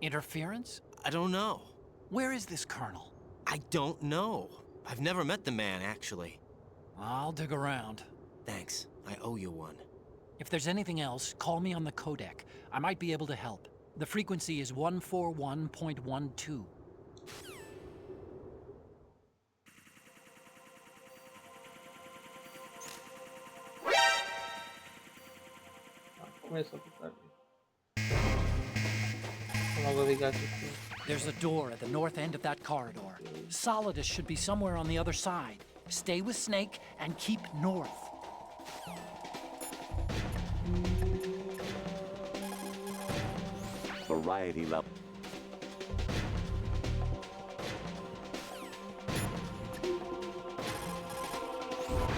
Interference? I don't know. Where is this Colonel? I don't know. I've never met the man, actually. I'll dig around. Thanks. I owe you one. If there's anything else, call me on the codec. I might be able to help. The frequency is 141.12. There's a door at the north end of that corridor. Solida should be somewhere on the other side. Stay with Snake and keep north. Variety level.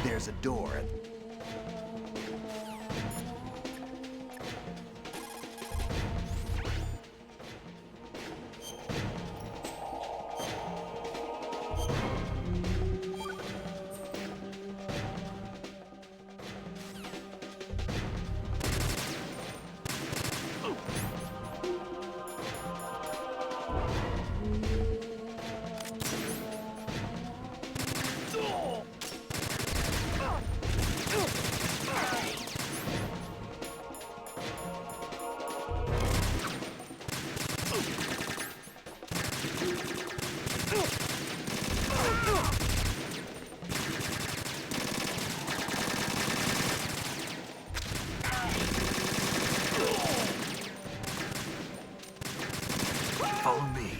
There's a door at... Follow me.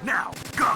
Now, go!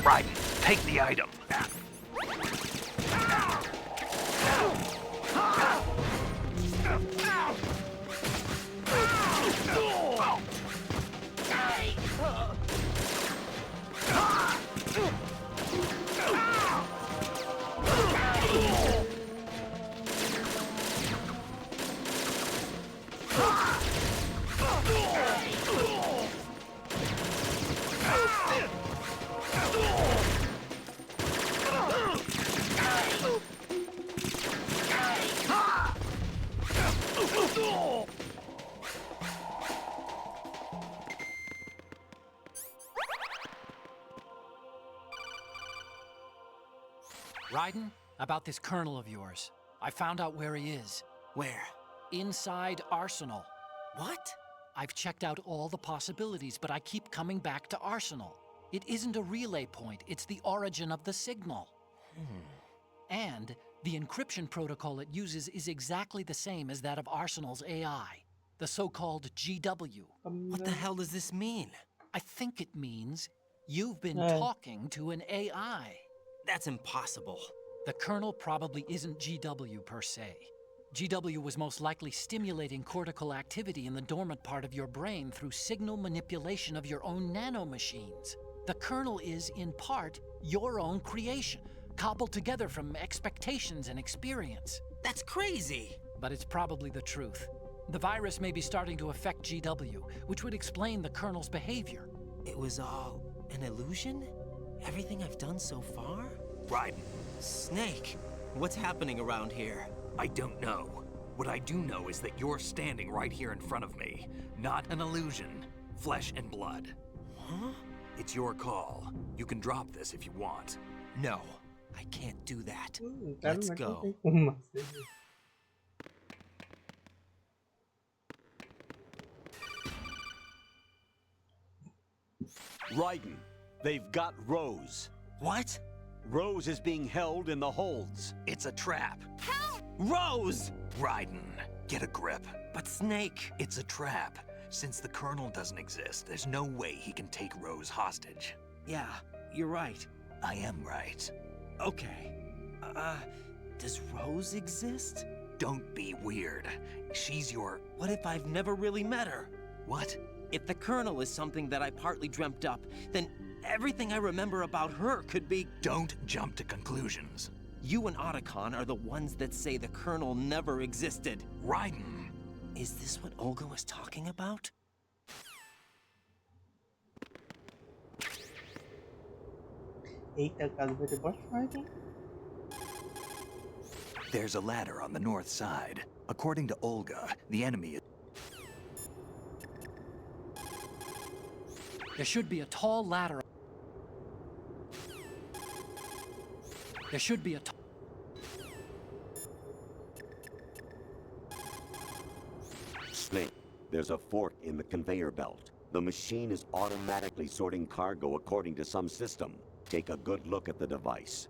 Raiden, take the item. Raiden, about this colonel of yours. I found out where he is. Where? Inside Arsenal. What? I've checked out all the possibilities, but I keep coming back to Arsenal. It isn't a relay point, it's the origin of the signal. And the encryption protocol it uses is exactly the same as that of Arsenal's AI, the so-called GW. What the hell does this mean? I think it means you've been talking to an AI. That's impossible. The kernel probably isn't GW per se. GW was most likely stimulating cortical activity in the dormant part of your brain through signal manipulation of your own nanomachines. The kernel is, in part, your own creation, cobbled together from expectations and experience. That's crazy! But it's probably the truth. The virus may be starting to affect GW, which would explain the kernel's behavior. It was all an illusion? Everything I've done so far? Raiden. Snake, what's happening around here? I don't know. What I do know is that you're standing right here in front of me. Not an illusion. Flesh and blood. Huh? It's your call. You can drop this if you want. No, I can't do that. Let's go. Raiden, they've got Rose. What? Rose is being held in the holds. It's a trap. Help! Rose! Raiden, get a grip. But Snake... It's a trap. Since the Colonel doesn't exist, there's no way he can take Rose hostage. Yeah, you're right. I am right. Okay. Does Rose exist? Don't be weird. She's your... What if I've never really met her? What? If the Colonel is something that I partly dreamt up, then everything I remember about her could be... Don't jump to conclusions. You and Otacon are the ones that say the Colonel never existed. Raiden! Is this what Olga was talking about? Eita, cara, vai ter boss fight, hein? There's a ladder on the north side. According to Olga, the enemy is... There should be a tall ladder. There should be a Snake, there's a fork in the conveyor belt. The machine is automatically sorting cargo according to some system. Take a good look at the device.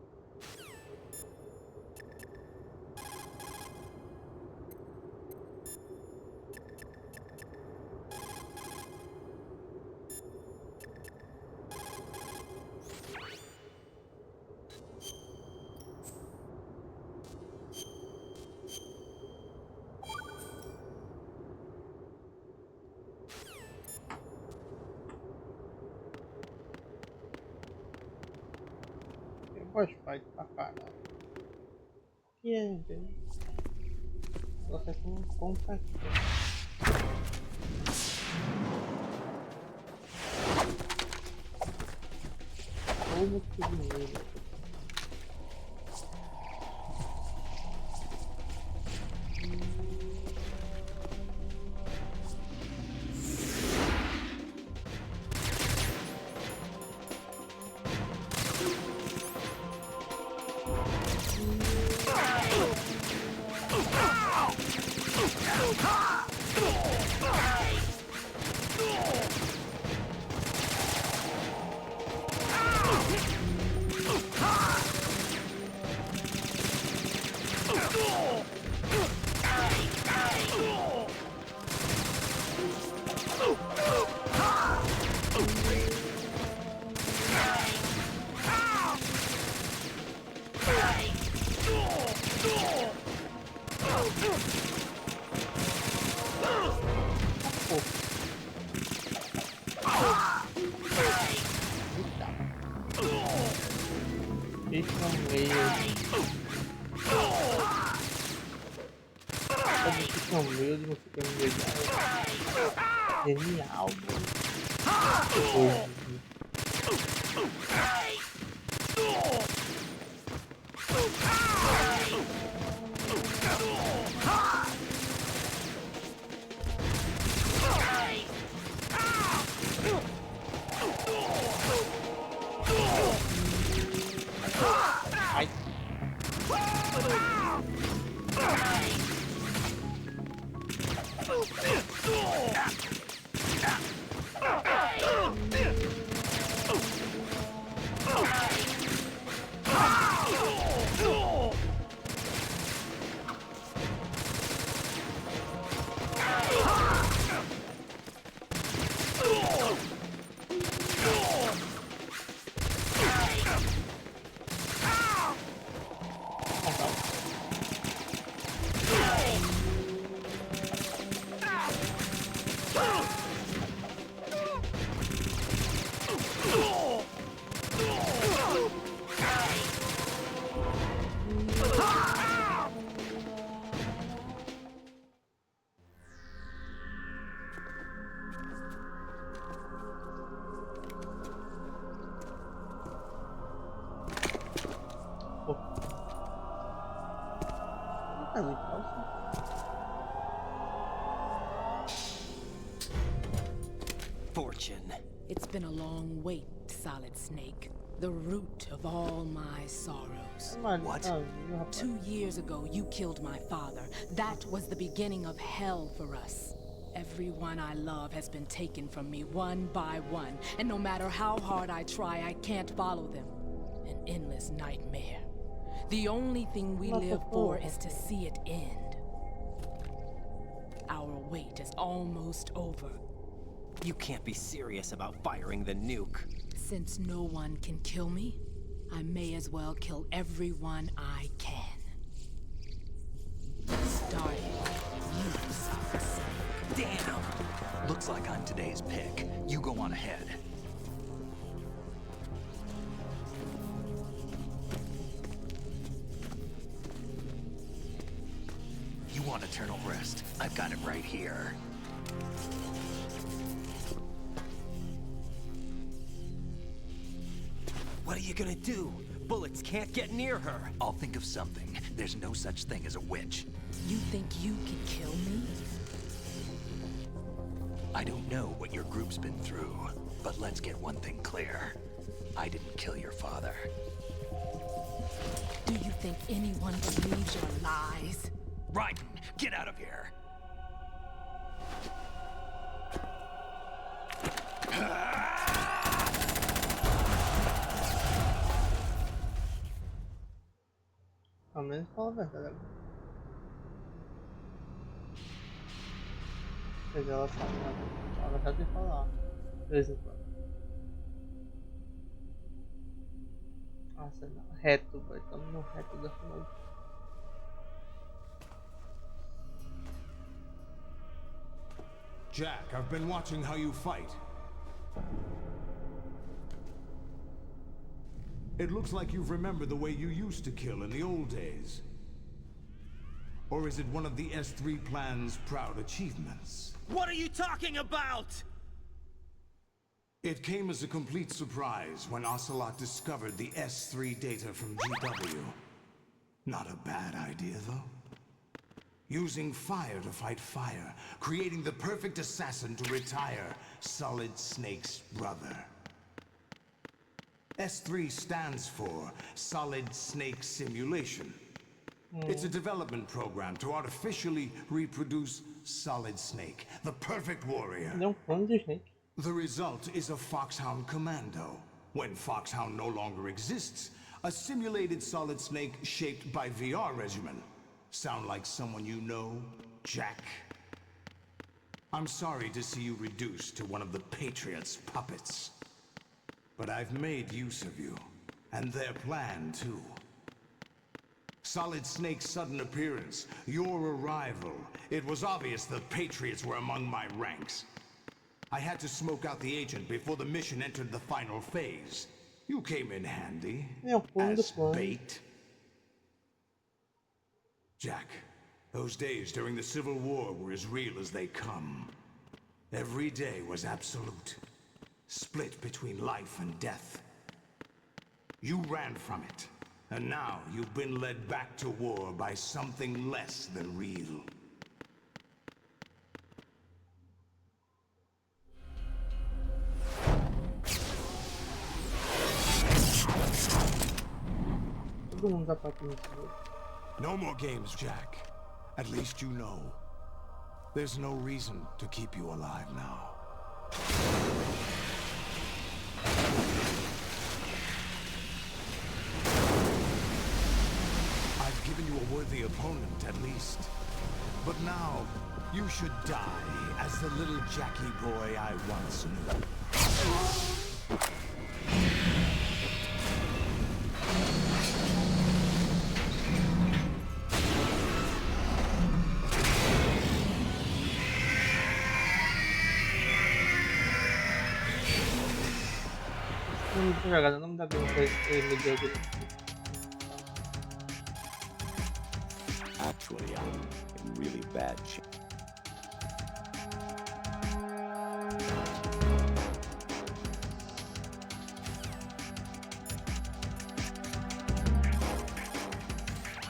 Boss fight pra caralho. Que é, velho? Nossa, é um compacto. Como que dinheiro? Esse não veio. Como que são meus e não fica legal. Genial, Fortune. It's been a long wait, Solid Snake. The root of all my sorrows. What? 2 years ago, you killed my father. That was the beginning of hell for us. Everyone I love has been taken from me one by one, and no matter how hard I try, I can't follow them. An endless nightmare. The only thing we live for is to see it end. Our wait is almost over. You can't be serious about firing the nuke. Since no one can kill me, I may as well kill everyone I can. Starting with you, Solid Snake. Damn! Looks like I'm today's pick. You go on ahead. You want eternal rest? I've got it right here. What are you gonna do? Bullets can't get near her. I'll think of something. There's no such thing as a witch. You think you can kill me? I don't know what your group's been through, but let's get one thing clear. I didn't kill your father. Do you think anyone believes your lies? Raiden, get out of here! Ao menos fala a verdade. Quer dizer, ela sabe, né? Ela já tem que falar. De vez em quando. Ah, sei lá. Reto, vai. Estamos no reto da final. Jack, I've been watching how you fight. It looks like you've remembered the way you used to kill in the old days. Or is it one of the S3 plan's proud achievements? What are you talking about? It came as a complete surprise when Ocelot discovered the S3 data from GW. Not a bad idea, though. Using fire to fight fire, creating the perfect assassin to retire Solid Snake's brother. S3 stands for Solid Snake Simulation. It's a development program to artificially reproduce Solid Snake, the perfect warrior. The result is a Foxhound Commando. When Foxhound no longer exists, a simulated Solid Snake shaped by VR regimen. Sound like someone you know, Jack? I'm sorry to see you reduced to one of the Patriots' puppets. But I've made use of you, and their plan too. Solid Snake's sudden appearance, your arrival. It was obvious the Patriots were among my ranks. I had to smoke out the agent before the mission entered the final phase. You came in handy, as bait. Jack, those days during the Civil War were as real as they come. Every day was absolute. Split between life and death. You ran from it, and now you've been led back to war by something less than real. No more games, Jack. At least you know. There's no reason to keep you alive now. I've given you a worthy opponent, at least. But now, you should die as the little Jackie boy I once knew. não jogado, o nome da gameplay que me deu do. Actually, I'm in really bad shape.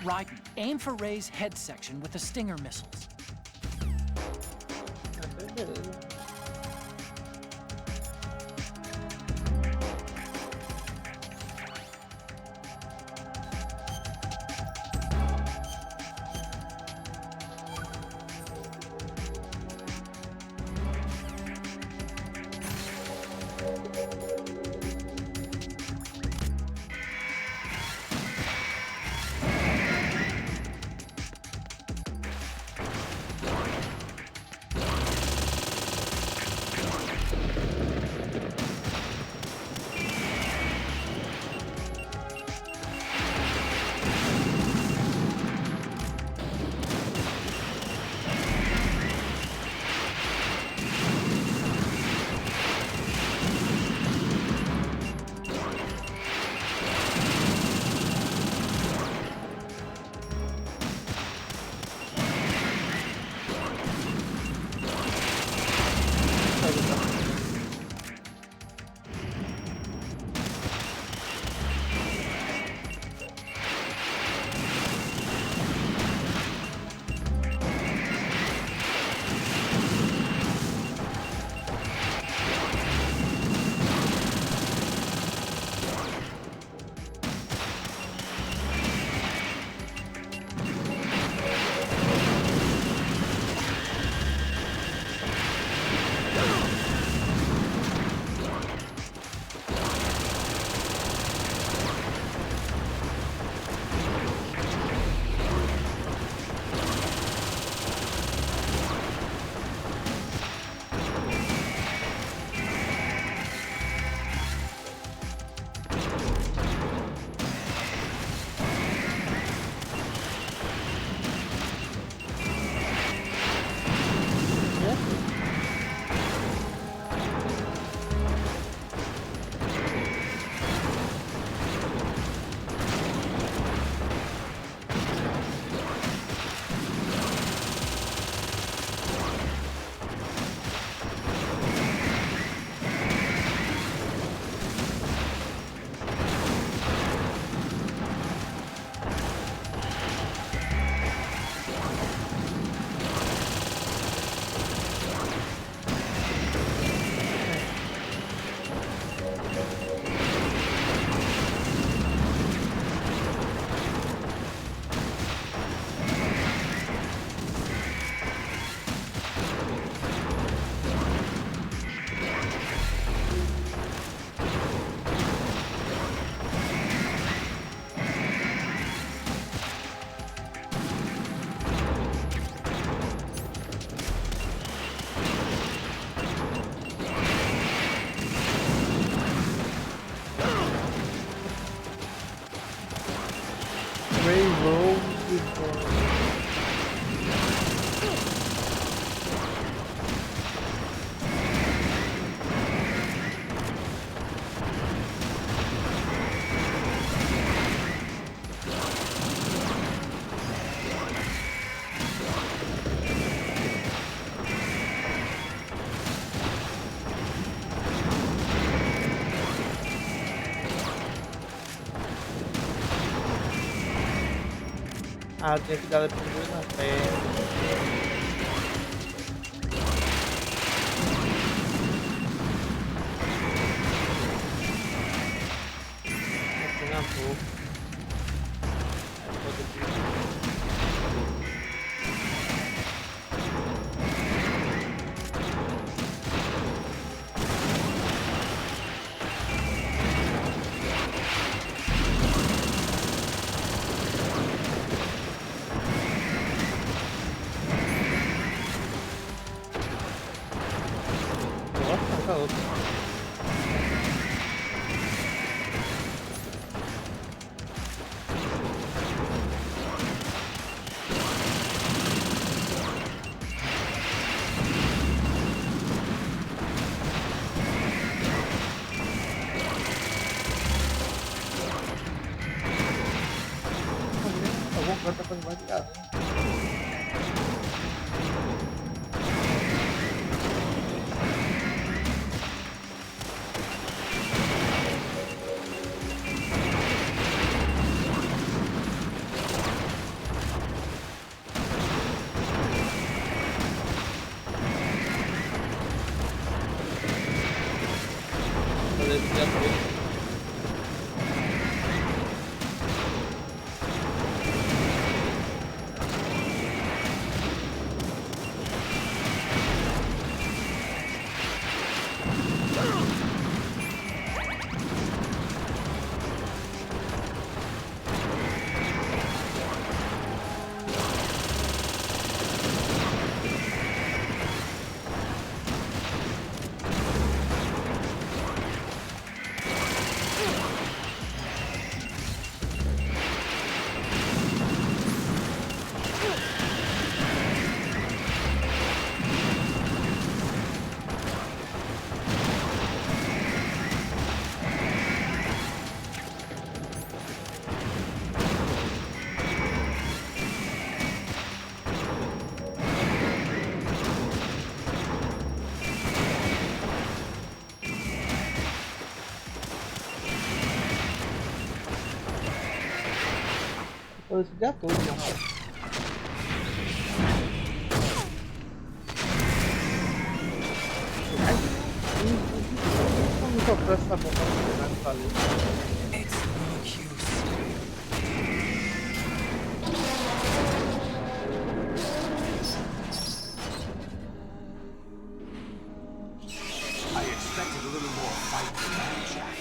Raiden, aim for Ray's head section with the Stinger missiles. Ah, tinha que dar a primeira na perna. Aqui na boca. Agora tá fazendo mais graça. Esse dia todo, já. Como sofreu essa bomba que falei? I expected a little more fight than that, Jack.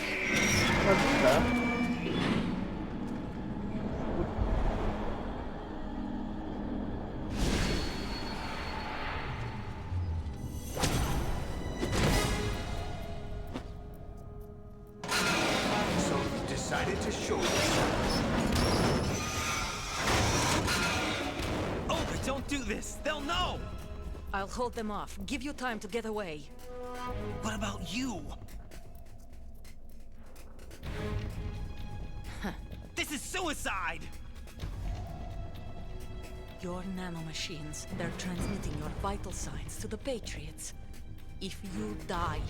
Decided to show Oh, but don't do this! They'll know! I'll hold them off. Give you time to get away. What about you? This is suicide! Your nanomachines, they're transmitting your vital signs to the Patriots. If you die,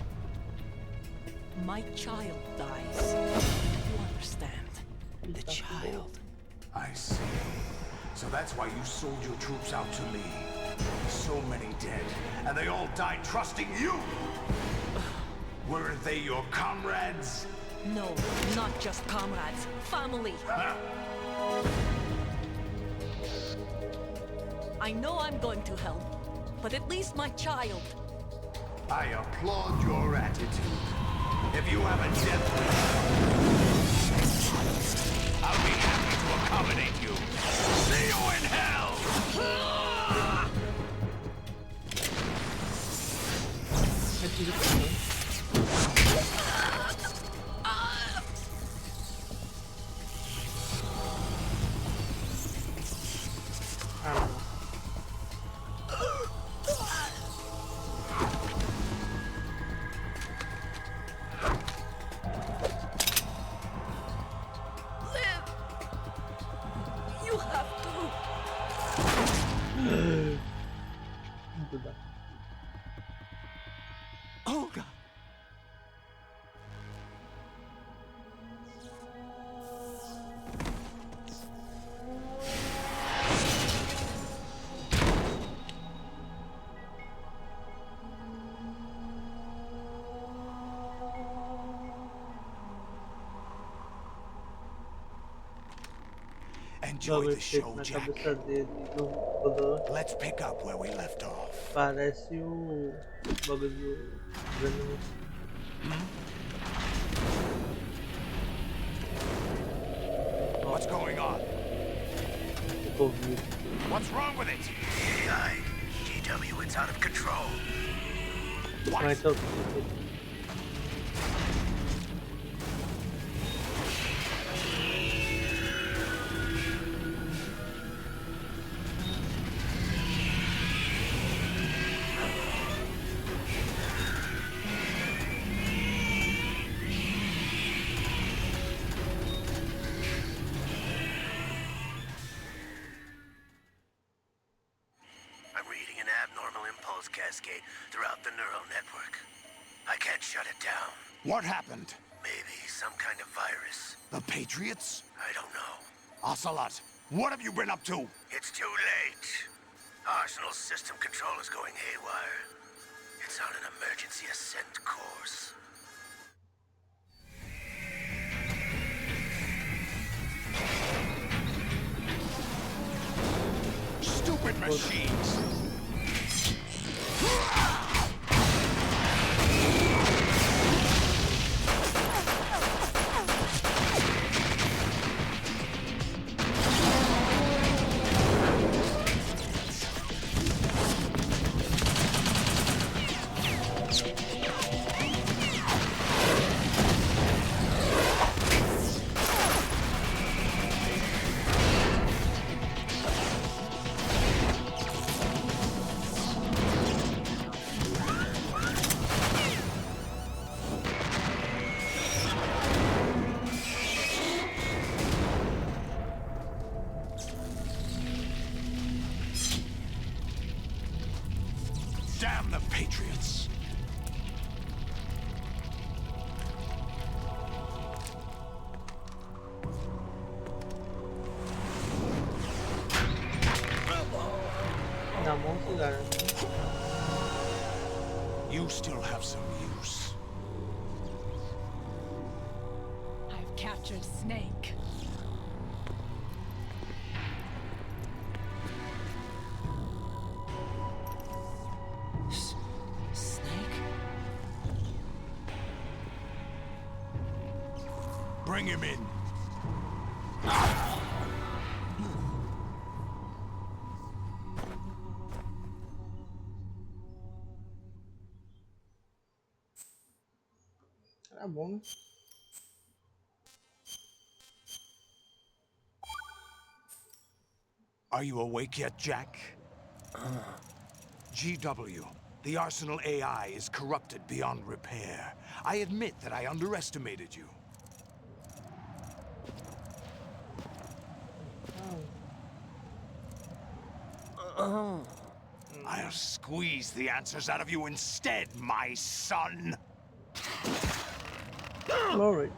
my child dies. You understand? The child. I see. So that's why you sold your troops out to me. So many dead, and they all died trusting you! Weren't they your comrades? No, not just comrades. Family! I know I'm going to hell, but at least my child. I applaud your attitude. If you have a death wish, I'll be happy to accommodate you. See you in hell! Olga! Enjoy the show, Jack. Let's pick up where we left off. Parece o bagulho do What's going on? What's wrong with it? AI, GW, it's out of control. What? propagate throughout the neural network. I can't shut it down. What happened? Maybe some kind of virus. The Patriots? I don't know. Ocelot, what have you been up to? It's too late. Arsenal's system control is going haywire. It's on an emergency ascent course. Stupid machines! Damn the Patriots! You still have some use. I've captured Snake. Bring him in. Era bom, né? Are you awake yet, Jack? GW, the Arsenal AI is corrupted beyond repair. I admit that I underestimated you. I'll squeeze the answers out of you instead, my son. Glory.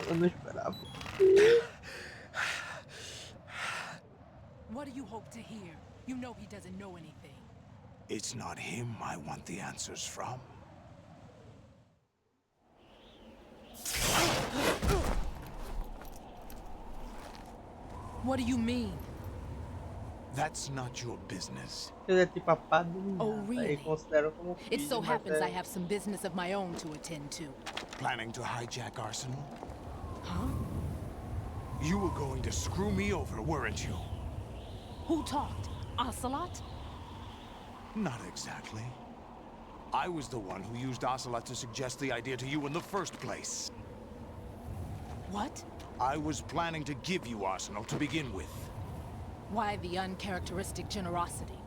Eu não esperava. What do you hope to hear? You know he doesn't know anything. It's not him I want the answers from. What do you mean? That's not your business. Ele é tipo a padrinha. Oh, really? Aí considero como filho, It so mas happens I have some business of my own to attend to. Planning to hijack Arsenal? Huh? You were going to screw me over, weren't you? Who talked? Ocelot? Not exactly. I was the one who used Ocelot to suggest the idea to you in the first place. What? I was planning to give you Arsenal to begin with. Why the uncharacteristic generosity?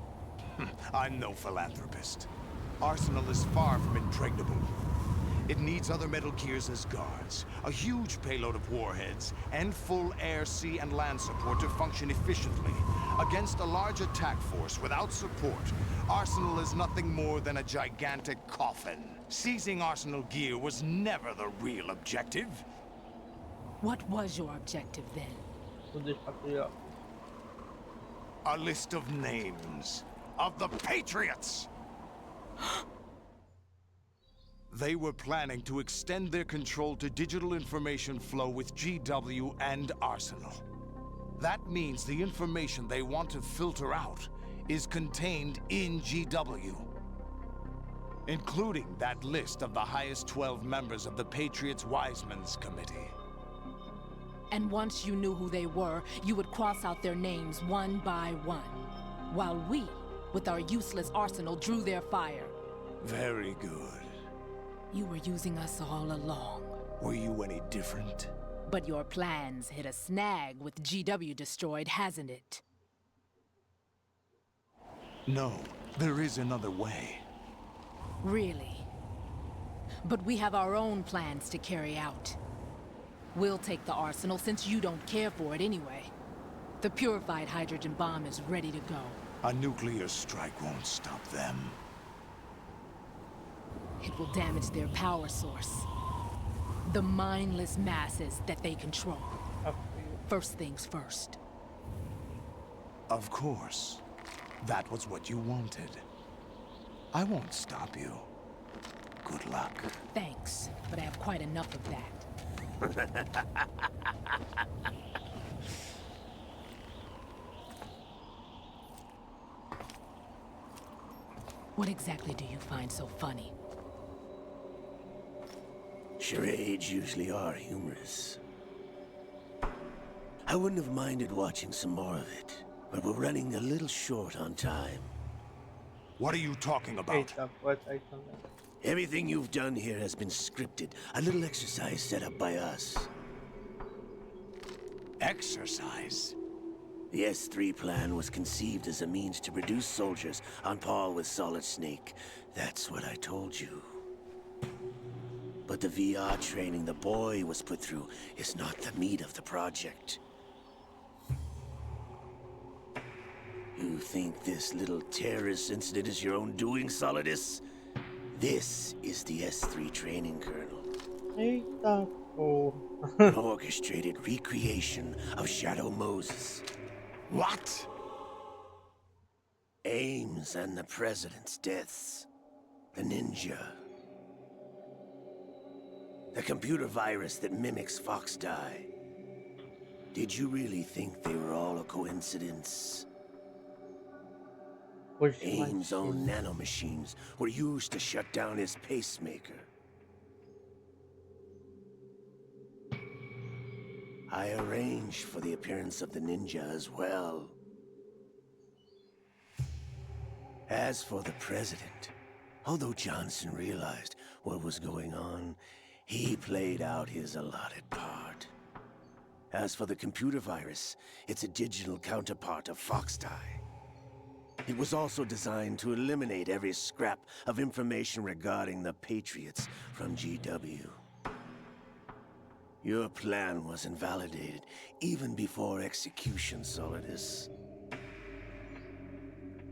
I'm no philanthropist. Arsenal is far from impregnable. It needs other Metal Gears as guards, a huge payload of warheads, and full air, sea, and land support to function efficiently. Against a large attack force without support, Arsenal is nothing more than a gigantic coffin. Seizing Arsenal gear was never the real objective. What was your objective then? A list of names of the Patriots! They were planning to extend their control to digital information flow with GW and Arsenal. That means the information they want to filter out is contained in GW, including that list of the highest 12 members of the Patriots Wiseman's Committee. And once you knew who they were, you would cross out their names one by one, while we, with our useless arsenal, drew their fire. Very good. You were using us all along. Were you any different? But your plans hit a snag with GW destroyed, hasn't it? No, there is another way. Really? But we have our own plans to carry out. We'll take the arsenal since you don't care for it anyway. The purified hydrogen bomb is ready to go. A nuclear strike won't stop them. It will damage their power source. The mindless masses that they control. First things first. Of course. That was what you wanted. I won't stop you. Good luck. Thanks, but I have quite enough of that. What exactly do you find so funny? Charades usually are humorous. I wouldn't have minded watching some more of it, but we're running a little short on time. What are you talking about? Everything you've done here has been scripted. A little exercise set up by us. Exercise? The S3 plan was conceived as a means to produce soldiers on par with Solid Snake. That's what I told you. But the VR training the boy was put through is not the meat of the project. You think this little terrorist incident is your own doing, Solidus? This is the S3 training kernel. An orchestrated recreation of Shadow Moses. What? Ames and the President's deaths. The ninja. The computer virus that mimics Fox Die. Did you really think they were all a coincidence? Ames' own nanomachines were used to shut down his pacemaker. I arranged for the appearance of the ninja as well. As for the president, although Johnson realized what was going on, he played out his allotted part. As for the computer virus, it's a digital counterpart of Fox Die. It was also designed to eliminate every scrap of information regarding the Patriots from GW. Your plan was invalidated even before execution, Solidus.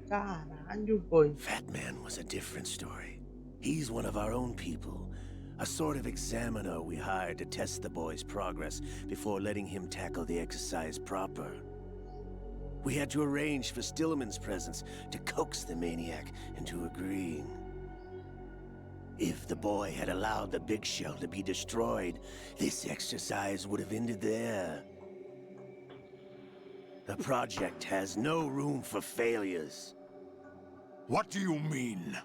Fat Man was a different story. He's one of our own people, a sort of examiner we hired to test the boy's progress before letting him tackle the exercise proper. We had to arrange for Stillman's presence to coax the maniac into agreeing. If the boy had allowed the big shell to be destroyed, this exercise would have ended there. The project has no room for failures. What do you mean?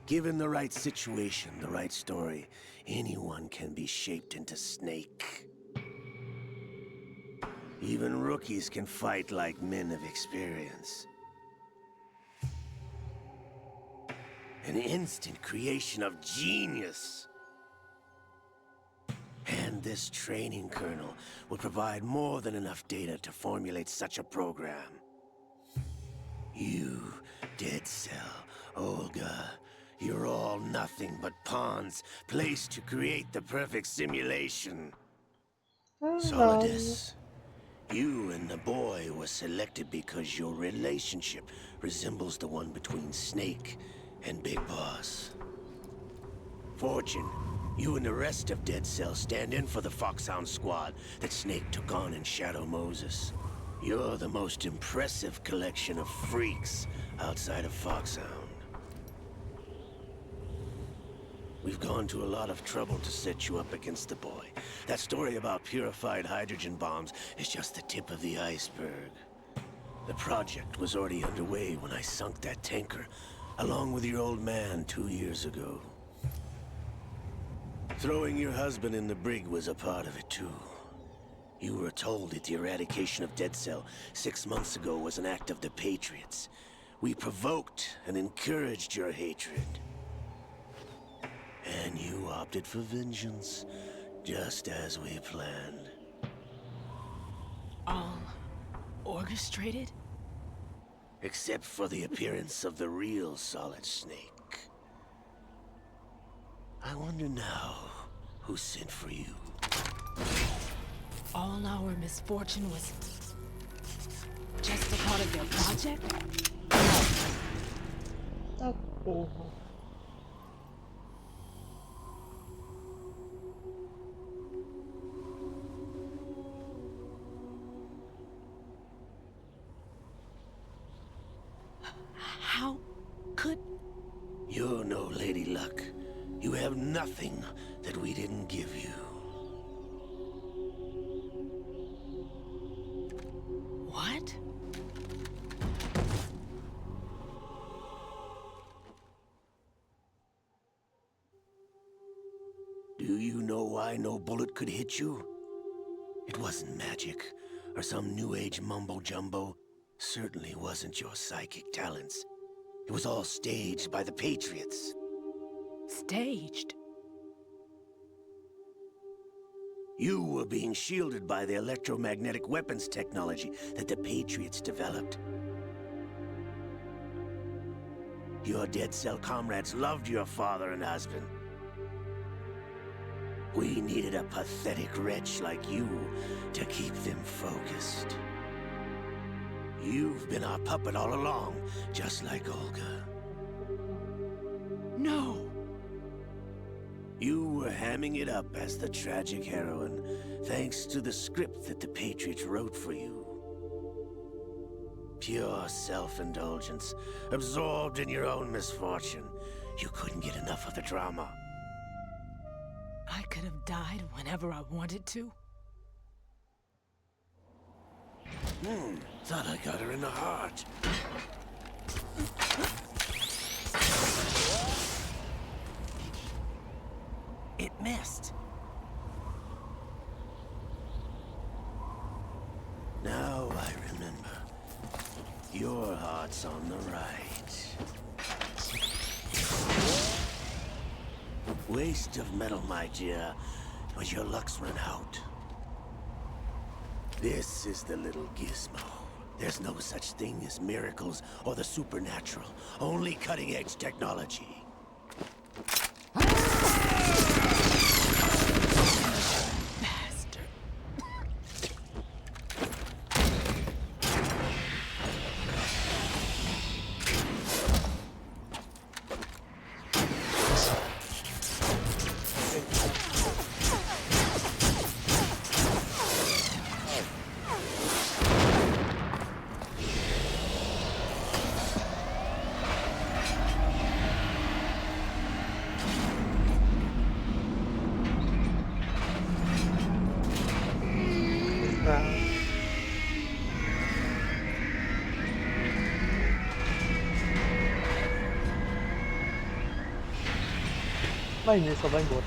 Given the right situation, the right story, anyone can be shaped into Snake. Even rookies can fight like men of experience. An instant creation of genius. And this training kernel will provide more than enough data to formulate such a program. You, Dead Cell, Olga, you're all nothing but pawns placed to create the perfect simulation. Solidus. You and the boy were selected because your relationship resembles the one between Snake and Big Boss. Fortune, you and the rest of Dead Cell stand in for the Foxhound squad that Snake took on in Shadow Moses. You're the most impressive collection of freaks outside of Foxhound. We've gone to a lot of trouble to set you up against the boy. That story about purified hydrogen bombs is just the tip of the iceberg. The project was already underway when I sunk that tanker, along with your old man 2 years ago. Throwing your husband in the brig was a part of it too. You were told that the eradication of Dead Cell 6 months ago was an act of the Patriots. We provoked and encouraged your hatred. And you opted for vengeance, just as we planned. All orchestrated? Except for the appearance of the real Solid Snake. I wonder now who sent for you. All our misfortune was just a part of their project? Tá porra. How could... You're no Lady Luck. You have nothing that we didn't give you. What? Do you know why no bullet could hit you? It wasn't magic, or some new age mumbo-jumbo. Certainly wasn't your psychic talents. It was all staged by the Patriots. Staged? You were being shielded by the electromagnetic weapons technology that the Patriots developed. Your dead cell comrades loved your father and husband. We needed a pathetic wretch like you to keep them focused. You've been our puppet all along, just like Olga. No! You were hamming it up as the tragic heroine, thanks to the script that the Patriots wrote for you. Pure self-indulgence, absorbed in your own misfortune. You couldn't get enough of the drama. I could have died whenever I wanted to. Thought I got her in the heart. It missed. Now I remember. Your heart's on the right. Waste of metal, my dear, but your luck's run out. This is the little gizmo. There's no such thing as miracles or the supernatural, only cutting-edge technology. Vai nesse, só vai embora.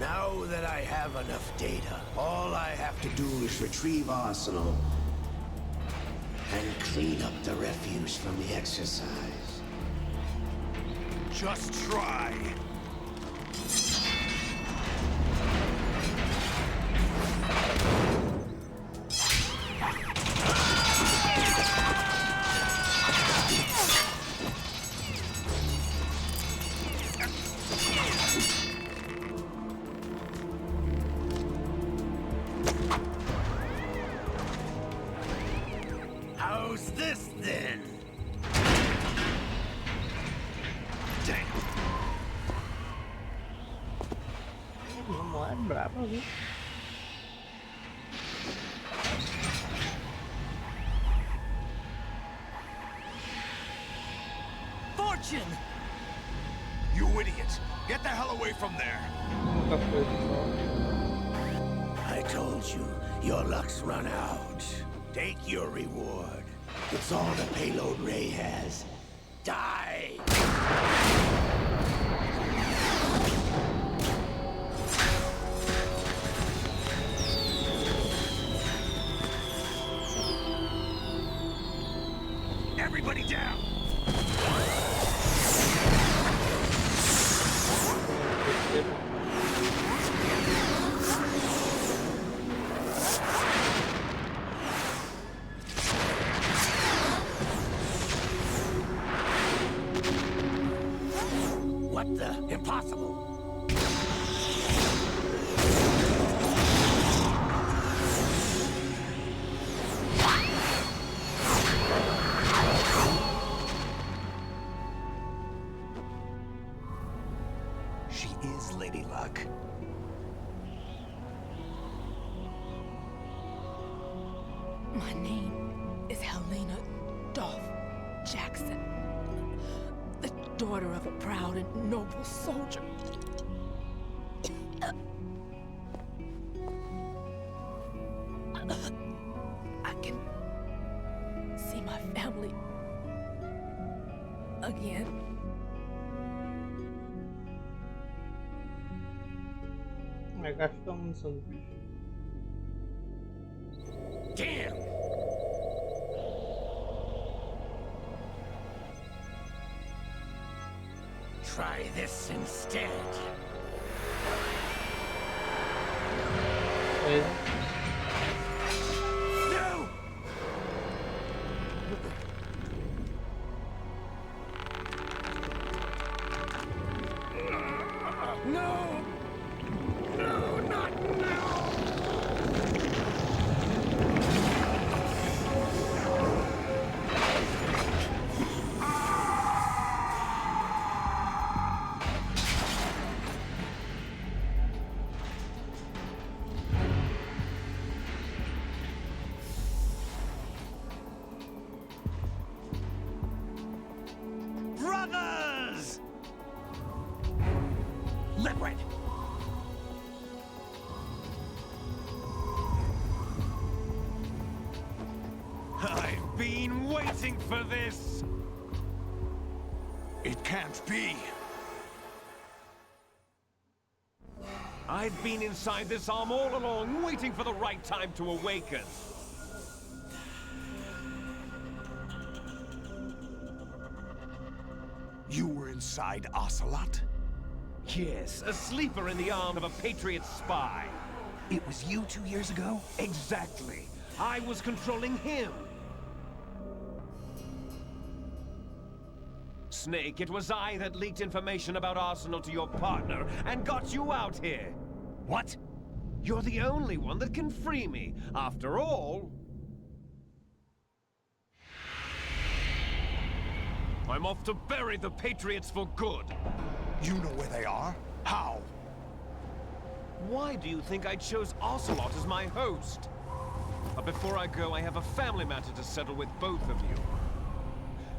Now that I have enough data, all I have to do is retrieve Arsenal and clean up the refuse from the exercise. Just try. How's this then? Damn. Não é brabo, viu? Fortune! You idiot! Get the hell away from there! I told you, your luck's run out. Take your reward. It's all the payload Ray has. Die! Everybody down! Impossible. She is Lady Luck. My name is Helena Dolph Jackson, the daughter of a proud and noble soldier. I can see my family again. I got some solution. Damn! Try this instead. No! No! No, not now! Brothers! Liquid! I've been waiting for this! It can't be. I've been inside this arm all along, waiting for the right time to awaken. You were inside Ocelot? Yes, a sleeper in the arm of a Patriot spy. It was you 2 years ago? Exactly. I was controlling him. Snake, it was I that leaked information about Arsenal to your partner and got you out here. What? You're the only one that can free me. After all, I'm off to bury the Patriots for good. You know where they are? How? Why do you think I chose Ocelot as my host? But before I go, I have a family matter to settle with both of you.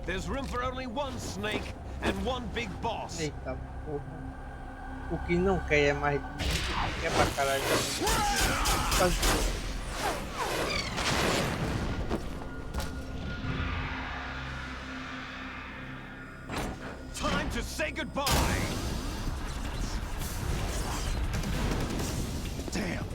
There's room for only one Snake and one big boss. Eita porra. O que não quer é mais dinheiro, o que quer pra caralho. Time to say goodbye! Damn!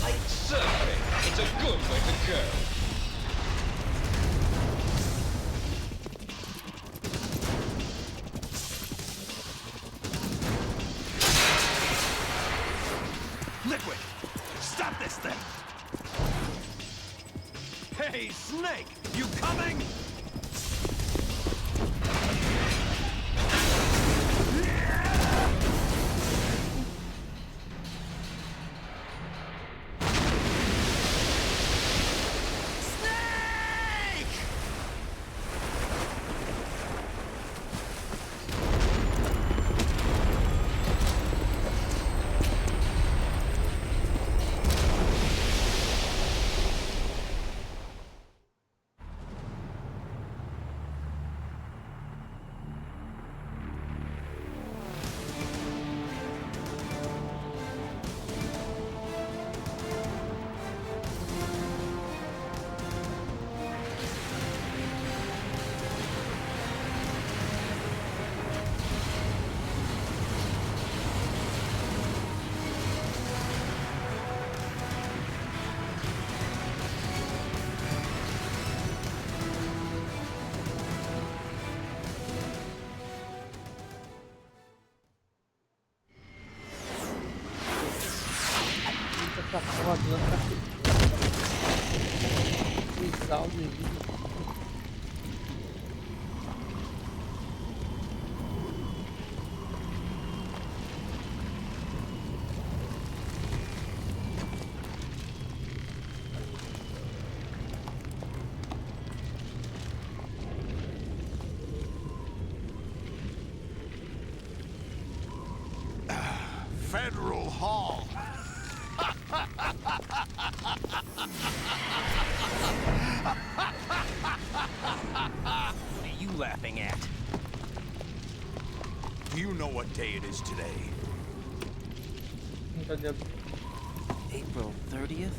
Like surfing, it's a good way to go. Liquid! Stop this thing! Hey, Snake! You coming? sal de vida. Federal Hall. What are you laughing at? Do you know what day it is today? April 30th?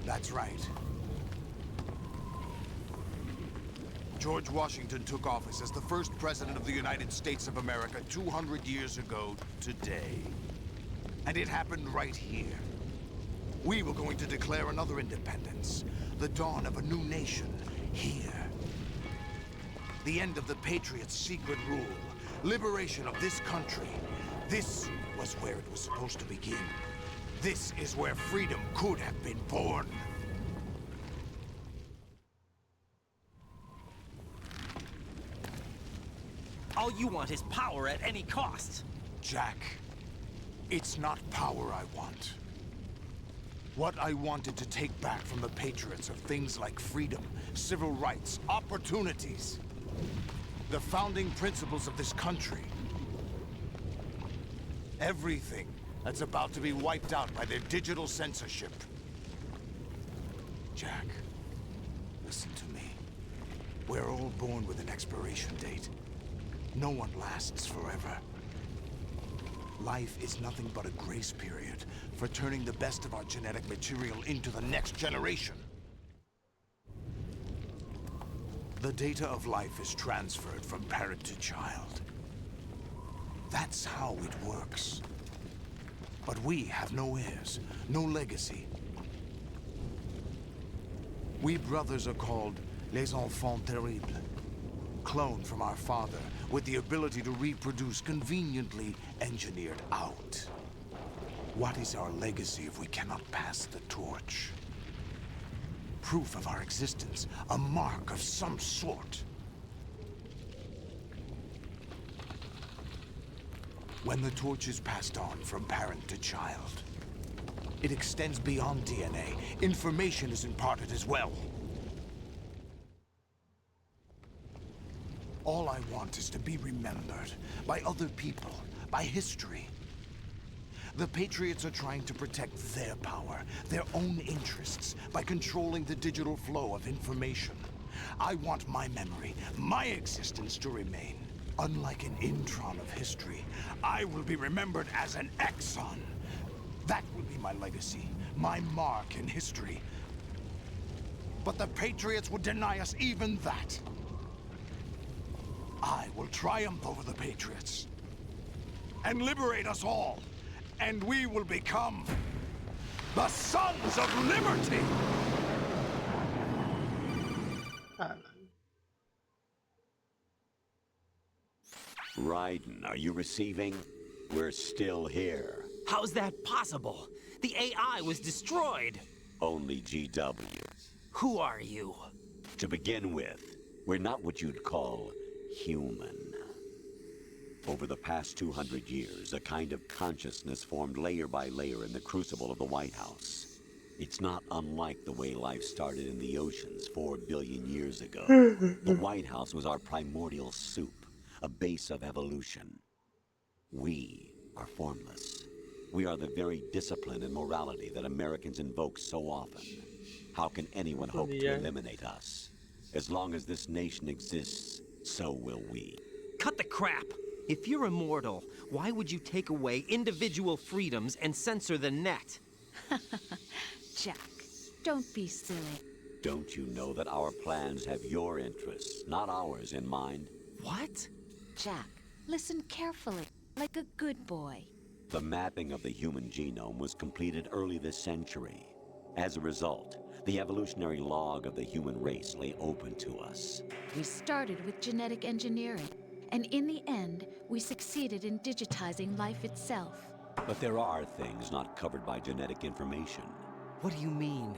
That's right. George Washington took office as the first president of the United States of America 200 years ago today. And it happened right here. We were going to declare another independence, the dawn of a new nation, here. The end of the Patriots' secret rule, liberation of this country. This was where it was supposed to begin. This is where freedom could have been born. All you want is power at any cost. Jack, it's not power I want. What I wanted to take back from the Patriots are things like freedom, civil rights, opportunities. The founding principles of this country. Everything that's about to be wiped out by their digital censorship. Jack, listen to me. We're all born with an expiration date. No one lasts forever. Life is nothing but a grace period for turning the best of our genetic material into the next generation. The data of life is transferred from parent to child. That's how it works. But we have no heirs, no legacy. We brothers are called les enfants terribles. Cloned from our father, with the ability to reproduce conveniently engineered out. What is our legacy if we cannot pass the torch? Proof of our existence, a mark of some sort. When the torch is passed on from parent to child, it extends beyond DNA. Information is imparted as well. All I want is to be remembered by other people, by history. The Patriots are trying to protect their power, their own interests, by controlling the digital flow of information. I want my memory, my existence to remain. Unlike an intron of history, I will be remembered as an exon. That will be my legacy, my mark in history. But the Patriots would deny us even that. I will triumph over the Patriots and liberate us all, and we will become the Sons of Liberty! Raiden, are you receiving? We're still here. How's that possible? The AI was destroyed. Only GW. Who are you? To begin with, we're not what you'd call human. Over the past 200 years, a kind of consciousness formed layer by layer in the crucible of the White House. It's not unlike the way life started in the oceans 4 billion years ago. The White House was our primordial soup, a base of evolution. We are formless. We are the very discipline and morality that Americans invoke so often. How can anyone hope to eliminate us? As long as this nation exists, so will we. Cut the crap! If you're immortal, why would you take away individual freedoms and censor the net? Jack, don't be silly. Don't you know that our plans have your interests, not ours, in mind? What? Jack, listen carefully, like a good boy. The mapping of the human genome was completed early this century. As a result, the evolutionary log of the human race lay open to us. We started with genetic engineering, and in the end, we succeeded in digitizing life itself. But there are things not covered by genetic information. What do you mean?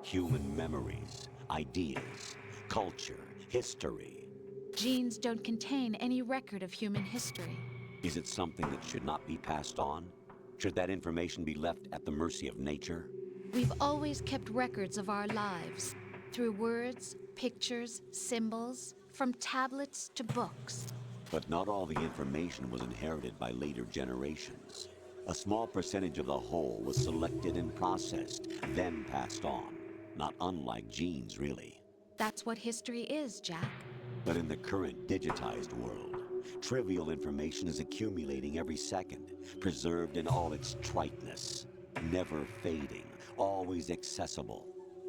Human memories, ideas, culture, history. Genes don't contain any record of human history. Is it something that should not be passed on? Should that information be left at the mercy of nature? We've always kept records of our lives, through words, pictures, symbols, from tablets to books. But not all the information was inherited by later generations. A small percentage of the whole was selected and processed, then passed on. Not unlike genes, really. That's what history is, Jack. But in the current digitized world, trivial information is accumulating every second, preserved in all its triteness, never fading, always accessible.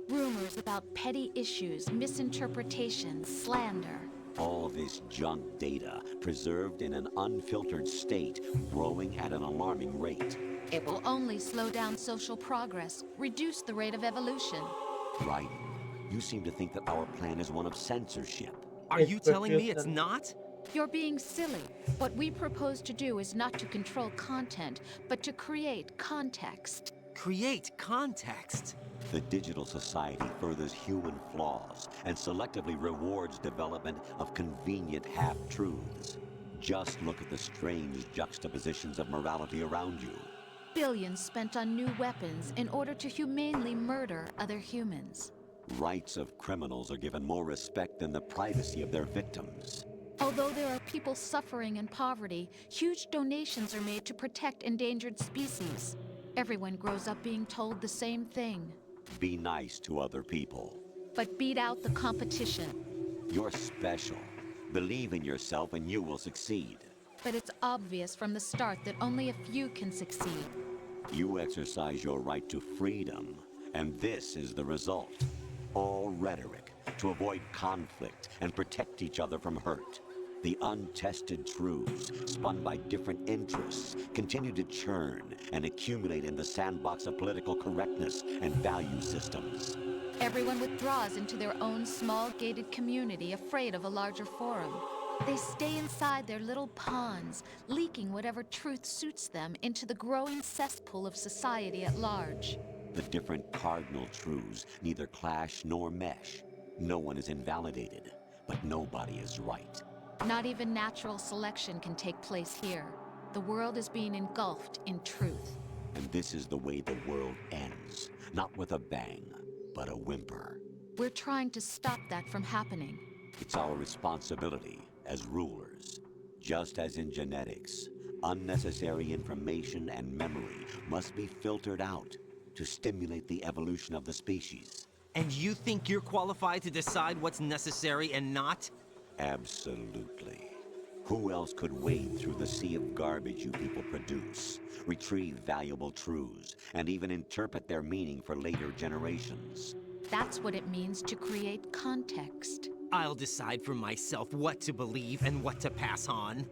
Rumors about petty issues, misinterpretations, slander. All this junk data, preserved in an unfiltered state, growing at an alarming rate. It will only slow down social progress, reduce the rate of evolution. Right. You seem to think that our plan is one of censorship. Are you telling me it's not? You're being silly. What we propose to do is not to control content, but to create context. Create context? The digital society furthers human flaws and selectively rewards development of convenient half-truths. Just look at the strange juxtapositions of morality around you. Billions spent on new weapons in order to humanely murder other humans. Rights of criminals are given more respect than the privacy of their victims. Although there are people suffering in poverty, huge donations are made to protect endangered species. Everyone grows up being told the same thing. Be nice to other people. But beat out the competition. You're special. Believe in yourself and you will succeed. But it's obvious from the start that only a few can succeed. You exercise your right to freedom, and this is the result. All rhetoric to avoid conflict and protect each other from hurt. The untested truths, spun by different interests, continue to churn and accumulate in the sandbox of political correctness and value systems. Everyone withdraws into their own small gated community, afraid of a larger forum. They stay inside their little ponds, leaking whatever truth suits them into the growing cesspool of society at large. The different cardinal truths neither clash nor mesh. No one is invalidated, but nobody is right. Not even natural selection can take place here. The world is being engulfed in truth. And this is the way the world ends. Not with a bang, but a whimper. We're trying to stop that from happening. It's our responsibility as rulers. Just as in genetics, unnecessary information and memory must be filtered out to stimulate the evolution of the species. And you think you're qualified to decide what's necessary and not? Absolutely. Who else could wade through the sea of garbage you people produce, retrieve valuable truths, and even interpret their meaning for later generations? That's what it means to create context. I'll decide for myself what to believe and what to pass on.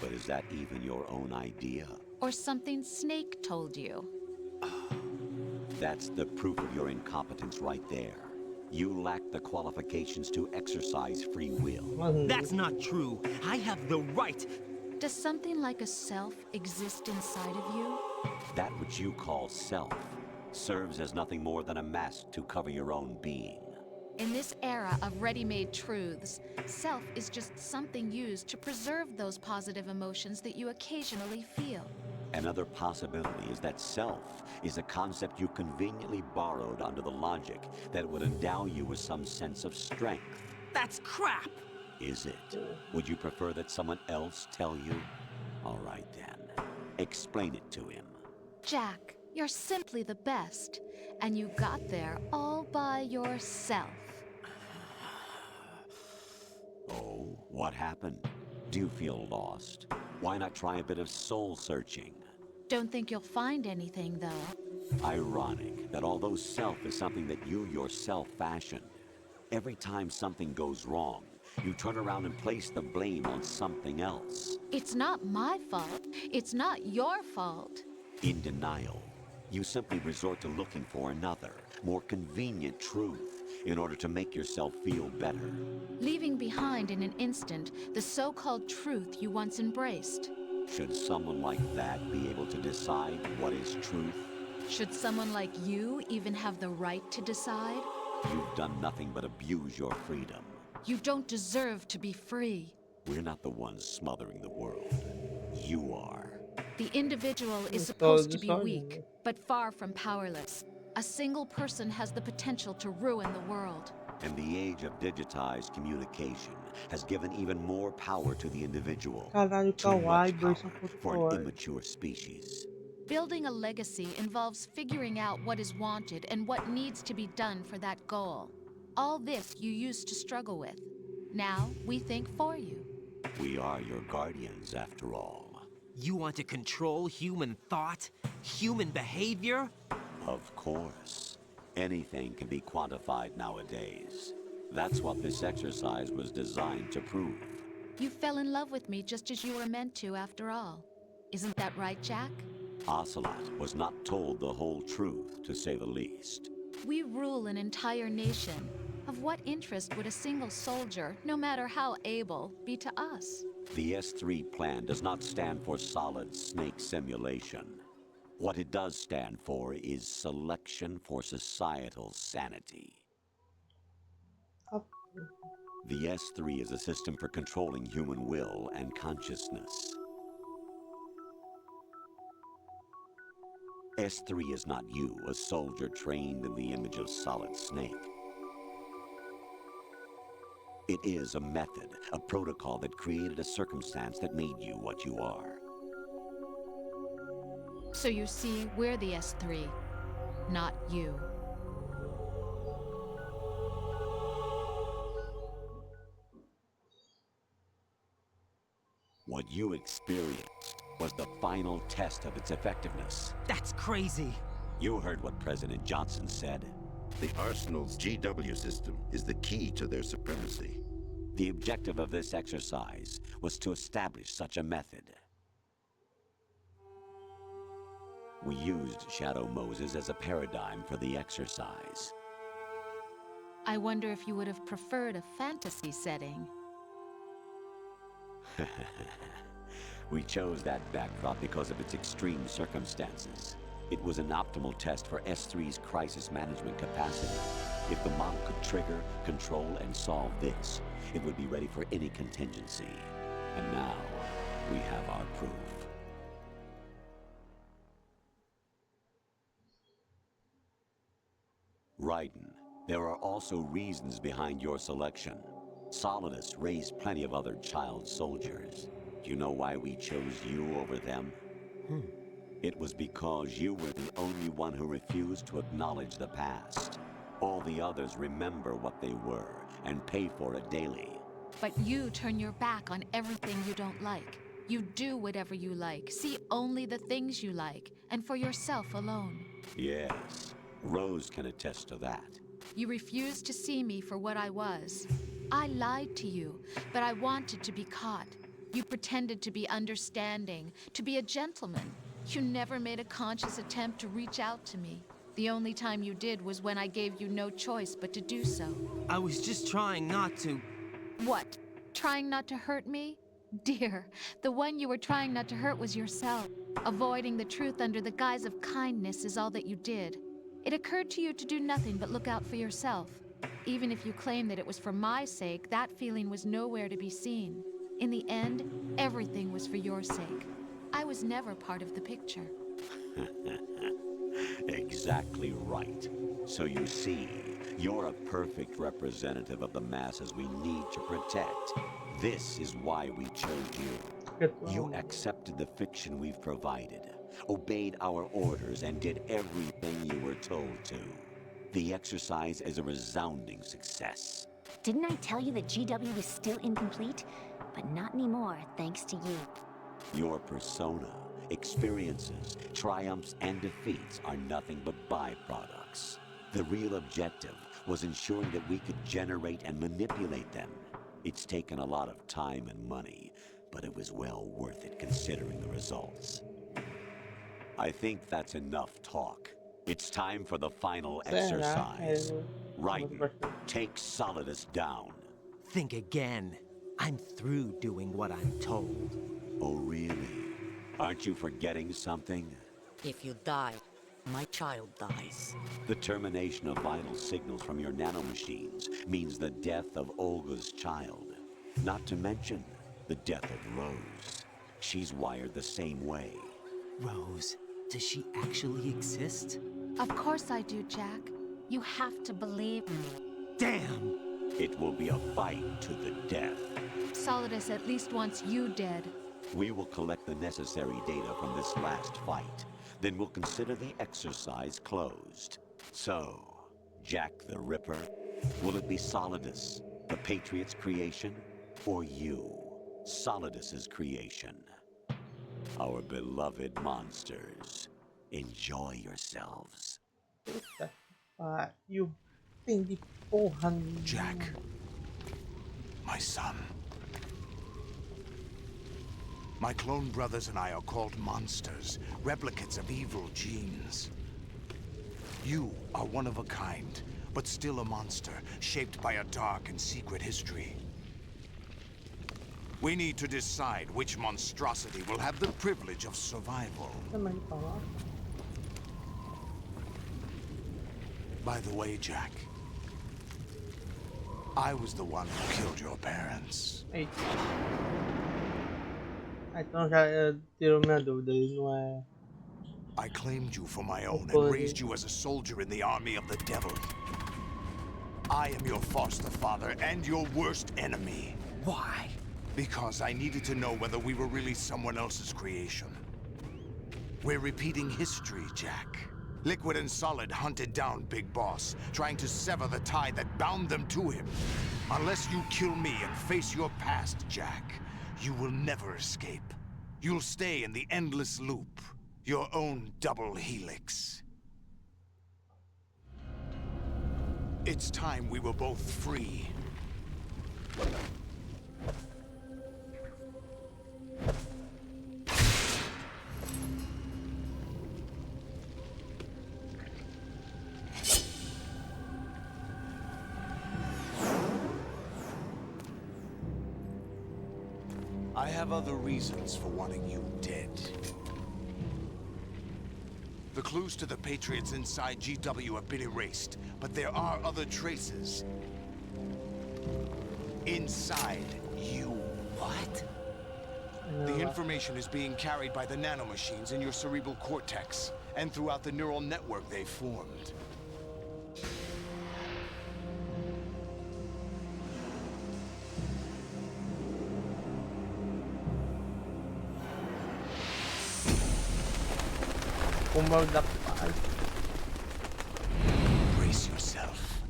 But is that even your own idea? Or something Snake told you? That's the proof of your incompetence right there. You lack the qualifications to exercise free will. That's not true. I have the right. Does something like a self exist inside of you? That which you call self serves as nothing more than a mask to cover your own being. In this era of ready-made truths, self is just something used to preserve those positive emotions that you occasionally feel. Another possibility is that self is a concept you conveniently borrowed under the logic that would endow you with some sense of strength. That's crap! Is it? Would you prefer that someone else tell you? All right then. Explain it to him. Jack, you're simply the best. And you got there all by yourself. Oh, what happened? Do you feel lost? Why not try a bit of soul searching? Don't think you'll find anything, though. Ironic that although self is something that you yourself fashioned, every time something goes wrong, you turn around and place the blame on something else. It's not my fault. It's not your fault. In denial, you simply resort to looking for another, more convenient truth in order to make yourself feel better. Leaving behind in an instant the so-called truth you once embraced. Should someone like that be able to decide what is truth? Should someone like you even have the right to decide? You've done nothing but abuse your freedom. You don't deserve to be free. We're not the ones smothering the world. You are. The individual is supposed to be weak, but far from powerless. A single person has the potential to ruin the world. And the age of digitized communication has given even more power to the individual. Caralho, Too kawaii, much dois são power for an fortes. immature species. Building a legacy involves figuring out what is wanted and what needs to be done for that goal. All this you used to struggle with. Now, we think for you. We are your guardians, after all. You want to control human thought? Human behavior? Of course. Anything can be quantified nowadays. That's what this exercise was designed to prove. You fell in love with me just as you were meant to, after all. Isn't that right, Jack? Ocelot was not told the whole truth, to say the least. We rule an entire nation. Of what interest would a single soldier, no matter how able, be to us? The S3 plan does not stand for solid snake simulation. What it does stand for is selection for societal sanity. The S3 is a system for controlling human will and consciousness. S3 is not you, a soldier trained in the image of Solid Snake. It is a method, a protocol that created a circumstance that made you what you are. So you see, we're the S3, not you. What you experienced was the final test of its effectiveness. That's crazy. You heard what President Johnson said. The Arsenal's GW system is the key to their supremacy. The objective of this exercise was to establish such a method. We used Shadow Moses as a paradigm for the exercise. I wonder if you would have preferred a fantasy setting. We chose that backdrop because of its extreme circumstances. It was an optimal test for S3's crisis management capacity. If the model could trigger, control, and solve this, it would be ready for any contingency. And now, we have our proof. Raiden, there are also reasons behind your selection. Solidus raised plenty of other child soldiers. Do you know why we chose you over them? It was because you were the only one who refused to acknowledge the past. All the others remember what they were and pay for it daily. But you turn your back on everything you don't like. You do whatever you like, see only the things you like, and for yourself alone. Yes, Rose can attest to that. You refused to see me for what I was. I lied to you, but I wanted to be caught. You pretended to be understanding, to be a gentleman. You never made a conscious attempt to reach out to me. The only time you did was when I gave you no choice but to do so. I was just trying not to... What? Trying not to hurt me? Dear, the one you were trying not to hurt was yourself. Avoiding the truth under the guise of kindness is all that you did. It occurred to you to do nothing but look out for yourself. Even if you claim that it was for my sake, that feeling was nowhere to be seen. In the end, everything was for your sake. I was never part of the picture. Exactly right. So you see, you're a perfect representative of the masses we need to protect. This is why we chose you. You accepted the fiction we've provided, obeyed our orders, and did everything you were told to. The exercise is a resounding success. Didn't I tell you that GW is still incomplete? But not anymore, thanks to you. Your persona, experiences, triumphs, and defeats are nothing but byproducts. The real objective was ensuring that we could generate and manipulate them. It's taken a lot of time and money, but it was well worth it considering the results. I think that's enough talk. It's time for the final exercise. Raiden, take Solidus down. Think again. I'm through doing what I'm told. Oh, really? Aren't you forgetting something? If you die, my child dies. The termination of vital signals from your nanomachines means the death of Olga's child. Not to mention the death of Rose. She's wired the same way. Rose, does she actually exist? Of course I do, Jack. You have to believe. Damn! It will be a fight to the death. Solidus at least wants you dead. We will collect the necessary data from this last fight. Then we'll consider the exercise closed. So, Jack the Ripper, will it be Solidus, the Patriot's creation, or you, Solidus's creation? Our beloved monsters, enjoy yourselves. You think the Jack, my son. My clone brothers and I are called monsters, replicates of evil genes. You are one of a kind, but still a monster, shaped by a dark and secret history. We need to decide which monstrosity will have the privilege of survival. By the way, Jack, I was the one who killed your parents. Então já tirou minha dúvida, ele não é. I claimed you for my own and raised you as a soldier in the army of the devil. I am your foster father and your worst enemy. Why? Because I needed to know whether we were really someone else's creation. We're repeating history, Jack. Liquid and Solid hunted down Big Boss, trying to sever the tie that bound them to him. Unless you kill me and face your past, Jack, you will never escape. You'll stay in the endless loop, your own double helix. It's time we were both free. I have other reasons for wanting you dead. The clues to the Patriots inside GW have been erased, but there are other traces. Inside you. What? The information is being carried by the nanomachines in your cerebral cortex, and throughout the neural network they've formed. Brace yourself.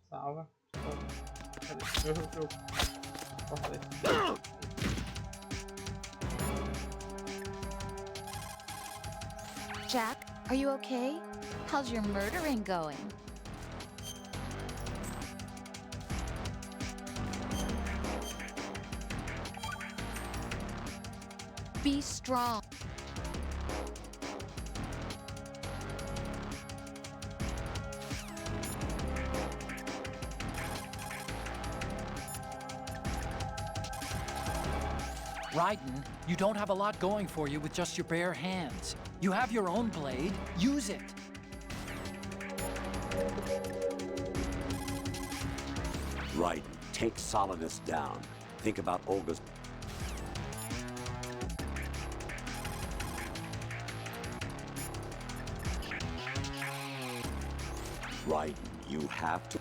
Salva. Jack, are you okay? How's your murdering going? Be strong. Raiden, you don't have a lot going for you with just your bare hands. You have your own blade. Use it. Raiden, take Solidus down. Think about Olga's... Raiden, you have to...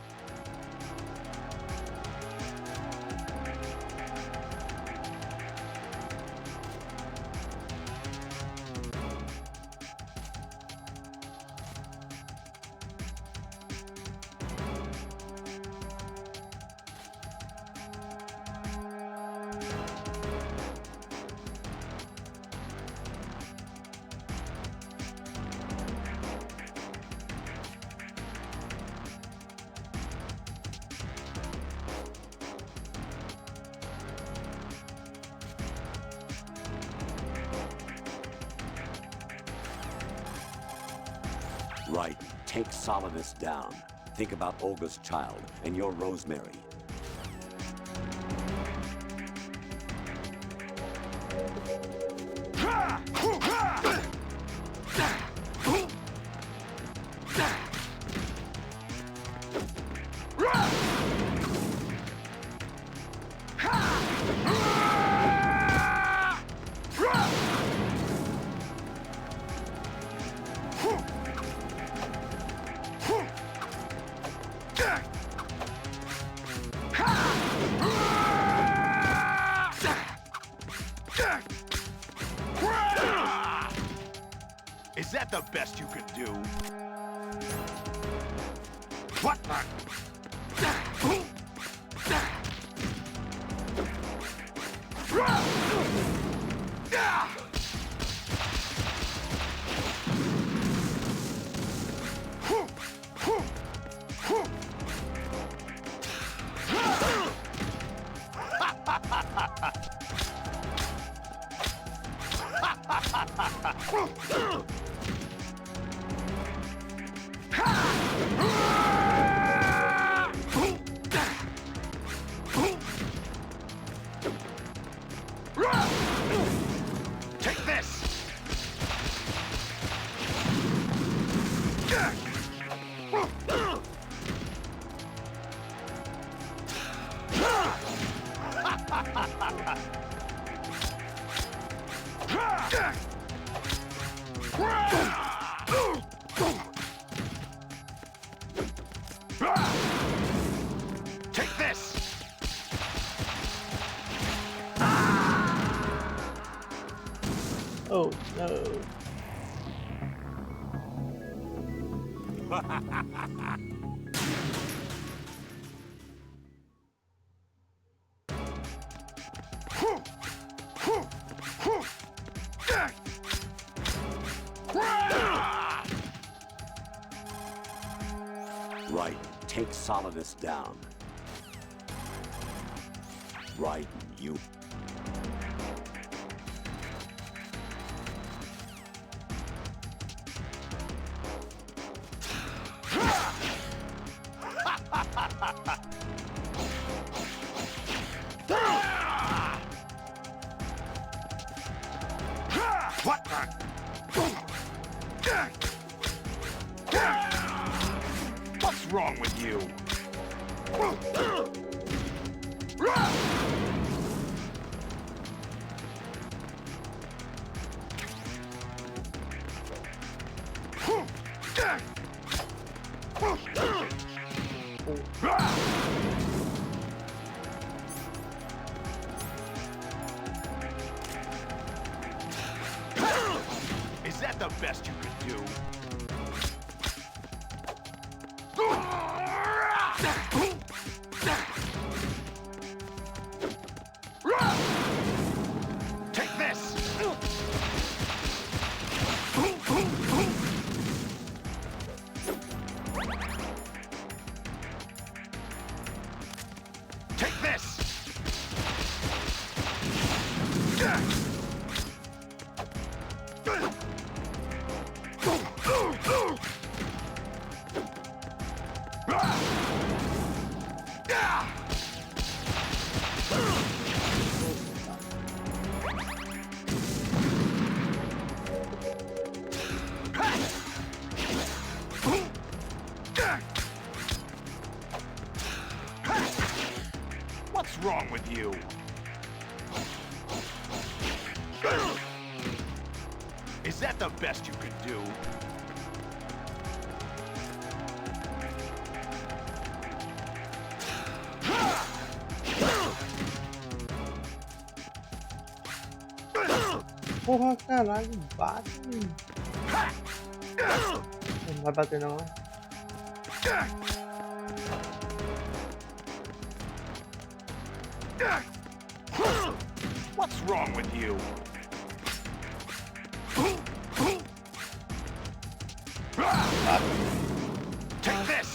Raiden, take Solidus down. Think about Olga's child and your Rosemary. Is that the best you could do? What the? Take this! Take this! Oh no. Right, take Solidus down. Right, you. What the? What's wrong with you? Is that the best you could do? Take this! Take this! What's wrong with you? Is that the best you could do? Porra, caralho, bate. Não vai bater não, né? What's wrong with you? Take this!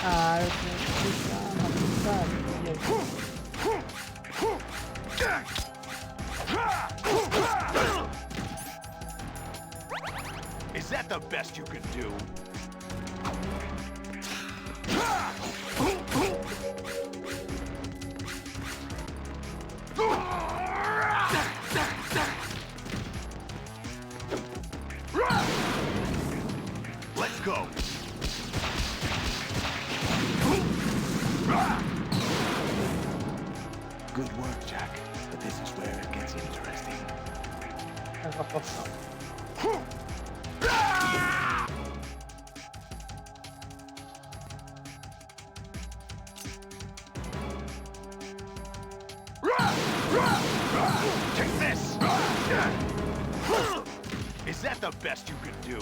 Ah, eu tenho que ficar na putaria. Is that the best you could do? Let's go. Good work, Jack. But this is where it gets interesting. the best you could do?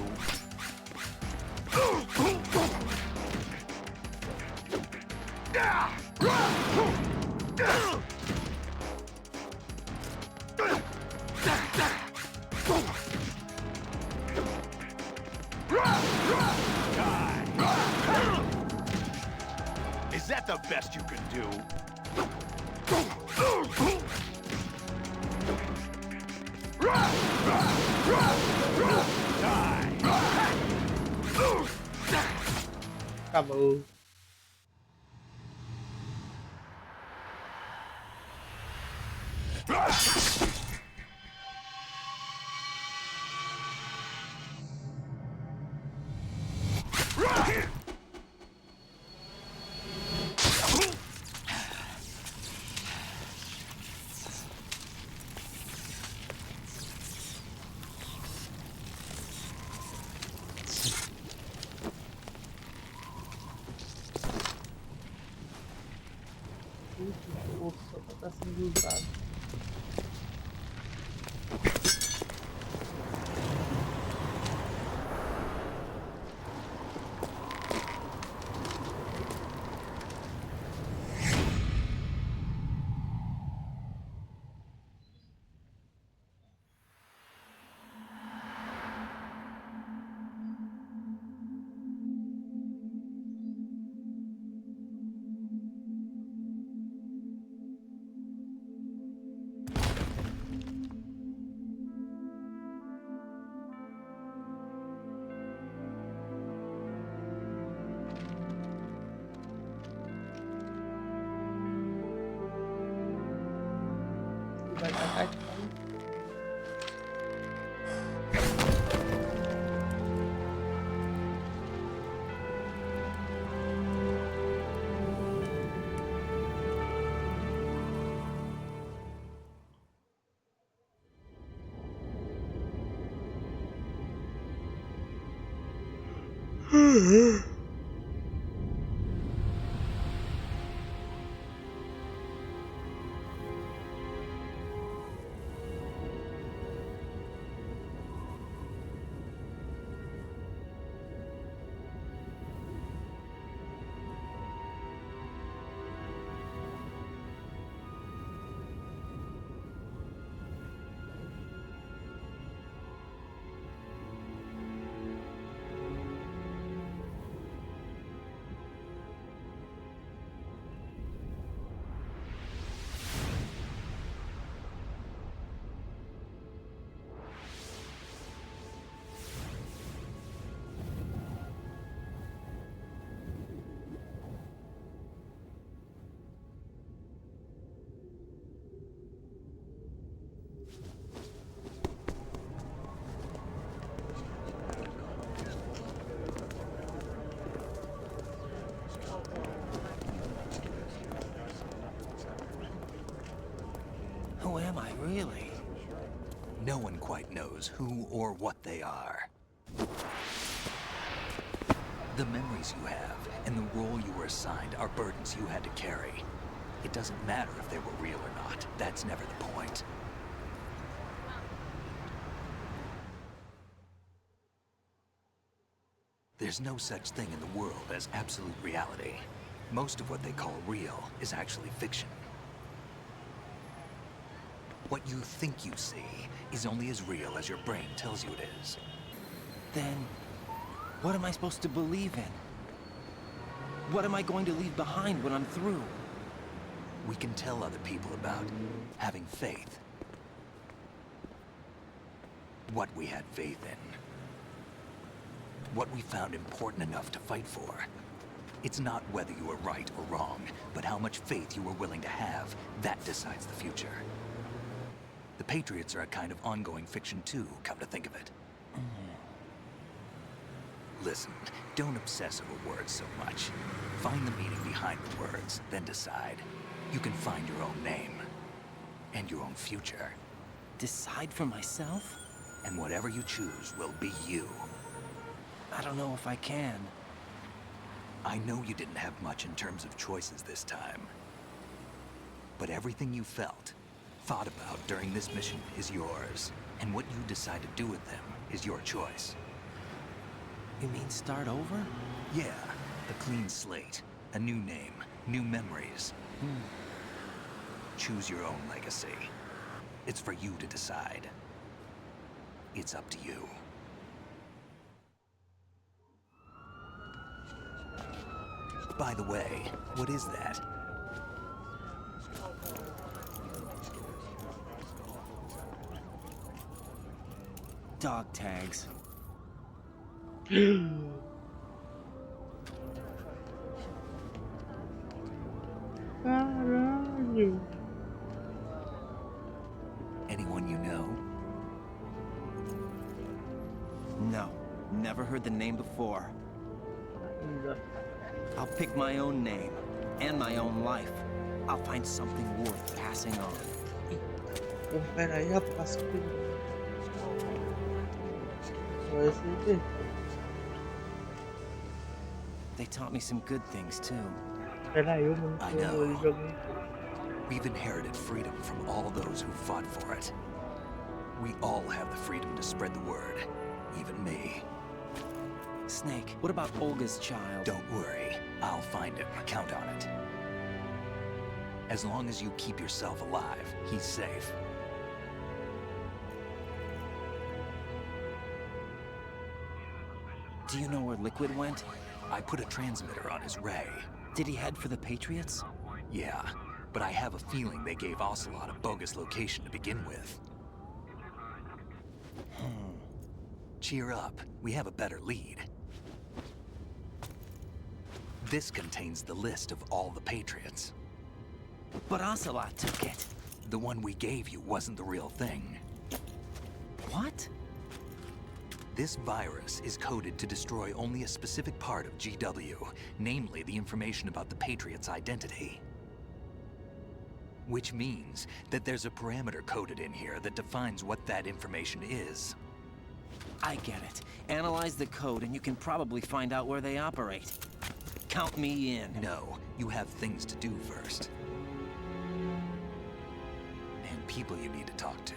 Is that the best you could do? Acabou. Nossa, tá sendo usado. Vai tacar aqui. Who am I, really? No one quite knows who or what they are. The memories you have and the role you were assigned are burdens you had to carry. It doesn't matter if they were real or not. That's never the point. There's no such thing in the world as absolute reality. Most of what they call real is actually fiction. What you think you see is only as real as your brain tells you it is. Then, what am I supposed to believe in? What am I going to leave behind when I'm through? We can tell other people about having faith. What we had faith in. What we found important enough to fight for. It's not whether you were right or wrong, but how much faith you were willing to have. That decides the future. The Patriots are a kind of ongoing fiction too, come to think of it. Listen, don't obsess over words so much. Find the meaning behind the words, then decide. You can find your own name. And your own future. Decide for myself? And whatever you choose will be you. I don't know if I can. I know you didn't have much in terms of choices this time. But everything you felt, thought about during this mission is yours. And what you decide to do with them is your choice. You mean start over? Yeah, a clean slate, a new name, new memories. Choose your own legacy. It's for you to decide. It's up to you. By the way, what is that? Dog tags. Caralho. Anyone you know? No, never heard the name before. I'll pick my own name and my own life. I'll find something worth passing on. Então, pera aí, rapaz. Vai ser. They taught me some good things too. Pera aí, mano. I know. We've inherited freedom from all those who fought for it. We all have the freedom to spread the word, even me. Snake, what about Olga's child? Don't worry, I'll find him. Count on it. As long as you keep yourself alive, he's safe. Do you know where Liquid went? I put a transmitter on his ray. Did he head for the Patriots? Yeah, but I have a feeling they gave Ocelot a bogus location to begin with. Cheer up, we have a better lead. This contains the list of all the Patriots. But Ocelot took it. The one we gave you wasn't the real thing. What? This virus is coded to destroy only a specific part of GW, namely the information about the Patriot's identity. Which means that there's a parameter coded in here that defines what that information is. I get it. Analyze the code and you can probably find out where they operate. Count me in. No, you have things to do first. And people you need to talk to.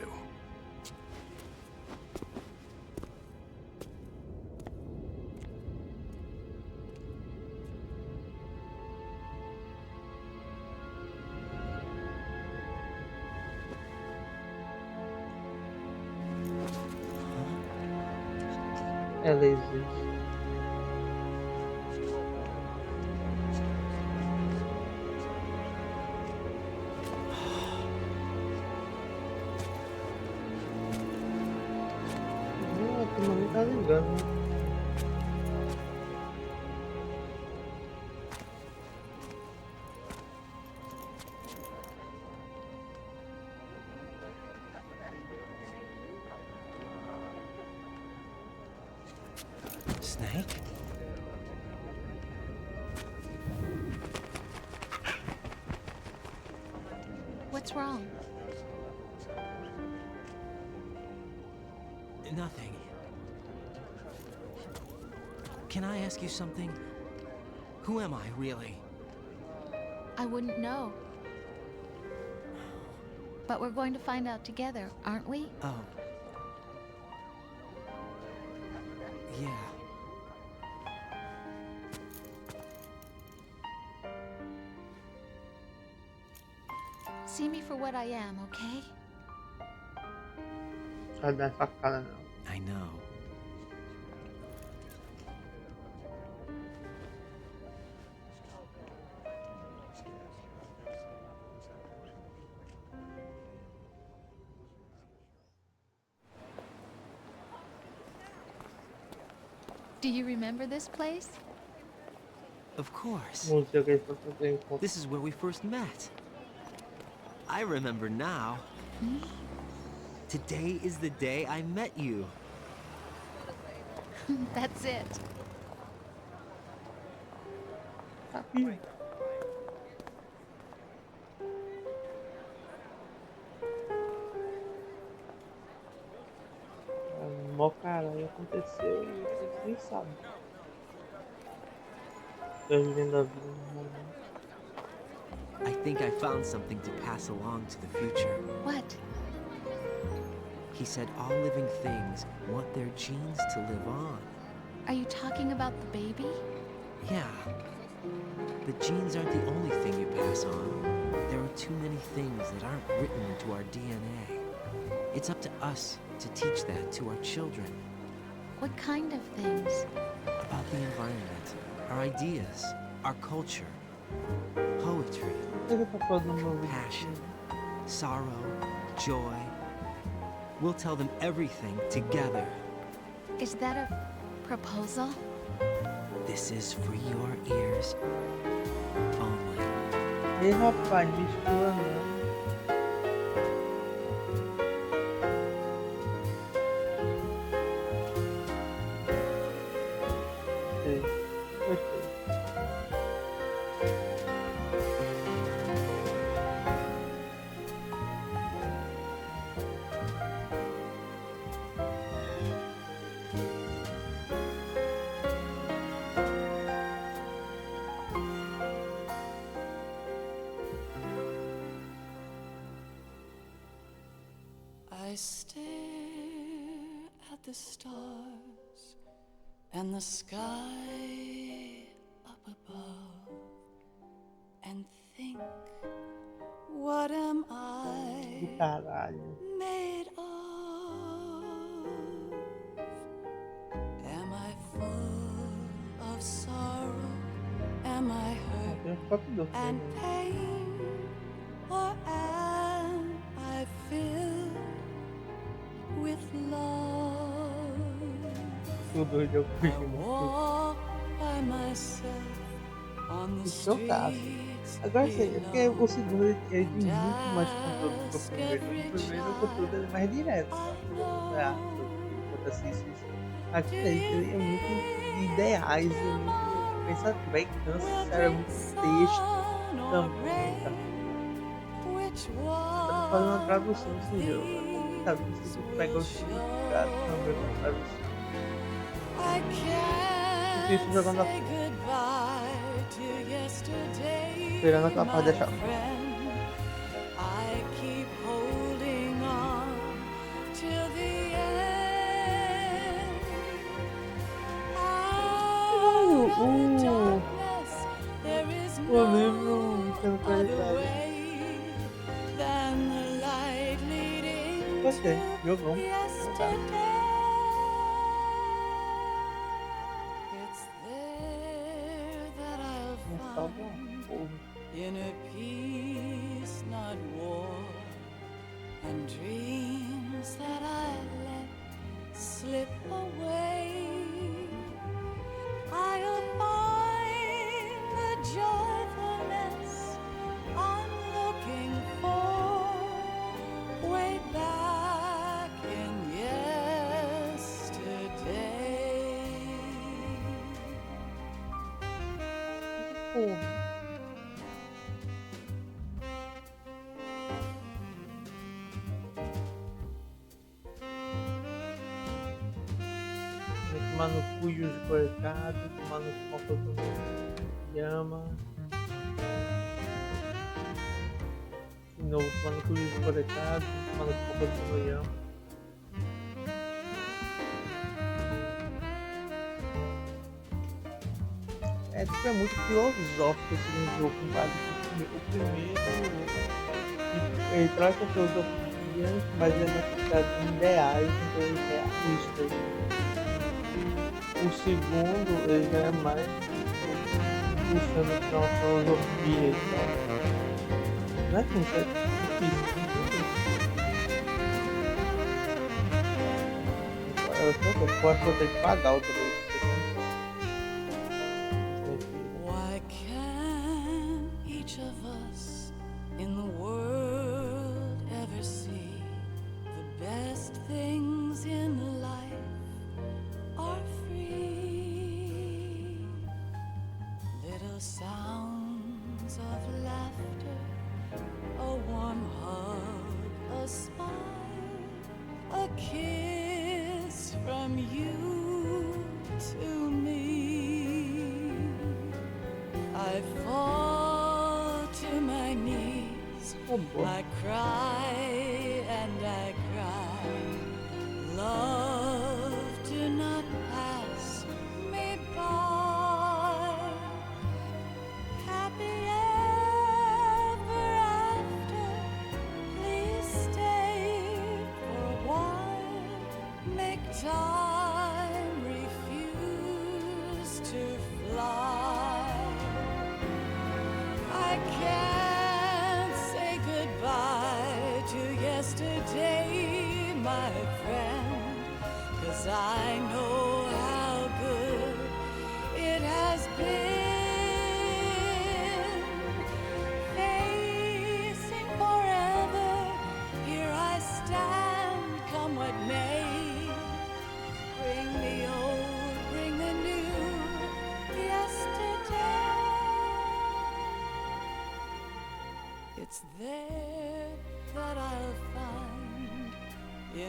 Ela existe. Tu não tá ligando, né? Snake? What's wrong? Nothing. Can I ask you something? Who am I, really? I wouldn't know. But we're going to find out together, aren't we? Oh. Yeah. See me for what I am, okay? Sai dessa cara não. I know. Do you remember this place? Of course. Música que foi fazer encontro. This is where we first met. I remember now. Today is the day I met you. That's it. Mó caralho aconteceu e vocês nem sabem. Tô vivendo a vida normalmente. I think I found something to pass along to the future. What? He said all living things want their genes to live on. Are you talking about the baby? Yeah. The genes aren't the only thing you pass on. There are too many things that aren't written into our DNA. It's up to us to teach that to our children. What kind of things? About the environment, our ideas, our culture, poetry, passion, sorrow, joy. We'll tell them everything together. Is that a proposal? This is for your ears only. Ei, rapaz, mistura não. I stare at the stars and the sky up above and think, what am I made of? Am I full of sorrow? Am I hurt and pain? Or am I filled with love? I walk by myself on the streets. Agora sim, é porque o segundo ele tem muito mais controle do que o primeiro. O primeiro o controle dele é mais direto, sabe? Acontece isso. Aqui ele é muito de ideais, é muito pensativo, aí cansa, sério, é muito texto também, tá? Tá fazendo uma tradução, assim, é complicado, você pega o significado também pra tradução. Isso jogando a esperando aquela parte deixar. O livro sendo qualidade. Gostei, jogou. Inner peace, not war, and dreams that I let slip away. I'll find the joyfulness I'm looking for way back in yesterday. Tomar no cu e os cortados, tomar no cu uma foto no Yama. De novo, tomar no cu e os cortados, tomar no cu uma foto no Yama. É, tipo, é muito filosófico esse jogo, comparado com o primeiro. Ele traz a filosofia, mas ele é focado em ideais, então ele é realista. O segundo, ele é mais puxando para uma filosofia e tal. Não é como se é difícil. Eu acho que eu tenho que pagar outra vez. Why can't each of us in the world ever see the best things in life are free? Little sounds of laughter, a warm hug, a smile, a kiss from you to me. I fall to my knees, I cry and I cry, love.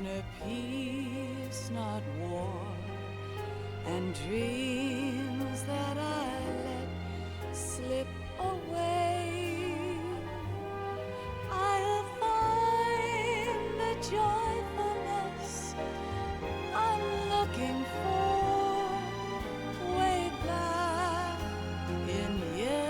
inner peace, not war, and dreams that I let slip away. I'll find the joyfulness I'm looking for way back in yesterday.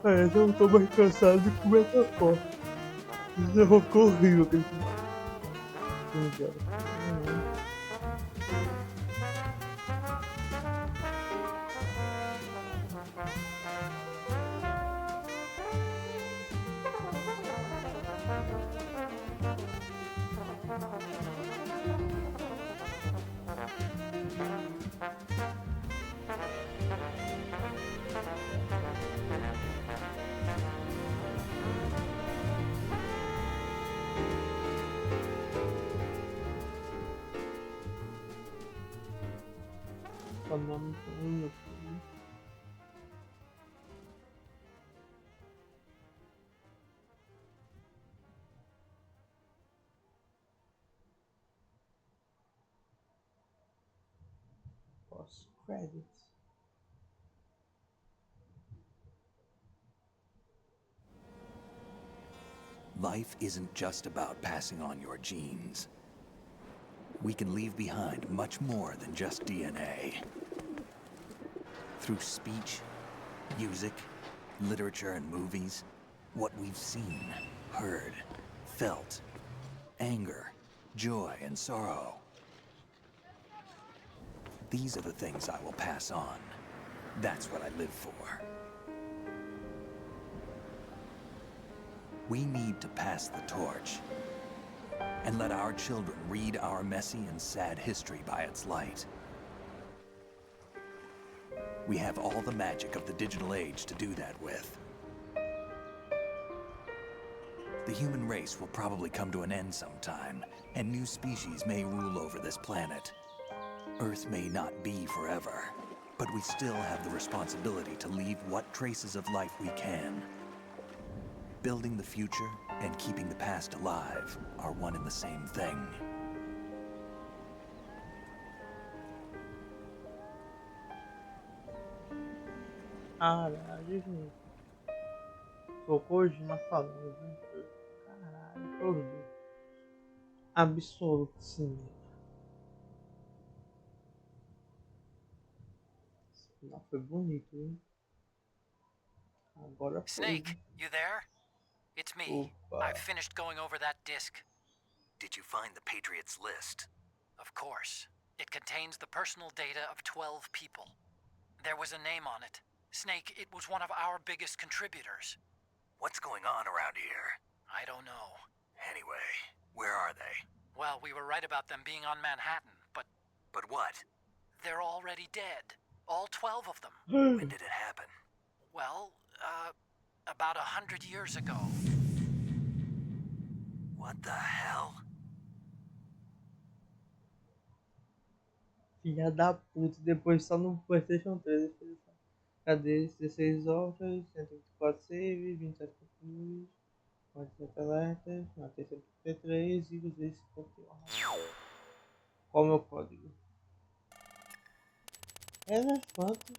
É, eu tô mais cansado do que o Metafor. Isso é uma coisa horrível que ele fez. Post credits. Life isn't just about passing on your genes. We can leave behind much more than just DNA. Through speech, music, literature, and movies, what we've seen, heard, felt, anger, joy, and sorrow. These are the things I will pass on. That's what I live for. We need to pass the torch and let our children read our messy and sad history by its light. We have all the magic of the digital age to do that with. The human race will probably come to an end sometime, and new species may rule over this planet. Earth may not be forever, but we still have the responsibility to leave what traces of life we can. Building the future and keeping the past alive are one and the same thing. Caralho, gente. Tô Kojima falando, gente. Caralho, produto absoluto de cinema. Não foi bonito, hein? Agora foi. Snake, you there? It's me. I've finished going over that disc. Did you find the Patriots list? Of course. It contains the personal data of 12 people. There was a name on it. Snake, it was one of our biggest contributors. What's going on around here? I don't know. Anyway, where are they? Well, we were right about them being on Manhattan, but... But what? They're already dead. All 12 of them. When did it happen? Well, about 100 years ago. What the hell? Filha da puta, depois só no PlayStation 3. Cadê? 16 horas, 124 save, 27 confus, 47 alertas, 93 e 251. Qual é o meu código? Elefante.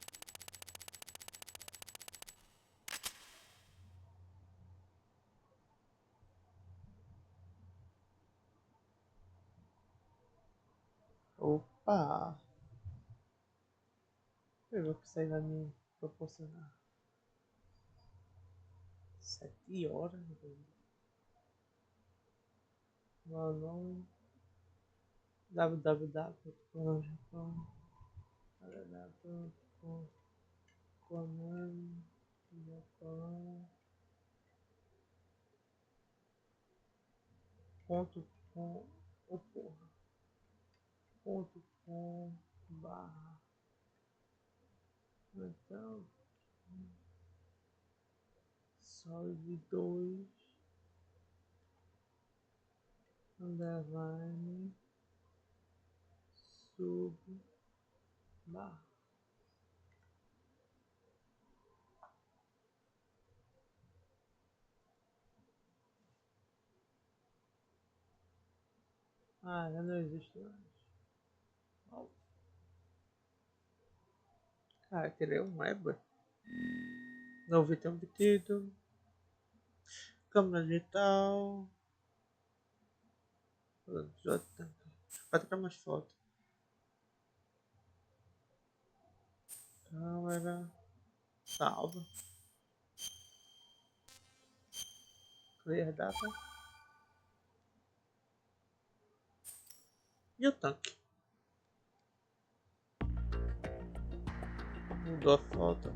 Opa! Eu ver o que isso aí vai me proporcionar. 7 horas, valor www.japão .com .com/. Então, Solid 2 underline sub barra. Ah, já não existe mais. Oh. Cara, tirei um web. Novo item obtido. Câmera digital. Vai tirar mais foto. Câmera. Salva. Clear data. E o tanque? Mudou a foto.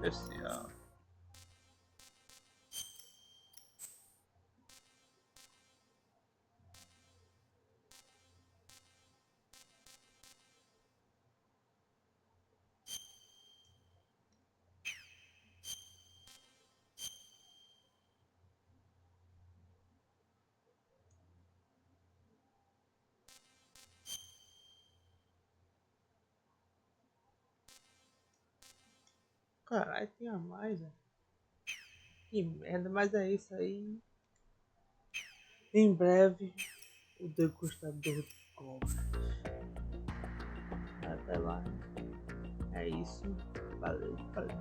Especial. Caralho, tinha mais, né? Que merda, mas é isso aí. Em breve, o degustador de Cobra. Até lá. É isso. Valeu, valeu.